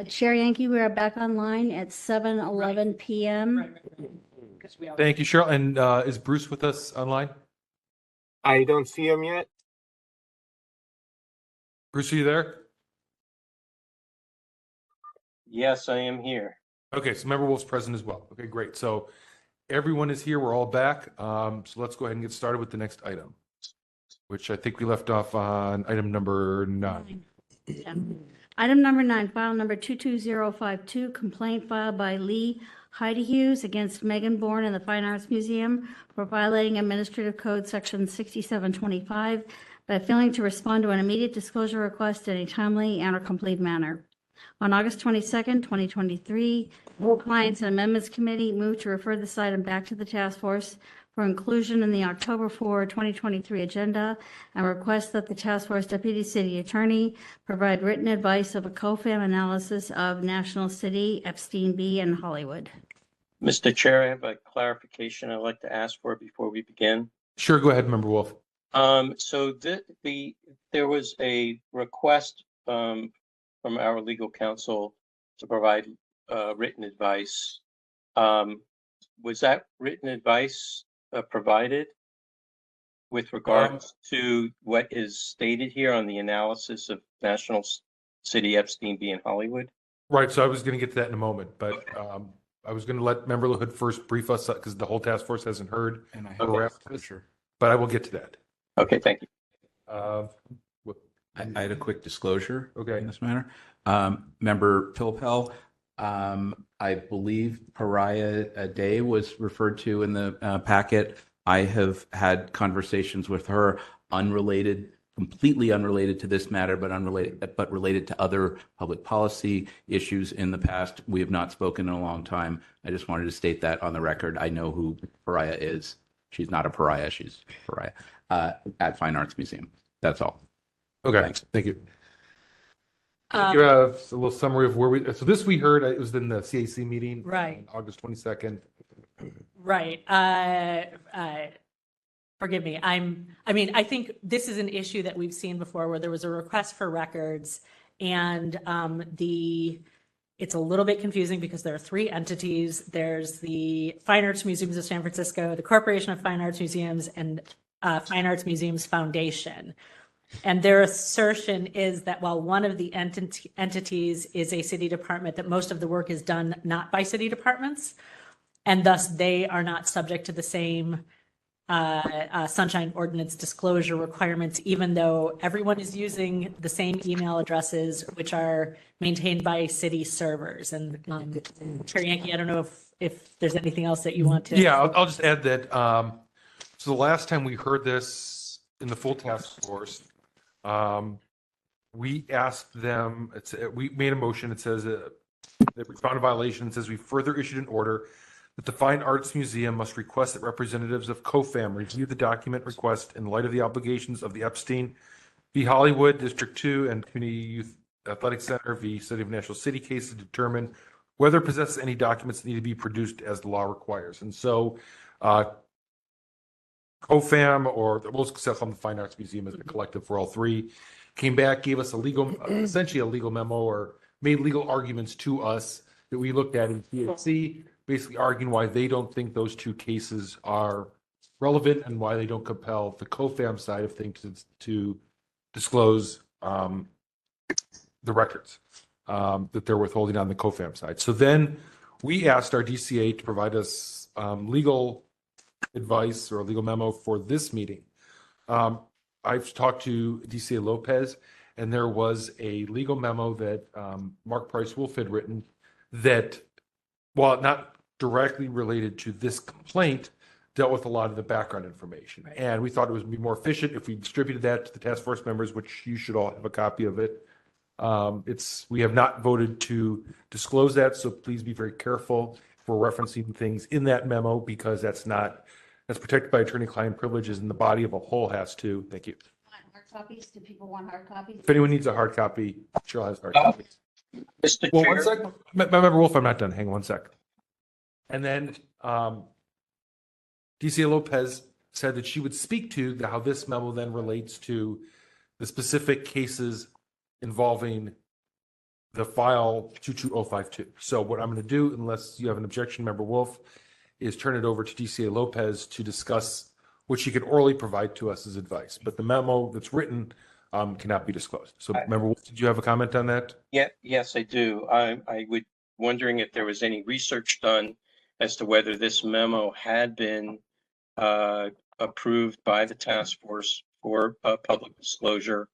Chair Yankee, we are back online at 7:11 PM. Thank you, Cheryl. And is Bruce with us online? I don't see him yet. Bruce, are you there? Yes, I am here. Okay, so Member Wolf's present as well. Okay, great. So everyone is here. We're all back. So let's go ahead and get started with the next item, which I think we left off on item number 9. Item number 9, file number 22052, complaint filed by Lee Hughes against Megan Bourne in the Fine Arts Museum for violating Administrative Code Section 6725 by failing to respond to an immediate disclosure request in a timely and or complete manner. On August 22nd, 2023, the Compliance and Amendments Committee moved to refer this item back to the task force for inclusion in the October 4, 2023 agenda and request that the task force deputy city attorney provide written advice of a COFAM analysis of National City, Epstein B, and Hollywood. Mr. Chair, I have a clarification I'd like to ask for before we begin. Sure, go ahead, Member Wolf. So there was a request from our legal counsel to provide written advice. Was that written advice provided with regards to what is stated here on the analysis of National City, Epstein B, and Hollywood? Right, so I was going to get to that in a moment, but I was going to let Member LaHood first brief us because the whole task force hasn't heard. And I have sure. But I will get to that. Okay, thank you. I had a quick disclosure Okay. in this matter. Member Philpell, I believe Pariah Day was referred to in the packet. I have had conversations with her unrelated, completely unrelated to this matter, but related to other public policy issues in the past. We have not spoken in a long time. I just wanted to state that on the record. I know who Pariah is. She's not a pariah. She's Pariah at Fine Arts Museum. That's all. Okay, Thanks. thank you. You have a little summary of where so this we heard, it was in the CAC meeting. Right. On August 22nd. Right. Forgive me. I think this is an issue that we've seen before where there was a request for records and it's a little bit confusing because there are 3 entities. There's the Fine Arts Museums of San Francisco, the Corporation of Fine Arts Museums, and Fine Arts Museums Foundation. And their assertion is that while one of the entities is a city department, that most of the work is done not by city departments, and thus they are not subject to the same Sunshine Ordinance disclosure requirements, even though everyone is using the same email addresses, which are maintained by city servers. And Chair Yankee, I don't know if there's anything else that you want to. Yeah, I'll just add that. So the last time we heard this in the full task force, we asked them, we made a motion. It says that we found a violation. It says we further issued an order that the Fine Arts Museum must request that representatives of COFAM review the document request in light of the obligations of the Epstein v. Hollywood, District 2, and Community Youth Athletic Center v. City of National City case to determine whether it possesses any documents that need to be produced as the law requires. And so COFAM, or we'll call them the Fine Arts Museum as a collective for all 3, came back, gave us essentially a legal memo, or made legal arguments to us that we looked at in PHC, basically arguing why they don't think those 2 cases are relevant and why they don't compel the COFAM side of things to disclose the records that they're withholding on the COFAM side. So then we asked our DCA to provide us legal advice or a legal memo for this meeting. I've talked to DCA Lopez, and there was a legal memo that Mark Price Wolf had written that, while not directly related to this complaint, dealt with a lot of the background information. Right. And we thought it would be more efficient if we distributed that to the task force members, which you should all have a copy of it. We have not voted to disclose that, so please be very careful for referencing things in that memo, because that's protected by attorney-client privileges, and the body of a whole has to. Thank you. Hard copies? Do people want hard copies? If anyone needs a hard copy, Cheryl has hard copies. Mr. Well, Chair. 1 sec. Member Wolf, I'm not done. Hang on 1 sec. And then DCA Lopez said that she would speak to how this memo then relates to the specific cases involving the file 22052. So what I'm going to do, unless you have an objection, Member Wolf, is turn it over to DCA Lopez to discuss what she could orally provide to us as advice. But the memo that's written cannot be disclosed. So Member Wolf, did you have a comment on that? Yeah, yes, I do. I would wondering if there was any research done as to whether this memo had been approved by the task force for public disclosure,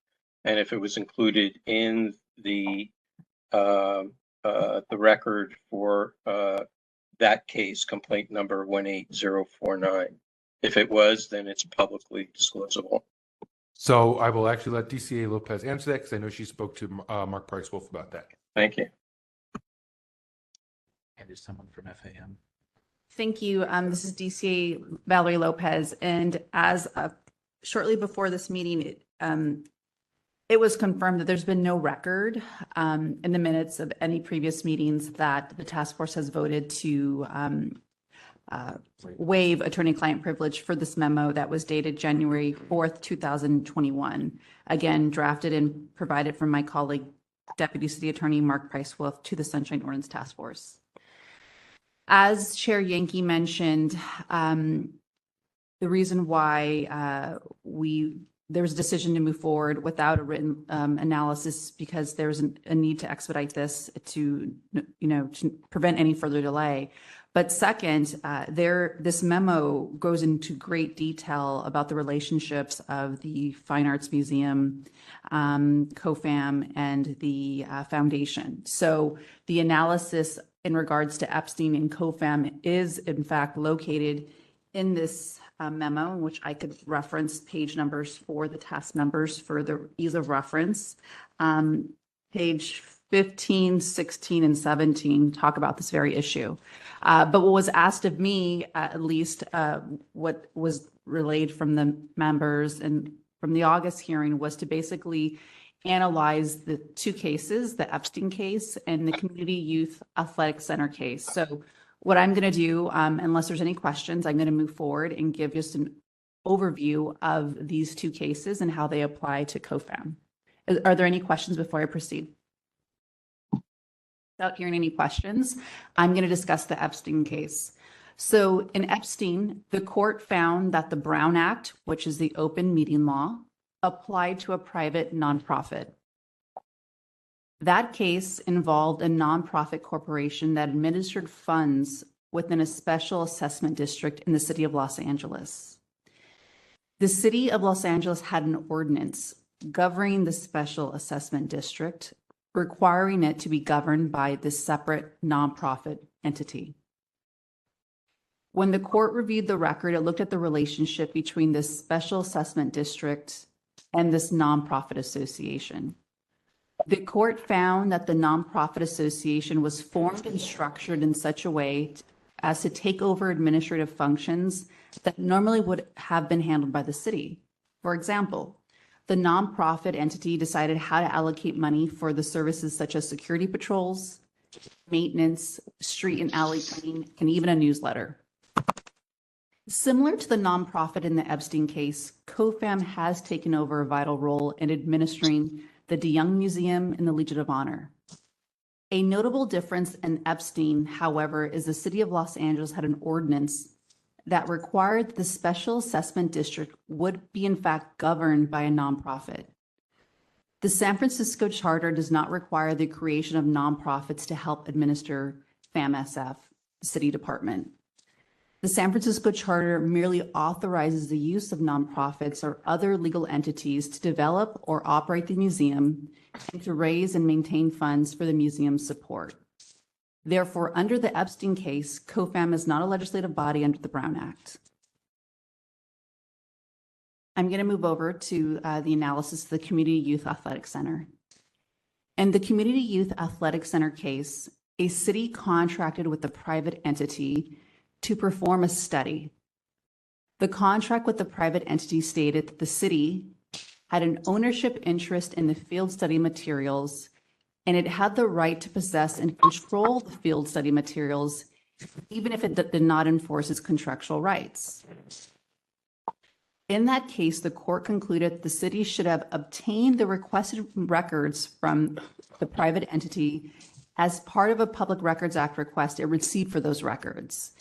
and if it was included in the record for that case, complaint number 18049. If it was, then it's publicly disclosable. So I will actually let DCA Lopez answer that because I know she spoke to Mark Price Wolf about that. Thank you. And there's someone from FAM. Thank you. This is DCA Valerie Lopez. And as shortly before this meeting, it was confirmed that there's been no record in the minutes of any previous meetings that the task force has voted to waive attorney-client privilege for this memo that was dated January 4th, 2021. Again, drafted and provided from my colleague, Deputy City Attorney Mark Price Wolf, to the Sunshine Ordinance Task Force. As Chair Yankee mentioned, the reason why there was a decision to move forward without a written analysis because there's a need to expedite this to prevent any further delay. But second, this memo goes into great detail about the relationships of the Fine Arts Museum, COFAM, and the foundation. So the analysis in regards to Epstein and COFAM is in fact located in this memo, in which I could reference page numbers for the task numbers for the ease of reference. Page 15, 16, and 17 talk about this very issue. But what was asked of me, at least what was relayed from the members and from the August hearing, was to basically analyze the two cases, the Epstein case and the Community Youth Athletic Center case. So what I'm going to do, unless there's any questions, I'm going to move forward and give just an overview of these two cases and how they apply to COFAM. Are there any questions before I proceed? Without hearing any questions, I'm going to discuss the Epstein case. So in Epstein, the court found that the Brown Act, which is the open meeting law, applied to a private nonprofit. That case involved a nonprofit corporation that administered funds within a special assessment district in the city of Los Angeles. The city of Los Angeles had an ordinance governing the special assessment district, requiring it to be governed by this separate nonprofit entity. When the court reviewed the record, it looked at the relationship between this special assessment district and this nonprofit association. The court found that the nonprofit association was formed and structured in such a way as to take over administrative functions that normally would have been handled by the city. For example, the nonprofit entity decided how to allocate money for the services such as security patrols, maintenance, street and alley cleaning, and even a newsletter. Similar to the nonprofit in the Epstein case, COFAM has taken over a vital role in administering the DeYoung Museum and the Legion of Honor. A notable difference in Epstein, however, is the city of Los Angeles had an ordinance that required that the special assessment district would be in fact governed by a nonprofit. The San Francisco Charter does not require the creation of nonprofits to help administer FAMSF, the city department. The San Francisco Charter merely authorizes the use of nonprofits or other legal entities to develop or operate the museum and to raise and maintain funds for the museum's support. Therefore, under the Epstein case, COFAM is not a legislative body under the Brown Act. I'm going to move over to the analysis of the Community Youth Athletic Center. In the Community Youth Athletic Center case, a city contracted with a private entity to perform a study. The contract with the private entity stated that the city had an ownership interest in the field study materials, and it had the right to possess and control the field study materials, even if it did not enforce its contractual rights. In that case, the court concluded the city should have obtained the requested records from the private entity as part of a Public Records Act request it received for those records.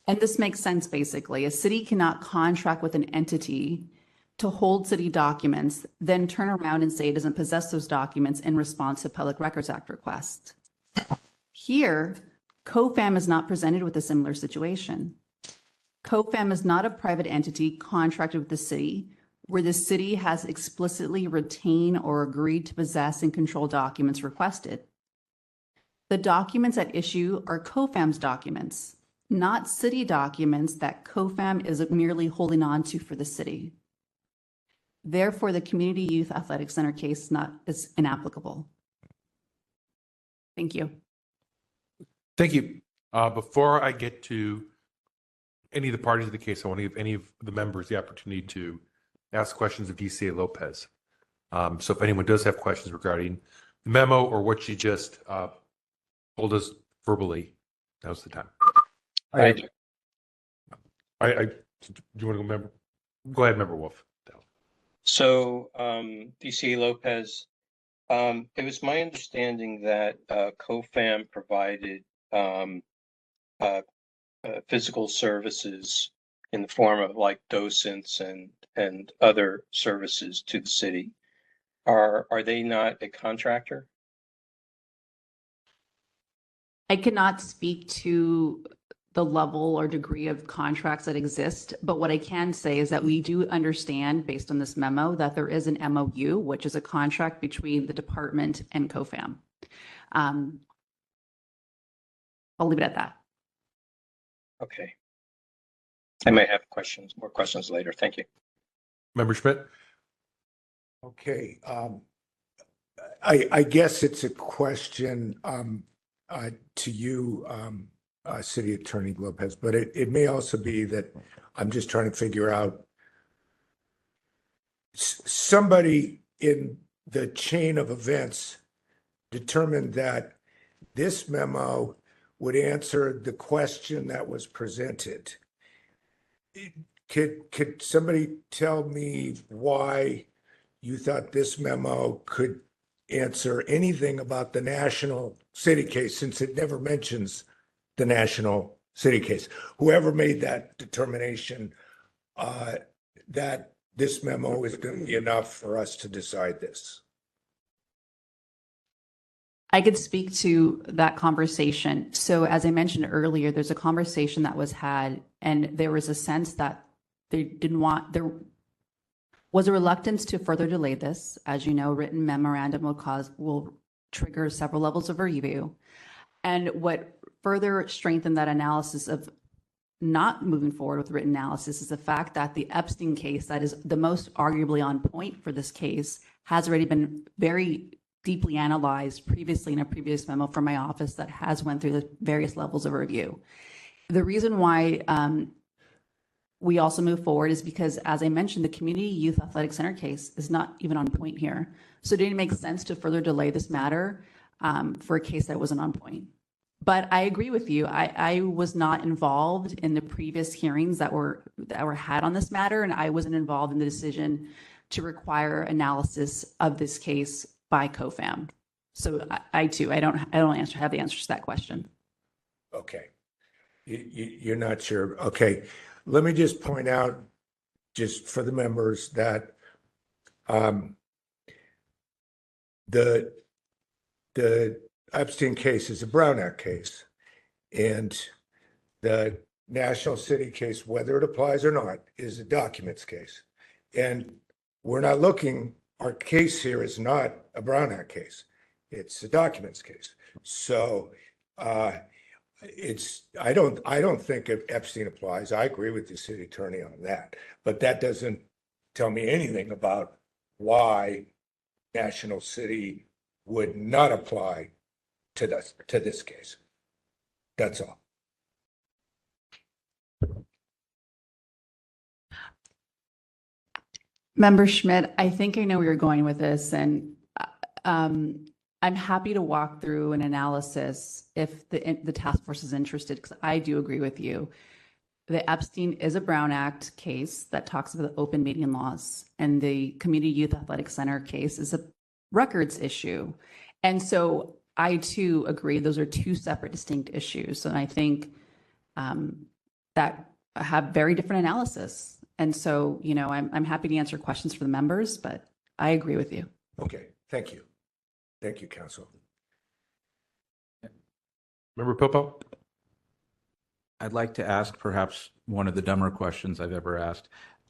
And this makes sense, basically. A city cannot contract with an entity to hold city documents, then turn around and say it doesn't possess those documents in response to Public Records Act request. Here, COFAM is not presented with a similar situation. COFAM is not a private entity contracted with the city, where the city has explicitly retained or agreed to possess and control documents requested. The documents at issue are COFAM's documents, not city documents that COFAM is merely holding on to for the city. Therefore, the Community Youth Athletic Center case is inapplicable. Thank you. Thank you. Before I get to any of the parties of the case, I want to give any of the members the opportunity to ask questions of DCA Lopez. So if anyone does have questions regarding the memo or what she just told us verbally, now's the time. I do. Do you want to go, member? Go ahead, Member Wolf. So, DCA Lopez, it was my understanding that COFAM provided physical services in the form of like docents and other services to the city. Are they not a contractor? I cannot speak to the level or degree of contracts that exist, but what I can say is that we do understand, based on this memo, that there is an MOU, which is a contract between the department and COFAM. I'll leave it at that. Okay. I may have more questions later. Thank you. Member Schmidt? Okay. I guess it's a question to you, City Attorney Lopez, but it may also be that I'm just trying to figure out somebody in the chain of events determined that this memo would answer the question that was presented. Could somebody tell me why you thought this memo could answer anything about the national city case, since it never mentions the national city case? Whoever made that determination that this memo is going to be enough for us to decide this. I could speak to that conversation. So as I mentioned earlier, there's a conversation that was had, and there was a sense that there was a reluctance to further delay this. As you know, written memorandum will trigger several levels of review. And what further strengthened that analysis of not moving forward with written analysis is the fact that the Epstein case, that is the most arguably on point for this case, has already been very deeply analyzed previously in a previous memo from my office that has went through the various levels of review. The reason why we also move forward is because, as I mentioned, the Community Youth Athletic Center case is not even on point here. So it didn't make sense to further delay this matter for a case that wasn't on point. But I agree with you. I was not involved in the previous hearings that were had on this matter, and I wasn't involved in the decision to require analysis of this case by COFAM. So I too, I don't have the answers to that question. Okay. You're not sure. Okay. Let me just point out, just for the members, that the Epstein case is a Brown Act case, and the National City case, whether it applies or not, is a documents case. And we're not looking, our case here is not a Brown Act case. It's a documents case. So I don't think if Epstein applies. I agree with the city attorney on that, but that doesn't tell me anything about why National City would not apply to this case. That's all. Member Schmidt, I think I know where you're going with this, and I'm happy to walk through an analysis if the task force is interested, because I do agree with you. the Epstein is a Brown Act case that talks about the open meeting laws, and the Community Youth Athletic Center case is a records issue. And so I too agree those are two separate, distinct issues. And I think that have very different analysis. And so, you know, I'm happy to answer questions for the members, but I agree with you. Okay, thank you. Thank you, Council. Member Popo? I'd like to ask perhaps one of the dumber questions I've ever asked.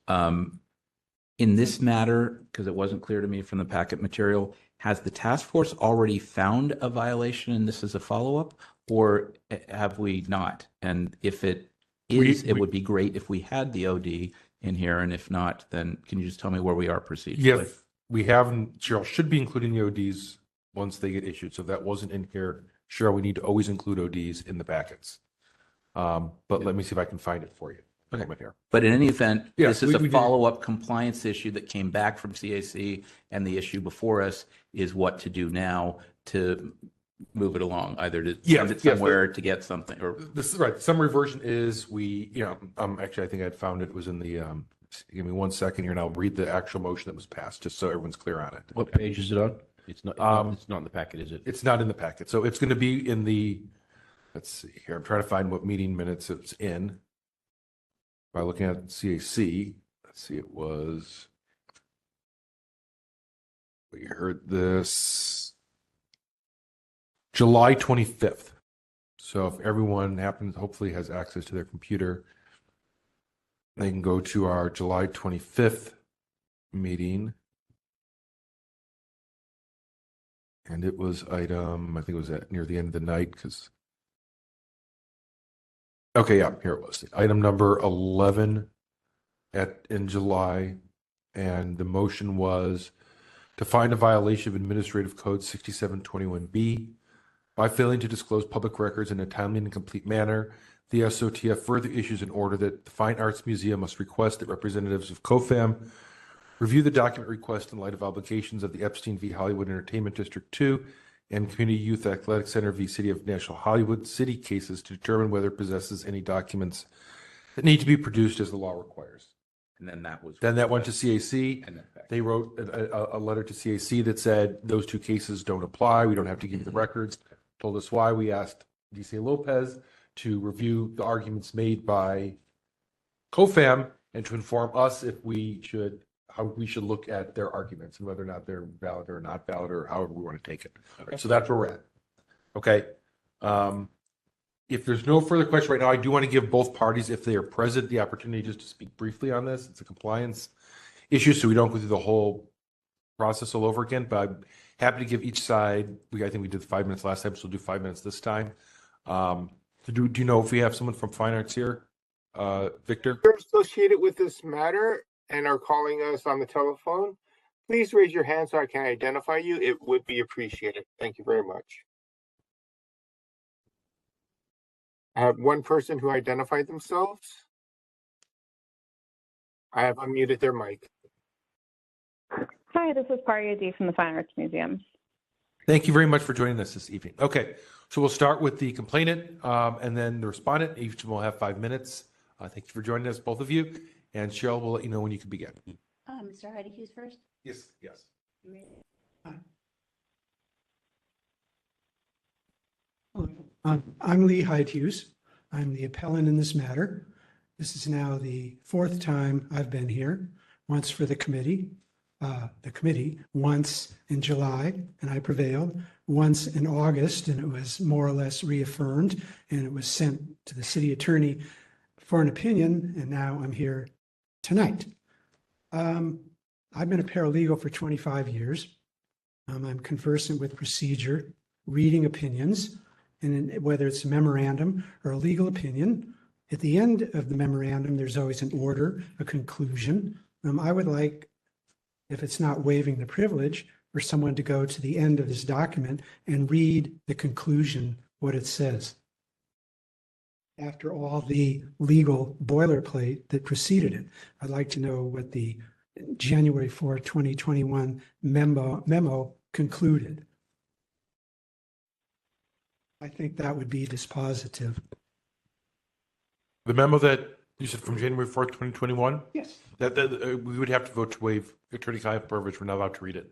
In this matter, because it wasn't clear to me from the packet material, has the task force already found a violation and this is a follow-up, or have we not? And if it is, it would be great if we had the OD in here, and if not, then can you just tell me where we are procedurally? Yeah, we haven't. Cheryl should be including the ODs once they get issued. So if that wasn't in here, Cheryl, we need to always include ODs in the packets. But let me see if I can find it for you. Okay. Here. But in any event, Yeah, this is we a follow-up compliance issue that came back from CAC, and the issue before us is what to do now to move it along, either to send it somewhere to get something. Or this is right. The summary version is actually I think I found it was in the give me 1 second here and I'll read the actual motion that was passed just so everyone's clear on it. What page is it on? It's not in the packet, is it? It's not in the packet. So it's going to be in the, let's see here. I'm trying to find what meeting minutes it's in. By looking at CAC, let's see, it was, we heard this July 25th. So if everyone hopefully has access to their computer, they can go to our July 25th meeting. And it was item, I think it was near the end of the night because. Okay, yeah, here it was. Item number 11 in July. And the motion was to find a violation of Administrative Code 6721B by failing to disclose public records in a timely and complete manner. The SOTF further issues an order that the Fine Arts Museum must request that representatives of COFAM review the document request in light of obligations of the Epstein v. Hollywood Entertainment District 2 and Community Youth Athletic Center v. City of National Hollywood City cases to determine whether it possesses any documents that need to be produced as the law requires. And then that went to CAC. And they wrote a letter to CAC that said those two cases don't apply. We don't have to give you the records. Told us why. We asked DC Lopez to review the arguments made by COFAM and to inform us how we should look at their arguments and whether or not they're valid or not valid or however we want to take it. Okay. So that's where we're at. Okay. If there's no further question right now, I do want to give both parties, if they are present, the opportunity just to speak briefly on this. It's a compliance issue, so we don't go through the whole process all over again, but I'm happy to give each side, I think we did 5 minutes last time, so we'll do 5 minutes this time. Do you know if we have someone from Fine Arts here? Victor? If you're associated with this matter and are calling us on the telephone, please raise your hand so I can identify you. It would be appreciated. Thank you very much. I have one person who identified themselves. I have unmuted their mic. Hi, this is Paria D from the Fine Arts Museum. Thank you very much for joining us this evening. Okay, so we'll start with the complainant and then the respondent. Each of them will have 5 minutes. Thank you for joining us, both of you. And Cheryl will let you know when you can begin. Mr. Heidi Hughes first? Yes. I'm Lee Hyde Hughes. I'm the appellant in this matter. This is now the fourth time I've been here, once for the committee, once in July, and I prevailed, once in August, and it was more or less reaffirmed, and it was sent to the city attorney for an opinion, and now I'm here tonight. I've been a paralegal for 25 years. I'm conversant with procedure, reading opinions, and whether it's a memorandum or a legal opinion, at the end of the memorandum, there's always an order, a conclusion. I would like, if it's not waiving the privilege, for someone to go to the end of this document and read the conclusion, what it says. After all the legal boilerplate that preceded it, I'd like to know what the January 4, 2021 memo concluded. I think that would be dispositive. The memo that You said from January 4th, 2021? Yes. We would have to vote to waive attorney-client privilege. We're not allowed to read it.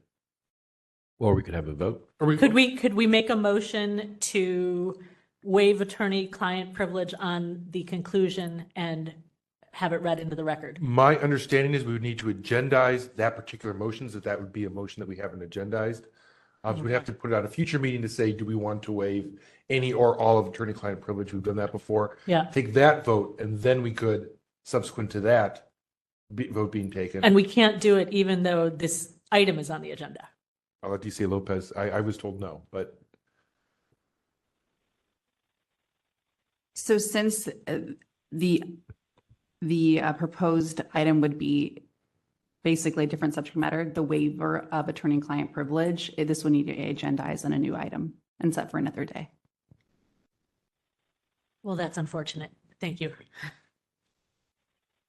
Or we could have a vote. Could we make a motion to waive attorney-client privilege on the conclusion and have it read into the record? My understanding is we would need to agendize that particular motion, so that would be a motion that we haven't agendized. So we'd have to put it on a future meeting to say, do we want to waive any or all of attorney-client privilege? We've done that before. Yeah. Take that vote, and then we could, subsequent to that, vote being taken. And we can't do it even though this item is on the agenda. I'll let DC Lopez, I was told no, but So since the proposed item would be basically a different subject matter, the waiver of attorney-client privilege, this would need to be agendized on a new item and set for another day. Well, that's unfortunate. Thank you.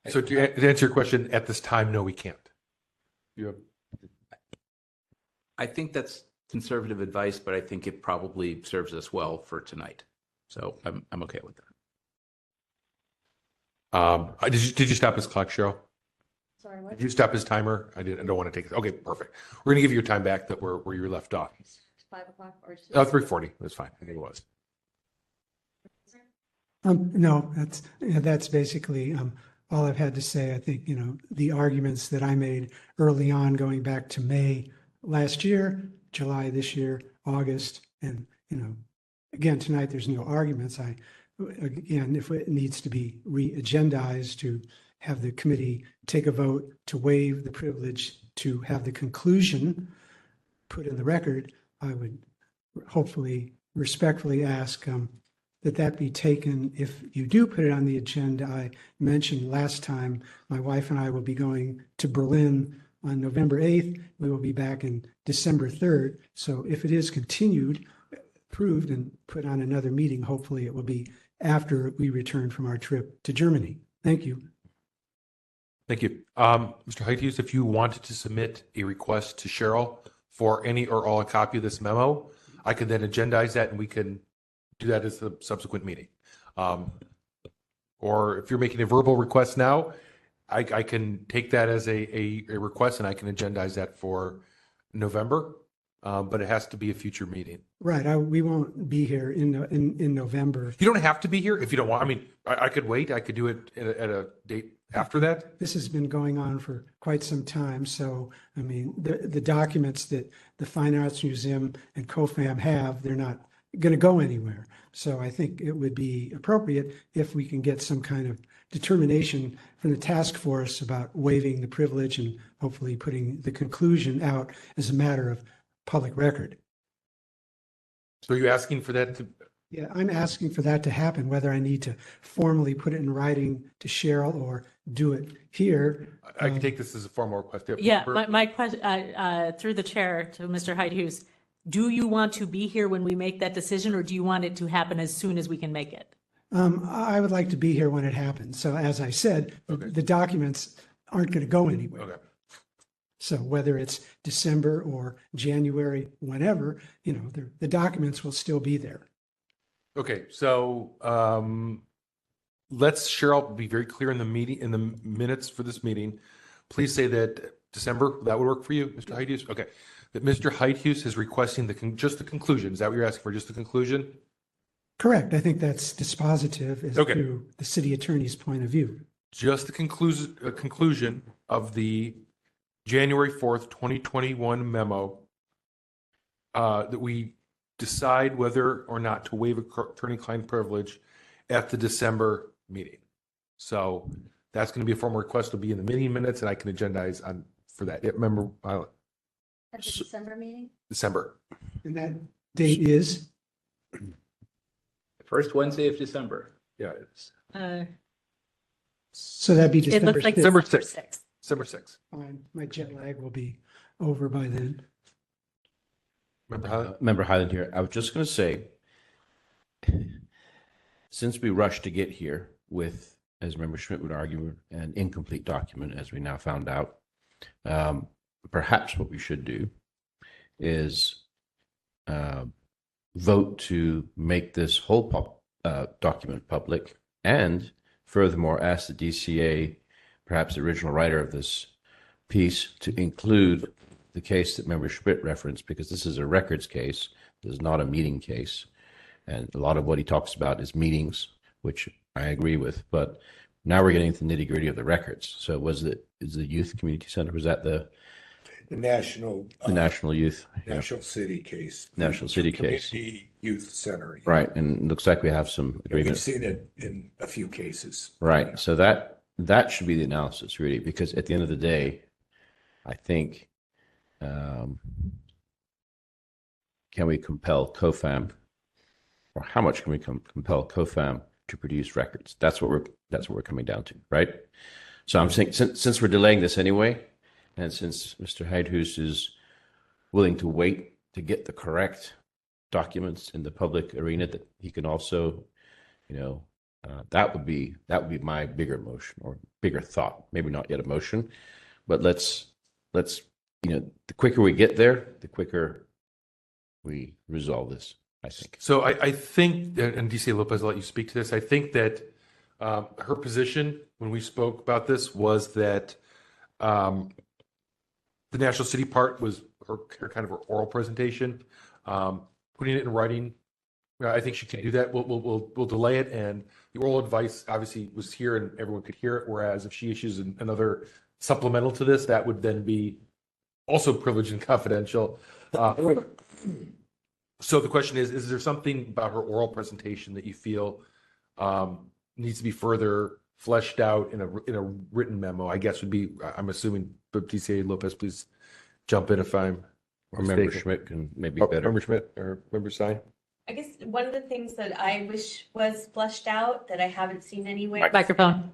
so to answer your question, at this time, no, we can't. You have I think that's conservative advice, but I think it probably serves us well for tonight. So I'm okay with that. Did you stop his clock, Cheryl? Sorry, what? Did you stop his timer? I don't want to take it. Okay, perfect. We're gonna give you your time back that where you left off. 5 o'clock or 3:40. That's fine. I think it was. No, that's basically all I've had to say. I think, the arguments that I made early on, going back to May last year, July this year, August, and, again, tonight there's no arguments. Again, if it needs to be re-agendized to have the committee take a vote to waive the privilege to have the conclusion put in the record, I would hopefully respectfully ask that be taken. If you do put it on the agenda, I mentioned last time, my wife and I will be going to Berlin on November 8th. We will be back in December 3rd. So if it is continued, approved, and put on another meeting, hopefully it will be after we return from our trip to Germany. Thank you. Thank you. Mr. Heithuis, if you wanted to submit a request to Cheryl for any or all a copy of this memo, I could then agendize that and we can do that as a subsequent meeting. Or if you're making a verbal request now, I can take that as a request and I can agendize that for November, but it has to be a future meeting. Right. We won't be here in November. You don't have to be here if you don't want. I mean, I could wait. I could do it at a date after that. This has been going on for quite some time. So, I mean, the documents that the Fine Arts Museum and COFAM have, they're not going to go anywhere. So I think it would be appropriate if we can get some kind of determination from the task force about waiving the privilege and hopefully putting the conclusion out as a matter of public record. So are you asking for that to? Yeah, I'm asking for that to happen, whether I need to formally put it in writing to Cheryl or do it here. I can take this as a formal request. Yeah, my question, through the chair to Mr. Heithuis, do you want to be here when we make that decision, or do you want it to happen as soon as we can make it? I would like to be here when it happens. So as I said, the documents aren't going to go anywhere. Okay. So whether it's December or January, whenever, the documents will still be there. Okay, so let's, Cheryl, be very clear in the minutes for this meeting. Please say that December, that would work for you, Mr. Heithuis? Okay. That Mr. Heithuis is requesting just the conclusion. Is that what you're asking for, just the conclusion? Correct. I think that's dispositive as to the city attorney's point of view. Just the conclusion of the January 4th, 2021 memo that we decide whether or not to waive attorney-client privilege at the December meeting. So that's going to be a formal request. It'll be in the meeting minutes, and I can agendize for that. Yeah, remember, At the December meeting? December. And that date is? First Wednesday of December. Yeah, it's so that'd be It December looks like 6th. December 6th. December 6th. Fine. My jet lag will be over by then. Member Highland here. I was just going to say, since we rushed to get here with, as Member Schmidt would argue, an incomplete document, as we now found out, perhaps what we should do is vote to make this whole document public and furthermore ask the DCA, perhaps the original writer of this piece, to include the case that Member Schmidt referenced, because this is a records case. This is not a meeting case. And a lot of what he talks about is meetings, which I agree with. But now we're getting to the nitty gritty of the records. So is the Youth Community Center, was that the national youth national city case, community youth center, yeah. Right? And it looks like we have some agreement. We've seen it in a few cases, right? So that should be the analysis, really, because at the end of the day, I think, can we compel COFAM, or how much can we compel COFAM to produce records? That's what we're coming down to, right? So I'm saying, since we're delaying this anyway, and since Mr. Heidhuis is willing to wait to get the correct documents in the public arena, that he can also, that would be my bigger motion or bigger thought. Maybe not yet a motion, but let's the quicker we get there, the quicker we resolve this, I think. So I think, and DCA Lopez, I'll let you speak to this. I think that her position when we spoke about this was that the National City part was her kind of her oral presentation. Putting it in writing, I think she can do that. We'll delay it, and the oral advice obviously was here and everyone could hear it. Whereas if she issues another supplemental to this, that would then be also privileged and confidential. So the question is there something about her oral presentation that you feel needs to be further fleshed out in a written memo? I guess would be, I'm assuming, but DCA Lopez, please jump in if I'm or Member Schmidt can maybe better. Member Schmidt or Member Stein. I guess one of the things that I wish was fleshed out that I haven't seen anywhere. Microphone.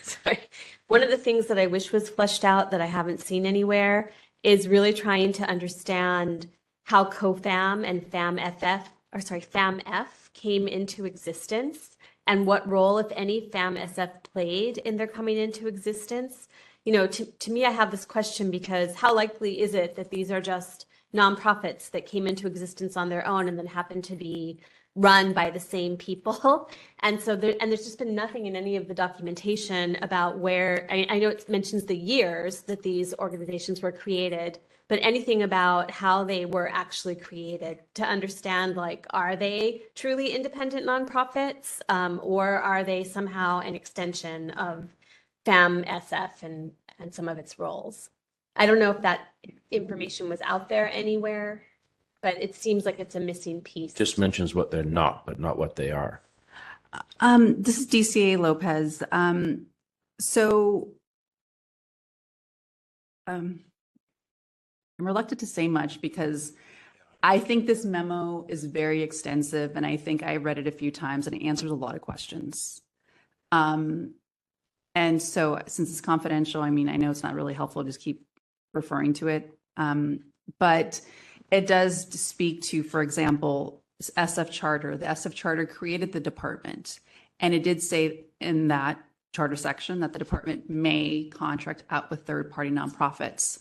Sorry. One of the things that I wish was fleshed out that I haven't seen anywhere is really trying to understand how COFAM and FAMF came into existence and what role, if any, FAMSF played in their coming into existence. To me, I have this question because how likely is it that these are just nonprofits that came into existence on their own and then happen to be run by the same people? And so there's just been nothing in any of the documentation about where, I know it mentions the years that these organizations were created, but anything about how they were actually created to understand, like, are they truly independent nonprofits, or are they somehow an extension of FAMSF and some of its roles? I don't know if that information was out there anywhere, but it seems like it's a missing piece. Just mentions what they're not, but not what they are. This is DCA Lopez. I'm reluctant to say much because I think this memo is very extensive, and I think I read it a few times and it answers a lot of questions. And so since it's confidential, I mean, I know it's not really helpful to just keep referring to it. But it does speak to, for example, SF Charter. The SF Charter created the department, and it did say in that charter section that the department may contract out with third-party nonprofits.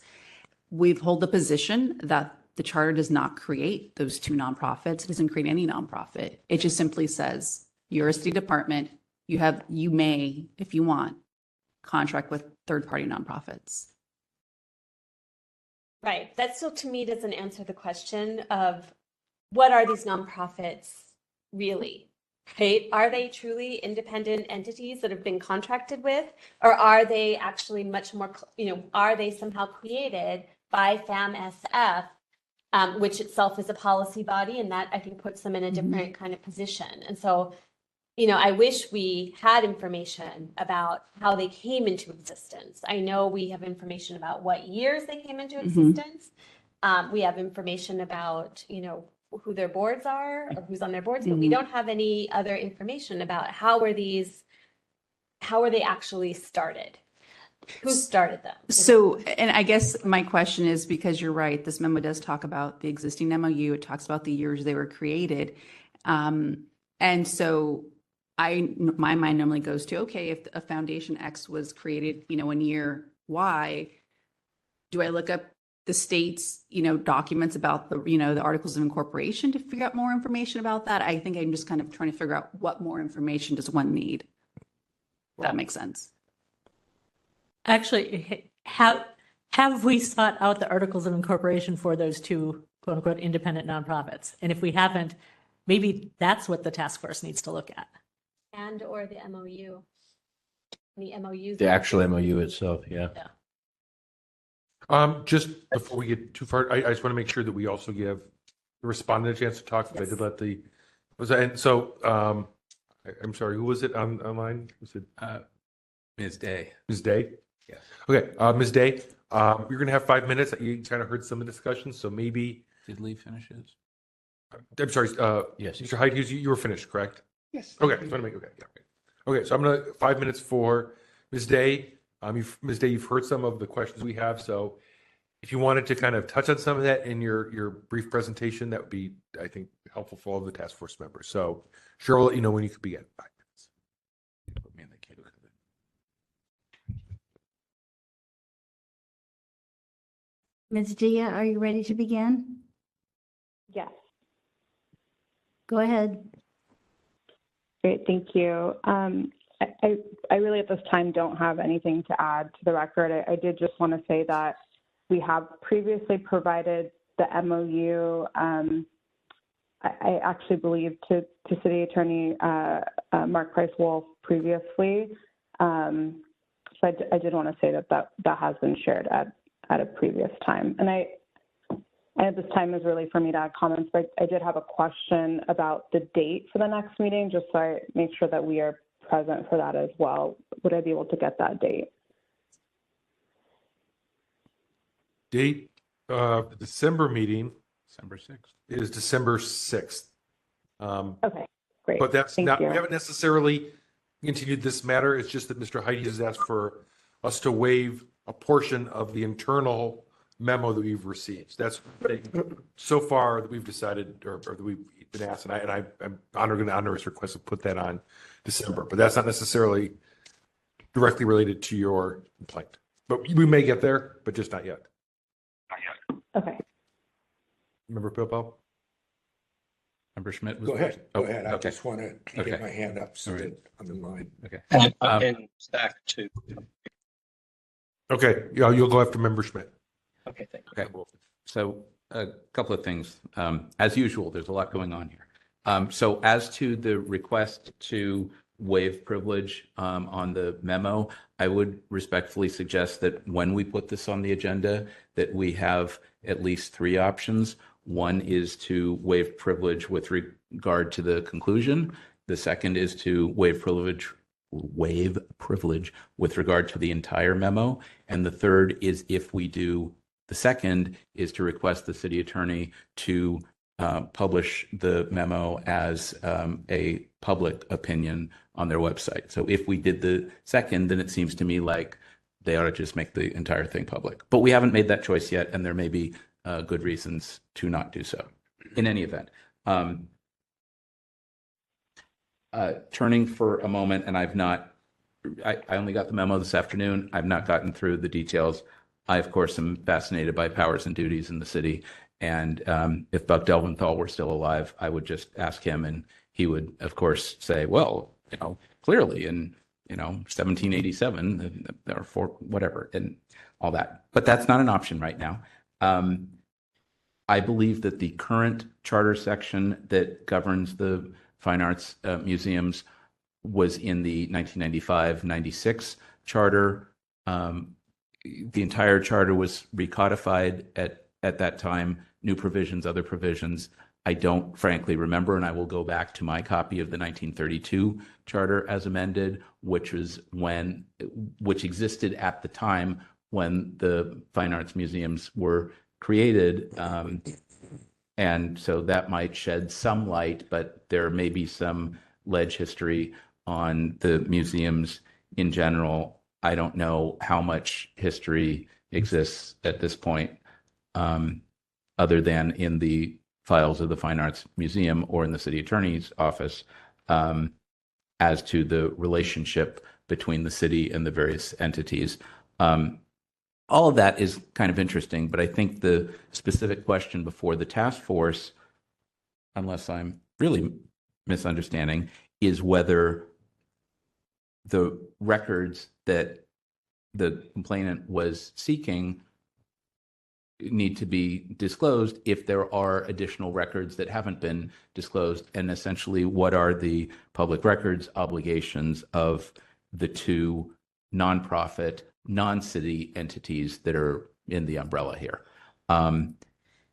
We've held the position that the charter does not create those two nonprofits. It doesn't create any nonprofit. It just simply says you're a city department. You may, if you want, contract with third-party nonprofits. Right. That still, to me, doesn't answer the question of what are these nonprofits really, right? Are they truly independent entities that have been contracted with, or are they actually much more, are they somehow created by FAMSF, which itself is a policy body, and that I think puts them in a different kind of position. And so, I wish we had information about how they came into existence. I know we have information about what years they came into existence. We have information about, who their boards are or who's on their boards, but we don't have any other information about how were they actually started? Who started them? So, and I guess my question is, because you're right, this memo does talk about the existing MOU. It talks about the years they were created. And so my mind normally goes to, okay, if a Foundation X was created, in year Y, do I look up the state's, documents about the articles of incorporation to figure out more information about that. I think I'm just kind of trying to figure out what more information does one need. If that makes sense. Actually, have we sought out the articles of incorporation for those two quote unquote independent nonprofits? And if we haven't, maybe that's what the task force needs to look at. And or the MOU. The MOUs. The actual MOU itself, yeah. Just before we get too far, I just want to make sure that we also give the respondent a chance to talk. Yes. I did let and so I'm sorry, who was it online? Was it Ms. Day? Ms. Day? Yes. Okay, Ms. Day, you're going to have 5 minutes. You kind of heard some of the discussion, so maybe. Did Lee finish his? I'm sorry. Yes. Mr. Hyde, you were finished, correct? Yes. Okay. Just want to make okay. Yeah. Okay. So I'm going to 5 minutes for Ms. Day. Ms. Day, you've heard some of the questions we have. So if you wanted to kind of touch on some of that in your brief presentation, that would be, I think, helpful for all of the task force members. So sure, I'll let you know when you could begin. 5 minutes. Put me in the queue. Ms. Dia, are you ready to begin? Yes. Go ahead. Great, thank you. I really at this time don't have anything to add to the record. I did just want to say that we have previously provided the MOU. I actually believe to City Attorney Mark Price Wolf previously. So I did want to say that has been shared at a previous time. And at this time is really for me to add comments, but I did have a question about the date for the next meeting, just so I make sure that we are present for that as well. Would I be able to get that date? Date of the December meeting. December 6th. Is December 6th. Okay, great. But that's Thank not, you. we haven't necessarily continued this matter. It's just that Mr. Heidi has asked for us to waive a portion of the internal memo that we've received. That's so far that we've decided, or that we've been asked, and I'm honoring the onerous request to put that on December, but that's not necessarily directly related to your complaint. But we may get there, but just not yet. Okay. Member Popo? Member Schmidt was Go ahead. first. Go Oh, ahead. I okay. just want to get my hand up so All right. that I'm in line. Okay. And stack too. Okay, yeah, you'll go after Member Schmidt. Okay, thank you. Okay. So a couple of things. As usual, there's a lot going on here. So as to the request to waive privilege on the memo, I would respectfully suggest that when we put this on the agenda, that we have at least three options. One is to waive privilege with regard to the conclusion. The second is to waive privilege with regard to the entire memo. And the third is, if we do the second, is to request the city attorney to publish the memo as a public opinion on their website. So if we did the second, then it seems to me like they ought to just make the entire thing public. But we haven't made that choice yet, and there may be good reasons to not do so. In any event, turning for a moment, and I only got the memo this afternoon. I've not gotten through the details. I, of course, am fascinated by powers and duties in the city. And if Buck Delventhal were still alive, I would just ask him, and he would, of course, say, well, clearly in, 1787, there are four, whatever, and all that. But that's not an option right now. I believe that the current charter section that governs the fine arts museums was in the 1995-96 charter. The entire charter was recodified at that time, new provisions, other provisions. I don't frankly remember, and I will go back to my copy of the 1932 charter as amended, which existed at the time when the fine arts museums were created. And so that might shed some light, but there may be some ledge history on the museums in general. I don't know how much history exists at this point, other than in the files of the Fine Arts Museum or in the city attorney's office, as to the relationship between the city and the various entities. all of that is kind of interesting, but I think the specific question before the task force, unless I'm really misunderstanding, is whether the records that the complainant was seeking need to be disclosed if there are additional records that haven't been disclosed, and essentially what are the public records obligations of the two nonprofit, non-city entities that are in the umbrella here. And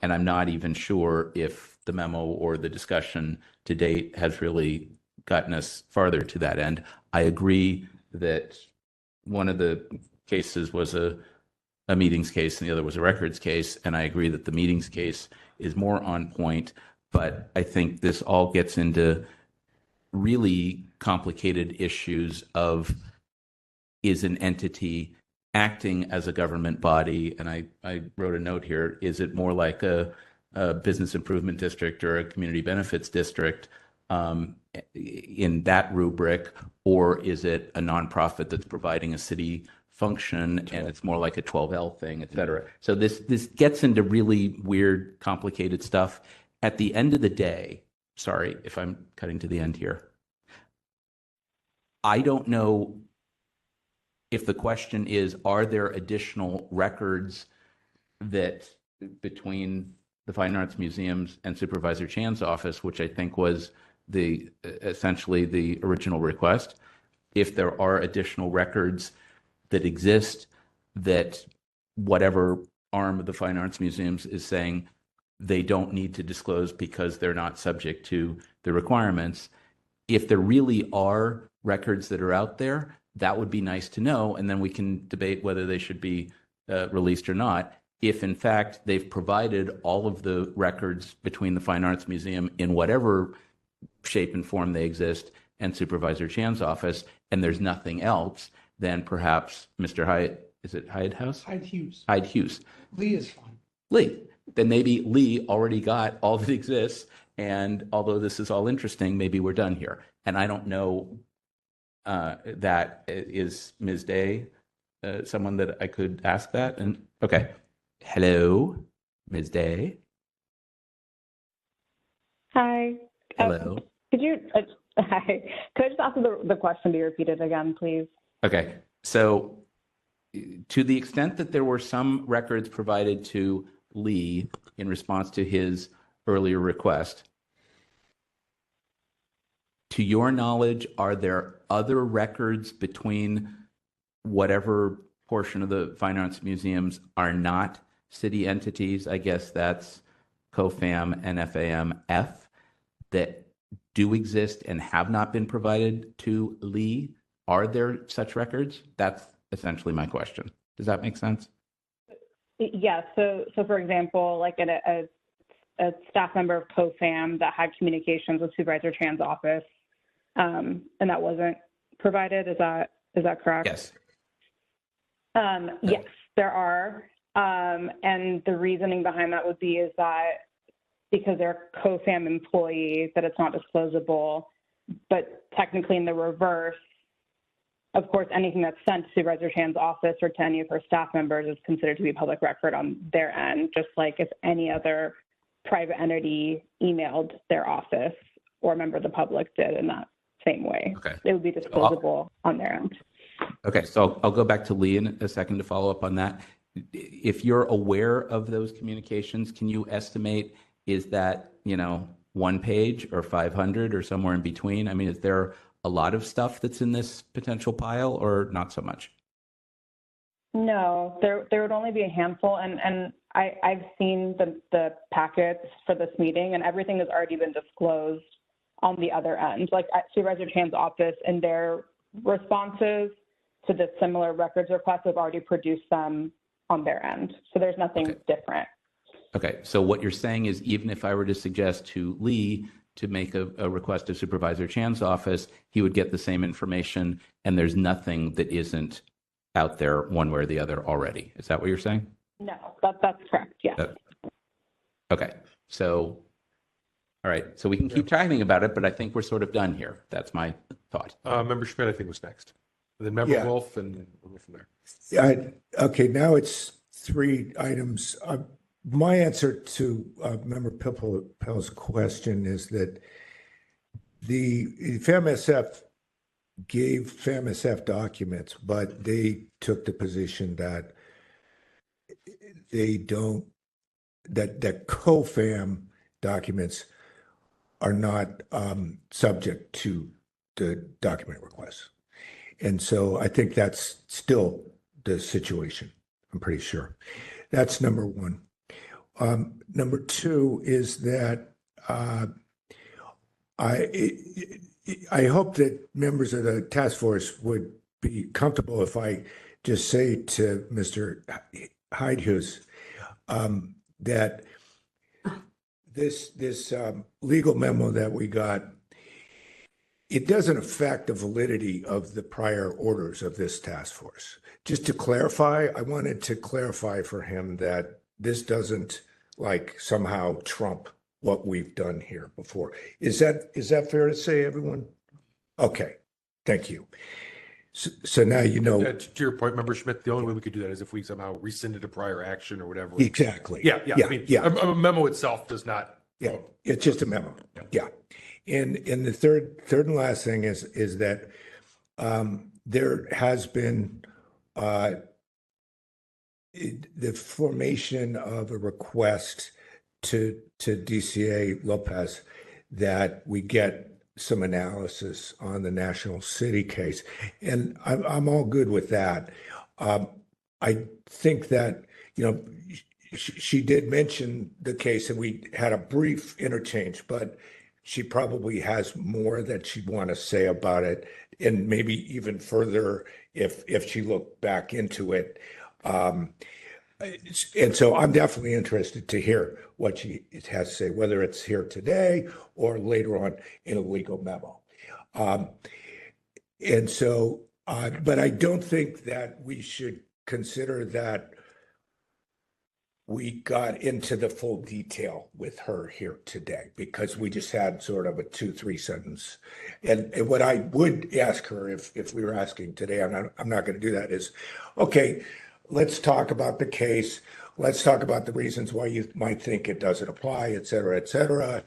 I'm not even sure if the memo or the discussion to date has really gotten us farther to that end. I agree that one of the cases was a meetings case and the other was a records case, and I agree that the meetings case is more on point, but I think this all gets into really complicated issues of, is an entity acting as a government body? And I wrote a note here, is it more like a business improvement district or a community benefits district in that rubric, or is it a nonprofit that's providing a city function and it's more like a 12L thing, et cetera? So this gets into really weird, complicated stuff. At the end of the day, sorry if I'm cutting to the end here, I don't know if the question is, are there additional records that between the Fine Arts Museums and Supervisor Chan's office, which I think was essentially the original request, if there are additional records that exist that whatever arm of the Fine Arts Museums is saying they don't need to disclose because they're not subject to the requirements. If there really are records that are out there, that would be nice to know, and then we can debate whether they should be released or not. If in fact they've provided all of the records between the Fine Arts Museum in whatever shape and form they exist and Supervisor Chan's office, and there's nothing else, then perhaps Mr. Hyatt, is it Hyatt House? Hyde Hughes. Hyde Hughes. Lee is fine. Lee. Then maybe Lee already got all that exists, and although this is all interesting, maybe we're done here. And I don't know that is Ms. Day someone that I could ask that? And okay. Hello, Ms. Day. Hi. Hello. Could you, hi. Could I just ask the question be repeated again, please? Okay. So to the extent that there were some records provided to Lee in response to his earlier request, to your knowledge, are there other records between whatever portion of the Fine Arts Museums are not city entities? I guess that's COFAM and FAM-F that do exist and have not been provided to Lee. Are there such records? That's essentially my question. Does that make sense? Yeah. So for example, like a staff member of COFAM that had communications with Supervisor Chan's office, and that wasn't provided. Is that correct? Yes. Yes, there are. And the reasoning behind that would be is that because they're COFAM employees, that it's not disclosable. But technically in the reverse, of course, anything that's sent to Supervisor Chan's office or to any of her staff members is considered to be public record on their end, just like if any other private entity emailed their office or a member of the public did in that same way. Okay. It would be disclosable on their end. Okay, so I'll go back to Lee in a second to follow up on that. If you're aware of those communications, can you estimate, is that, 1 page or 500 or somewhere in between? I mean, is there a lot of stuff that's in this potential pile or not so much? No, there would only be a handful, and I've seen the packets for this meeting, and everything has already been disclosed on the other end. Like at Supervisor Chan's office and their responses to the similar records requests have already produced them on their end. So there's nothing different. Okay, so what you're saying is even if I were to suggest to Lee to make a request to Supervisor Chan's office, he would get the same information, and there's nothing that isn't out there one way or the other already. Is that what you're saying? No, that's correct. Yeah. Okay. So, all right. So we can keep talking about it, but I think we're sort of done here. That's my thought. Member Schmidt, I think, was next. then Member Yeah. Wolf, and we'll go from there. Okay, now it's 3 items. My answer to Member Pell's question is that the FAMSF gave FAMSF documents, but they took the position that they don't, that COFAM documents are not subject to the document requests. And so I think that's still the situation. I'm pretty sure. That's number one. Number two is that I hope that members of the task force would be comfortable if I just say to Mr. Heidhus that this legal memo that we got, it doesn't affect the validity of the prior orders of this task force. Just to clarify, I wanted to clarify for him that this doesn't like somehow trump what we've done here before. Is that fair to say, everyone? Okay, thank you. So now you know. To your point, Member Schmidt, the only way we could do that is if we somehow rescinded a prior action or whatever. Exactly. Yeah. I mean, a memo itself does not. Yeah, it's just a memo. Yeah. And the third and last thing is that there has been the formation of a request to DCA Lopez that we get some analysis on the National City case. And I'm all good with that. I think that, she did mention the case and we had a brief interchange, but she probably has more that she'd want to say about it, and maybe even further if she looked back into it. And so I'm definitely interested to hear what she has to say, whether it's here today or later on in a legal memo. And so, but I don't think that we should consider that we got into the full detail with her here today, because we just had sort of a 2-3 sentence. And what I would ask her if we were asking today, I'm not going to do that, is, okay, let's talk about the case. Let's talk about the reasons why you might think it doesn't apply, et cetera, et cetera.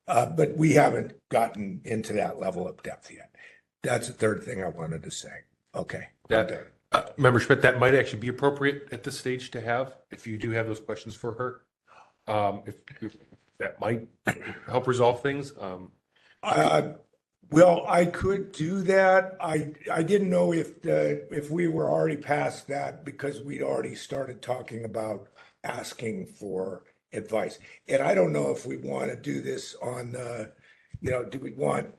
But we haven't gotten into that level of depth yet. That's the third thing I wanted to say. Okay. Member Schmidt, that might actually be appropriate at this stage to have, if you do have those questions for her. If that might help resolve things. Well, I could do that. I didn't know if we were already past that, because we'd already started talking about asking for advice. And I don't know if we want to do this on the, do we want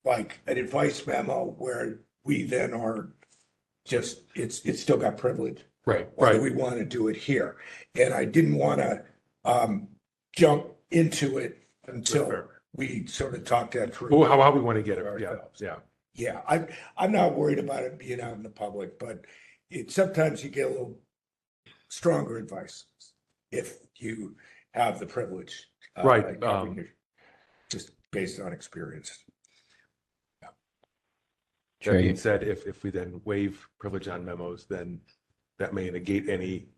like an advice memo where we then are just, it's still got privilege. Right. Or do we want to do it here? And I didn't want to jump into it until we sort of talked that through. Well, how we want to get it. Yeah. I'm not worried about it being out in the public, but sometimes you get a little stronger advice if you have the privilege. Right. Just based on experience. That being said, if we then waive privilege on memos, then that may negate any.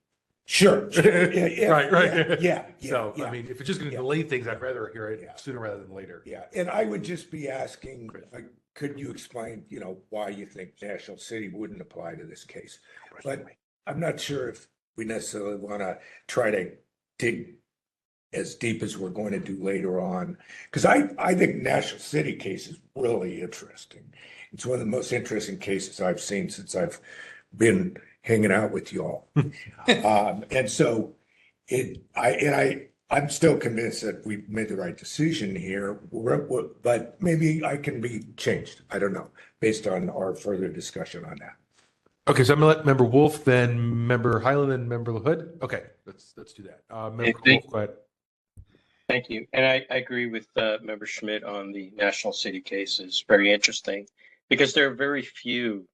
Sure. Yeah, Right. Yeah. So, I mean, if it's just going to delay things, I'd rather hear it sooner rather than later. Yeah. And I would just be asking, could you explain, why you think National City wouldn't apply to this case? But I'm not sure if we necessarily want to try to dig as deep as we're going to do later on. Because I think National City case is really interesting. It's one of the most interesting cases I've seen since I've been hanging out with y'all. And so I'm still convinced that we made the right decision here, but maybe I can be changed. I don't know, based on our further discussion on that. Okay, so I'm gonna let Member Wolf, then Member Highland, then Member LaHood. Okay, let's do that. Member Wolf, go ahead. Thank you. And I agree with Member Schmidt on the National City case. Is very interesting because there are very few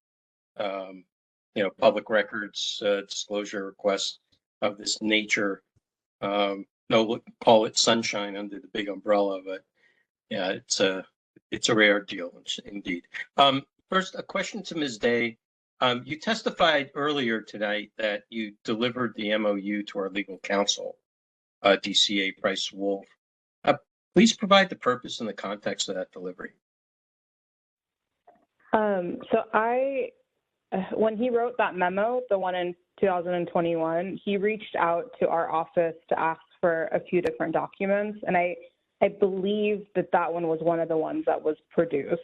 public records disclosure requests of this nature. Call it sunshine under the big umbrella, but yeah, it's a rare deal indeed. First, a question to Ms. Day. You testified earlier tonight that you delivered the MOU to our legal counsel, DCA Price Wolf. Please provide the purpose and the context of that delivery. When he wrote that memo, the one in 2021, he reached out to our office to ask for a few different documents, and I believe that one was one of the ones that was produced.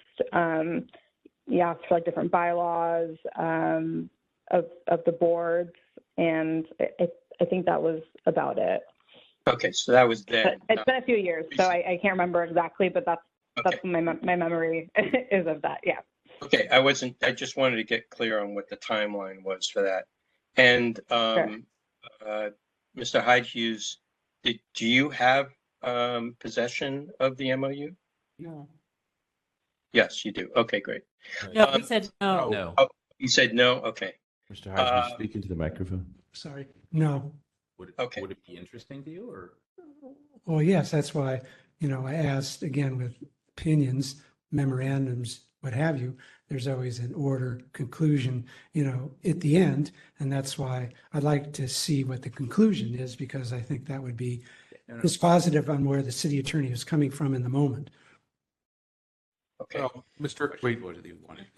He asked for like different bylaws of the boards, and I think that was about it. Okay, so that was then. But it's been a few years, so I can't remember exactly, but that's what my memory is of that. Yeah. Okay, I just wanted to get clear on what the timeline was for that. And Mr. Hyde Hughes, do you have possession of the MOU? No. Yes, you do. Okay, great. No, he said no. No. Oh, you said no? Okay. Mr. Hyde, speak into the microphone. Sorry. No. Would it be interesting to you, or? Well, yes, that's why, I asked again with opinions, memorandums, what have you, there's always an order conclusion, at the end. And that's why I'd like to see what the conclusion is, because I think that would be dispositive on where the city attorney is coming from in the moment. Okay. Mr.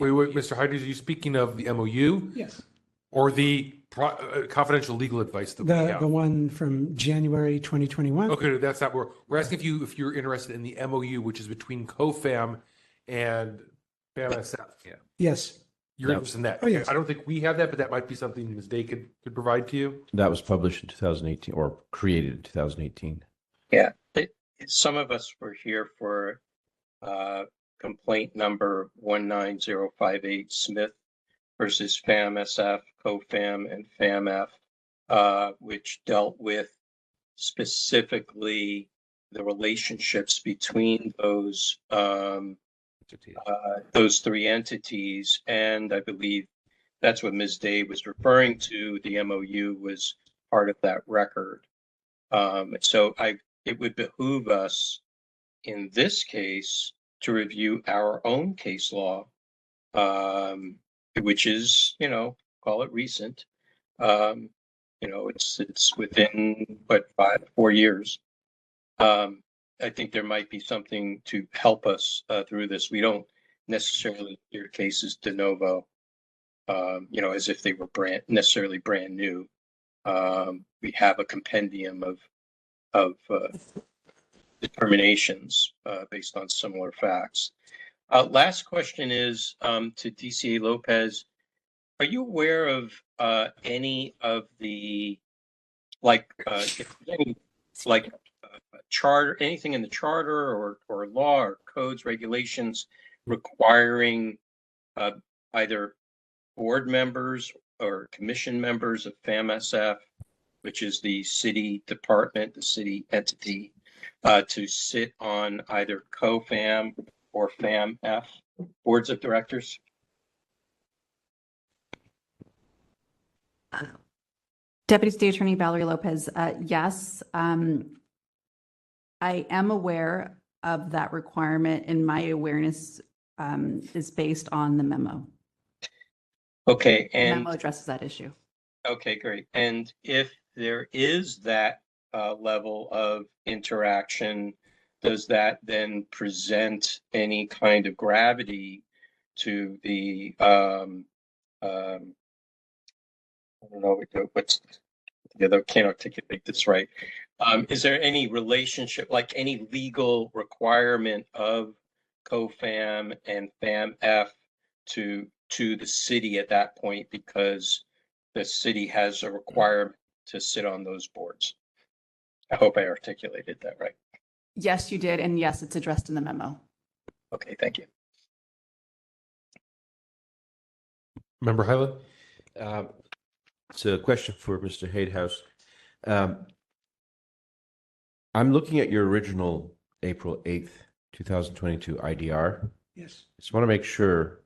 Mr. Hyde, are you speaking of the MOU? Yes. Or the confidential legal advice that we have? The one from January 2021? Okay, that's not where we're asking if you're interested in the MOU, which is between COFAM and FAMSF. Yeah. Yes. You're interested in that. Oh, yes. I don't think we have that, but that might be something Ms. Day could provide to you. That was published in 2018 or created in 2018. Yeah. Some of us were here for complaint number 19058 Smith versus FAMSF, COFAM, and FAMF, which dealt with specifically the relationships between those three entities. And I believe that's what Ms. Day was referring to. The MOU was part of that record. So it would behoove us in this case to review our own case law, which is, call it recent. It's within 4 years. I think there might be something to help us through this. We don't necessarily hear cases de novo, as if they were necessarily brand new. We have a compendium of determinations based on similar facts. Last question is to DCA Lopez. Are you aware of any of the charter, anything in the charter or law or codes, regulations requiring either board members or commission members of FAMSF, which is the city department, the city entity, to sit on either COFAM or FAMF boards of directors? Deputy State Attorney Valerie Lopez, yes. I am aware of that requirement, and my awareness is based on the memo. Okay, The and memo addresses that issue. okay, great. And if there is that level of interaction, does that then present any kind of gravity to the I don't know what's the other, can't articulate this right. Is there any relationship, like any legal requirement of COFAM and FAMF to the city at that point, because the city has a requirement to sit on those boards? I hope I articulated that right. Yes, you did. And yes, it's addressed in the memo. Okay, thank you. Member Hyland? It's a question for Mr. Hadehouse. I'm looking at your original April 8th, 2022 IDR. Yes. Just want to make sure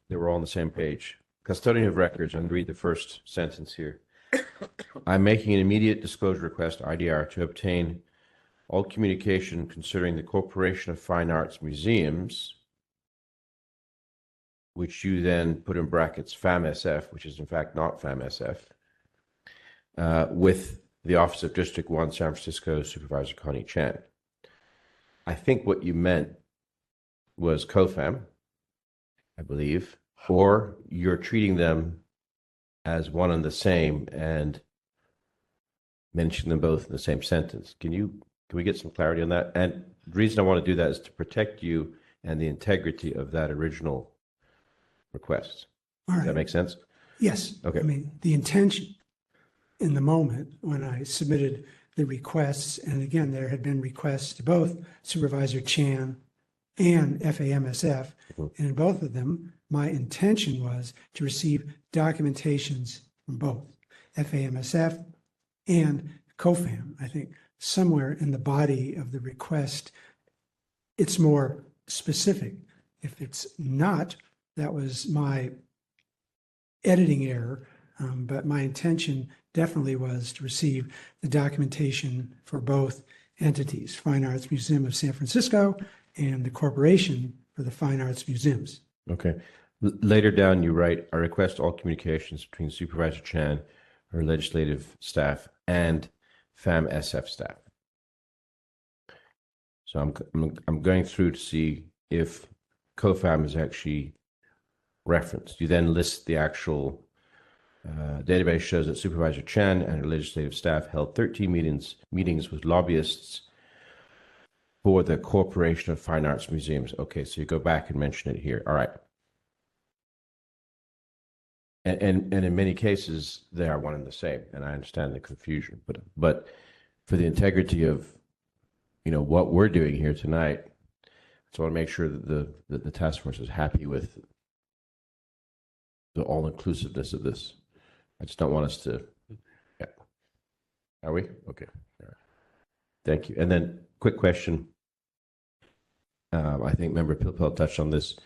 that we're all on the same page. Custodian of records, I'm going to read the first sentence here. I'm making an immediate disclosure request, IDR, to obtain all communication concerning the Corporation of Fine Arts Museums which you then put in brackets FAMSF, which is in fact not FAMSF, with the Office of District 1, San Francisco, Supervisor Connie Chan. I think what you meant was COFAM, I believe, or you're treating them as one and the same and mention them both in the same sentence. Can we get some clarity on that? And the reason I want to do that is to protect you and the integrity of that original request. All right. Does that make sense? Yes. Okay. I mean, the intention in the moment when I submitted the requests, and again, there had been requests to both Supervisor Chan and FAMSF, and in both of them, my intention was to receive documentations from both FAMSF and COFAM. I think somewhere in the body of the request, it's more specific. If it's not, that was my editing error, but my intention definitely was to receive the documentation for both entities, Fine Arts Museum of San Francisco and the Corporation for the Fine Arts Museums. Okay. Later down, you write, I request all communications between Supervisor Chan, her legislative staff, and FAMSF staff. So I'm going through to see if COFAM is actually referenced. You then list the actual database shows that Supervisor Chan and her legislative staff held 13 meetings with lobbyists for the Corporation of Fine Arts Museums. Okay, so you go back and mention it here. All right. And in many cases, they are one and the same, and I understand the confusion. But for the integrity of what we're doing here tonight, so I want to make sure that the task force is happy with the all-inclusiveness of this. I just don't want us to. Yeah. Are we? Okay. All right. Thank you. And then, quick question. I think Member Pilpel touched on this.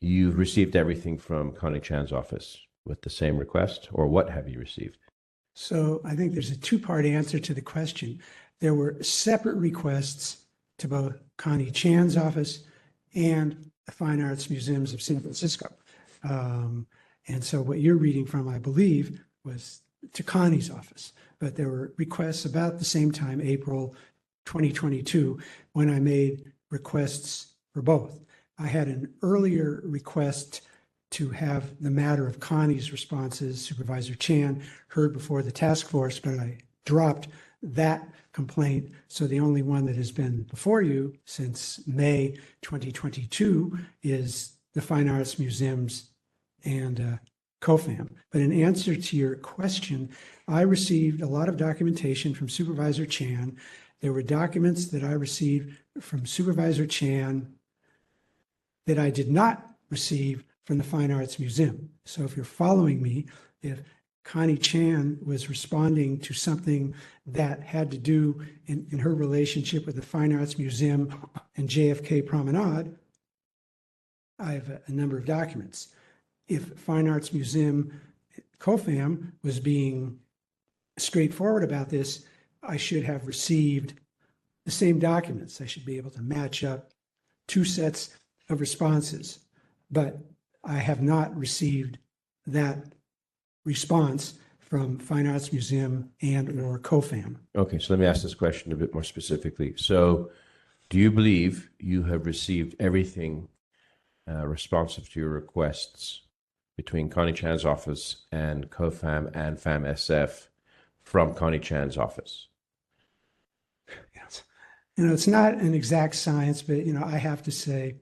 You've received everything from Connie Chan's office with the same request, or what have you received? So I think there's a two-part answer to the question. There were separate requests to both Connie Chan's office and the Fine Arts Museums of San Francisco. And so what you're reading from, I believe, was to Connie's office. But there were requests about the same time, April 2022, when I made requests for both. I had an earlier request to have the matter of Connie's responses, Supervisor Chan, heard before the task force, but I dropped that complaint. So the only one that has been before you since May 2022 is the Fine Arts Museums and COFAM. But in answer to your question, I received a lot of documentation from Supervisor Chan. There were documents that I received from Supervisor Chan that I did not receive from the Fine Arts Museum. So if you're following me, if Connie Chan was responding to something that had to do in her relationship with the Fine Arts Museum and JFK Promenade, I have a number of documents. If Fine Arts Museum COFAM was being straightforward about this, I should have received the same documents. I should be able to match up two sets of responses, but I have not received that response from Fine Arts Museum and or COFAM. Okay, so let me ask this question a bit more specifically. So do you believe you have received everything responsive to your requests between Connie Chan's office and COFAM and FAMSF from Connie Chan's office? Yes. It's not an exact science, but, I have to say,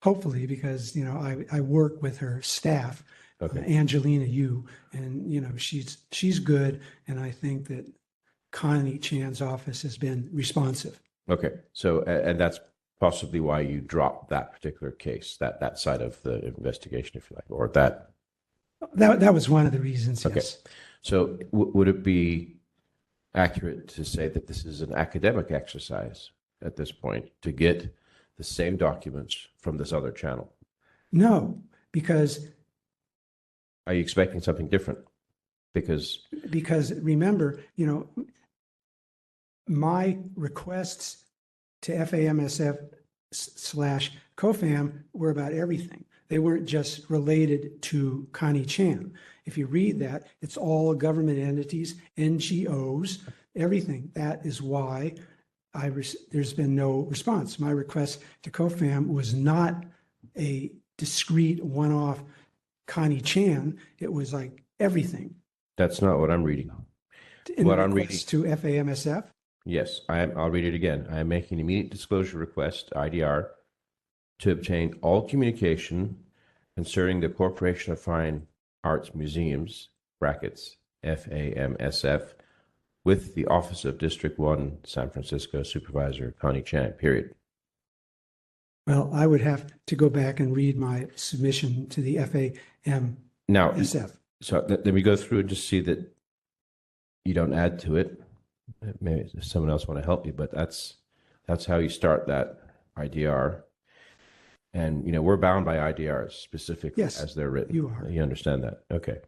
hopefully, because, I work with her staff, Okay. Angelina Yu, and, she's good. And I think that Connie Chan's office has been responsive. Okay, so, and that's possibly why you dropped that particular case, that side of the investigation, if you like, or that. That was one of the reasons, Okay. yes. So would it be accurate to say that this is an academic exercise at this point to get the same documents from this other channel? No, because Are you expecting something different? Because remember, my requests to FAMSF / COFAM were about everything. They weren't just related to Connie Chan. If you read that, it's all government entities, NGOs, everything. That is why there's been no response. My request to COFAM was not a discrete one-off Connie Chan. It was like everything. That's not what I'm reading. In What the I'm reading. request to FAMSF? Yes, I'll read it again. I am making an immediate disclosure request, IDR, to obtain all communication concerning the Corporation of Fine Arts Museums, brackets, FAMSF, with the Office of District 1, San Francisco Supervisor Connie Chan, period. Well, I would have to go back and read my submission to the FAMSF. Now, so let me go through and just see that you don't add to it. Maybe someone else want to help you, but that's how you start that IDR. And, we're bound by IDRs specifically as they're written. You are. You understand that? Okay.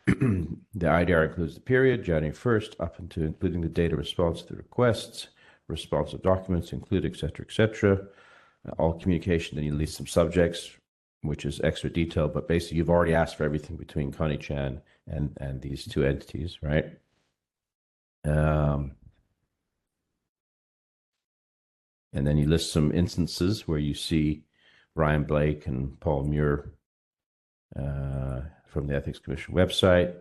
The IDR includes the period, January 1st, up until including the date of response to the requests, responsive documents include, et cetera, all communication. Then you list some subjects, which is extra detail, but basically you've already asked for everything between Connie Chan and these two entities, right? And then you list some instances where you see Ryan Blake and Paul Muir from the Ethics Commission website.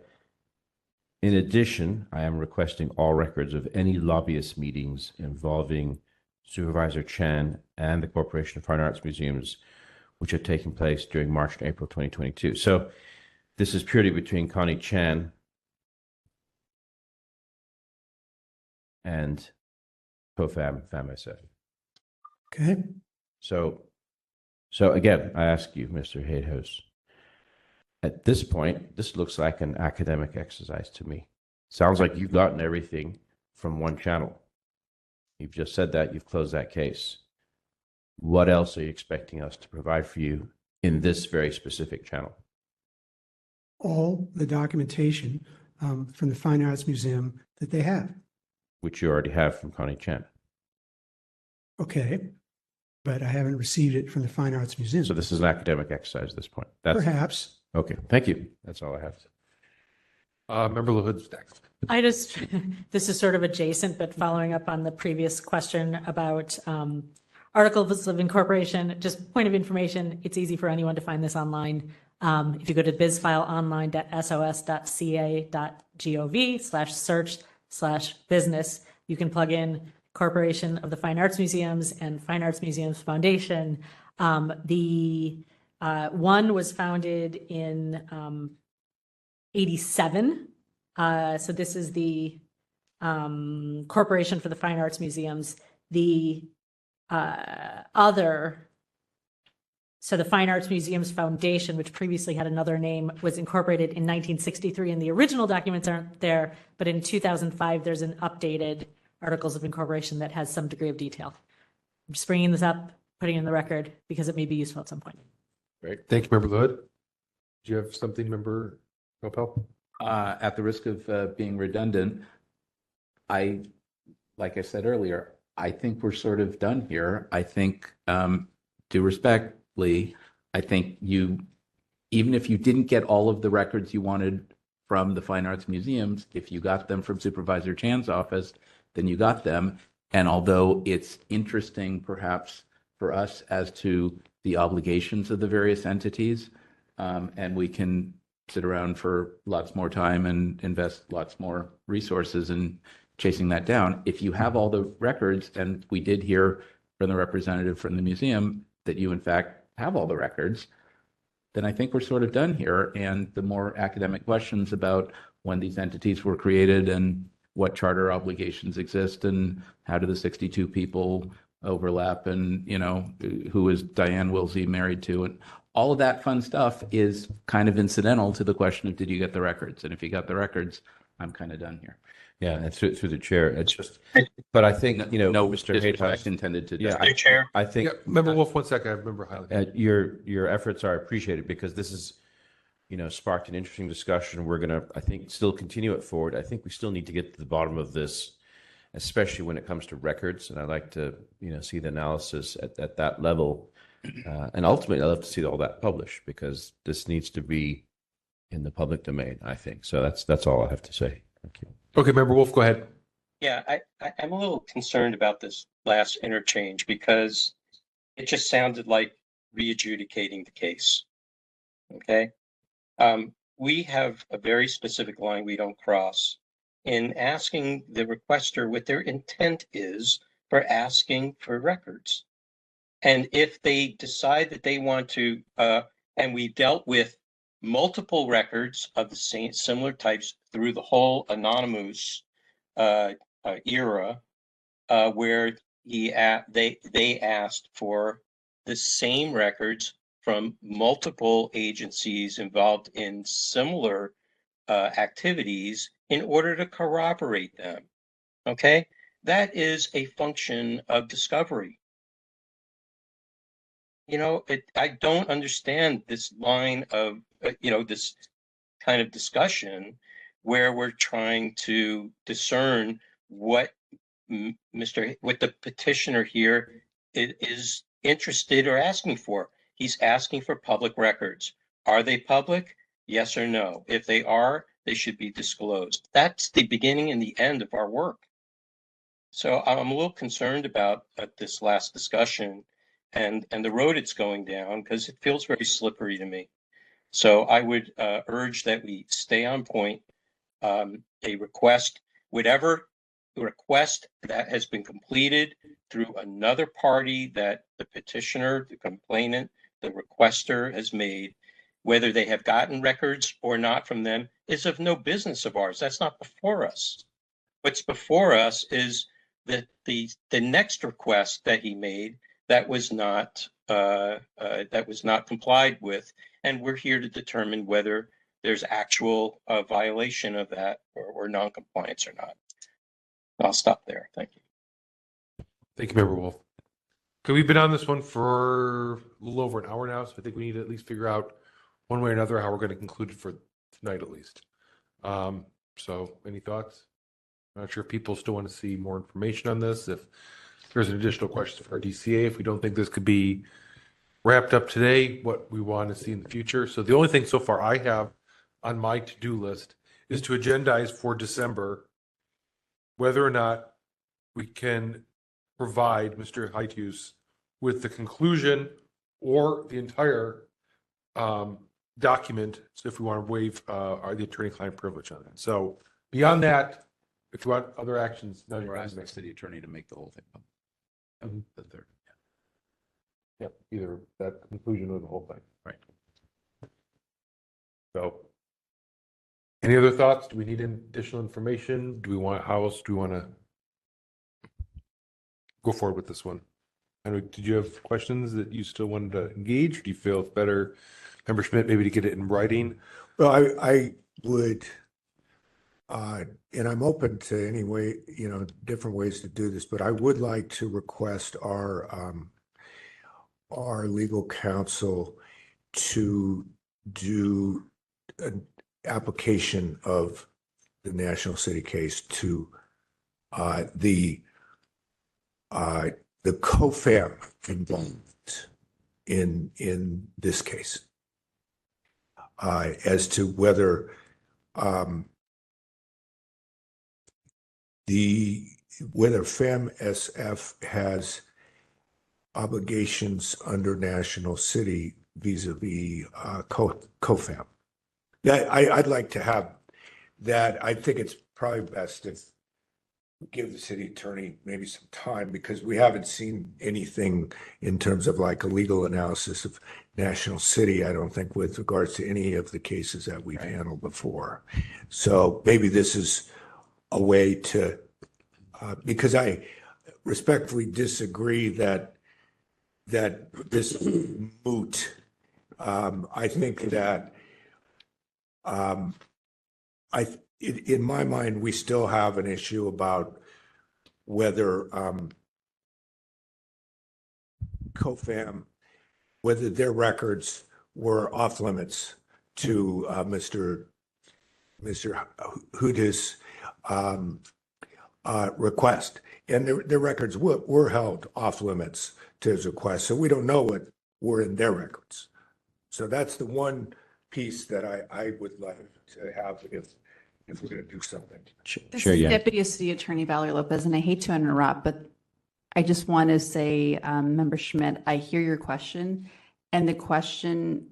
In addition, I am requesting all records of any lobbyist meetings involving Supervisor Chan and the Corporation of Fine Arts Museums, which have taken place during March and April 2022. So this is purely between Connie Chan and FAMSF. Okay. So again, I ask you, Mr. Hayhouse, at this point, this looks like an academic exercise to me. Sounds like you've gotten everything from one channel. You've just said that, you've closed that case. What else are you expecting us to provide for you in this very specific channel? All the documentation from the Fine Arts Museum that they have. Which you already have from Connie Chan. Okay, but I haven't received it from the Fine Arts Museum. So this is an academic exercise at this point. Perhaps. Okay, thank you. That's all I have. Member LaHood's next. This is sort of adjacent, but following up on the previous question about articles of incorporation, just point of information, it's easy for anyone to find this online. If you go to bizfileonline.sos.ca.gov/search/business, you can plug in Corporation of the Fine Arts Museums and Fine Arts Museums Foundation. The one was founded in 87. So this is the Corporation for the Fine Arts Museums. The so the Fine Arts Museums Foundation, which previously had another name, was incorporated in 1963, and the original documents aren't there, but in 2005, there's an updated Articles of Incorporation that has some degree of detail. I'm just bringing this up, putting it in the record, because it may be useful at some point. Great. Thank you, Member LaHood. Do you have something, Member Kopel? At the risk of being redundant, like I said earlier, I think we're sort of done here. I think, due respectfully, I think even if you didn't get all of the records you wanted from the Fine Arts Museums, if you got them from Supervisor Chan's office, then you got them. And although it's interesting perhaps for us as to the obligations of the various entities, and we can sit around for lots more time and invest lots more resources in chasing that down. If you have all the records, and we did hear from the representative from the museum that you in fact have all the records, then I think we're sort of done here. And the more academic questions about when these entities were created and what charter obligations exist and how do the 62 people overlap and, who is Diane Wilsey married to, and all of that fun stuff is kind of incidental to the question of did you get the records? And if you got the records, I'm kind of done here. Yeah, and through the chair, it's just. But I think no Mr. disrespect intended to. Yeah, I think. Member Wolf, 1 second. I remember highlighting. Your efforts are appreciated because this is, sparked an interesting discussion. We're gonna, I think, still continue it forward. I think we still need to get to the bottom of this, especially when it comes to records. And I like to, see the analysis at that level. And ultimately, I'd love to see all that published because this needs to be in the public domain, I think. So that's all I have to say. Thank you. Okay, Member Wolf, go ahead. Yeah, I'm a little concerned about this last interchange because it just sounded like re-adjudicating the case. Okay. We have a very specific line we don't cross in asking the requester what their intent is for asking for records. And if they decide that they want to, and we dealt with multiple records of the same similar types through the whole anonymous era, where they asked for the same records from multiple agencies involved in similar activities in order to corroborate them. Okay, that is a function of discovery. You know, I don't understand this line of, this kind of discussion where we're trying to discern what what the petitioner here is interested or asking for. He's asking for public records. Are they public? Yes or no? If they are, they should be disclosed. That's the beginning and the end of our work. So I'm a little concerned about this last discussion and the road it's going down because it feels very slippery to me. So I would urge that we stay on point. A request, whatever request that has been completed through another party that the petitioner, the complainant, the requester has made, whether they have gotten records or not from them, is of no business of ours. That's not before us. What's before us is the next request that he made that was not complied with, and we're here to determine whether there's actual violation of that or non-compliance or not. I'll stop there. Thank you. Thank you, Member Wolf. Okay, we've been on this one for a little over an hour now, so I think we need to at least figure out one way or another how we're going to conclude it for tonight at least. So any thoughts? I'm not sure if people still want to see more information on this. If there's an additional question for our DCA, if we don't think this could be wrapped up today, what we want to see in the future. So the only thing so far I have on my to-do list is to agendize for December whether or not we can provide Mr. Haitius with the conclusion or the entire document, so if we want to waive the attorney-client privilege on that. So beyond that, if you want other actions, none of Or your ask the city attorney to make the whole thing public. The third. Yep, either that conclusion or the whole thing. Right. So, any other thoughts? Do we need additional information? Do we want, how else do we want to go forward with this one? I know, did you have questions that you still wanted to engage? Do you feel it's better, Member Schmidt, maybe to get it in writing? Well, I would, and I'm open to any way, different ways to do this, but I would like to request our legal counsel to do an application of the National City case to the COFAM involved in this case as to whether whether FAMSF has obligations under National City vis-a-vis COFAM. Yeah, I'd like to have that. I think it's probably best if we give the city attorney maybe some time because we haven't seen anything in terms of like a legal analysis of National City, I don't think, with regards to any of the cases that we've handled before. So maybe this is a way to, because I respectfully disagree that this is moot. I think that in my mind, we still have an issue about whether COFAM, whether their records were off limits to Mr. Huda's request. And their records were held off limits to his request. So we don't know what were in their records. So that's the one piece that I would like to have if we're going to do something. This Sure, is yeah. Deputy City Attorney Valerie Lopez, and I hate to interrupt, but I just want to say, Member Schmidt, I hear your question, and the question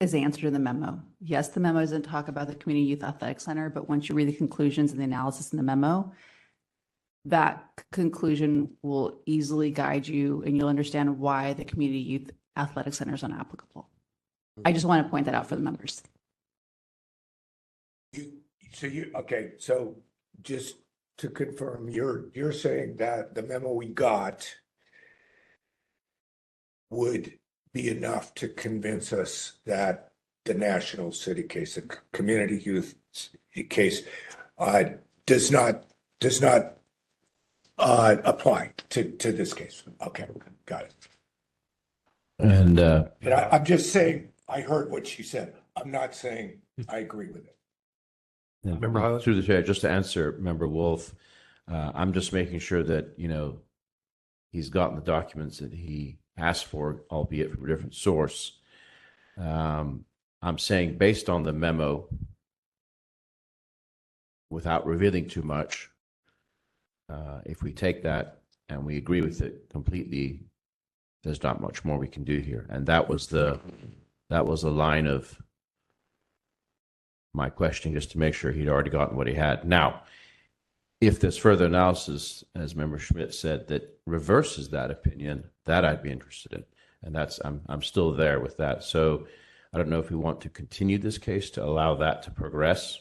is answered in the memo. Yes, the memo doesn't talk about the Community Youth Athletic Center, but once you read the conclusions and the analysis in the memo, that conclusion will easily guide you, and you'll understand why the Community Youth Athletic Center is unapplicable. I just want to point that out for the members. Okay, so just to confirm, you're saying that the memo we got would be enough to convince us that the national city case, the community youth case, does not apply to this case. Okay, got it. And I'm just saying, I heard what she said. I'm not saying I agree with it. Member through the chair, just to answer Member Wolf, I'm just making sure that, he's gotten the documents that he asked for, albeit from a different source. I'm saying based on the memo, without revealing too much, if we take that and we agree with it completely, there's not much more we can do here. And that was the line of my questioning, just to make sure he'd already gotten what he had. Now, if there's further analysis, as Member Schmidt said, that reverses that opinion, that I'd be interested in. And that's, I'm still there with that. So I don't know if we want to continue this case to allow that to progress,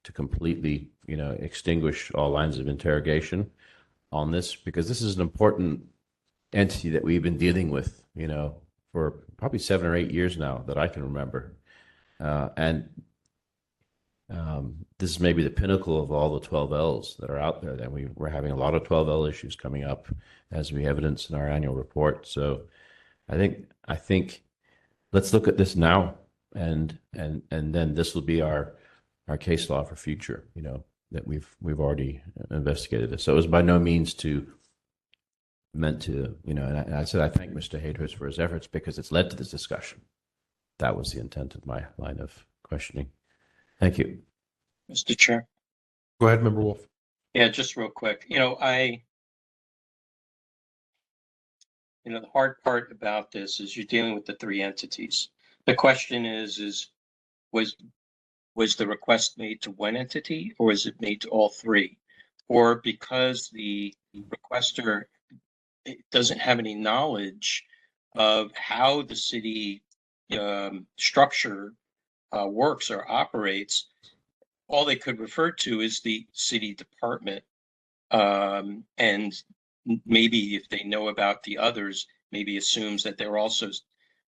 to completely, extinguish all lines of interrogation on this, because this is an important entity that we've been dealing with, for probably 7 or 8 years now that I can remember. This is maybe the pinnacle of all the 12Ls that are out there. That we're having a lot of 12L issues coming up, as we evidence in our annual report. So I think let's look at this now, and then this will be our case law for future, that we've already investigated this. So it was by no means meant to, and I said I thank Mr. Hadrus for his efforts because it's led to this discussion. That was the intent of my line of questioning. Thank you. Mr. Chair. Go ahead, Member Wolf. Yeah, just real quick. The hard part about this is you're dealing with the 3 entities. The question is was the request made to one entity, or is it made to all 3? Or because the requester doesn't have any knowledge of how the city structure works or operates, all they could refer to is the city department. And maybe if they know about the others, maybe assumes that they're also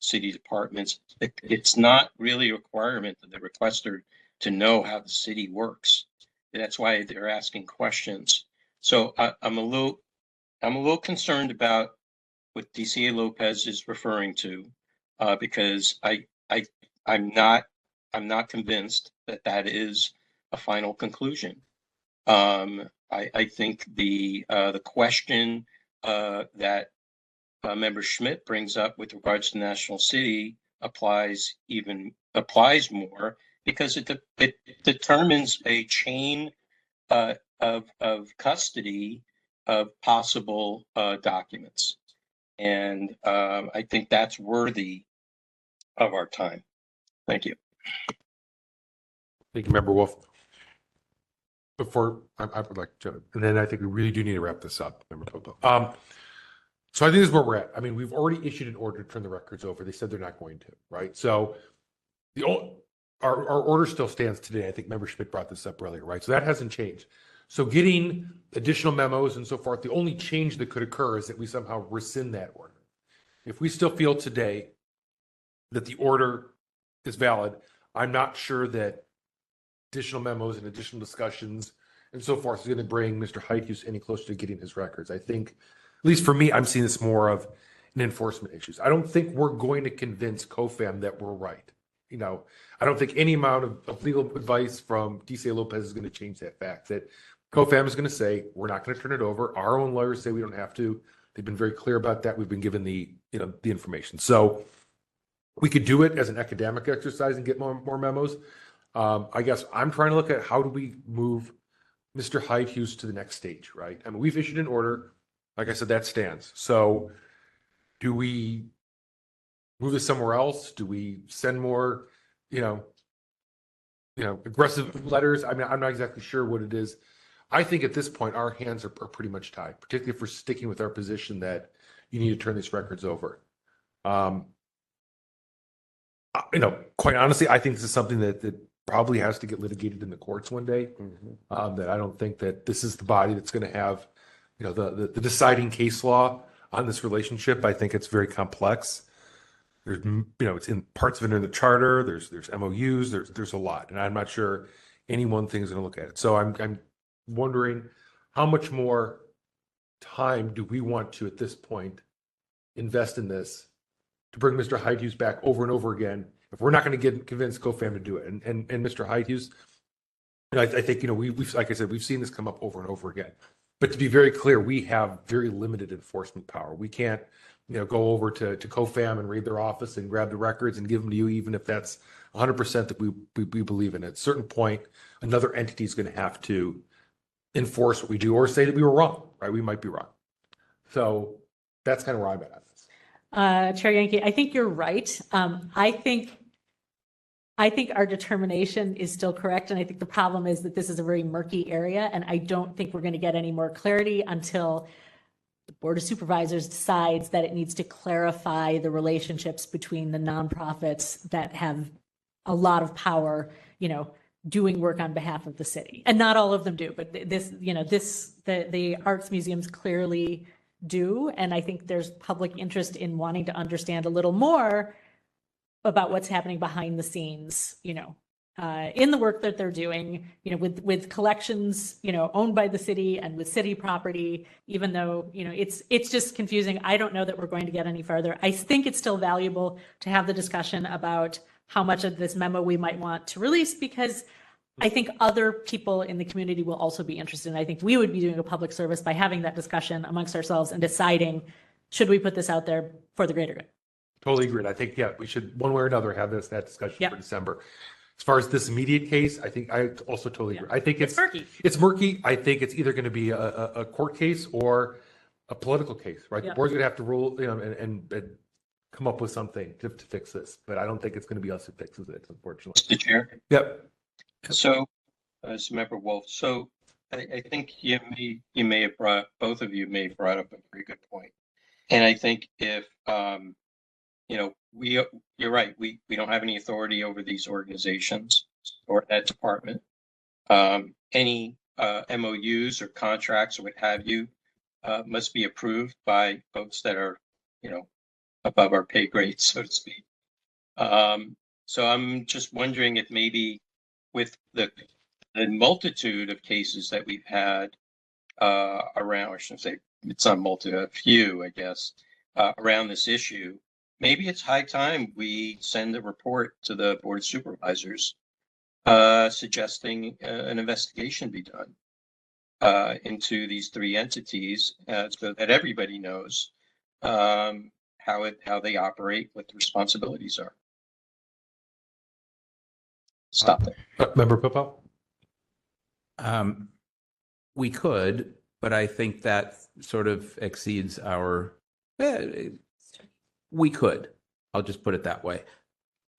city departments. It's not really a requirement of the requester to know how the city works. And that's why they're asking questions. So I'm a little concerned about what DCA Lopez is referring to, because I'm not convinced that is a final conclusion. I think the question that Member Schmidt brings up with regards to National City applies more, because it determines a chain of custody of possible documents, and I think that's worthy of our time. Thank you. Thank you, Member Wolf. Before I would like to, and then I think we really do need to wrap this up, Member Popo. So I think this is where we're at. I mean, we've already issued an order to turn the records over. They said they're not going to, right? So our order still stands today. I think Member Schmidt brought this up earlier, right? So that hasn't changed. So getting additional memos and so forth, the only change that could occur is that we somehow rescind that order. If we still feel today that the order is valid, I'm not sure that additional memos and additional discussions and so forth is going to bring Mr. Heithuis any closer to getting his records. I think, at least for me, I'm seeing this more of an enforcement issue. I don't think we're going to convince COFAM that we're right. I don't think any amount of legal advice from DCA Lopez is going to change that fact that COFAM is going to say, we're not going to turn it over. Our own lawyers say we don't have to. They've been very clear about that. We've been given the the information. So we could do it as an academic exercise and get more memos. I guess I'm trying to look at how do we move Mr. Hyde-Hughes to the next stage, right? I mean, we've issued an order. Like I said, that stands. So do we move this somewhere else? Do we send more, aggressive letters? I mean, I'm not exactly sure what it is. I think at this point, our hands are pretty much tied, particularly if we're sticking with our position that you need to turn these records over. Quite honestly, I think this is something that probably has to get litigated in the courts one day. That I don't think that this is the body that's going to have, the deciding case law on this relationship. I think it's very complex. There's, it's in parts of it in the charter. There's MOUs. There's a lot, and I'm not sure any one thing is going to look at it. So I'm wondering how much more time do we want to, at this point, invest in this to bring Mr. Hyde-Hughes back over and over again if we're not going to convince COFAM to do it. And Mr. Hyde-Hughes, I think, we've like I said, we've seen this come up over and over again. But to be very clear, we have very limited enforcement power. We can't, go over to COFAM and raid their office and grab the records and give them to you, even if that's 100% that we believe in. At a certain point, another entity is going to have to enforce what we do or say that we were wrong, right? We might be wrong. So that's kind of where I'm at. Chair Yankee, I think you're right. I think our determination is still correct. And I think the problem is that this is a very murky area. And I don't think we're going to get any more clarity until the Board of Supervisors decides that it needs to clarify the relationships between the nonprofits that have a lot of power, doing work on behalf of the city. And not all of them do, but the arts museums clearly do. And I think there's public interest in wanting to understand a little more about what's happening behind the scenes, in the work that they're doing, with collections, owned by the city and with city property, even though, it's just confusing. I don't know that we're going to get any further. I think it's still valuable to have the discussion about how much of this memo we might want to release, because I think other people in the community will also be interested. And I think we would be doing a public service by having that discussion amongst ourselves and deciding, should we put this out there for the greater good? Totally agreed. I think, we should one way or another have that discussion for December. As far as this immediate case, I think I also totally agree. I think it's murky. It's murky. I think it's either going to be a court case or a political case, right? The board's going to have to rule, and come up with something to fix this. But I don't think it's going to be us who fixes it, unfortunately. Mr. Chair. Yep. So, as Member Wolf, so I think both of you may have brought up a very good point. And I think if, you're right, we don't have any authority over these organizations or that department. Any MOUs or contracts or what have you must be approved by folks that are, above our pay grade, so to speak. So I'm just wondering if maybe with the multitude of cases that we've had around, I shouldn't say it's not multitude, a few, I guess, around this issue, maybe it's high time we send a report to the Board of Supervisors suggesting an investigation be done into these three entities so that everybody knows how they operate, what the responsibilities are. Stop there. Member Popo? We could, but I think that sort of exceeds our. We could. I'll just put it that way.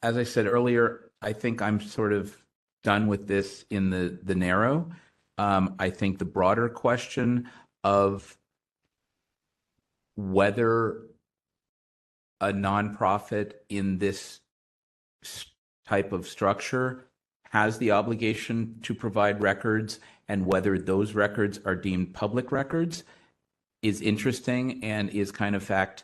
As I said earlier, I think I'm sort of done with this in the narrow. I think the broader question of whether a nonprofit in this type of structure has the obligation to provide records and whether those records are deemed public records is interesting and is kind of fact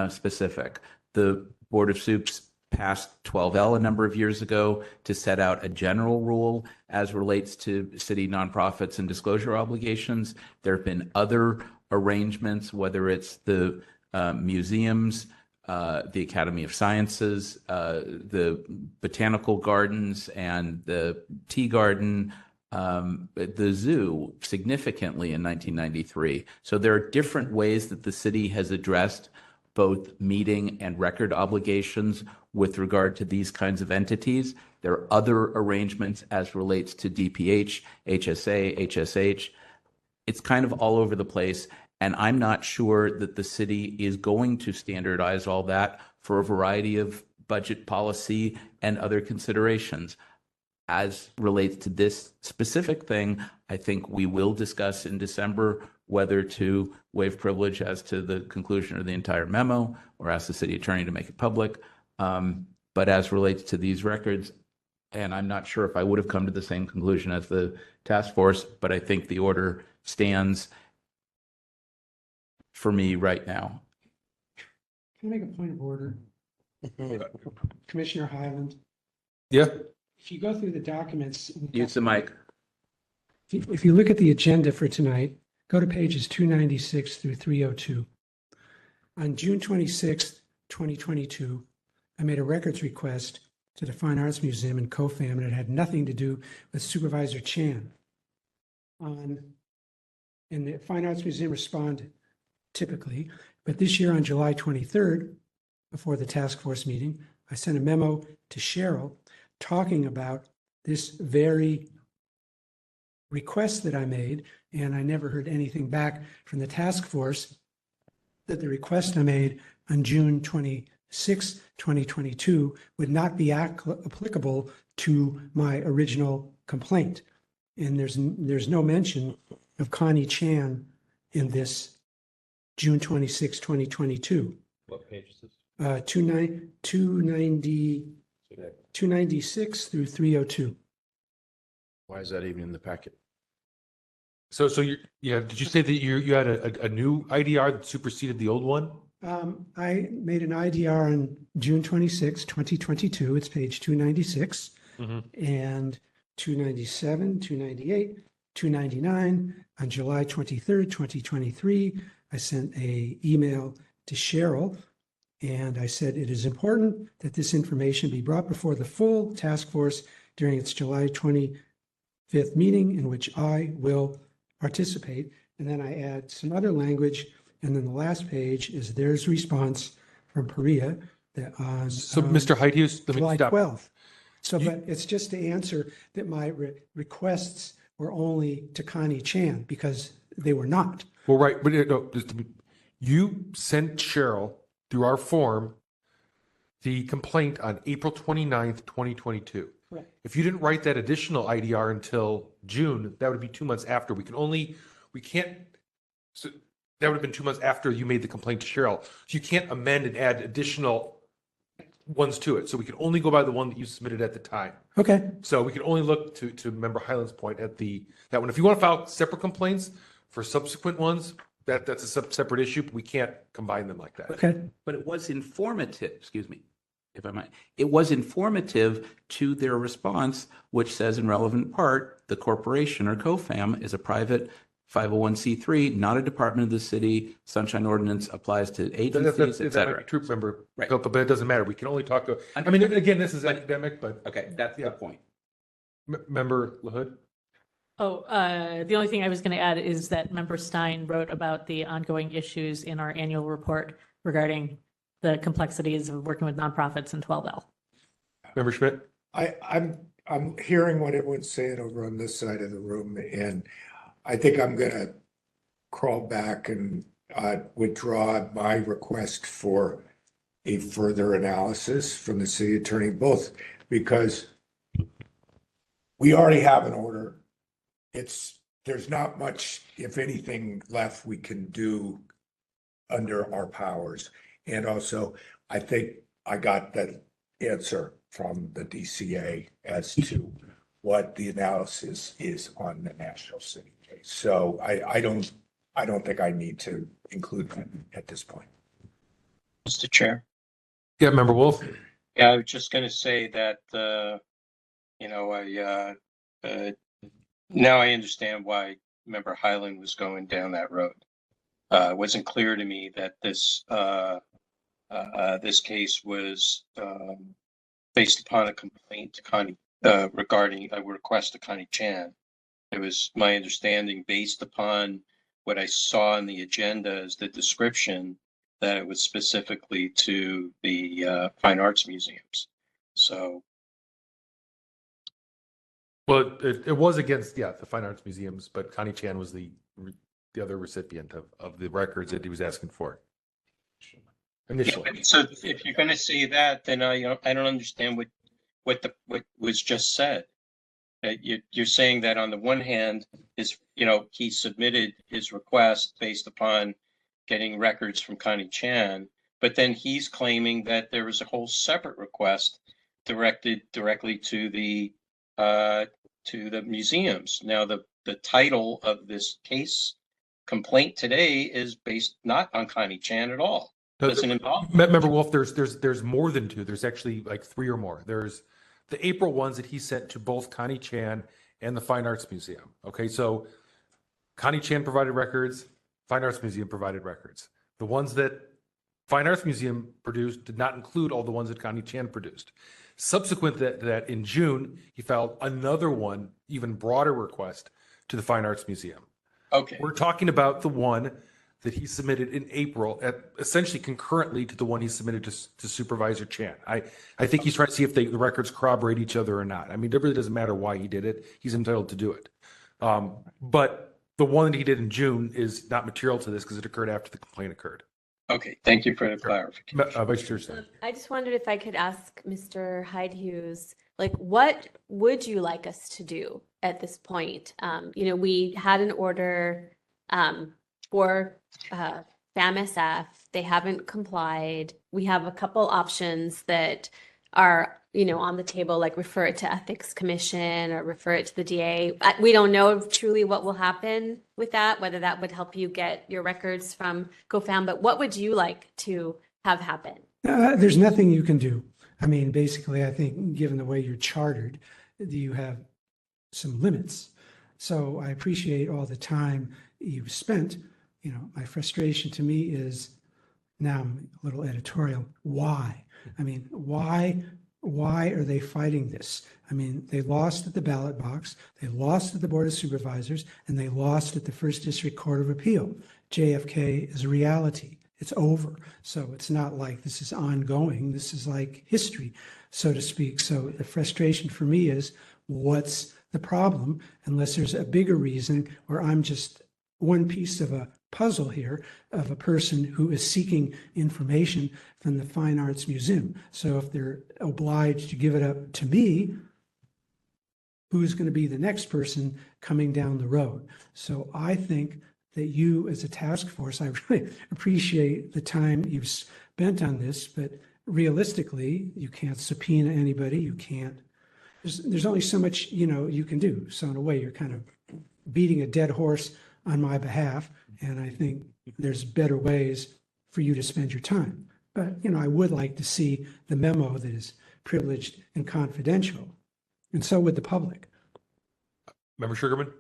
specific. The Board of Soups passed 12L a number of years ago to set out a general rule as relates to city nonprofits and disclosure obligations. There have been other arrangements, whether it's the museums, the Academy of Sciences, the Botanical Gardens, and the Tea Garden, the zoo significantly in 1993. So there are different ways that the city has addressed both meeting and record obligations with regard to these kinds of entities. There are other arrangements as relates to DPH, HSA, HSH. It's kind of all over the place. And I'm not sure that the city is going to standardize all that for a variety of budget policy and other considerations. As relates to this specific thing, I think we will discuss in December whether to waive privilege as to the conclusion of the entire memo or ask the city attorney to make it public. But as relates to these records, and I'm not sure if I would have come to the same conclusion as the task force, but I think the order stands for me right now. Can I make a point of order? Commissioner Highland, Yeah. if you go through the documents. Use the mic. If you look at the agenda for tonight, go to pages 296 through 302. On June 26th, 2022, I made a records request to the Fine Arts Museum in COFAM, and it had nothing to do with Supervisor Chan. And the Fine Arts Museum responded typically, but this year on July 23rd, before the task force meeting, I sent a memo to Cheryl talking about this very request that I made, and I never heard anything back from the task force that the request I made on June 26, 2022 would not be applicable to my original complaint. And there's no mention of Connie Chan in this June 26, 2022. What page is this? 296 through 302. Why is that even in the packet? So did you say that you had a new IDR that superseded the old one? I made an IDR on June 26, 2022. It's page 296 and 297, 298, 299. On July 23rd, 2023, I sent an email to Cheryl, and I said it is important that this information be brought before the full task force during its July 25th meeting, in which I will participate. And then I add some other language. And then the last page is there's response from Perea that on So, Mr. Heidhus, let me July stop. 12th. So, but it's just to answer that my requests were only to Connie Chan, because they were not. Well, right, but no, you sent Cheryl through our form the complaint on April 29th, 2022. Correct. If you didn't write that additional IDR until June, that would be 2 months after. So that would have been 2 months after you made the complaint to Cheryl. So you can't amend and add additional ones to it. So we can only go by the one that you submitted at the time. Okay. So we can only look to Member Highland's point at that one. If you want to file separate complaints for subsequent ones, that's a separate issue, but we can't combine them like that. Okay. But it was informative, excuse me, if I might. It was informative to their response, which says in relevant part, the corporation or COFAM is a private 501c3, not a department of the city. Sunshine Ordinance applies to agencies, et cetera. Troop member, Right. but it doesn't matter. We can only talk. I mean, again, this is academic, but okay, that's the point. Member LaHood. Oh, the only thing I was going to add is that Member Stein wrote about the ongoing issues in our annual report regarding the complexities of working with nonprofits in 12L. Member Schmidt. I'm hearing what everyone's saying over on this side of the room, and I think I'm going to crawl back and withdraw my request for a further analysis from the city attorney, both because we already have an order. There's not much, if anything, left we can do under our powers. And also, I think I got the answer from the DCA as to what the analysis is on the National City case. So I don't think I need to include that at this point. Mr. Chair. Yeah, Member Wolf. Yeah, I was just going to say that, now I understand why Member Highland was going down that road. It wasn't clear to me that this case was based upon a complaint to Connie regarding a request to Connie Chan. It was my understanding, based upon what I saw in the agenda as the description, that it was specifically to the fine arts museums. So, Well, it was against, yeah, the Fine Arts Museums, but Connie Chan was the other recipient of the records that he was asking for initially. yeah, so if you're going to say that, then I don't understand what was just said. You're saying that on the one hand is, he submitted his request based upon getting records from Connie Chan, but then he's claiming that there was a whole separate request directed directly to the museums. Now, the title of this case complaint today is based not on Connie Chan at all. Doesn't involve. Remember, Wolf, there's more than two. There's actually like three or more. There's the April ones that he sent to both Connie Chan and the Fine Arts Museum. Okay, so Connie Chan provided records, Fine Arts Museum provided records. The ones that Fine Arts Museum produced did not include all the ones that Connie Chan produced. Subsequent to that in June, he filed another one, even broader request to the Fine Arts Museum. Okay. We're talking about the one that he submitted in April, essentially concurrently to the one he submitted to Supervisor Chan. I think he's trying to see if the records corroborate each other or not. I mean, it really doesn't matter why he did it. He's entitled to do it. But the one that he did in June is not material to this because it occurred after the complaint occurred. Okay, thank you for the clarification. Vice Chair Stan. I just wondered if I could ask Mr. Hyde-Hughes, like, what would you like us to do at this point? We had an order for FAMSF. They haven't complied. We have a couple options that are, on the table, like refer it to Ethics Commission or refer it to the DA. We don't know truly what will happen with that, whether that would help you get your records from COFAM, but what would you like to have happen? There's nothing you can do. I mean, basically, I think given the way you're chartered, you have some limits. So I appreciate all the time you've spent. My frustration to me is, now I'm a little editorial, why? I mean, why are they fighting this? I mean, they lost at the ballot box, they lost at the Board of Supervisors, and they lost at the First District Court of Appeal. JFK is a reality. It's over. So it's not like this is ongoing. This is like history, so to speak. So the frustration for me is, what's the problem? Unless there's a bigger reason where I'm just one piece of a puzzle here of a person who is seeking information from the Fine Arts Museum. So if they're obliged to give it up to me, who's going to be the next person coming down the road? So I think that you as a task force, I really appreciate the time you've spent on this, but realistically, you can't subpoena anybody. You can't, there's only so much, you can do. So in a way, you're kind of beating a dead horse on my behalf. And I think there's better ways for you to spend your time. But, I would like to see the memo that is privileged and confidential. And so would the public. Member Sugarman?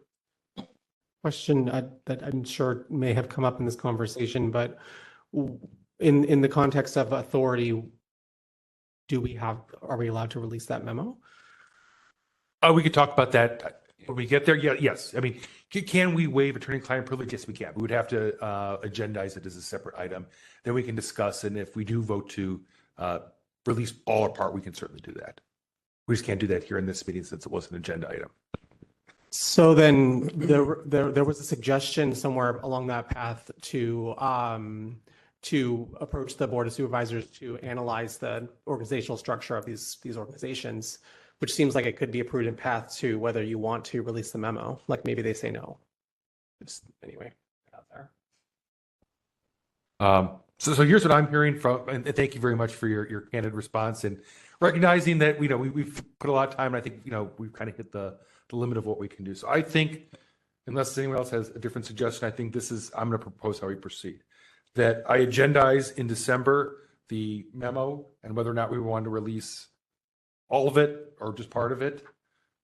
Question that I'm sure may have come up in this conversation, but in the context of authority, are we allowed to release that memo? We could talk about that when we get there. Yeah, yes. I mean, can we waive attorney-client privilege? Yes, we can. We would have to agendize it as a separate item. Then we can discuss, and if we do vote to release all or part, we can certainly do that. We just can't do that here in this meeting since it was an agenda item. So then there was a suggestion somewhere along that path to approach the Board of Supervisors to analyze the organizational structure of these organizations, which seems like it could be a prudent path to whether you want to release the memo. Like maybe they say no. Just anyway, out there. So here's what I'm hearing from, and thank you very much for your candid response and recognizing that we've put a lot of time, and I think we've kind of hit the limit of what we can do. So I think, unless anyone else has a different suggestion, I think I'm going to propose how we proceed. That I agendize in December the memo and whether or not we want to release all of it or just part of it.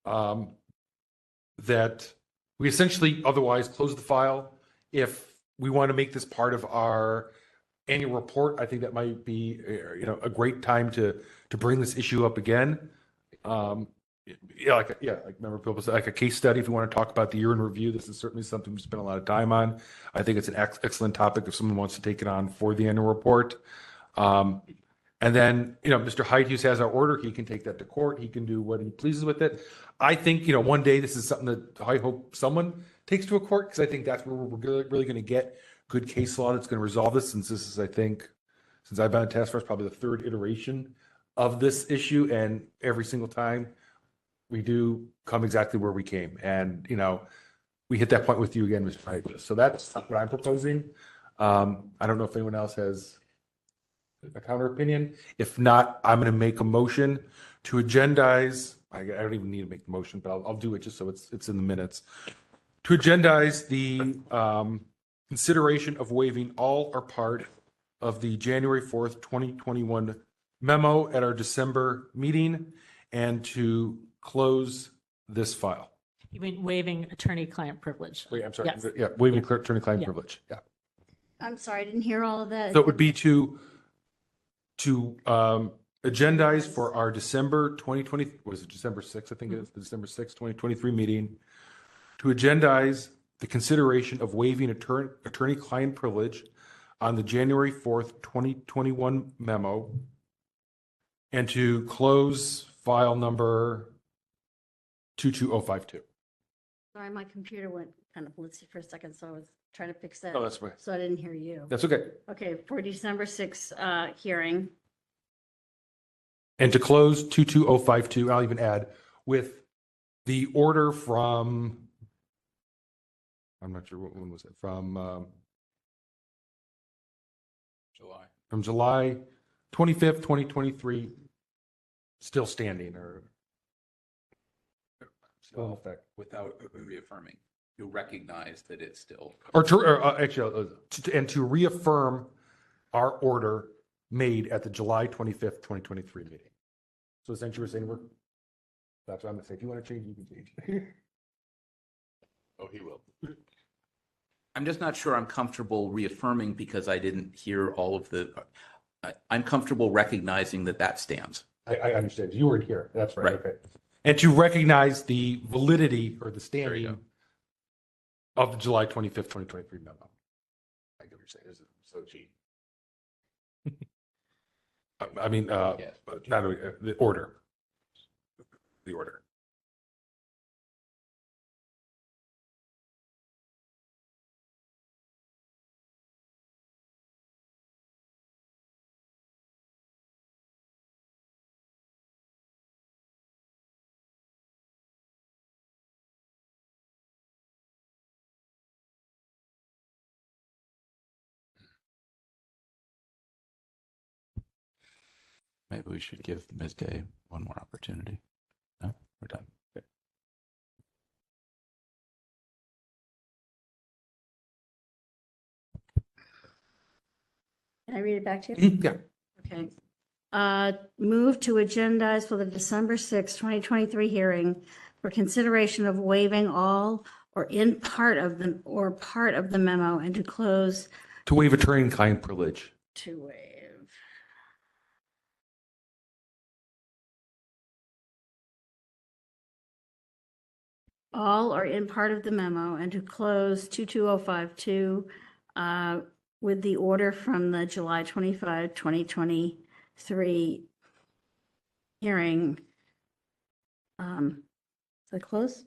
That we essentially otherwise close the file. If we want to make this part of our annual report, I think that might be a great time to bring this issue up again. like member people said, like a case study. If you want to talk about the year in review, this is certainly something we spent a lot of time on. I think it's an excellent topic if someone wants to take it on for the annual report. And then, Mr. Heidhus has our order. He can take that to court. He can do what he pleases with it. I think, one day this is something that I hope someone takes to a court, because I think that's where we're really going to get good case law that's going to resolve this, since this is, I think, since I've been on task force, probably the third iteration of this issue. And every single time we do come exactly where we came. And, we hit that point with you again, Mr. Heidhus. So that's what I'm proposing. I don't know if anyone else has a counter opinion. If not, I'm going to make a motion to agendize. I don't even need to make the motion, but I'll do it just so it's in the minutes. To agendize the consideration of waiving all or part of the January 4th, 2021 memo at our December meeting, and to close this file. You mean waiving attorney-client privilege? Wait, I'm sorry. Yes. Yeah, waiving attorney-client Yeah. privilege. Yeah. I'm sorry, I didn't hear all of that. So it would be to agendize for our December 2020, was it December 6th? I think it is the December 6th, 2023 meeting, to agendize the consideration of waiving attorney-client privilege on the January 4th, 2021 memo, and to close file number 22052. Sorry, my computer went kind of blitzy for a second, so I was trying to fix that. Oh, that's right. So I didn't hear you. That's okay. Okay, for December 6th hearing. And to close 22052, I'll even add with the order from, I'm not sure when was it, from July 25th, 2023, still standing, or still in effect. Without reaffirming, you recognize that it's still. And to reaffirm our order made at the July 25th, 2023 meeting. So essentially we're saying that's what I'm gonna say. If you want to change, you can change. Oh, he will. I'm just not sure I'm comfortable reaffirming, because I didn't hear all of the, I'm comfortable recognizing that stands. I understand. You weren't here. That's right. Okay. And to recognize the validity or the standing of the July 25th, 2023 memo. I get what you're saying. Is it so cheap? I mean, Yes. not the order. The order. Maybe we should give Ms. Day one more opportunity. No, we're done. Okay. Can I read it back to you? Yeah. Okay. Move to agendize for the December 6th, 2023 hearing for consideration of waiving all or in part of the memo, and to close. To waive attorney-client privilege. To waive. All or in part of the memo, and to close 22052 with the order from the July 25, 2023 hearing. Is that close?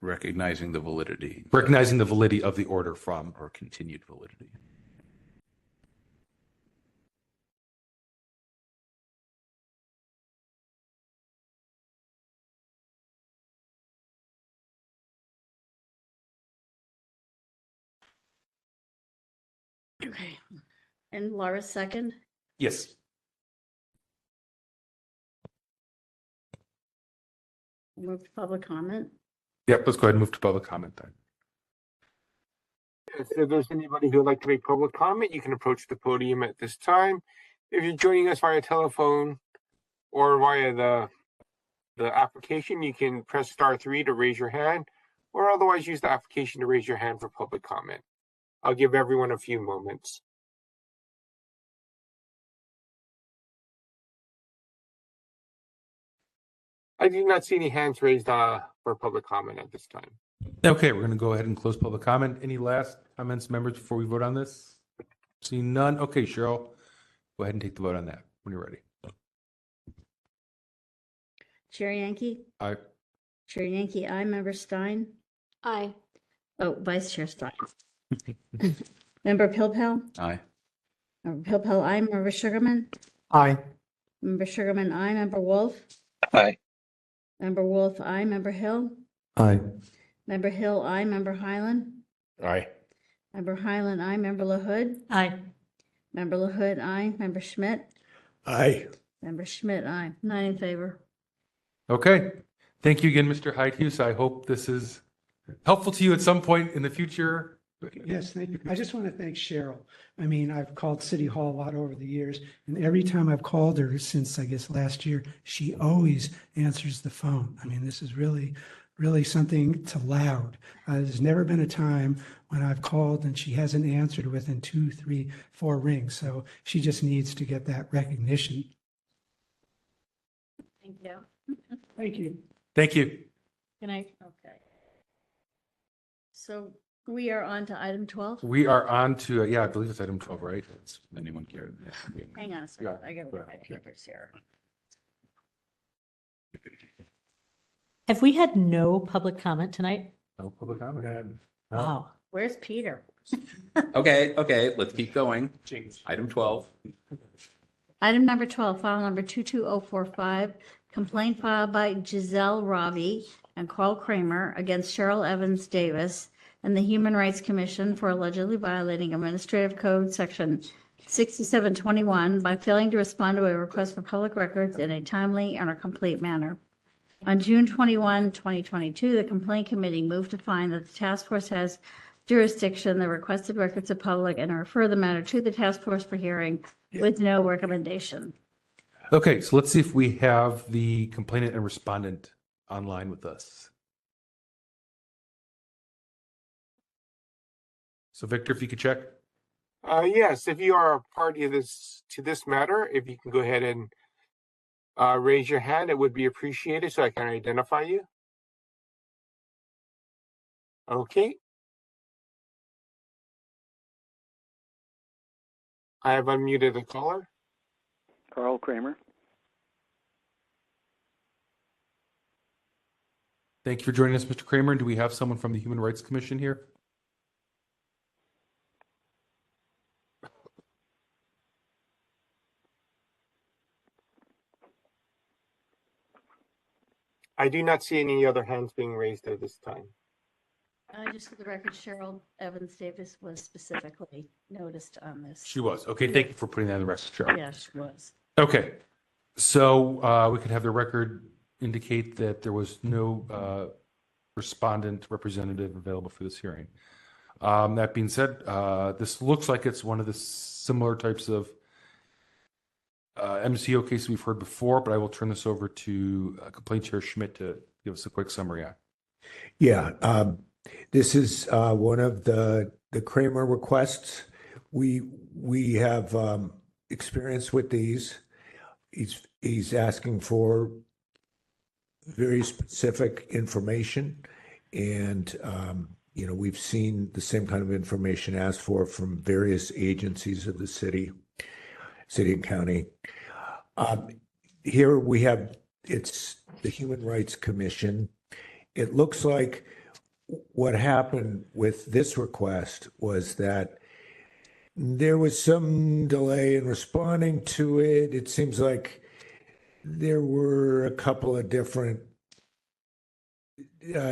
Recognizing the validity. Recognizing the validity of the order from. Or continued validity. Okay. And Laura second? Yes. Move to public comment. Yep, let's go ahead and move to public comment then. If there's anybody who would like to make public comment, you can approach the podium at this time. If you're joining us via telephone or via the application, you can press *3 to raise your hand, or otherwise use the application to raise your hand for public comment. I'll give everyone a few moments. I do not see any hands raised for public comment at this time. Okay, we're going to go ahead and close public comment. Any last comments, members, before we vote on this? Seeing none. Okay, Cheryl, go ahead and take the vote on that when you're ready. Chair Yankee? Aye. Chair Yankee, aye. Member Stein? Aye. Oh, Vice Chair Stein. Member Pilpel? Aye. Member Pilpel, aye. Member Sugarman? Aye. Member Sugarman, aye. Member Wolf? Aye. Member Wolf, aye. Member Hill? Aye. Member Hill, aye. Member Highland? Aye. Member Highland, aye. Member LaHood? Aye. Member LaHood, aye. Member Schmidt? Aye. Member Schmidt, aye. 9 in favor. Okay. Thank you again, Mr. Heidhus. I hope this is helpful to you at some point in the future. Yes, thank you. I just want to thank Cheryl. I mean, I've called City Hall a lot over the years, and every time I've called her since, I guess, last year, she always answers the phone. I mean, this is really, really something to loud. There's never been a time when I've called and she hasn't answered within 2, 3, 4 rings. So she just needs to get that recognition. Thank you. Thank you. Thank you. Good night. Okay. So we are on to item 12. We are on to, yeah, I believe it's item 12, right? It's, anyone care? Hang on a second. Yeah. I got to look at my papers here. Have we had no public comment tonight? No public comment. Wow. Where's Peter? Okay, let's keep going. Item 12. Item number 12, file number 22045, complaint filed by Giselle Ravi and Carl Kramer against Cheryl Evans Davis and the Human Rights Commission for allegedly violating Administrative Code Section 6721 by failing to respond to a request for public records in a timely and or complete manner. On June 21, 2022, the complaint committee moved to find that the task force has jurisdiction, the requested records of public, and to refer the matter to the task force for hearing with no recommendation. Okay, so let's see if we have the complainant and respondent online with us. So Victor, if you could check. Yes, if you are a party to this matter, if you can go ahead and raise your hand, it would be appreciated so I can identify you. Okay. I have unmuted the caller. Carl Kramer. Thank you for joining us, Mr. Kramer. Do we have someone from the Human Rights Commission here? I do not see any other hands being raised at this time. Just for the record, Cheryl Evans Davis was specifically noticed on this. She was. Okay, thank you for putting that in the record, Cheryl. Yeah, she was. Okay, so we could have the record indicate that there was no respondent representative available for this hearing. That being said, this looks like it's one of the similar types of MCO cases we've heard before, but I will turn this over to Complaint Chair Schmidt to give us a quick summary on. Yeah, this is one of the Kramer requests. We have experience with these. He's asking for very specific information, and we've seen the same kind of information asked for from various agencies of the city and county. Here we have, it's the Human Rights Commission. It looks like what happened with this request was that there was some delay in responding to it. It seems like there were a couple of different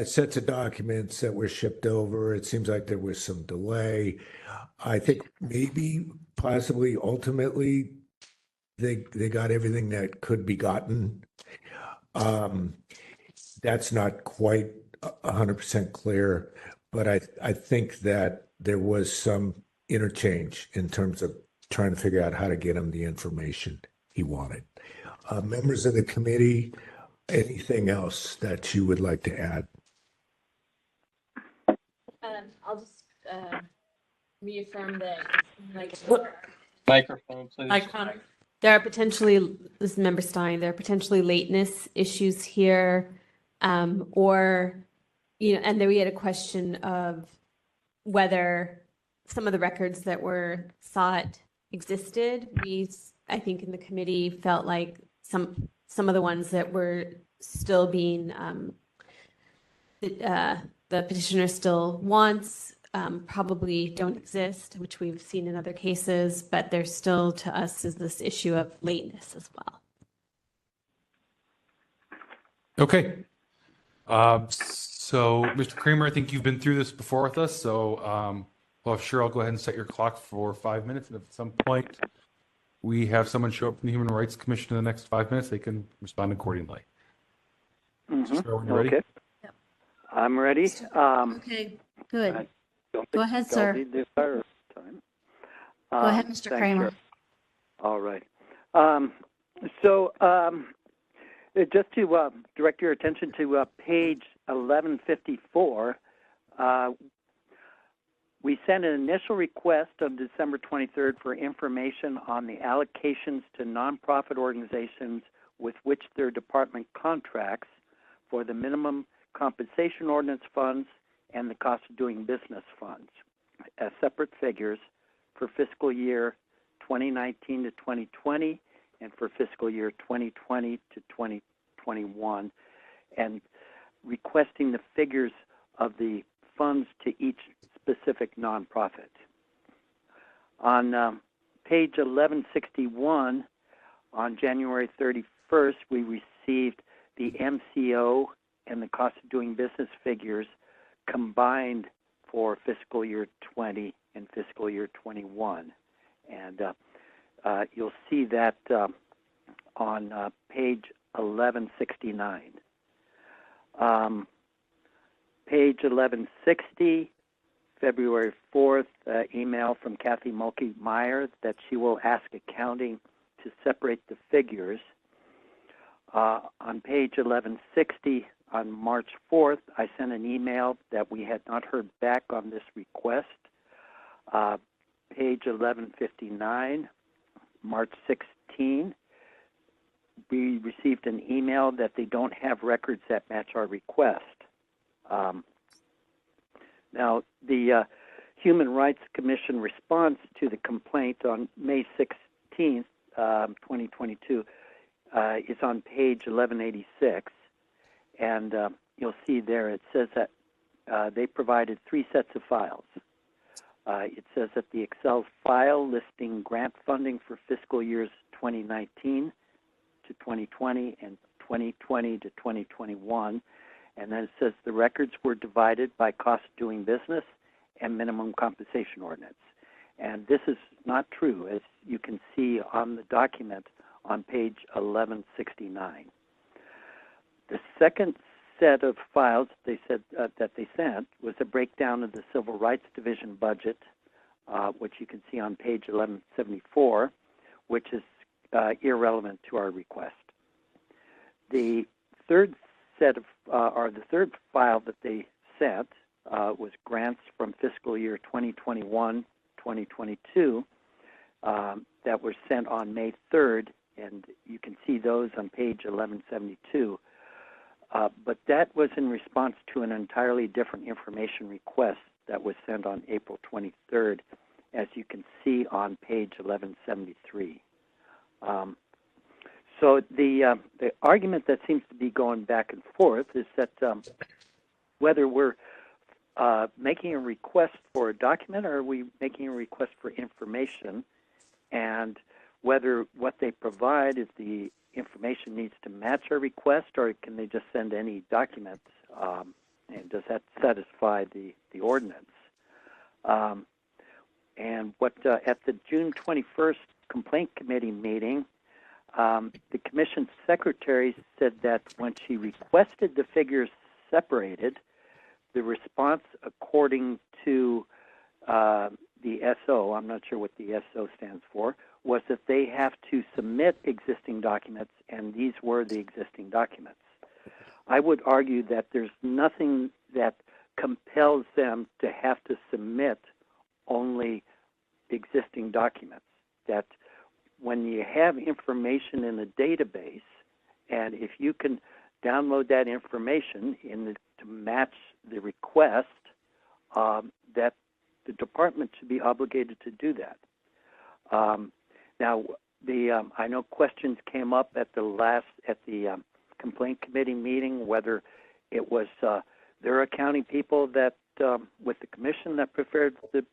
sets of documents that were shipped over. It seems like there was some delay. I think maybe, possibly, ultimately, they got everything that could be gotten. That's not quite 100% clear, but I think that there was some interchange in terms of trying to figure out how to get him the information he wanted. Members of the committee, anything else that you would like to add? I'll just reaffirm that. Microphone, please. Hi, Connor. there are potentially, this is Member Stein, there are potentially lateness issues here, or, and then we had a question of whether some of the records that were sought existed. I think in the committee felt like some of the ones that were still being, the petitioner still wants, probably don't exist, which we've seen in other cases, but there's still to us is this issue of lateness as well. Okay. So, Mr. Kramer, I think you've been through this before with us. So, well, sure, I'll go ahead and set your clock for 5 minutes. And if at some point we have someone show up from the Human Rights Commission in the next 5 minutes, they can respond accordingly. Mm-hmm. Cheryl, when you're ready? Okay. Yep. I'm ready. Okay, good. Go ahead, sir. Need the fire time. Go ahead, Mr. Thanks, Kramer. Cheryl. All right. Just to direct your attention to page 1154, we sent an initial request on December 23rd for information on the allocations to nonprofit organizations with which their department contracts for the minimum compensation ordinance funds and the cost of doing business funds as separate figures for fiscal year 2019 to 2020 and for fiscal year 2020 to 2021, and requesting the figures of the funds to each specific nonprofit. On page 1161, on January 31st, we received the MCO and the cost of doing business figures combined for fiscal year 20 and fiscal year 21. And you'll see that on page 1169. Page 1160, February 4th, email from Kathy Mulkey-Meyer that she will ask accounting to separate the figures. On page 1160, on March 4th, I sent an email that we had not heard back on this request. Page 1159, March 16, we received an email that they don't have records that match our request. Now, the Human Rights Commission response to the complaint on May 16th, 2022, is on page 1186. And you'll see there it says that they provided 3 sets of files. It says that the Excel file listing grant funding for fiscal years 2019 to 2020 and 2020 to 2021. And then it says the records were divided by cost of doing business and minimum compensation ordinance. And this is not true, as you can see on the document on page 1169. The second set of files they said that they sent was a breakdown of the Civil Rights Division budget, which you can see on page 1174, which is irrelevant to our request. The third set of, or the third file that they sent was grants from fiscal year 2021, 2022 that were sent on May 3rd, and you can see those on page 1172. But that was in response to an entirely different information request that was sent on April 23rd, as you can see on page 1173. So the argument that seems to be going back and forth is that whether we're making a request for a document or are we making a request for information, and whether what they provide is the information needs to match our request, or can they just send any documents, and does that satisfy the ordinance? And what at the June 21st complaint committee meeting, the commission secretary said that when she requested the figures separated, the response according to the SO, I'm not sure what the SO stands for, was that they have to submit existing documents, and these were the existing documents. I would argue that there's nothing that compels them to have to submit only existing documents, that when you have information in a database, and if you can download that information to match the request, that the department should be obligated to do that. Now, I know questions came up at the complaint committee meeting whether it was their accounting people that with the commission that prepared the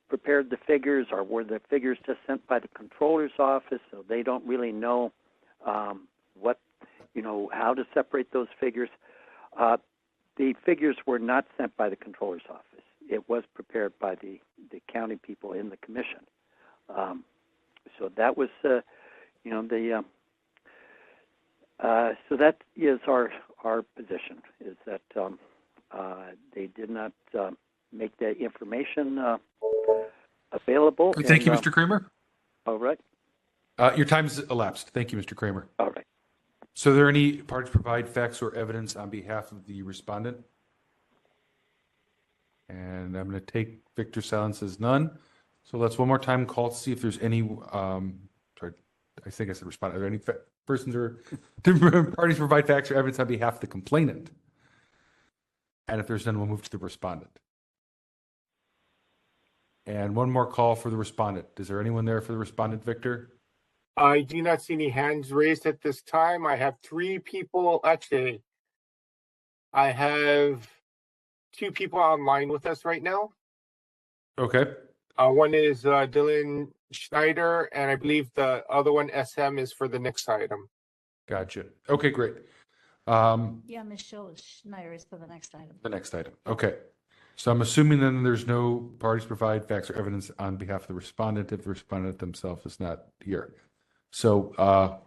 figures, or were the figures just sent by the controller's office, so they don't really know how to separate those figures. The figures were not sent by the controller's office. It was prepared by the accounting people in the commission. So that was, so that is our position, is that they did not make that information available. Thank you, Mr. Kramer. All right. Your time's elapsed. Thank you, Mr. Kramer. All right. So are there any parties provide facts or evidence on behalf of the respondent? And I'm going to take Victor silence as none. So let's one more time call to see if there's any, sorry, I think I said respondent. Are there any persons or parties provide facts or evidence on behalf of the complainant? And if there's none, we'll move to the respondent. And one more call for the respondent. Is there anyone there for the respondent, Victor? I do not see any hands raised at this time. I have 3 people. Actually, I have 2 people online with us right now. Okay. One is Dylan Schneider, and I believe the other one, SM, is for the next item. Gotcha. Okay, great. Yeah, Michelle Schneider is for the next item. The next item. Okay. So I'm assuming then there's no parties provide facts or evidence on behalf of the respondent if the respondent themselves is not here. So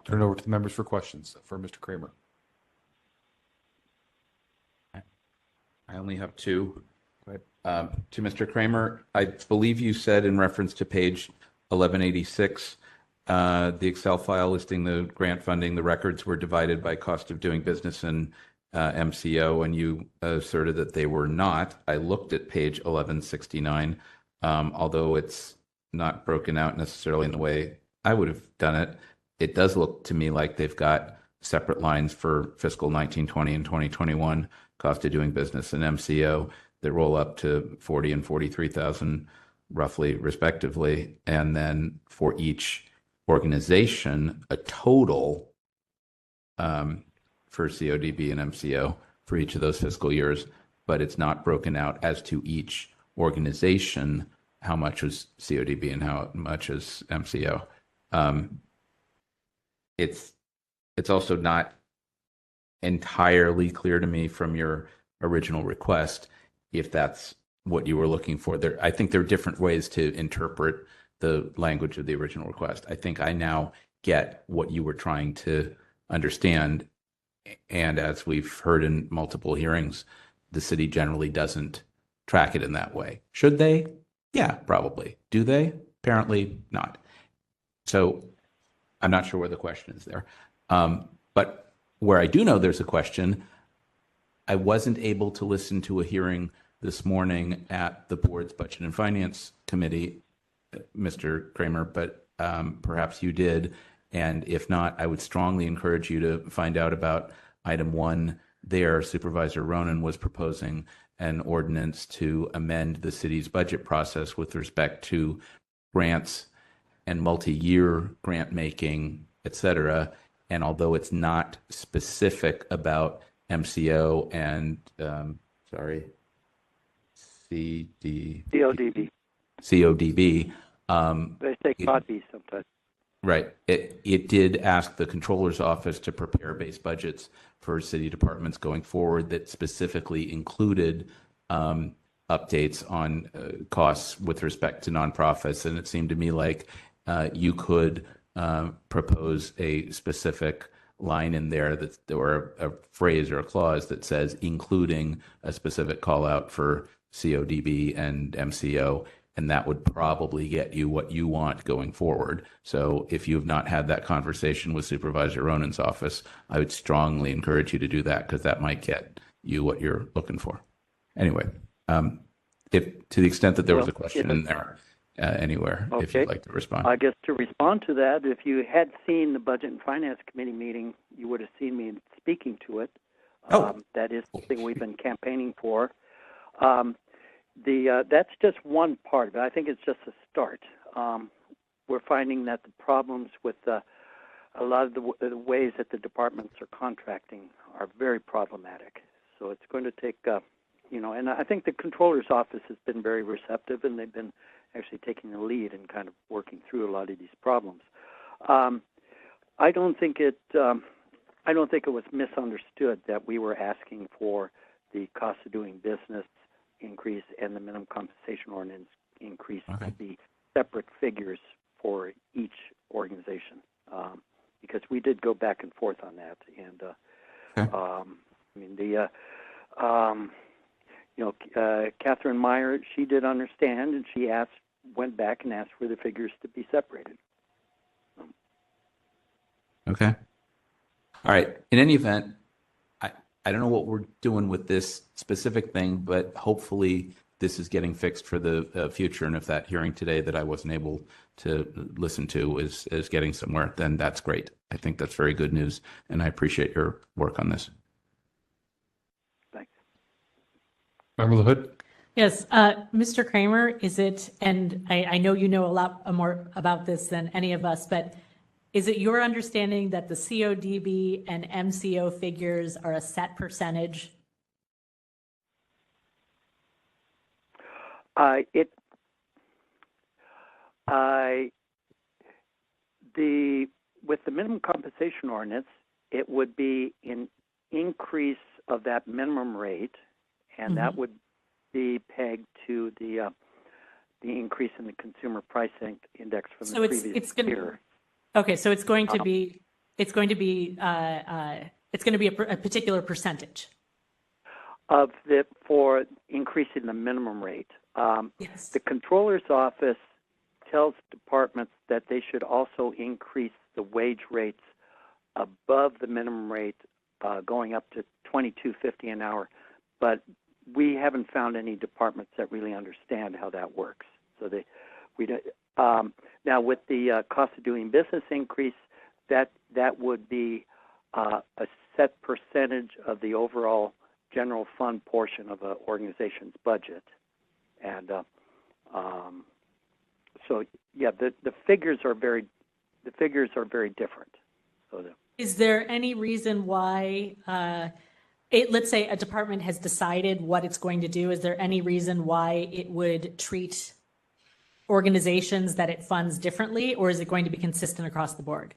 turn it over to the members for questions for Mr. Kramer. I only have 2. To Mr. Kramer, I believe you said in reference to page 1186, the Excel file listing the grant funding, the records were divided by cost of doing business and MCO, and you asserted that they were not. I looked at page 1169, although it's not broken out necessarily in the way I would have done it. It does look to me like they've got separate lines for fiscal 1920 and 2021 cost of doing business and MCO that roll up to 40 and 43,000 roughly respectively. And then for each organization, a total for CODB and MCO for each of those fiscal years, but it's not broken out as to each organization how much was CODB and how much is MCO. It's also not entirely clear to me from your original request if that's what you were looking for. I think there are different ways to interpret the language of the original request. I think I now get what you were trying to understand. And as we've heard in multiple hearings, the city generally doesn't track it in that way. Should they? Yeah, probably. Do they? Apparently not. So I'm not sure where the question is there. But where I do know there's a question, I wasn't able to listen to a hearing this morning at the board's Budget and Finance Committee, Mr. Kramer, but perhaps you did. And if not, I would strongly encourage you to find out about item 1 there. Supervisor Ronan was proposing an ordinance to amend the city's budget process with respect to grants and multi-year grant making, et cetera. And although it's not specific about MCO and, CODB. They say CODB sometimes. Right. It did ask the controller's office to prepare base budgets for city departments going forward that specifically included updates on costs with respect to nonprofits. And it seemed to me like you could propose a specific line in there or a phrase or a clause that says including a specific call out for CODB and MCO, and that would probably get you what you want going forward. So if you have not had that conversation with Supervisor Ronan's office, I would strongly encourage you to do that, because that might get you what you're looking for. Anyway, if to the extent that there was a question in there, anywhere if Okay. you'd like to respond. I guess to respond to that, if you had seen the Budget and Finance Committee meeting, you would have seen me speaking to it. That is something we've been campaigning for. That's just one part of it. I think it's just a start. We're finding that the problems with a lot of the ways that the departments are contracting are very problematic. So it's going to take, and I think the Controller's Office has been very receptive, and they've been actually taking the lead and kind of working through a lot of these problems. I don't think it was misunderstood that we were asking for the cost of doing business increase and the minimum compensation ordinance increase to be separate figures for each organization, because we did go back and forth on that. And Catherine Meyer, she did understand, and she went back and asked for the figures to be separated. Okay. All right. In any event, I don't know what we're doing with this specific thing, but hopefully this is getting fixed for the future. And if that hearing today that I wasn't able to listen to is getting somewhere, then that's great. I think that's very good news, and I appreciate your work on this. Thanks. Member LaHood? Yes, Mr. Kramer, is it, and I know you know a lot more about this than any of us, but is it your understanding that the CODB and MCO figures are a set percentage? With the minimum compensation ordinance, it would be an increase of that minimum rate, and that would be pegged to the increase in the consumer price index from the previous year. Okay, so it's going to be a particular percentage for increasing the minimum rate. Yes. The Controller's Office tells departments that they should also increase the wage rates above the minimum rate, going up to $22.50 an hour. But we haven't found any departments that really understand how that works. So now with the cost of doing business increase, that would be a set percentage of the overall general fund portion of an organization's budget. And the figures are very different. So is there any reason why, let's say a department has decided what it's going to do, is there any reason why it would treat organizations that it funds differently, or is it going to be consistent across the board?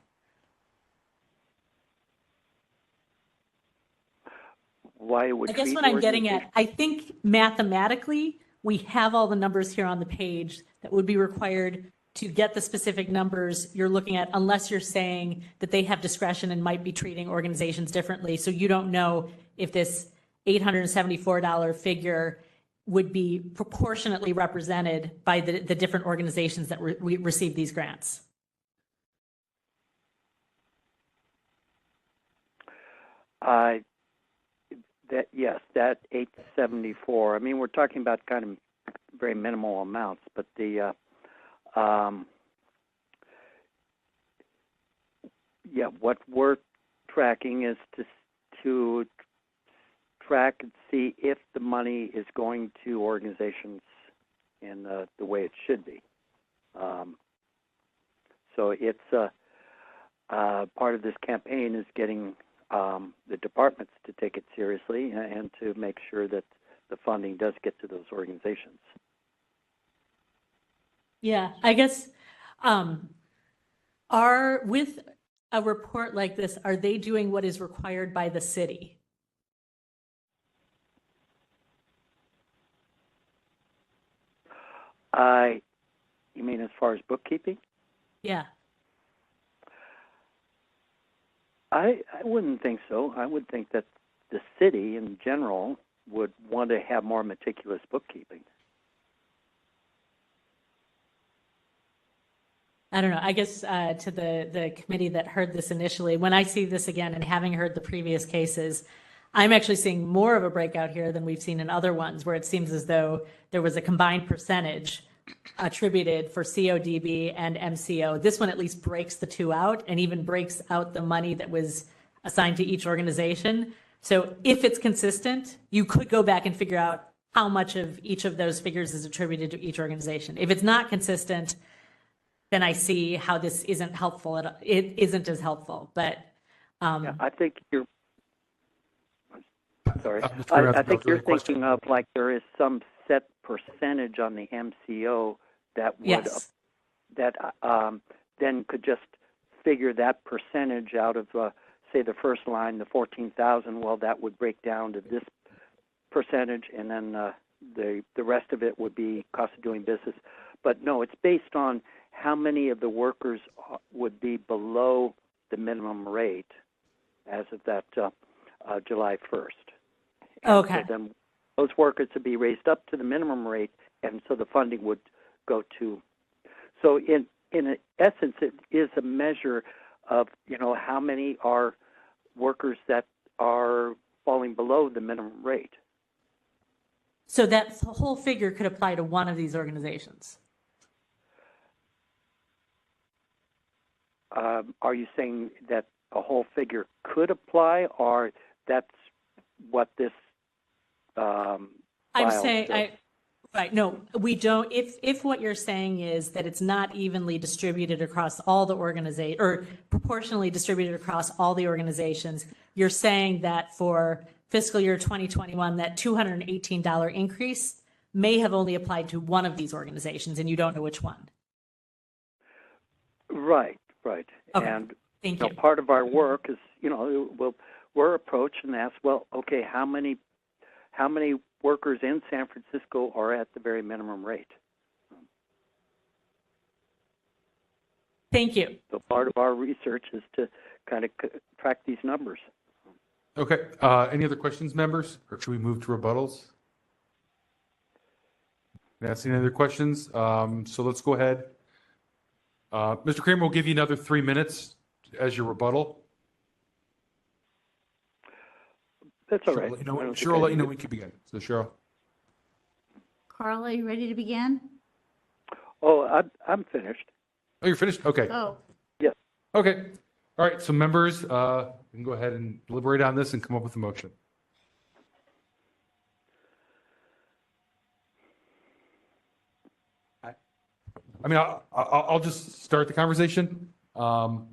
Why would I guess what I'm getting at, I think mathematically we have all the numbers here on the page that would be required to get the specific numbers you're looking at, unless you're saying that they have discretion and might be treating organizations differently. So you don't know if this $874 figure would be proportionately represented by the different organizations that receive these grants. That 874. I mean, we're talking about kind of very minimal amounts, but what we're tracking is to track and see if the money is going to organizations in the way it should be. So it's part of this campaign is getting the departments to take it seriously and to make sure that the funding does get to those organizations. Yeah, I guess with a report like this, are they doing what is required by the city? You mean as far as bookkeeping? Yeah. I wouldn't think so. I would think that the city in general would want to have more meticulous bookkeeping. I don't know. I guess to the committee that heard this initially, when I see this again and having heard the previous cases, I'm actually seeing more of a breakout here than we've seen in other ones, where it seems as though there was a combined percentage attributed for CODB and MCO. This one at least breaks the two out and even breaks out the money that was assigned to each organization. So if it's consistent, you could go back and figure out how much of each of those figures is attributed to each organization. If it's not consistent, then I see how this isn't helpful. It isn't as helpful, but yeah, I think you're. Sorry, I think you're thinking of like there is some set percentage on the MCO that would yes. That then could just figure that percentage out of say the first line, the 14,000. Well, that would break down to this percentage, and then the rest of it would be cost of doing business. But no, it's based on how many of the workers would be below the minimum rate as of that July 1st. And okay. So then those workers would be raised up to the minimum rate, and so the funding would go to. So in essence, it is a measure of how many are workers that are falling below the minimum rate. So that whole figure could apply to one of these organizations. Are you saying that a whole figure could apply, or that's what this? I'm saying, right? No, we don't. If what you're saying is that it's not evenly distributed across all the organizations, or proportionally distributed across all the organizations, you're saying that for fiscal year 2021, that $218 increase may have only applied to one of these organizations, and you don't know which one. Right. Right. Okay. And thank you. Part of our work is, we're approached and asked, well, okay, how many workers in San Francisco are at the very minimum rate? Thank you. So part of our research is to kind of track these numbers. Okay. Any other questions, members, or should we move to rebuttals? That's any other questions? So let's go ahead. Mr. Kramer, will give you another 3 minutes as your rebuttal. That's all right. Cheryl will let you know when we can begin. So, Cheryl. Carl, are you ready to begin? Oh, I'm finished. Oh, you're finished? Okay. Oh. Yes. Okay. All right. So, members, you can go ahead and deliberate on this and come up with a motion. I mean, I'll just start the conversation. One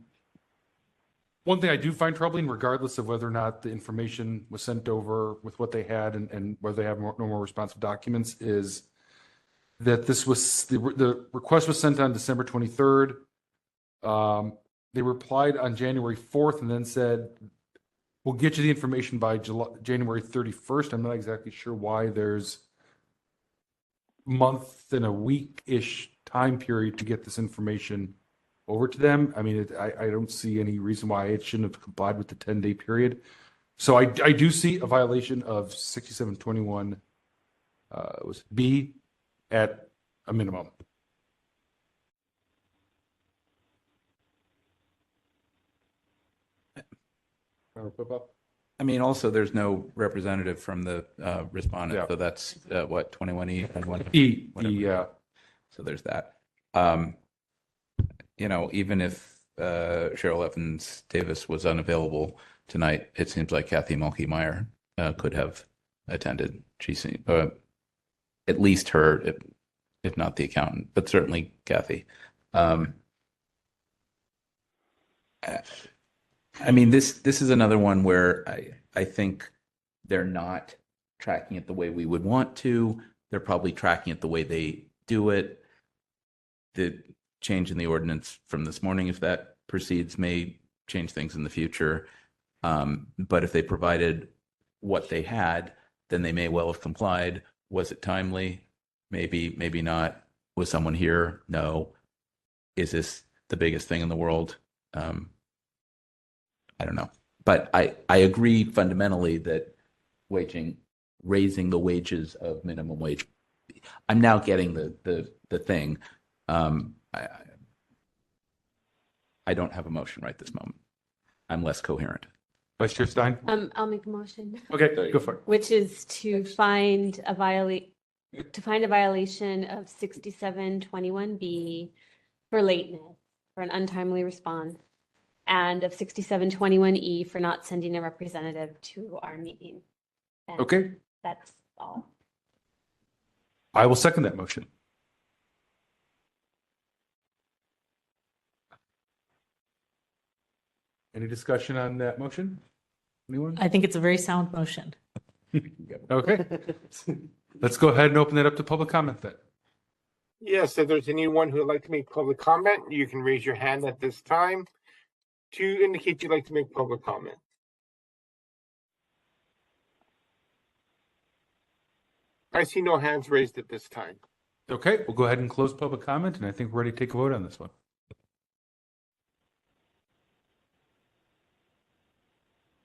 thing I do find troubling, regardless of whether or not the information was sent over with what they had and whether they have no more responsive documents, is that this was the request was sent on December 23rd. They replied on January 4th and then said, we'll get you the information by January 31st. I'm not exactly sure why there's month and a week-ish time period to get this information over to them. I mean, I don't see any reason why it shouldn't have complied with the 10-day period. So I do see a violation of 6721 was B at a minimum. I mean, also, there's no representative from the respondent, Yeah. so that's what, 21E and 1 E, yeah. So there's that. Even if Cheryl Evans Davis was unavailable tonight, it seems like Kathy Mulkey-Meyer could have attended. She seemed, at least her, if not the accountant, but certainly Kathy. I mean, this is another one where I think they're not tracking it the way we would want to. They're probably tracking it the way they do it. The change in the ordinance from this morning, if that proceeds, may change things in the future. But if they provided what they had, then they may well have complied. Was it timely? Maybe, maybe not. Was someone here? No. Is this the biggest thing in the world? I don't know. But I agree fundamentally that raising the wages of minimum wage. I'm now getting the thing. I don't have a motion right this moment. I'm less coherent. Vice Chair Stein? I'll make a motion. Okay, go for it. Which is to find a to find a violation of 6721B for lateness, for an untimely response, and of 6721E for not sending a representative to our meeting. And Okay. that's all. I will second that motion. Any discussion on that motion? Anyone? I think it's a very sound motion. Okay. Let's go ahead and open that up to public comment then. Yes, if there's anyone who would like to make public comment, you can raise your hand at this time to indicate you'd like to make public comment. I see no hands raised at this time. Okay, we'll go ahead and close public comment, and I think we're ready to take a vote on this one.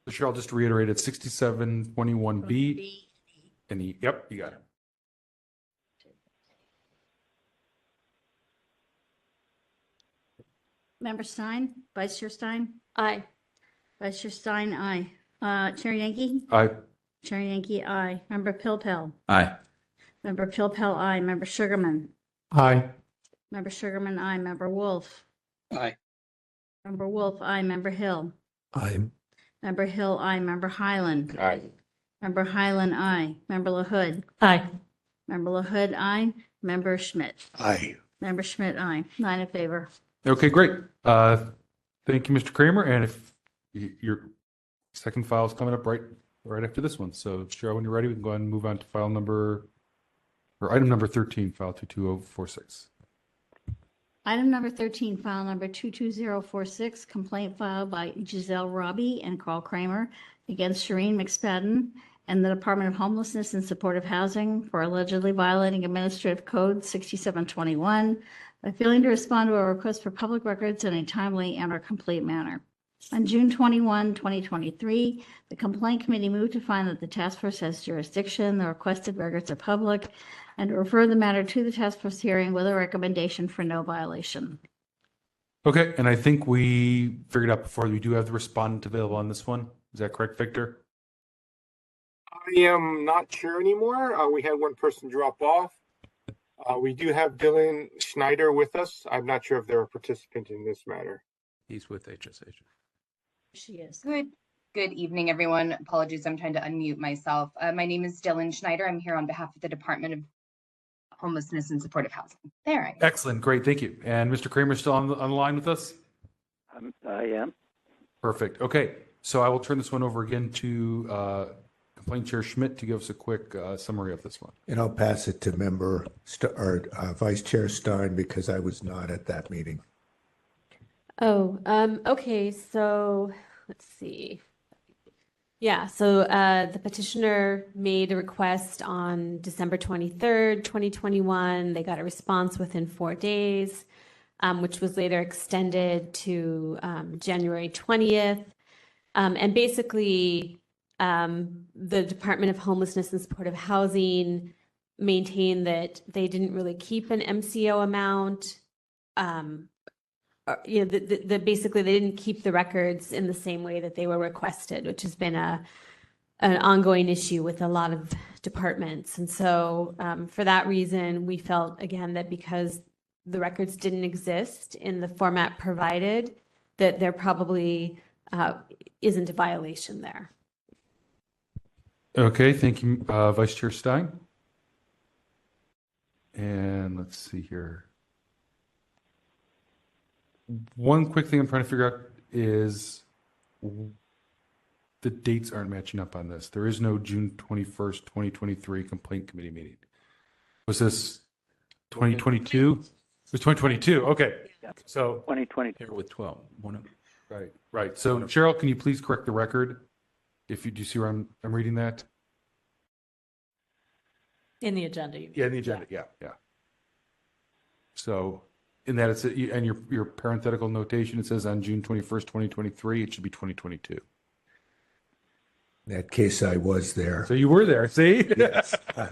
So Cheryl, just to reiterate, it's 6721B and E. Yep, you got it. Member Stein, Vice Chair Stein, Aye. Vice Chair Stein, aye. Chair Yankee, Aye. Chair Yankee, aye. Member Pilpel, Aye. Member Pilpel, aye. Member Sugarman, Aye. Member Sugarman, aye. Member Wolf, Aye. Member Wolf, aye. Member Hill, Aye. Member Hill, aye. Member Highland, Aye. Member Highland, aye. Member LaHood, Aye. Member LaHood, aye. Member Schmidt, Aye. Member Schmidt, aye. 9 in favor. Okay, great. Thank you, Mr. Kramer. And if your second file is coming up right after this one. So Cheryl, when you're ready, we can go ahead and move on to item number 13, file 22046. Item number 13, file number 22046, complaint filed by Giselle Robbie and Carl Kramer against Shireen McSpadden and the Department of Homelessness and Supportive Housing for allegedly violating Administrative Code 6721 by failing to respond to a request for public records in a timely and/or complete manner. On June 21, 2023, the Complaint Committee moved to find that the task force has jurisdiction, the requested records are public, and to refer the matter to the task force hearing with a recommendation for no violation. Okay, and I think we figured out before we do have the respondent available on this one. Is that correct, Victor? I am not sure anymore. We had one person drop off. We do have Dylan Schneider with us. I'm not sure if they're a participant in this matter. He's with HSH. She is. Good evening, everyone. Apologies, I'm trying to unmute myself. My name is Dylan Schneider. I'm here on behalf of the Department of Homelessness and Supportive Housing. There I am. Excellent, great, thank you. And Mr. Kramer still on the line with us? I am. Perfect. Okay, so I will turn this one over again to Complaint Chair Schmidt to give us a quick summary of this one. And I'll pass it to Vice Chair Stein because I was not at that meeting. Oh, okay, so let's see. Yeah, so the petitioner made a request on December 23rd, 2021. They got a response within 4 days, which was later extended to January 20th. And basically, the Department of Homelessness and Supportive Housing maintained that they didn't really keep an MCO amount. Basically they didn't keep the records in the same way that they were requested, which has been an ongoing issue with a lot of departments. And so for that reason, we felt again that because the records didn't exist in the format provided, that there probably isn't a violation there. Okay, thank you, Vice Chair Stein. And let's see here. One quick thing I'm trying to figure out is the dates aren't matching up on this. There is no June 21st, 2023 Complaint Committee meeting. Was this 2022? It was 2022. Okay. So 2020. Here with 12. Right. So Cheryl, can you please correct the record? If you do see where I'm reading that? In the agenda. Yeah, in the agenda. Yeah. So in that it's and your parenthetical notation, it says on June 21st, 2023, it should be 2022. In that case, I was there. So you were there, see? Yes. I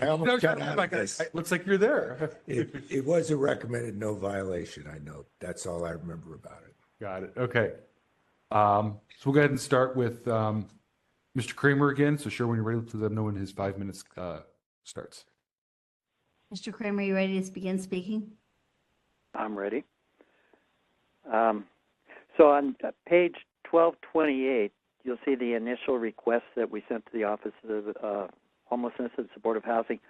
almost got out of this. It looks like you're there. It was a recommended no violation, I know. That's all I remember about it. Got it. Okay. So we'll go ahead and start with Mr. Kramer again. So sure, when you're ready, let them know when his 5 minutes starts. Mr. Kramer, are you ready to begin speaking? I'm ready. So on page 1228, you'll see the initial request that we sent to the Office of Homelessness and Supportive Housing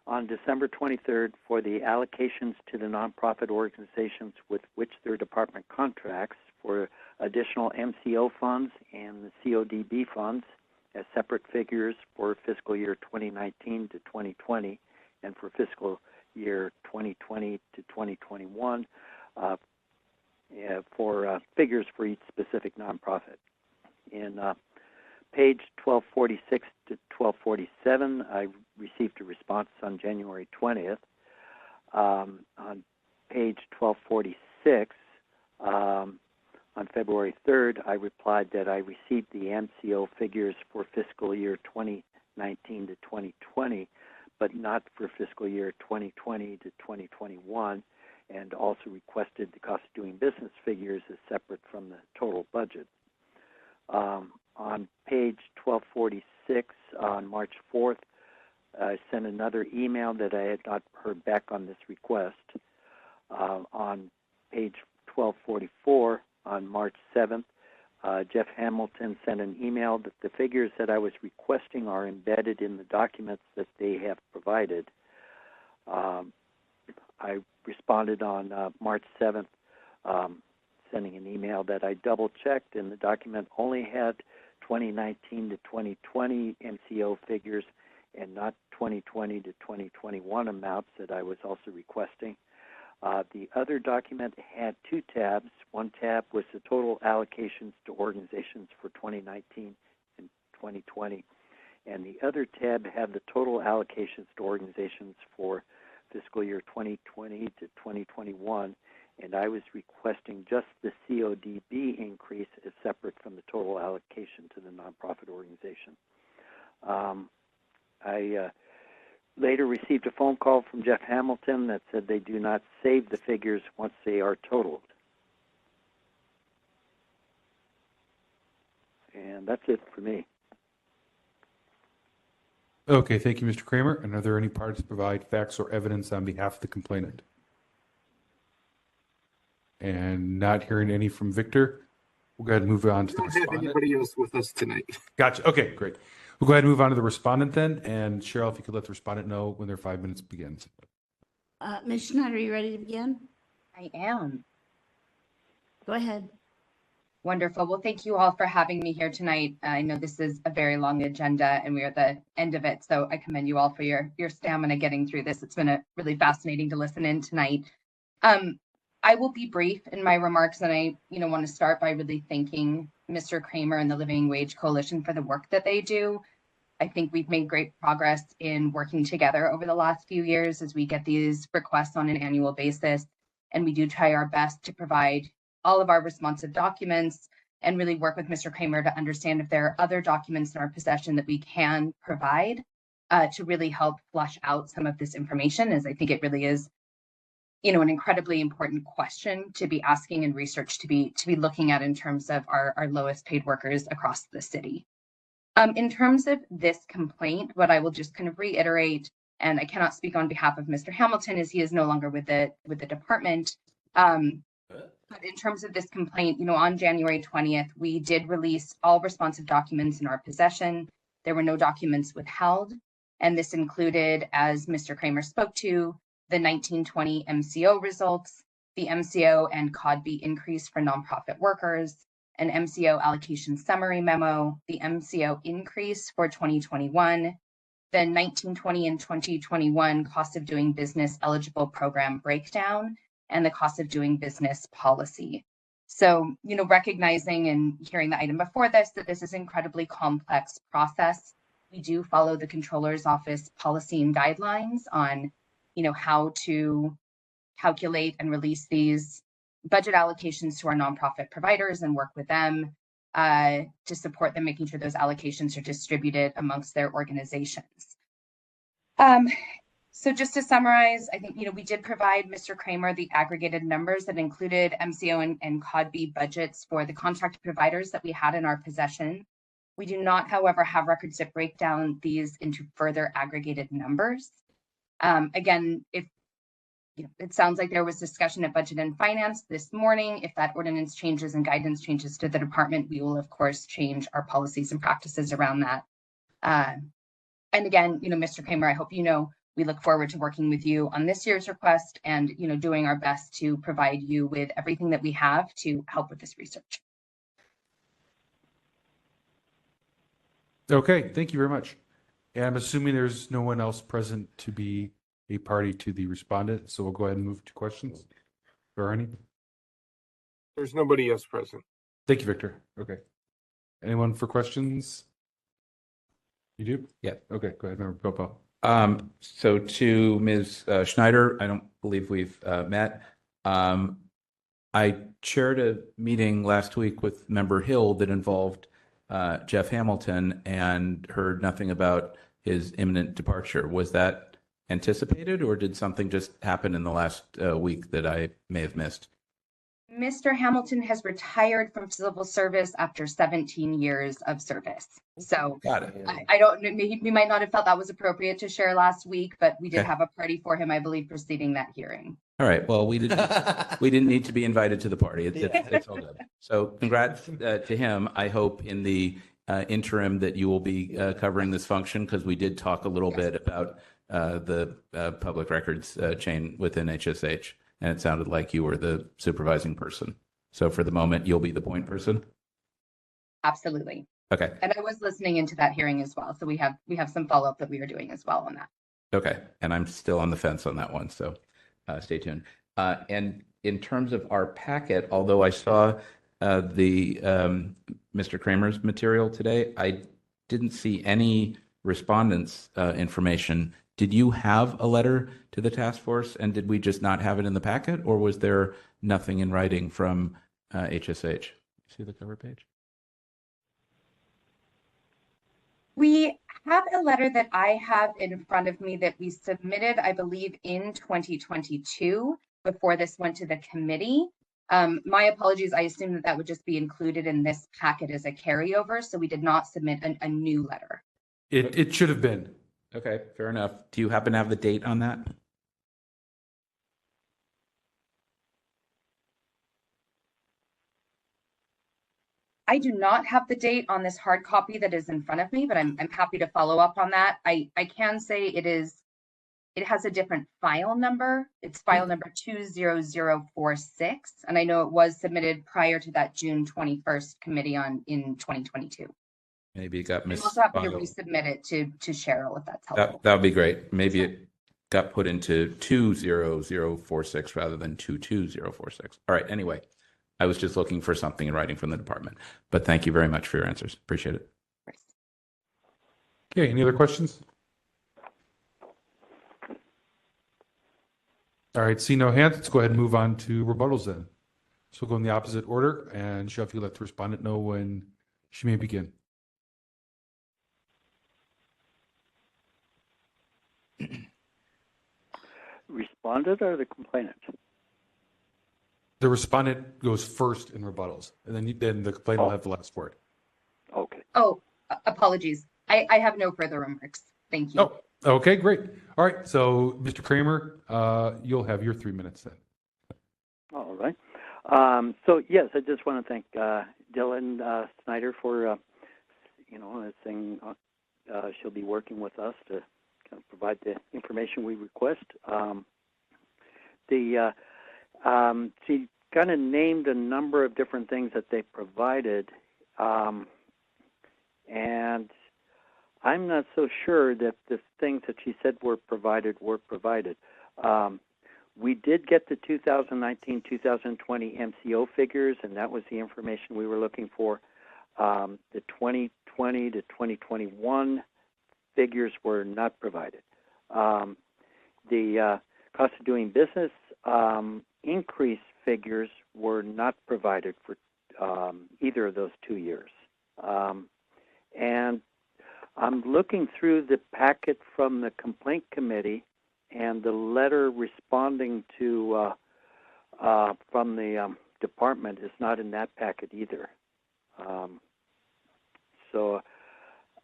on December 23rd for the allocations to the nonprofit organizations with which their department contracts for additional MCO funds and the CODB funds as separate figures for fiscal year 2019 to 2020 and for fiscal year 2020 to 2021 for figures for each specific nonprofit. In page 1246 to 1247, I received a response on January 20th. On page 1246, on February 3rd, I replied that I received the MCO figures for fiscal year 2019 to 2020, but not for fiscal year 2020 to 2021, and also requested the cost of doing business figures as separate from the total budget. On page 1246, on March 4th, I sent another email that I had not heard back on this request. On page 1244, on March 7th, Jeff Hamilton sent an email that the figures that I was requesting are embedded in the documents that they have provided. I responded on March 7th, sending an email that I double-checked, and the document only had 2019 to 2020 MCO figures and not 2020 to 2021 amounts that I was also requesting. The other document had two tabs. One tab was the total allocations to organizations for 2019 and 2020, and the other tab had the total allocations to organizations for fiscal year 2020 to 2021, and I was requesting just the CODB increase as separate from the total allocation to the nonprofit organization. I later received a phone call from Jeff Hamilton that said they do not save the figures once they are totaled. And that's it for me. Okay, thank you, Mr. Kramer. And are there any parties to provide facts or evidence on behalf of the complainant? And not hearing any from Victor, we'll go ahead and move on to the respondent. I don't have anybody else with us tonight. Gotcha. Okay, great. We'll go ahead and move on to the respondent then. And Cheryl, if you could let the respondent know when their 5 minutes begins. Ms. Schneider, are you ready to begin? I am. Go ahead. Wonderful. Well, thank you all for having me here tonight. I know this is a very long agenda and we are at the end of it. So I commend you all for your stamina getting through this. It's been really fascinating to listen in tonight. I will be brief in my remarks, and I want to start by really thanking Mr. Kramer and the Living Wage Coalition for the work that they do. I think we've made great progress in working together over the last few years as we get these requests on an annual basis. And we do try our best to provide all of our responsive documents and really work with Mr. Kramer to understand if there are other documents in our possession that we can provide to really help flush out some of this information, as I think it really is an incredibly important question to be asking and research to be looking at in terms of our lowest paid workers across the city. In terms of this complaint, what I will just kind of reiterate, and I cannot speak on behalf of Mr. Hamilton as he is no longer with the department. But in terms of this complaint, on January 20th, we did release all responsive documents in our possession. There were no documents withheld, and this included, as Mr. Kramer spoke to, the 1920 MCO results, the MCO and CODB increase for nonprofit workers, an MCO allocation summary memo, the MCO increase for 2021, the 1920 and 2021 cost of doing business eligible program breakdown, and the cost of doing business policy. So, recognizing and hearing the item before this, that this is an incredibly complex process. We do follow the Controller's Office policy and guidelines on how to calculate and release these budget allocations to our nonprofit providers and work with them to support them, making sure those allocations are distributed amongst their organizations. So just to summarize, I think, we did provide Mr. Kramer the aggregated numbers that included MCO and CODB budgets for the contract providers that we had in our possession. We do not, however, have records that break down these into further aggregated numbers. Again, if it sounds like there was discussion at Budget and Finance this morning. If that ordinance changes and guidance changes to the department, we will of course change our policies and practices around that. And again, Mr. Kramer, I hope we look forward to working with you on this year's request and doing our best to provide you with everything that we have to help with this research. Okay, thank you very much. And I'm assuming there's no one else present to be a party to the respondent, so we'll go ahead and move to questions. Bernie? There's nobody else present. Thank you, Victor. Okay. Anyone for questions? You do? Yeah. Okay, go ahead, Member Popo. So to Ms. Schneider, I don't believe we've met. I chaired a meeting last week with Member Hill that involved Jeff Hamilton and heard nothing about his imminent departure. Was that anticipated, or did something just happen in the last week that I may have missed? Mr. Hamilton has retired from civil service after 17 years of service. So Got it. I don't, we might not have felt that was appropriate to share last week, but we did have a party for him, I believe, preceding that hearing. All right. Well, we didn't need to be invited to the party. It's all good. So congrats to him. I hope in the interim that you will be covering this function, because we did talk a little bit about the public records chain within HSH, and it sounded like you were the supervising person. So for the moment, you'll be the point person? Absolutely. Okay. And I was listening into that hearing as well. So we have some follow-up that we are doing as well on that. Okay. And I'm still on the fence on that one, so stay tuned. And in terms of our packet, although I saw the Mr. Kramer's material today, I didn't see any respondents' information. Did you have a letter to the task force, and did we just not have it in the packet, or was there nothing in writing from HSH? See the cover page? We have a letter that I have in front of me that we submitted, I believe, in 2022 before this went to the committee. My apologies. I assume that would just be included in this packet as a carryover, so we did not submit a new letter. It should have been. Okay, fair enough. Do you happen to have the date on that? I do not have the date on this hard copy that is in front of me, but I'm happy to follow up on that. I can say it has a different file number. It's file number 20046, and I know it was submitted prior to that June 21st committee in 2022. Maybe it got I'm missed. also happy to resubmit it to Cheryl if that's helpful. That would be great. Maybe it got put into 20046 rather than 22046. All right. Anyway, I was just looking for something in writing from the department. But thank you very much for your answers. Appreciate it. Okay. Any other questions? All right. See no hands. Let's go ahead and move on to rebuttals then. So we'll go in the opposite order, and Cheryl, if you let the respondent know when she may begin. Respondent or the complainant? The respondent goes first in rebuttals, and then the complainant will have the last word. Okay. Oh, apologies. I have no further remarks. Thank you. Oh, okay, great. All right. So, Mr. Kramer, you'll have your 3 minutes then. All right. So yes, I just want to thank Dylan Snyder for saying she'll be working with us to kind of provide the information we request. She kind of named a number of different things that they provided, and I'm not so sure that the things that she said were provided were provided. We did get the 2019-2020 MCO figures, and that was the information we were looking for. The 2020 to 2021 figures were not provided. The cost of doing business increase figures were not provided for either of those 2 years. And I'm looking through the packet from the complaint committee, and the letter responding to from the department is not in that packet either. So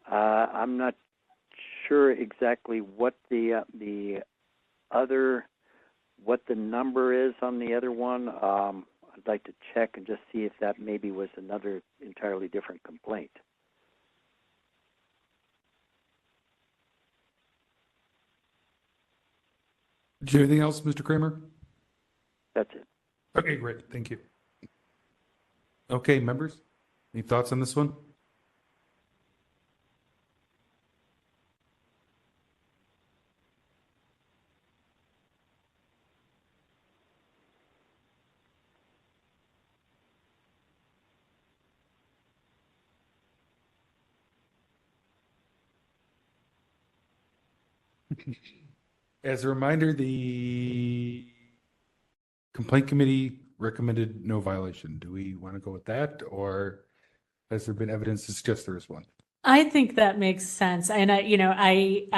I'm not sure exactly what the what the number is on the other one? I'd like to check and just see if that maybe was another entirely different complaint. Do you have anything else, Mr. Kramer? That's it. Okay, great. Thank you. Okay, members, any thoughts on this one? As a reminder, the complaint committee recommended no violation. Do we want to go with that, or has there been evidence to suggest there is one? I think that makes sense. And I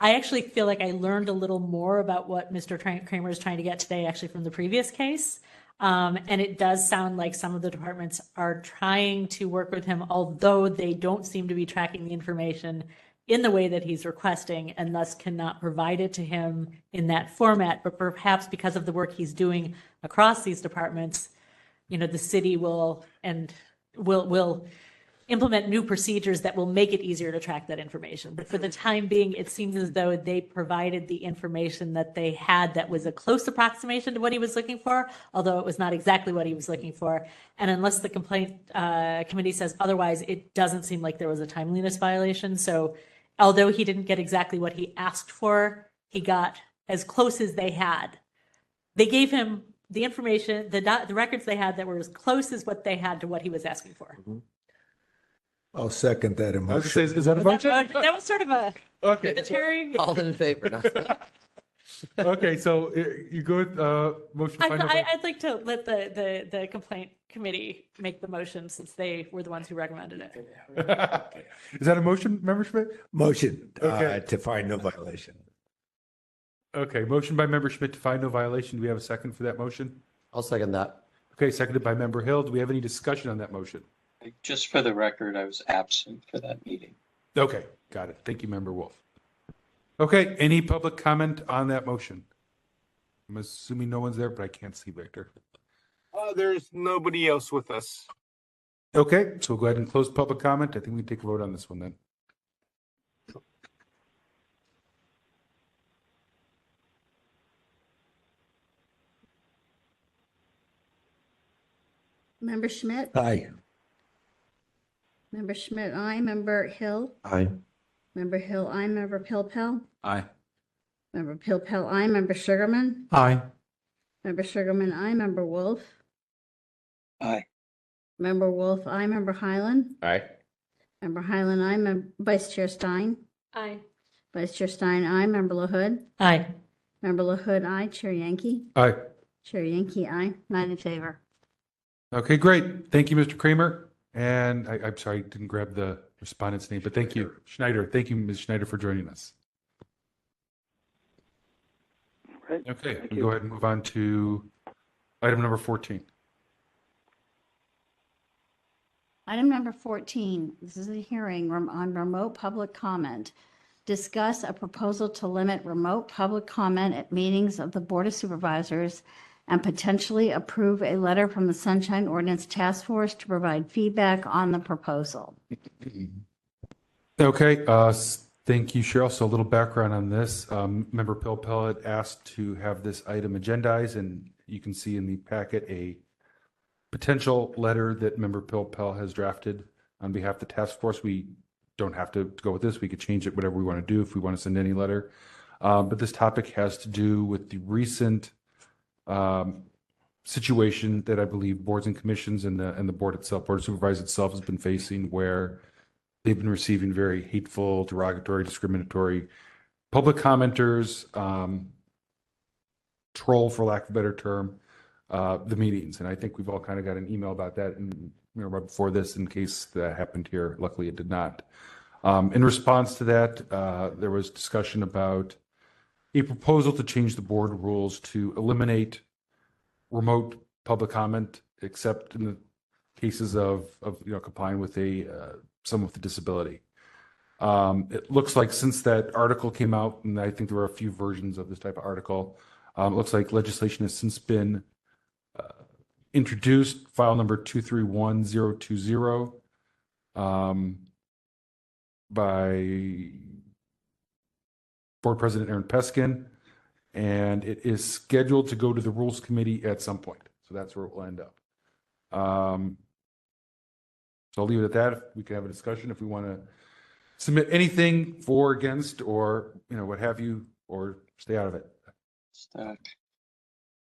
actually feel like I learned a little more about what Mr. Kramer is trying to get today, actually from the previous case. And it does sound like some of the departments are trying to work with him, although they don't seem to be tracking the information in the way that he's requesting, and thus cannot provide it to him in that format. But perhaps because of the work he's doing across these departments, the city will implement new procedures that will make it easier to track that information. But for the time being, it seems as though they provided the information that they had that was a close approximation to what he was looking for, although it was not exactly what he was looking for. And unless the complaint committee says otherwise, it doesn't seem like there was a timeliness violation. So although he didn't get exactly what he asked for, he got as close as they had. They gave him the information, the records they had that were as close as what they had to what he was asking for. I'll second that I was emotion. gonna say, is that a motion? That was sort of a Okay. military. All in favor? Okay, so you go with motion. I'd like to let the complaint committee make the motion, since they were the ones who recommended it. Is that a motion, Member Schmidt? Motion Okay. to find no violation. Okay, motion by Member Schmidt to find no violation. Do we have a second for that motion? I'll second that. Okay, seconded by Member Hill. Do we have any discussion on that motion? Just for the record, I was absent for that meeting. Okay, got it. Thank you, Member Wolf. Okay, any public comment on that motion? I'm assuming no one's there, but I can't see Victor. There's nobody else with us. Okay, so we'll go ahead and close public comment. I think we can take a vote on this one then. Member Schmidt? Aye. Member Schmidt, aye. Member Hill? Aye. Member Hill, aye. Member Pilpel? Aye. Member Pilpel, aye. Member Sugarman? Aye. Member Sugarman, aye. Member Wolf? Aye. Member Wolf, aye. Member Highland? Aye. Member Highland, aye. Vice Chair Stein? Aye. Vice Chair Stein, aye. Member LaHood? Aye. Member LaHood, aye. Chair Yankee? Aye. Chair Yankee, aye. 9 in favor. Okay, great. Thank you, Mr. Kramer. And I'm sorry, I didn't grab the respondent's name, but thank you, Schneider. Thank you, Ms. Schneider, for joining us. Right. Okay, Thank we'll you. go ahead and move on to item number 14. Item number 14, this is a hearing on remote public comment. Discuss a proposal to limit remote public comment at meetings of the Board of Supervisors and potentially approve a letter from the Sunshine Ordinance Task Force to provide feedback on the proposal. Okay, thank you, Cheryl. So a little background on this. Member Pilpel had asked to have this item agendized, and you can see in the packet a potential letter that Member Pilpel has drafted on behalf of the task force. We don't have to go with this. We could change it whatever we want to do if we want to send any letter. But this topic has to do with the recent situation that I believe boards and commissions and the board itself, Board of Supervisors itself, has been facing, where they've been receiving very hateful, derogatory, discriminatory public commenters, troll, for lack of a better term, the meetings. And I think we've all kind of got an email about that, and right before this, in case that happened here. Luckily, it did not. In response to that, there was discussion about a proposal to change the board rules to eliminate remote public comment, except in the cases of complying with someone with a disability. It looks like since that article came out, and I think there were a few versions of this type of article, it looks like legislation has since been introduced, file number 231020, by Board President Aaron Peskin, and it is scheduled to go to the Rules Committee at some point. So that's where it will end up. So I'll leave it at that. We can have a discussion if we want to submit anything for, against, or what have you, or stay out of it.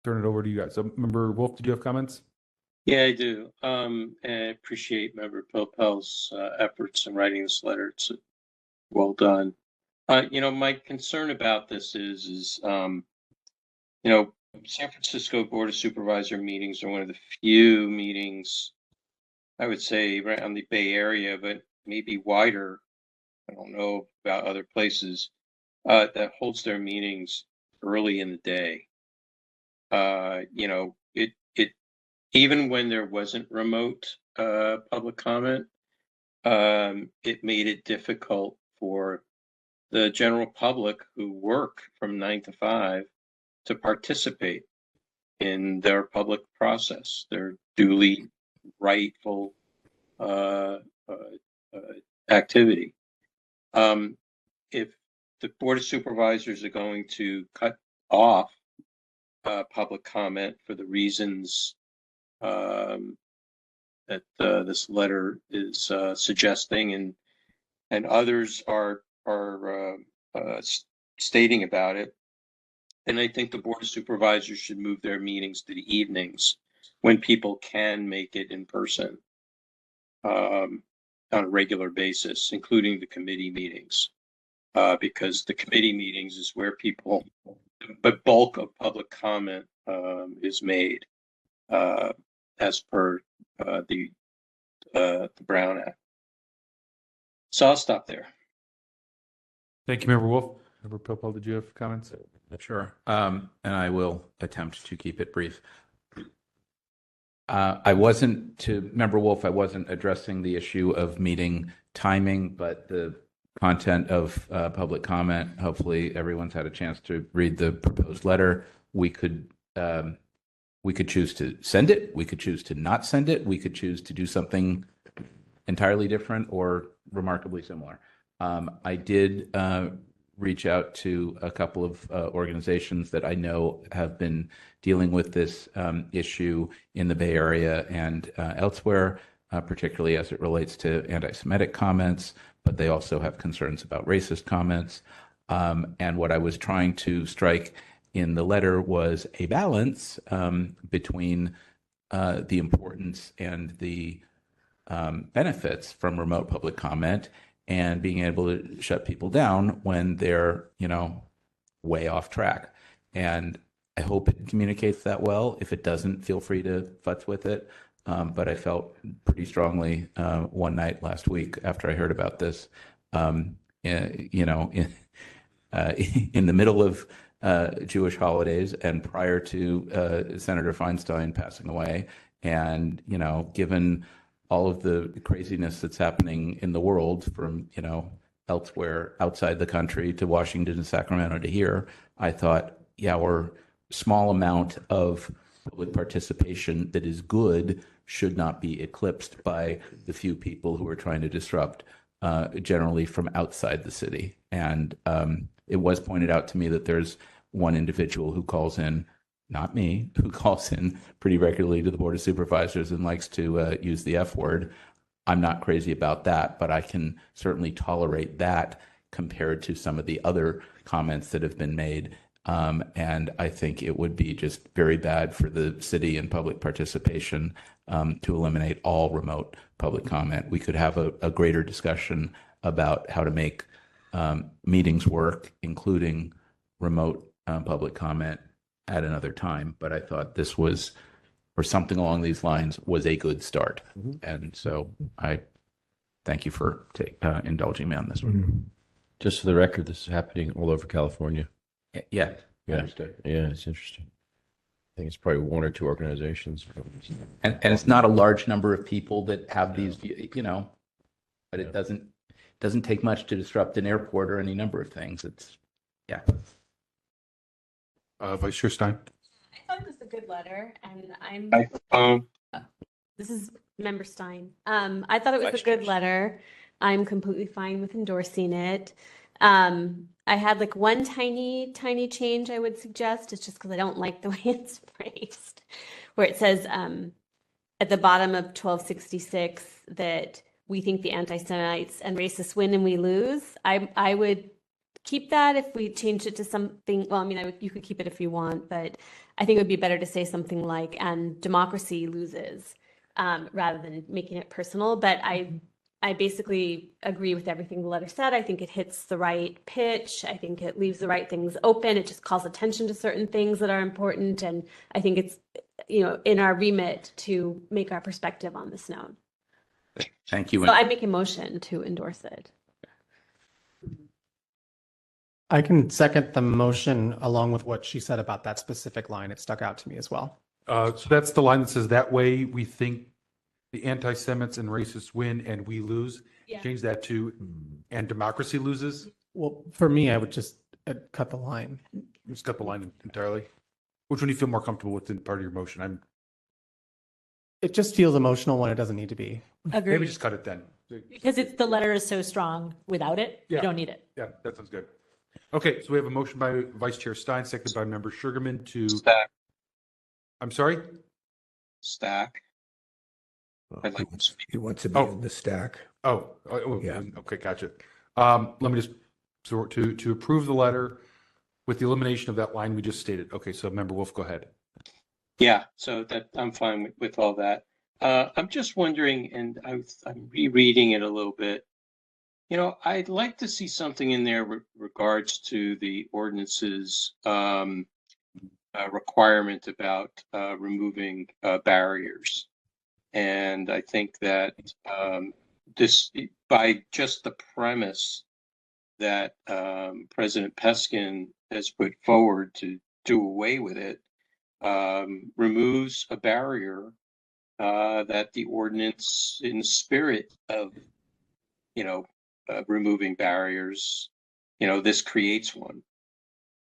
Turn it over to you guys. So, Member Wolf, did you have comments? Yeah, I do. And I appreciate Member Popel's efforts in writing this letter. It's well done. My concern about this is San Francisco Board of Supervisor meetings are one of the few meetings, I would say, around the Bay Area, but maybe wider. I don't know about other places that holds their meetings early in the day. It even when there wasn't remote public comment, it made it difficult for the general public who work from 9 to 5 to participate in their public process, their duly rightful activity. If the Board of Supervisors are going to cut off public comment for the reasons that this letter is suggesting, and others are stating about it, then I think the Board of Supervisors should move their meetings to the evenings when people can make it in person on a regular basis, including the committee meetings, because the committee meetings is where the bulk of public comment is made as per the Brown Act. So I'll stop there. Thank you, Member Wolf. Member Popel, did you have comments? Sure. And I will attempt to keep it brief. To Member Wolf, I wasn't addressing the issue of meeting timing, but the content of public comment. Hopefully everyone's had a chance to read the proposed letter. We could choose to send it. We could choose to not send it. We could choose to do something entirely different or remarkably similar. I did reach out to a couple of organizations that I know have been dealing with this issue in the Bay Area and elsewhere, particularly as it relates to anti-Semitic comments, but they also have concerns about racist comments. And what I was trying to strike in the letter was a balance between the importance and the benefits from remote public comment and being able to shut people down when they're, way off track. And I hope it communicates that well. If it doesn't, feel free to futz with it. But I felt pretty strongly one night last week after I heard about this, in the middle of Jewish holidays and prior to Senator Feinstein passing away, and given all of the craziness that's happening in the world from elsewhere outside the country to Washington and Sacramento to here, I thought, our small amount of public participation that is good should not be eclipsed by the few people who are trying to disrupt, generally from outside the city. And it was pointed out to me that there's one individual who calls in, not me, who calls in pretty regularly to the Board of Supervisors and likes to use the F word. I'm not crazy about that, but I can certainly tolerate that compared to some of the other comments that have been made. And I think it would be just very bad for the city and public participation to eliminate all remote public comment. We could have a greater discussion about how to make meetings work, including remote public comment at another time. But I thought this was, or something along these lines, was a good start. Mm-hmm. And so I thank you for indulging me on this one. Mm-hmm. Just for the record, this is happening all over California. Yeah. Understood. Yeah, it's interesting. I think it's probably one or two organizations. And it's not a large number of people that have these, but it doesn't doesn't take much to disrupt an airport or any number of things. It's, yeah. Vice Chair Stein. I thought it was a good letter, and this is Member Stein. I thought it was a good letter. I'm completely fine with endorsing it. I had like one tiny change I would suggest. It's just because I don't like the way it's phrased, where it says at the bottom of 1266 that we think the anti-Semites and racists win and we lose. I would keep that if we changed it to something. Well, I mean, you could keep it if you want, but I think it would be better to say something like "and democracy loses," rather than making it personal. But I basically agree with everything the letter said. I think it hits the right pitch. I think it leaves the right things open. It just calls attention to certain things that are important. And I think it's, in our remit to make our perspective on this known. Thank you. So I make a motion to endorse it. I can second the motion along with what she said about that specific line. It stuck out to me as well. So that's the line that says, that way we think the anti-Semites and racists win and we lose. Yeah. Change that to, and democracy loses. Well, for me, I would just cut the line. Just cut the line entirely. Which one do you feel more comfortable with in part of your motion? It just feels emotional when it doesn't need to be. Agreed. Maybe just cut it then. Because the letter is so strong. Without it, you don't need it. Yeah, that sounds good. Okay, so we have a motion by Vice Chair Stein, seconded by Member Sugarman to Stack. I'm sorry? Stack. He wants to be in the stack. Yeah. Okay, gotcha. Let me just to approve the letter with the elimination of that line we just stated. Okay, so Member Wolf, go ahead. Yeah, so that I'm fine with all that. I'm just wondering, and I'm rereading it a little bit. I'd like to see something in there with regards to the ordinance's requirement about removing barriers. And I think that this, by just the premise that President Peskin has put forward to do away with it, removes a barrier that the ordinance, in the spirit of, removing barriers, this creates one.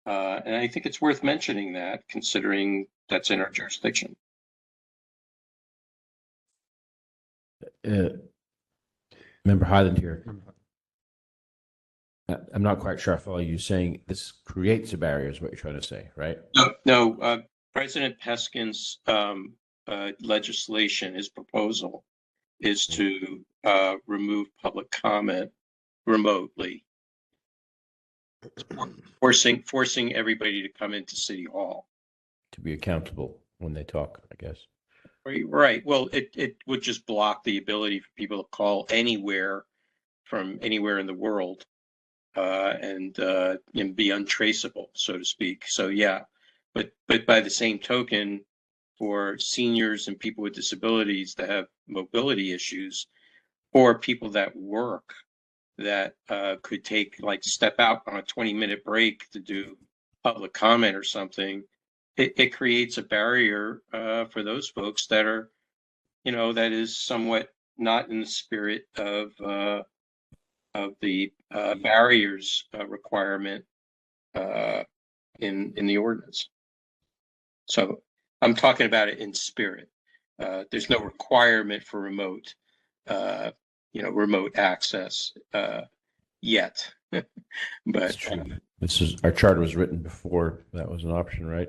And I think it's worth mentioning that, considering that's in our jurisdiction. Member Highland here. I'm not quite sure I follow you saying this creates a barrier is what you're trying to say, right? No. President Peskin's legislation, his proposal, is to remove public comment remotely, forcing everybody to come into City Hall. To be accountable when they talk, I guess. Right. Well, it would just block the ability for people to call anywhere from anywhere in the world and be untraceable, so to speak. So, yeah. But by the same token, for seniors and people with disabilities that have mobility issues, or people that work that could step out on a 20-minute break to do public comment or something, it creates a barrier for those folks that are, that is somewhat not in the spirit of the barriers requirement in the ordinance. So I'm talking about it in spirit. There's no requirement for remote access yet. But our charter was written before that was an option, right?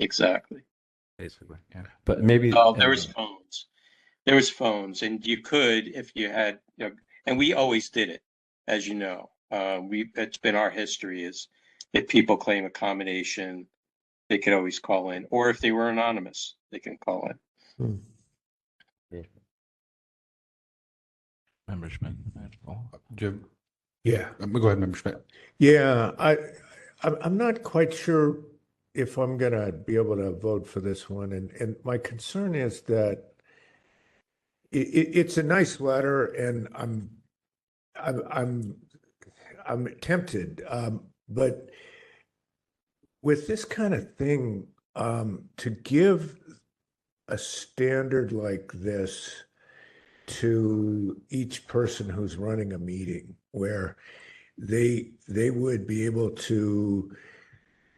Exactly. Basically, yeah. But maybe there was phones. There was phones, and you could, if you had, and we always did it, as you know. It's been our history is if people claim accommodation, they could always call in, or if they were anonymous, they can call in. Member Schmidt. Jim. Yeah. Go ahead, Member Schmidt. Yeah, I'm not quite sure if I'm gonna be able to vote for this one, and my concern is that it's a nice letter, and I'm tempted, but with this kind of thing, to give a standard like this to each person who's running a meeting where they would be able to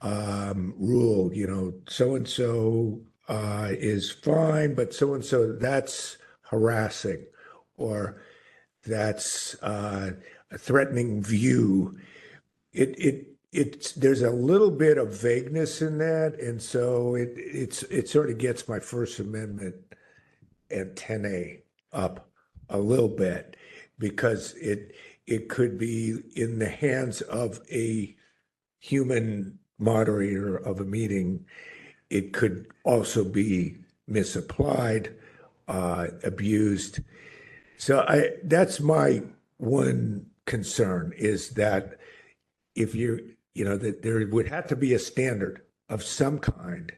rule, so and so is fine, but so and so that's harassing, or that's a threatening view. There's a little bit of vagueness in that, and so it sort of gets my First Amendment antennae up a little bit, because it could be in the hands of a human moderator of a meeting. It could also be misapplied, abused. So that's my one concern, is that if that there would have to be a standard of some kind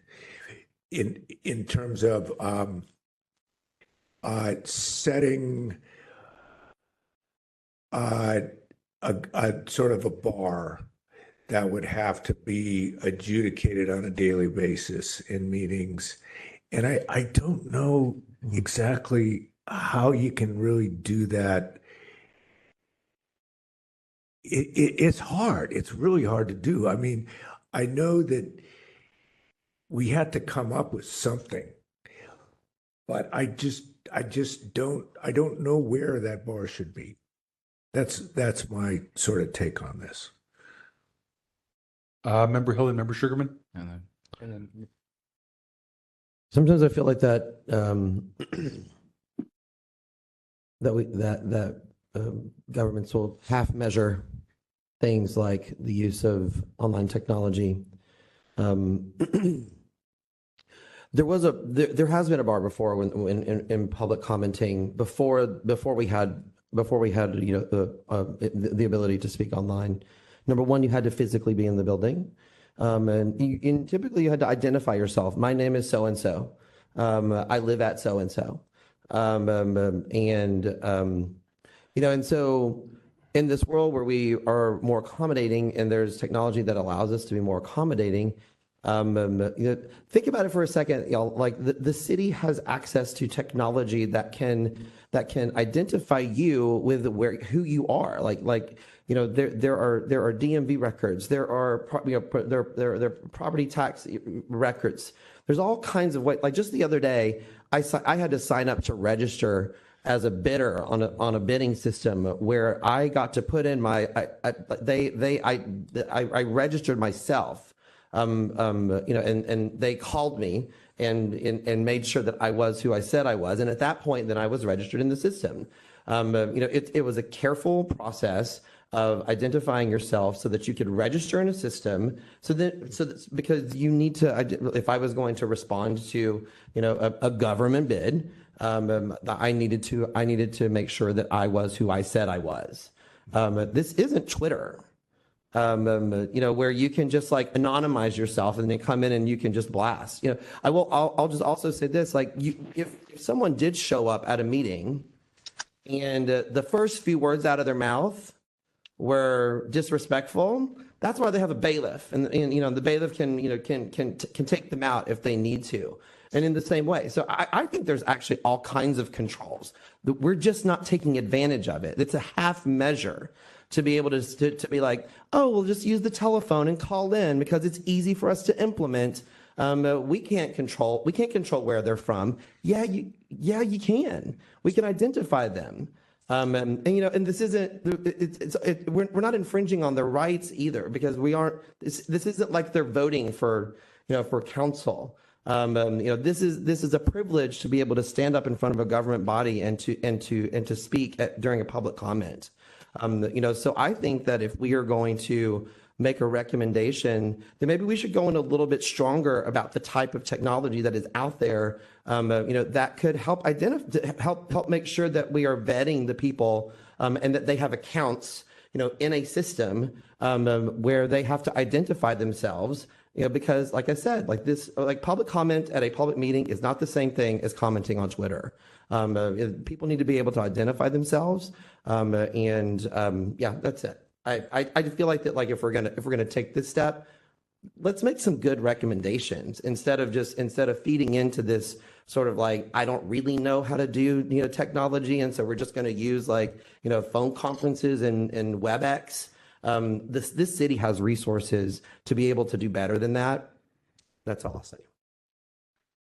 in terms of setting a sort of a bar that would have to be adjudicated on a daily basis in meetings. And I don't know exactly how you can really do that. It's hard. It's really hard to do. I mean, I know that we had to come up with something, but I don't know where that bar should be. That's my sort of take on this. Member Hill and Member Sugarman. And then Sometimes I feel like that governments will half measure things like the use of online technology. There has been a bar before when in public commenting before we had the ability to speak online. Number one, you had to physically be in the building. And typically you had to identify yourself. My name is so-and-so. I live at so-and-so. And so in this world where we are more accommodating and there's technology that allows us to be more accommodating, think about it for a second. Like the city has access to technology that can identify you with who you are. There are DMV records. There are there are property tax records. There's all kinds of ways. Like just the other day, I had to sign up to register as a bidder on a bidding system where I got to put in I registered myself. And they called me and made sure that I was who I said I was. And at that point, then I was registered in the system. It was a careful process of identifying yourself so that you could register in a system. Because you need to, if I was going to respond to, a government bid, I needed to make sure that I was who I said I was. This isn't Twitter. Where you can just like anonymize yourself and then come in and you can just blast. I'll just also say this: if someone did show up at a meeting and the first few words out of their mouth were disrespectful, that's why they have a bailiff, and the bailiff can take them out if they need to. And in the same way, so I think there's actually all kinds of controls that we're just not taking advantage of it. It's a half measure to be able to be like, oh, we'll just use the telephone and call in because it's easy for us to implement. We can't control where they're from. Yeah, you can. We can identify them. And this isn't. We're not infringing on their rights either, because we aren't. This isn't like they're voting for council. This is a privilege to be able to stand up in front of a government body and to speak during a public comment. So I think that if we are going to make a recommendation, then maybe we should go in a little bit stronger about the type of technology that is out there, that could help help make sure that we are vetting the people, and that they have accounts, in a system, where they have to identify themselves. Because like I said, public comment at a public meeting is not the same thing as commenting on Twitter. People need to be able to identify themselves. Yeah, that's it. I feel like that, if we're gonna take this step, let's make some good recommendations instead of feeding into this sort of like, I don't really know how to do, technology. And so we're just going to use phone conferences and WebEx. This city has resources to be able to do better than that. That's all I'll say.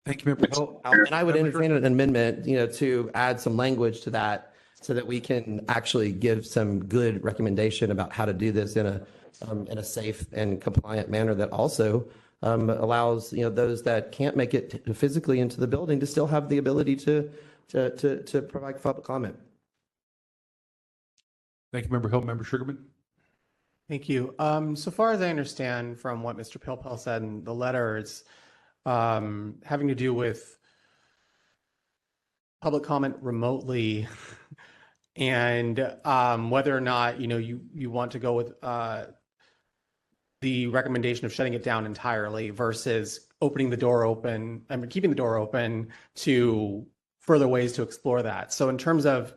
Thank you, Member Hill. And I would entertain an amendment, to add some language to that so that we can actually give some good recommendation about how to do this in a safe and compliant manner that also allows those that can't make it physically into the building to still have the ability to provide public comment. Thank you, Member Hill. Member Sugarman. Thank you. So far as I understand from what Mr. Pilpel said in the letter, it's having to do with public comment remotely and whether or not you want to go with the recommendation of shutting it down entirely versus keeping the door open to further ways to explore that. So in terms of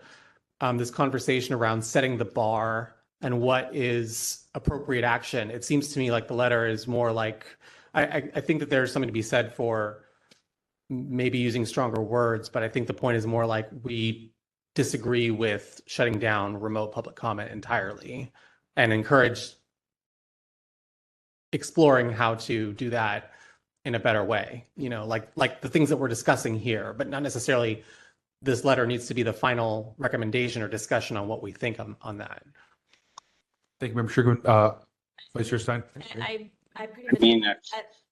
this conversation around setting the bar and what is appropriate action, it seems to me like the letter is more like, I think that there's something to be said for maybe using stronger words, but I think the point is more like we disagree with shutting down remote public comment entirely and encourage exploring how to do that in a better way, like the things that we're discussing here, but not necessarily this letter needs to be the final recommendation or discussion on what we think on that. Thank you, Member Sugarman. Vice Chair Stein. I pretty much.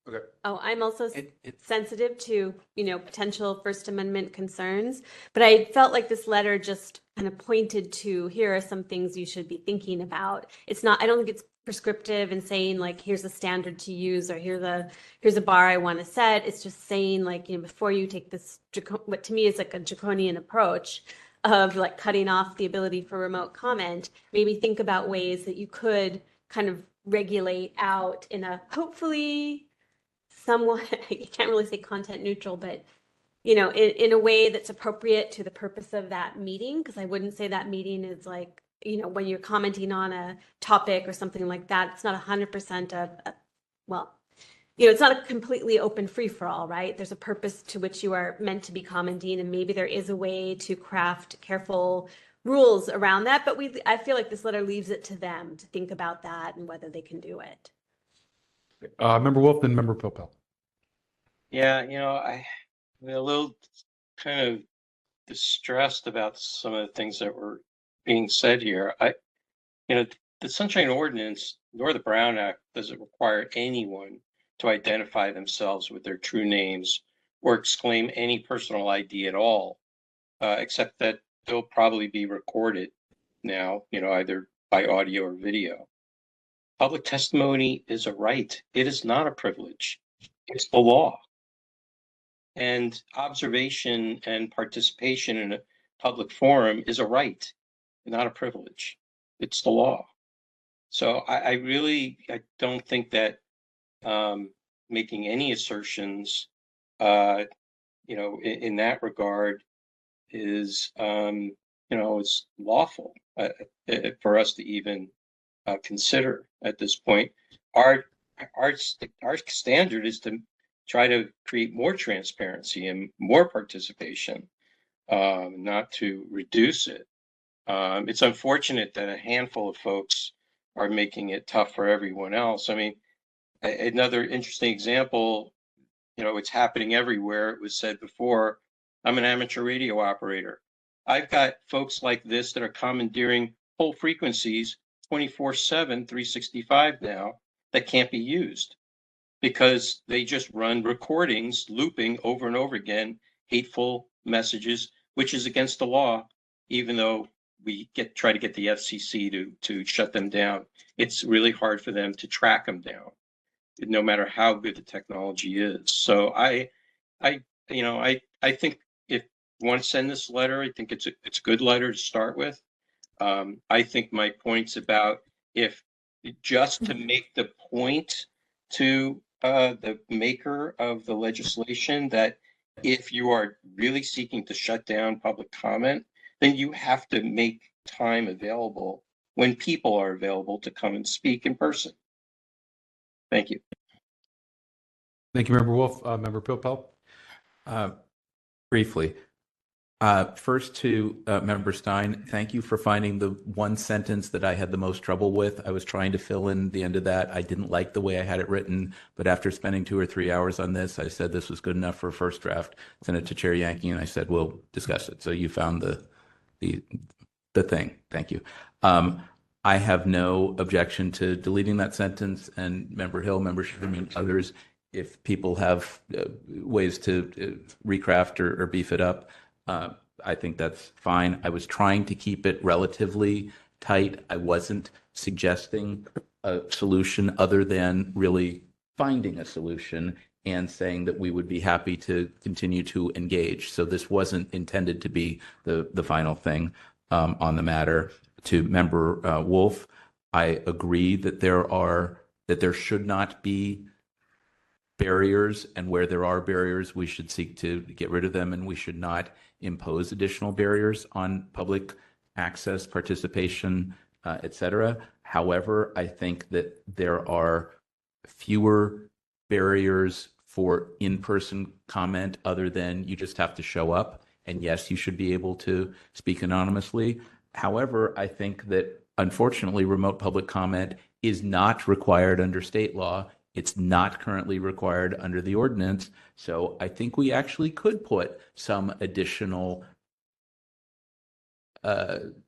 Okay. Oh, I'm also sensitive to, potential First Amendment concerns, but I felt like this letter just kind of pointed to, here are some things you should be thinking about. It's not, I don't think it's prescriptive and saying like, here's a standard to use or here's a bar I want to set. It's just saying like, before you take this, what to me is like a draconian approach of like cutting off the ability for remote comment, maybe think about ways that you could kind of regulate out in a hopefully somewhat, you can't really say content neutral, but in a way that's appropriate to the purpose of that meeting. Because I wouldn't say that meeting is like, when you're commenting on a topic or something like that, it's not 100% it's not a completely open free for all, right? There's a purpose to which you are meant to be commenting, and maybe there is a way to craft careful rules around that. But I feel like this letter leaves it to them to think about that and whether they can do it. Member Wolf, then Member Pilpel. Yeah, I'm a little kind of distressed about some of the things that were being said here. The Sunshine Ordinance nor the Brown Act doesn't require anyone to identify themselves with their true names or exclaim any personal ID at all, except that they'll probably be recorded now, either by audio or video. Public testimony is a right. It is not a privilege. It's the law. And observation and participation in a public forum is a right, not a privilege. It's the law. So I don't think that making any assertions, in that regard is, it's lawful for us to even consider at this point. Our standard is to try to create more transparency and more participation, not to reduce it. It's unfortunate that a handful of folks are making it tough for everyone else. I mean, another interesting example, it's happening everywhere. It was said before, I'm an amateur radio operator. I've got folks like this that are commandeering whole frequencies 24/7, 365 now that can't be used because they just run recordings looping over and over again, hateful messages, which is against the law, even though we try to get the FCC to shut them down. It's really hard for them to track them down, no matter how good the technology is. So I think if you want to send this letter, I think it's a good letter to start with. I think my points about if just to make the point to the maker of the legislation that if you are really seeking to shut down public comment, then you have to make time available when people are available to come and speak in person. Thank you. Thank you, Member Wolf. Member Pilpel? Briefly, first to Member Stein, thank you for finding the one sentence that I had the most trouble with. I was trying to fill in the end of that. I didn't like the way I had it written, but after spending 2 or 3 hours on this, I said this was good enough for a first draft. Sent it to Chair Yankee, and I said we'll discuss it. So you found the thing. Thank you. I have no objection to deleting that sentence, and Member Hill, Member Sherman, others, if people have ways to recraft or beef it up, I think that's fine. I was trying to keep it relatively tight. I wasn't suggesting a solution other than really finding a solution and saying that we would be happy to continue to engage. So this wasn't intended to be the final thing on the matter. To Member Wolf, I agree that there should not be barriers, and where there are barriers, we should seek to get rid of them, and we should not impose additional barriers on public access, participation, etc. However, I think that there are fewer barriers for in-person comment other than you just have to show up. And yes, you should be able to speak anonymously. However, I think that unfortunately, remote public comment is not required under state law. It's not currently required under the ordinance. So I think we actually could put some additional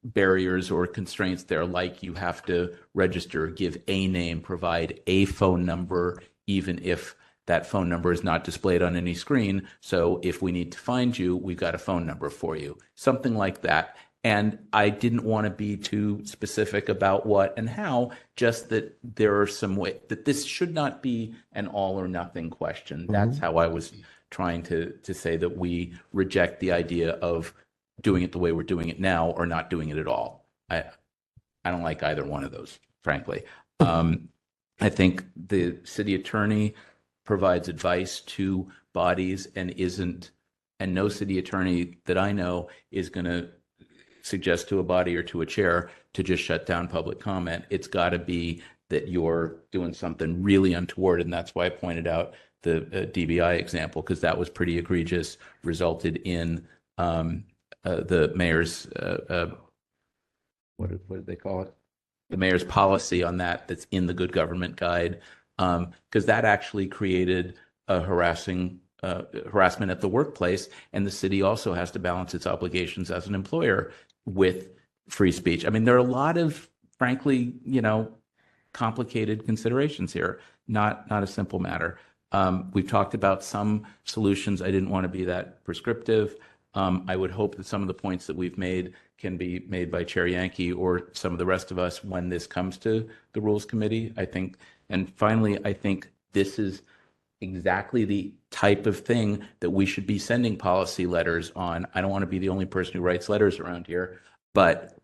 barriers or constraints there, like you have to register, give a name, provide a phone number, even if that phone number is not displayed on any screen. So if we need to find you, we've got a phone number for you, something like that. And I didn't want to be too specific about what and how, just that there are some way that this should not be an all or nothing question. That's how I was trying to say that we reject the idea of doing it the way we're doing it now or not doing it at all. I don't like either one of those, frankly. I think the city attorney provides advice to bodies and no city attorney that I know is going to suggest to a body or to a chair to just shut down public comment. It's got to be that you're doing something really untoward, and that's why I pointed out the DBI example, because that was pretty egregious, resulted in the mayor's what did they call it? The mayor's policy on that's in the Good Government Guide, because that actually created a harassment at the workplace, and the city also has to balance its obligations as an employer with free speech. I mean, there are a lot of, frankly, complicated considerations here, not a simple matter. We've talked about some solutions. I didn't want to be that prescriptive. I would hope that some of the points that we've made can be made by Chair Yankee or some of the rest of us when this comes to the Rules Committee, I think. And finally, I think this is exactly the type of thing that we should be sending policy letters on. I don't want to be the only person who writes letters around here, but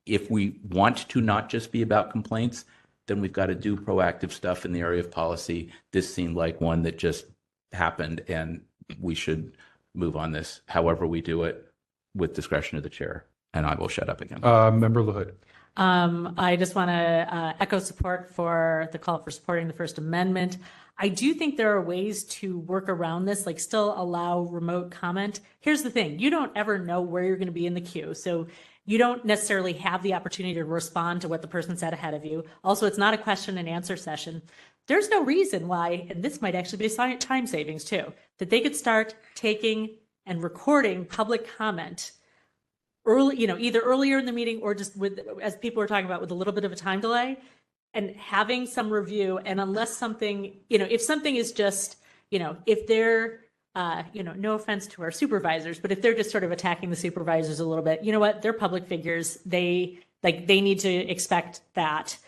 if we want to not just be about complaints, then we've got to do proactive stuff in the area of policy. This seemed like one that just happened, and we should move on this, however we do it, with discretion of the chair. And I will shut up again. Member LaHood. I just want to echo support for the call for supporting the First Amendment. I do think there are ways to work around this, like still allow remote comment. Here's the thing. You don't ever know where you're going to be in the queue. So you don't necessarily have the opportunity to respond to what the person said ahead of you. Also, it's not a question and answer session. There's no reason why, and this might actually be time savings too, that they could start taking and recording public comment early, either earlier in the meeting or just with, as people were talking about, with a little bit of a time delay, and having some review. And unless something, if something is just, if they're, no offense to our supervisors, but if they're just sort of attacking the supervisors a little bit, you know what, they're public figures. They need to expect that.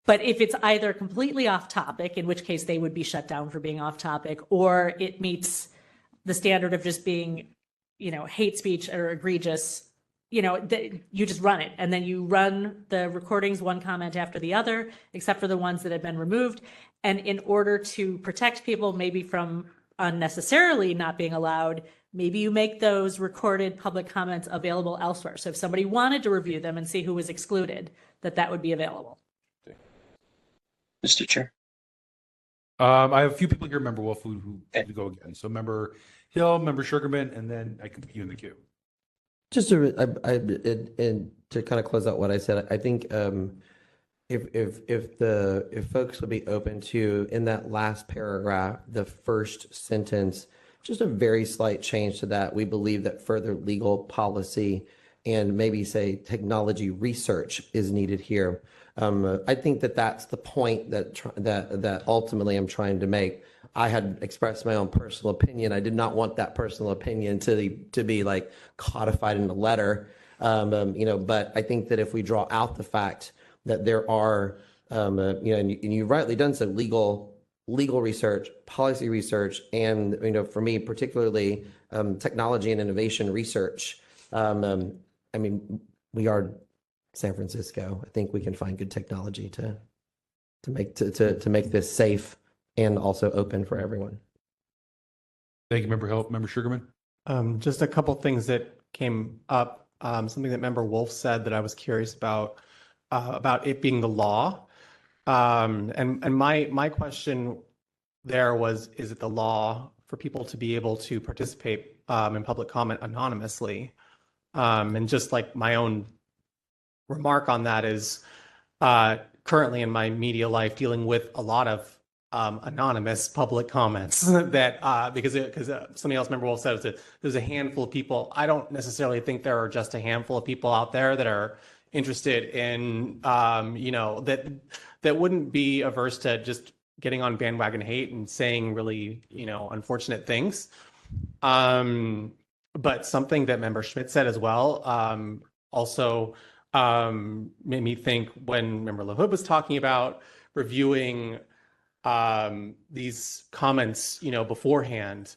But if it's either completely off topic, in which case they would be shut down for being off topic, or it meets the standard of just being, hate speech or egregious, you just run it. And then you run the recordings, one comment after the other, except for the ones that have been removed. And in order to protect people maybe from unnecessarily not being allowed, maybe you make those recorded public comments available elsewhere. So if somebody wanted to review them and see who was excluded, that would be available. Mr. Chair. I have a few people here, Member Wolf, who go again. So Member Hill, Member Sugarman, and then I can put you in the queue. Just to, and to kind of close out what I said, I think if folks would be open to, in that last paragraph, the first sentence, just a very slight change to that. We believe that further legal policy and maybe say technology research is needed here. I think that that's the point that ultimately I'm trying to make. I had expressed my own personal opinion. I did not want that personal opinion to be like codified in a letter, but I think that if we draw out the fact that there are, and you rightly done so, legal research, policy research, and for me particularly, technology and innovation research. We are San Francisco. I think we can find good technology to make this safe and also open for everyone. Thank you, Member Hill. Member Sugarman? Just a couple things that came up. Something that Member Wolf said that I was curious about it being the law. And my question there was, is it the law for people to be able to participate in public comment anonymously? And just like my own remark on that is, currently in my media life, dealing with a lot of anonymous public comments that because somebody else, Member Wolf, said there's a handful of people. I don't necessarily think there are just a handful of people out there that are interested in that wouldn't be averse to just getting on bandwagon hate and saying really unfortunate things. But something that Member Schmidt said as well also made me think when Member LaHood was talking about reviewing these comments, beforehand,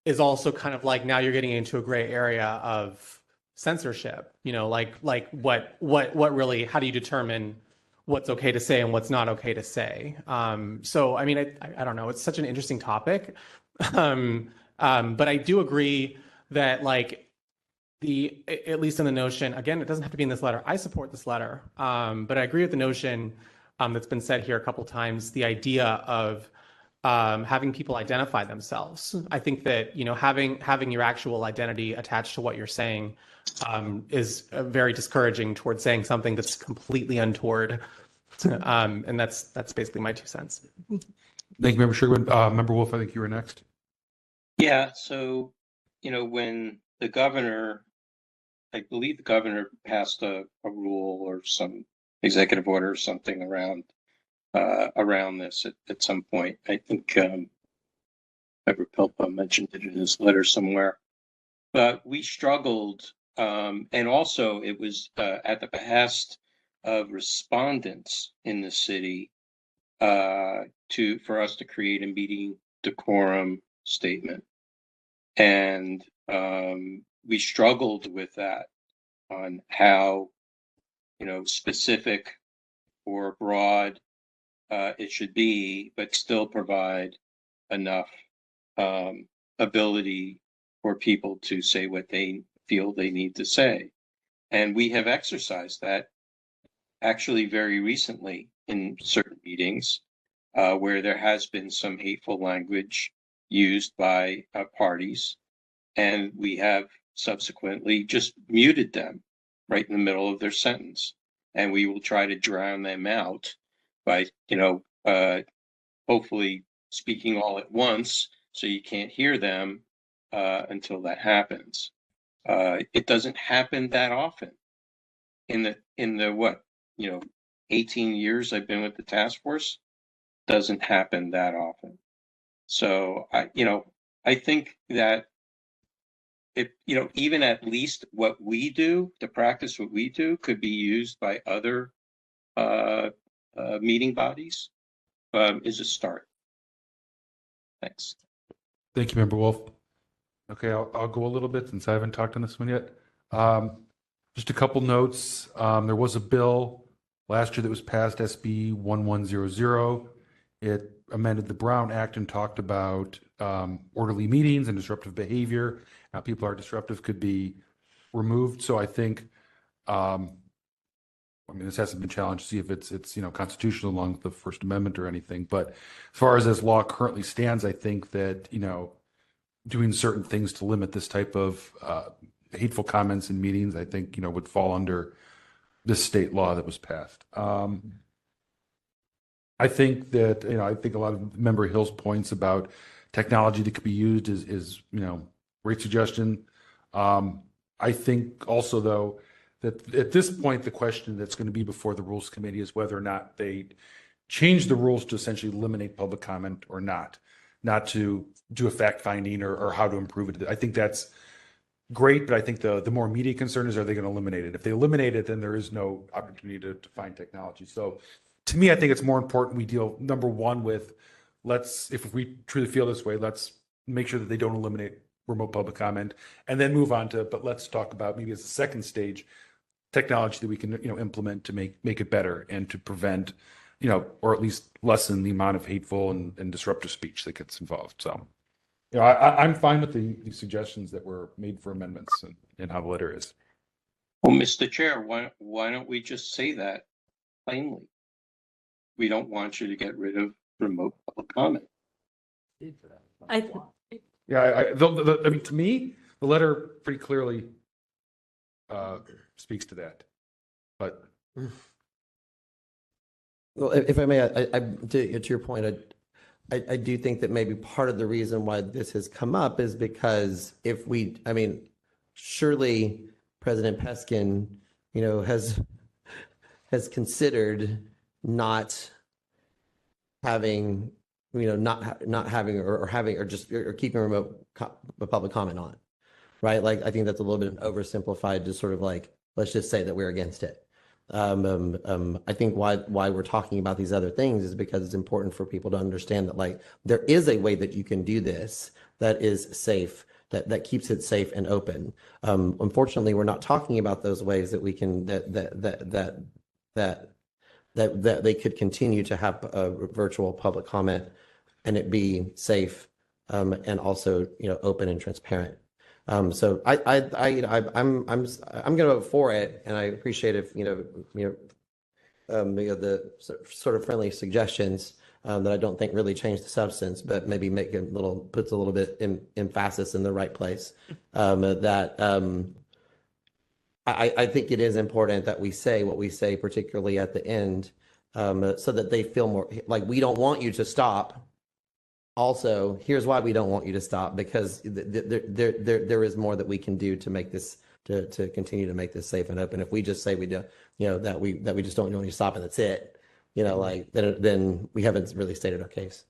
is also kind of like now you're getting into a gray area of censorship. Like what really, how do you determine what's okay to say and what's not okay to say? So I mean, I don't know. It's such an interesting topic, but I do agree that at least in the notion, again, it doesn't have to be in this letter. I support this letter, but I agree with the notion that's been said here a couple times, the idea of having people identify themselves. I think that having your actual identity attached to what you're saying is very discouraging towards saying something that's completely untoward. And that's basically my 2 cents. Thank you, Member Sugarman. Member Wolf, I think you were next. Yeah, so when the governor, I believe the governor passed a rule or some executive order or something around this at some point. I think Member Pilpa mentioned it in his letter somewhere. But we struggled, and also it was at the behest of respondents in the city for us to create a meeting decorum statement, and we struggled with that on how specific or broad it should be, but still provide enough ability for people to say what they feel they need to say. And we have exercised that actually very recently in certain meetings where there has been some hateful language used by parties, and we have subsequently just muted them right in the middle of their sentence. And we will try to drown them out by, hopefully speaking all at once so you can't hear them until that happens. It doesn't happen that often. In the 18 years I've been with the task force, doesn't happen that often. So I think that even at least what we do, to practice what we do, could be used by other meeting bodies, is a start. Thanks. Thank you, Member Wolf. Okay, I'll go a little bit since I haven't talked on this one yet. Just a couple notes. There was a bill last year that was passed, SB 1100. It amended the Brown Act and talked about orderly meetings and disruptive behavior. How people are disruptive could be removed. So I think I mean, this hasn't been challenged to see if it's constitutional along with the First Amendment or anything. But as far as law currently stands, I think that doing certain things to limit this type of hateful comments in meetings, I think would fall under this state law that was passed. I think that I think a lot of Member Hill's points about technology that could be used is great suggestion. I think also though that at this point the question that's going to be before the Rules Committee is whether or not they change the rules to essentially eliminate public comment or not to do a fact finding or how to improve it. I think that's great, but I think the more immediate concern is, are they going to eliminate it? If they eliminate it, then there is no opportunity to find technology. So to me, I think it's more important we deal, number one, with if we truly feel this way, let's make sure that they don't eliminate remote public comment, and then move on to, but let's talk about maybe as a second stage, technology that we can implement to make it better and to prevent, or at least lessen the amount of hateful and disruptive speech that gets involved. So, I'm fine with the suggestions that were made for amendments and how the letter is. Well, Mr. Chair, why don't we just say that plainly? We don't want you to get rid of remote public comment. I mean, to me, the letter pretty clearly speaks to that. But well, if I may, to your point, I do think that maybe part of the reason why this has come up is because surely President Peskin, has considered not having, not having or having or keeping remote public comment on, right? Like, I think that's a little bit oversimplified to sort of like, let's just say that we're against it. I think why we're talking about these other things is because it's important for people to understand that, like, there is a way that you can do this that is safe, that keeps it safe and open. Unfortunately, we're not talking about those ways that we can that they could continue to have a virtual public comment and it be safe and also open and transparent. So I'm going to vote for it, and I appreciate if the sort of friendly suggestions that I don't think really change the substance, but maybe puts a little bit emphasis in the right place. I think it is important that we say what we say, particularly at the end, so that they feel more like we don't want you to stop. Also, here's why we don't want you to stop, because there is more that we can do to make this to continue to make this safe and open. If we just say we do, that we just don't want you to stop and that's it, then we haven't really stated our case.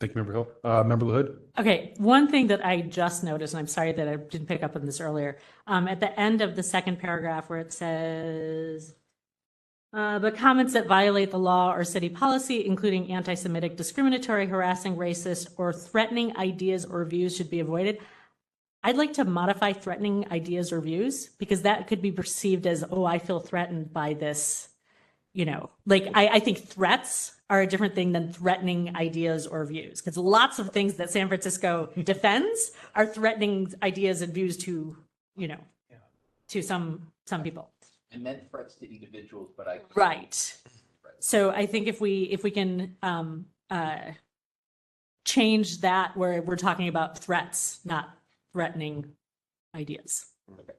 Thank you, Member Hill. Member LaHood? Okay, one thing that I just noticed, and I'm sorry that I didn't pick up on this earlier, at the end of the second paragraph where it says, but comments that violate the law or city policy, including anti-Semitic, discriminatory, harassing, racist, or threatening ideas or views should be avoided. I'd like to modify threatening ideas or views, because that could be perceived as, oh, I feel threatened by this. I think threats are a different thing than threatening ideas or views, because lots of things that San Francisco defends are threatening ideas and views to, to some people. And meant threats to individuals, but right. So I think if we can change that where we're talking about threats, not threatening ideas. Okay.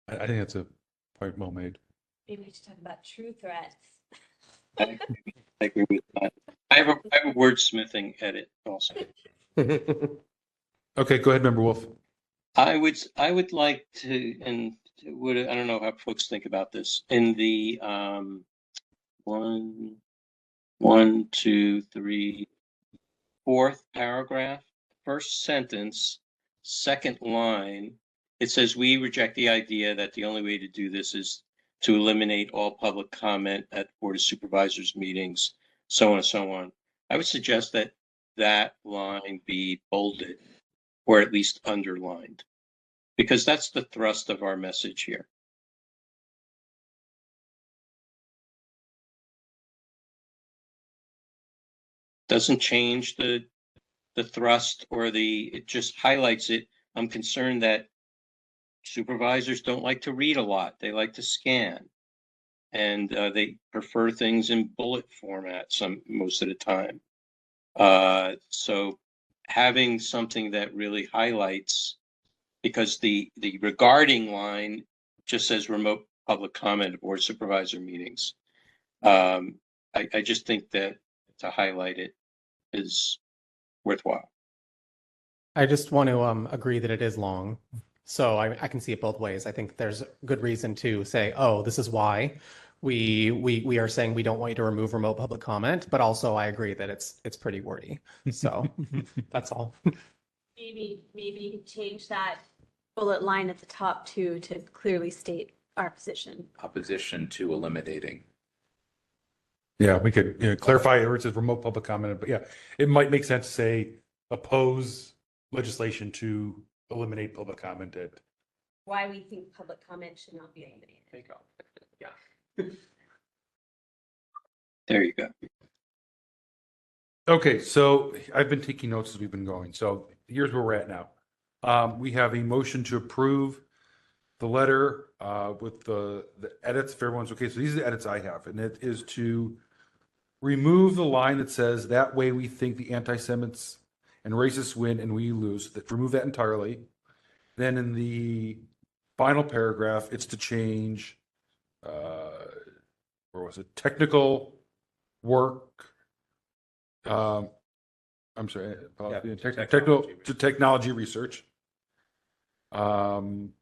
I think that's a point well made. Maybe we should talk about true threats. I agree with that. I have a wordsmithing edit also. Okay, go ahead, Member Wolf. I would like to, and I don't know how folks think about this. In the 4th paragraph, first sentence, second line, it says, we reject the idea that the only way to do this is to eliminate all public comment at Board of Supervisors meetings, so on and so on. I would suggest that that line be bolded or at least underlined, because that's the thrust of our message here. Doesn't change the thrust or it just highlights it. I'm concerned that supervisors don't like to read a lot. They like to scan. and they prefer things in bullet format most of the time. So having something that really highlights, because the regarding line just says remote public comment at board supervisor meetings. I just think that to highlight it is worthwhile. I just want to agree that it is long. So I can see it both ways. I think there's good reason to say, oh, this is why we are saying we don't want you to remove remote public comment, but also I agree that it's pretty wordy. So that's all. Maybe change that bullet line at the top too to clearly state our position. Opposition to eliminating. Yeah, we could clarify it where it says remote public comment, but yeah, it might make sense to say oppose legislation to eliminate public comment. Why we think public comment should not be eliminated. There you go. Yeah. There you go. Okay, so I've been taking notes as we've been going. So here's where we're at now. We have a motion to approve the letter with the edits, if everyone's okay. So these are the edits I have, and it is to remove the line that says, that way we think the anti-Semites and racists win and we lose. Remove that entirely. Then in the final paragraph, it's to change, where was it? Technical work. I'm sorry, technical to technology research. Then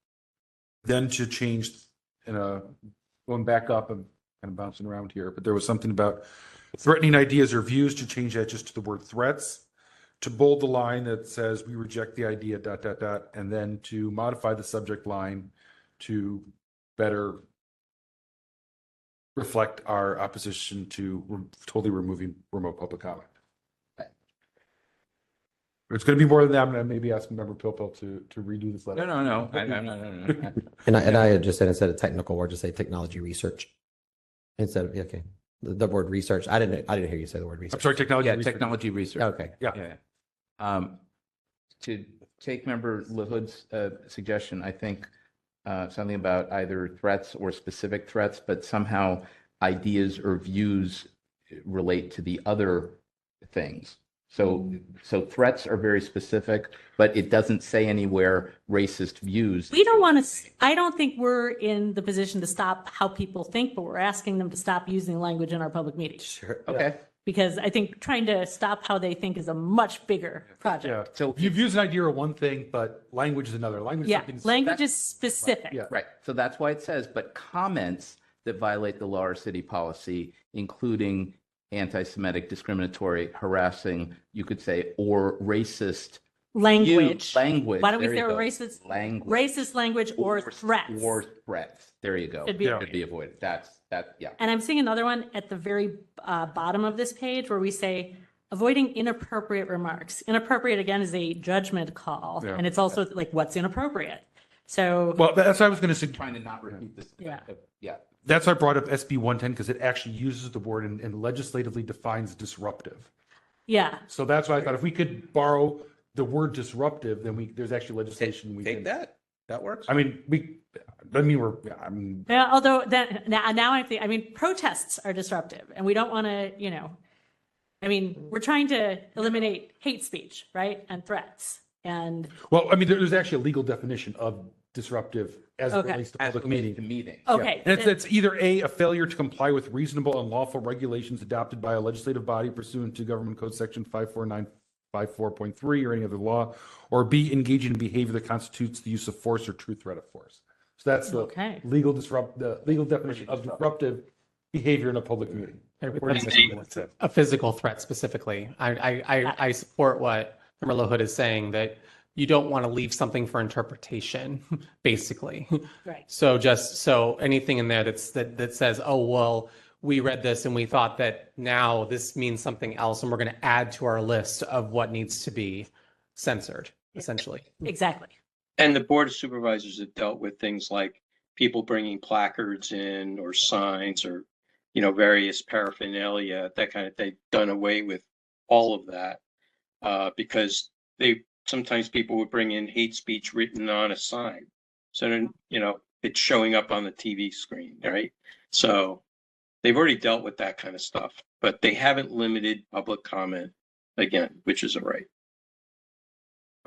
to change, going back up and kind of bouncing around here, but there was something about threatening ideas or views, to change that just to the word threats, to bold the line that says we reject the idea, ... and then to modify the subject line to better reflect our opposition to totally removing remote public comment. It's going to be more than that. I'm going to maybe ask Member Pilpil to redo this letter. No. And I had just said, instead of technical word, just say technology research. Instead of, okay, the word research. I didn't hear you say the word research. I'm sorry, technology research. Technology research. Okay. Yeah. To take Member LaHood's suggestion, I think something about either threats or specific threats, but somehow ideas or views relate to the other things. So threats are very specific, but it doesn't say anywhere racist views. We don't want to, I don't think we're in the position to stop how people think, but we're asking them to stop using language in our public meetings. Sure. Okay. Because I think trying to stop how they think is a much bigger project. Yeah. So you've used an idea of one thing, but language is another. Language is specific. Right. So that's why it says, but comments that violate the law or city policy, including anti-Semitic, discriminatory, harassing, you could say, or racist language. Language. Why don't we There say you go. racist language or threats? Or threats. There you go. Should be avoided. Yeah. And I'm seeing another one at the very bottom of this page where we say avoiding inappropriate remarks. Inappropriate, again, is a judgment call. Yeah. And it's also like, what's inappropriate? So. Well, that's what I was going to say. Trying to not repeat this. Yeah. That's why I brought up SB 110, because it actually uses the word and legislatively defines disruptive. Yeah. So that's why I thought if we could borrow the word disruptive, then there's actually legislation we Take can. That works. I mean, Yeah, although that now I think, protests are disruptive and we don't want to, we're trying to eliminate hate speech, right? And threats. And well, there's actually a legal definition of disruptive as it relates to public meetings. Okay. And it's either a failure to comply with reasonable and lawful regulations adopted by a legislative body pursuant to Government Code Section 54954.3 or any other law, or B, engaging in behavior that constitutes the use of force or true threat of force. So that's the legal definition of disruptive behavior in a public meeting. A physical threat specifically. I support what Member LaHood is saying, that you don't want to leave something for interpretation, basically. Right. So anything in there that says, oh, well, we read this and we thought that now this means something else, and we're going to add to our list of what needs to be censored, essentially. Exactly. And the Board of Supervisors have dealt with things like people bringing placards in or signs or, various paraphernalia, that kind of thing. They've done away with all of that because sometimes people would bring in hate speech written on a sign. So then, it's showing up on the TV screen, right? So they've already dealt with that kind of stuff, but they haven't limited public comment again, which is a right.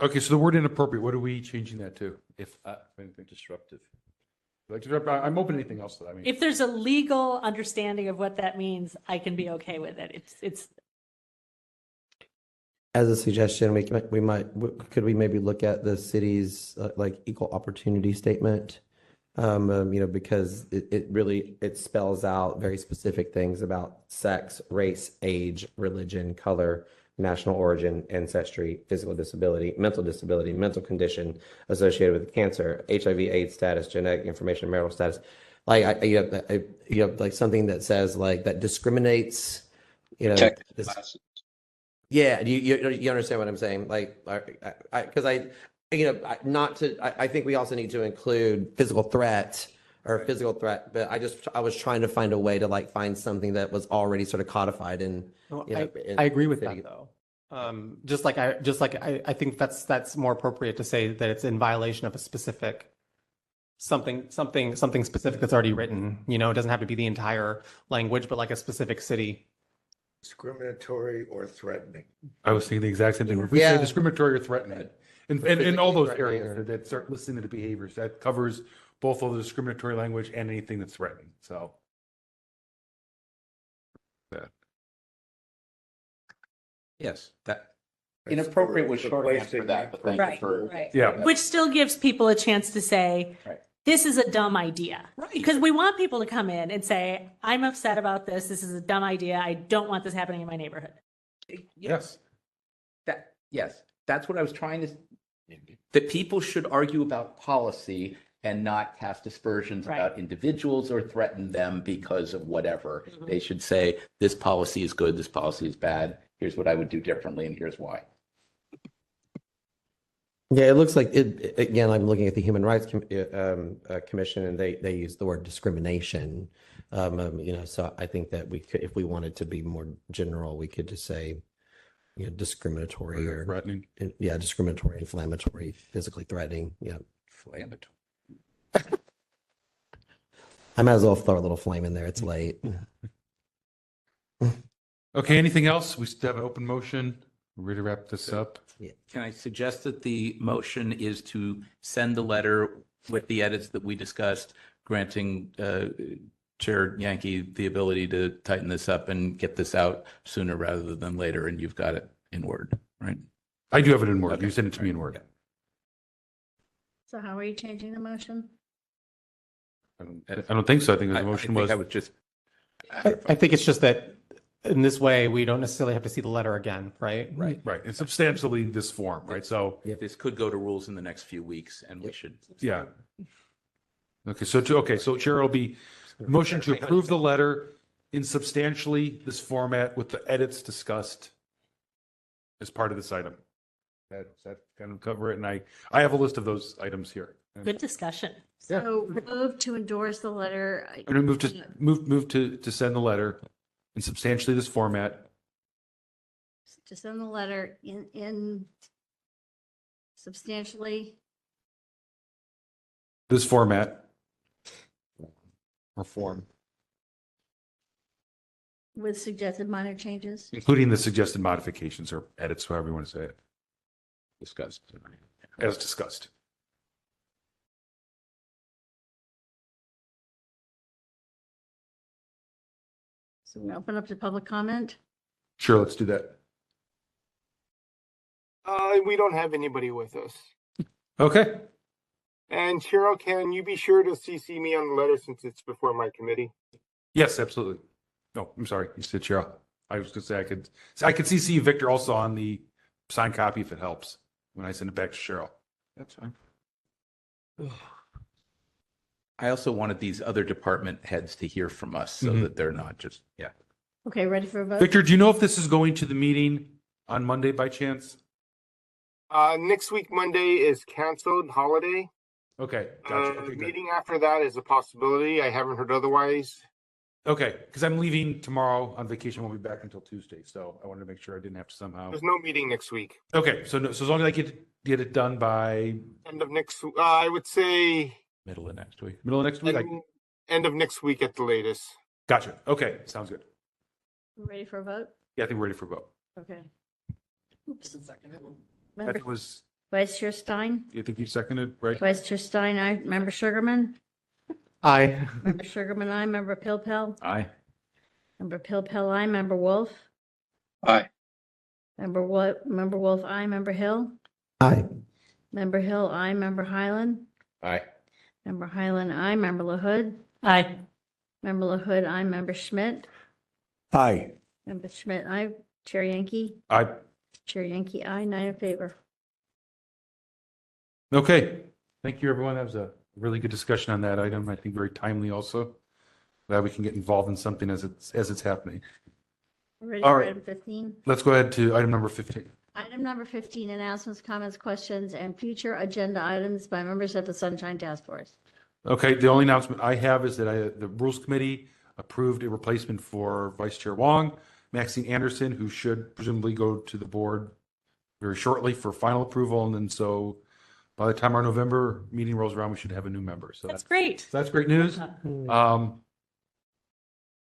Okay, so the word inappropriate, what are we changing that to? If anything disruptive. Like, I'm open to anything else that I mean. If there's a legal understanding of what that means, I can be okay with it. It's As a suggestion, could we maybe look at the city's like equal opportunity statement? Because it really spells out very specific things about sex, race, age, religion, color, national origin, ancestry, physical disability, mental condition associated with cancer, HIV/AIDS status, genetic information, marital status. Like you have like something that says like that discriminates, this. Yeah, you understand what I'm saying? Like, because I think we also need to include physical threat, but I was trying to find a way to like find something that was already sort of codified in. I agree with that though. I think that's more appropriate to say that it's in violation of a specific something specific that's already written. It doesn't have to be the entire language, but like a specific city. Discriminatory or threatening. I was thinking the exact same thing. If we say discriminatory or threatening, and in all those areas that start listening to the behaviors, that covers both of the discriminatory language and anything that's threatening. So, yes, that inappropriate was shorthand for that, but thank you for which still gives people a chance to say, this is a dumb idea. Because we want people to come in and say, I'm upset about this. This is a dumb idea. I don't want this happening in my neighborhood. Yes. That's what I was trying to. That people should argue about policy and not cast aspersions about individuals or threaten them because of whatever. Mm-hmm. They should say, this policy is good, this policy is bad. Here's what I would do differently, and here's why. Yeah, it looks like it. Again, I'm looking at the Human Rights Commission, and they use the word discrimination. So I think that we could, if we wanted to be more general, we could just say, discriminatory or threatening. Discriminatory, inflammatory, physically threatening. Yeah, inflammatory. I might as well throw a little flame in there. It's late. Okay, anything else? We still have an open motion. We're ready to wrap this up. Yeah. Can I suggest that the motion is to send the letter with the edits that we discussed, granting Chair Yankee the ability to tighten this up and get this out sooner rather than later, and you've got it in Word, right? I do have it in Word. Okay. You send it to me in Word. So how are you changing the motion? I don't think so. I think the motion was. I would just. I think it's just that in this way, we don't necessarily have to see the letter again, right? Right. It's substantially this form, right? So this could go to rules in the next few weeks, and we should. Yeah. Okay. So Chair will be motion to approve the letter in substantially this format with the edits discussed as part of this item. That kind of cover it, and I have a list of those items here. Good discussion. So move to endorse the letter. I'm going to move to send the letter in substantially this format. To send the letter in substantially this format or form, with suggested minor changes, including the suggested modifications or edits, however you want to say it. Discussed as discussed. So we open up to public comment. Sure, let's do that. We don't have anybody with us. Okay. And Cheryl, can you be sure to CC me on the letter since it's before my committee? Yes, absolutely. No, I'm sorry. You said Cheryl. I was going to say I could CC Victor also on the signed copy if it helps when I send it back to Cheryl. That's fine. I also wanted these other department heads to hear from us so that they're not just, Okay, ready for a vote? Victor, do you know if this is going to the meeting on Monday by chance? Next week, Monday is canceled, holiday. Okay, gotcha. Okay, meeting after that is a possibility. I haven't heard otherwise. Okay, because I'm leaving tomorrow on vacation. I won't be back until Tuesday, so I wanted to make sure I didn't have to somehow. There's no meeting next week. Okay, so as long as I get it done by end of next, I would say Middle of next week. Middle of next week? End of next week at the latest. Gotcha. Okay, sounds good. Ready for a vote? Yeah, I think we're ready for a vote. Okay. Oops. I Member, think it was, Vice Chair Stein? you think you seconded, right? Vice Chair Stein, aye. Member Sugarman? Aye. Member Sugarman, aye. Member Pilpel? Aye. Member Pilpel, aye. Member Wolf? Aye. Member Wolf, aye. Member Hill? Aye. Member Hill, aye. Member Highland? Aye. Member Highland, aye. Member LaHood? Aye. Member LaHood, aye. Member Schmidt? Aye. Member Schmidt, aye. Chair Yankee? Aye. Chair Yankee, aye. 9 in favor. Okay, thank you, everyone. That was a really good discussion on that item. I think very timely also. Glad we can get involved in something as it's happening. Ready All for right. item 15? Let's go ahead to item number 15. Item number 15, announcements, comments, questions, and future agenda items by members of the Sunshine Task Force. Okay, the only announcement I have is that the Rules Committee approved a replacement for Vice Chair Wong, Maxine Anderson, who should presumably go to the board very shortly for final approval. And then so by the time our November meeting rolls around, we should have a new member. So That's great. So that's great news.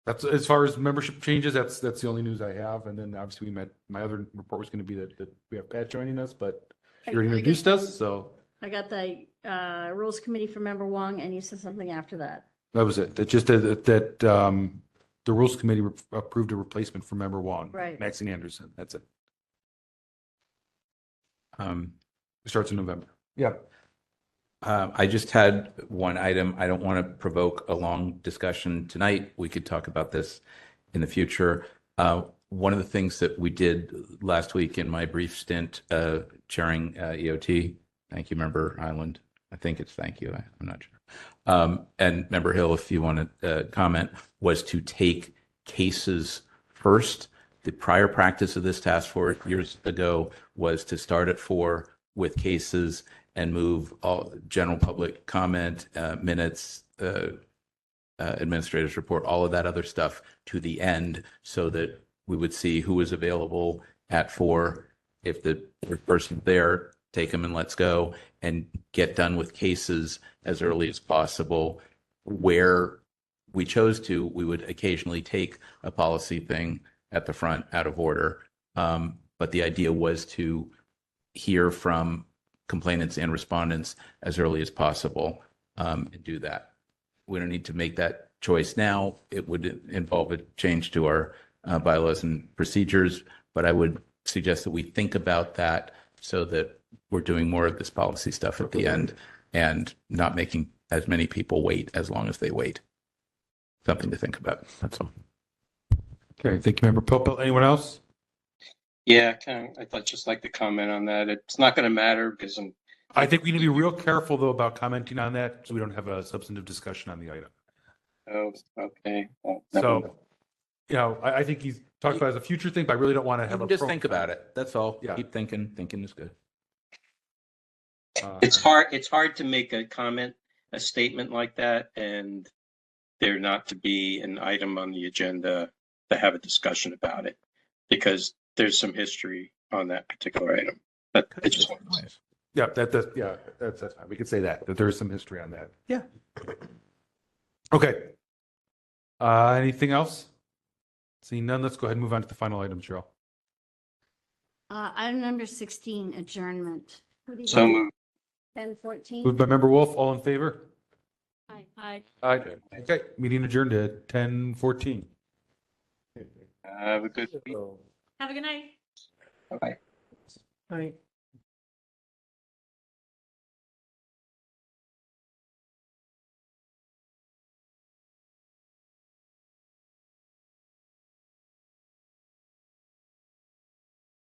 That's as far as membership changes, that's the only news I have. And then obviously my other report was going to be that we have Pat joining us, but she already introduced us. So I got the Rules Committee for Member Wong, and you said something after that. that was it. That just that the Rules Committee approved a replacement for Member Wong, Right. Maxine Anderson. That's it. It starts in November. Yeah. I just had one item. I don't want to provoke a long discussion tonight. We could talk about this in the future. One of the things that we did last week in my brief stint chairing EOT, thank you, Member Highland. I think it's thank you. I'm not sure. And Member Hill, if you want to comment, was to take cases first. The prior practice of this task force years ago was to start at 4 with cases and move all general public comment, minutes, administrator's report, all of that other stuff to the end so that we would see who was available at 4. If the person's there, take them and let's go and get done with cases as early as possible. Where we chose to, we would occasionally take a policy thing at the front out of order. But the idea was to hear from complainants and respondents as early as possible and do that. We don't need to make that choice now. It would involve a change to our bylaws and procedures, but I would suggest that we think about that so that we're doing more of this policy stuff at the end and not making as many people wait as long as they wait. Something to think about. That's all. Okay, thank you, Member Popel. Anyone else? Yeah, I'd just like to comment on that. It's not going to matter because I think we need to be real careful, though, about commenting on that so we don't have a substantive discussion on the item. Oh, okay. Well, So, you know, I think he's talked about it as a future thing, but I really don't want to have a Just think about it. That's all. Yeah. Keep thinking. Thinking is good. It's hard to make a comment, a statement like that, and there not to be an item on the agenda to have a discussion about it, because there's some history on that particular item. Yeah, that's fine. We could say that there is some history on that. Yeah. Okay. Anything else? Seeing none, let's go ahead and move on to the final item, Cheryl. Item number 16, adjournment. So moved. 10:14. Moved by Member Wolf, all in favor? Aye. Aye. Aye. Okay, meeting adjourned at 10:14. Have a good week. Have a good night. Bye-bye. Aye.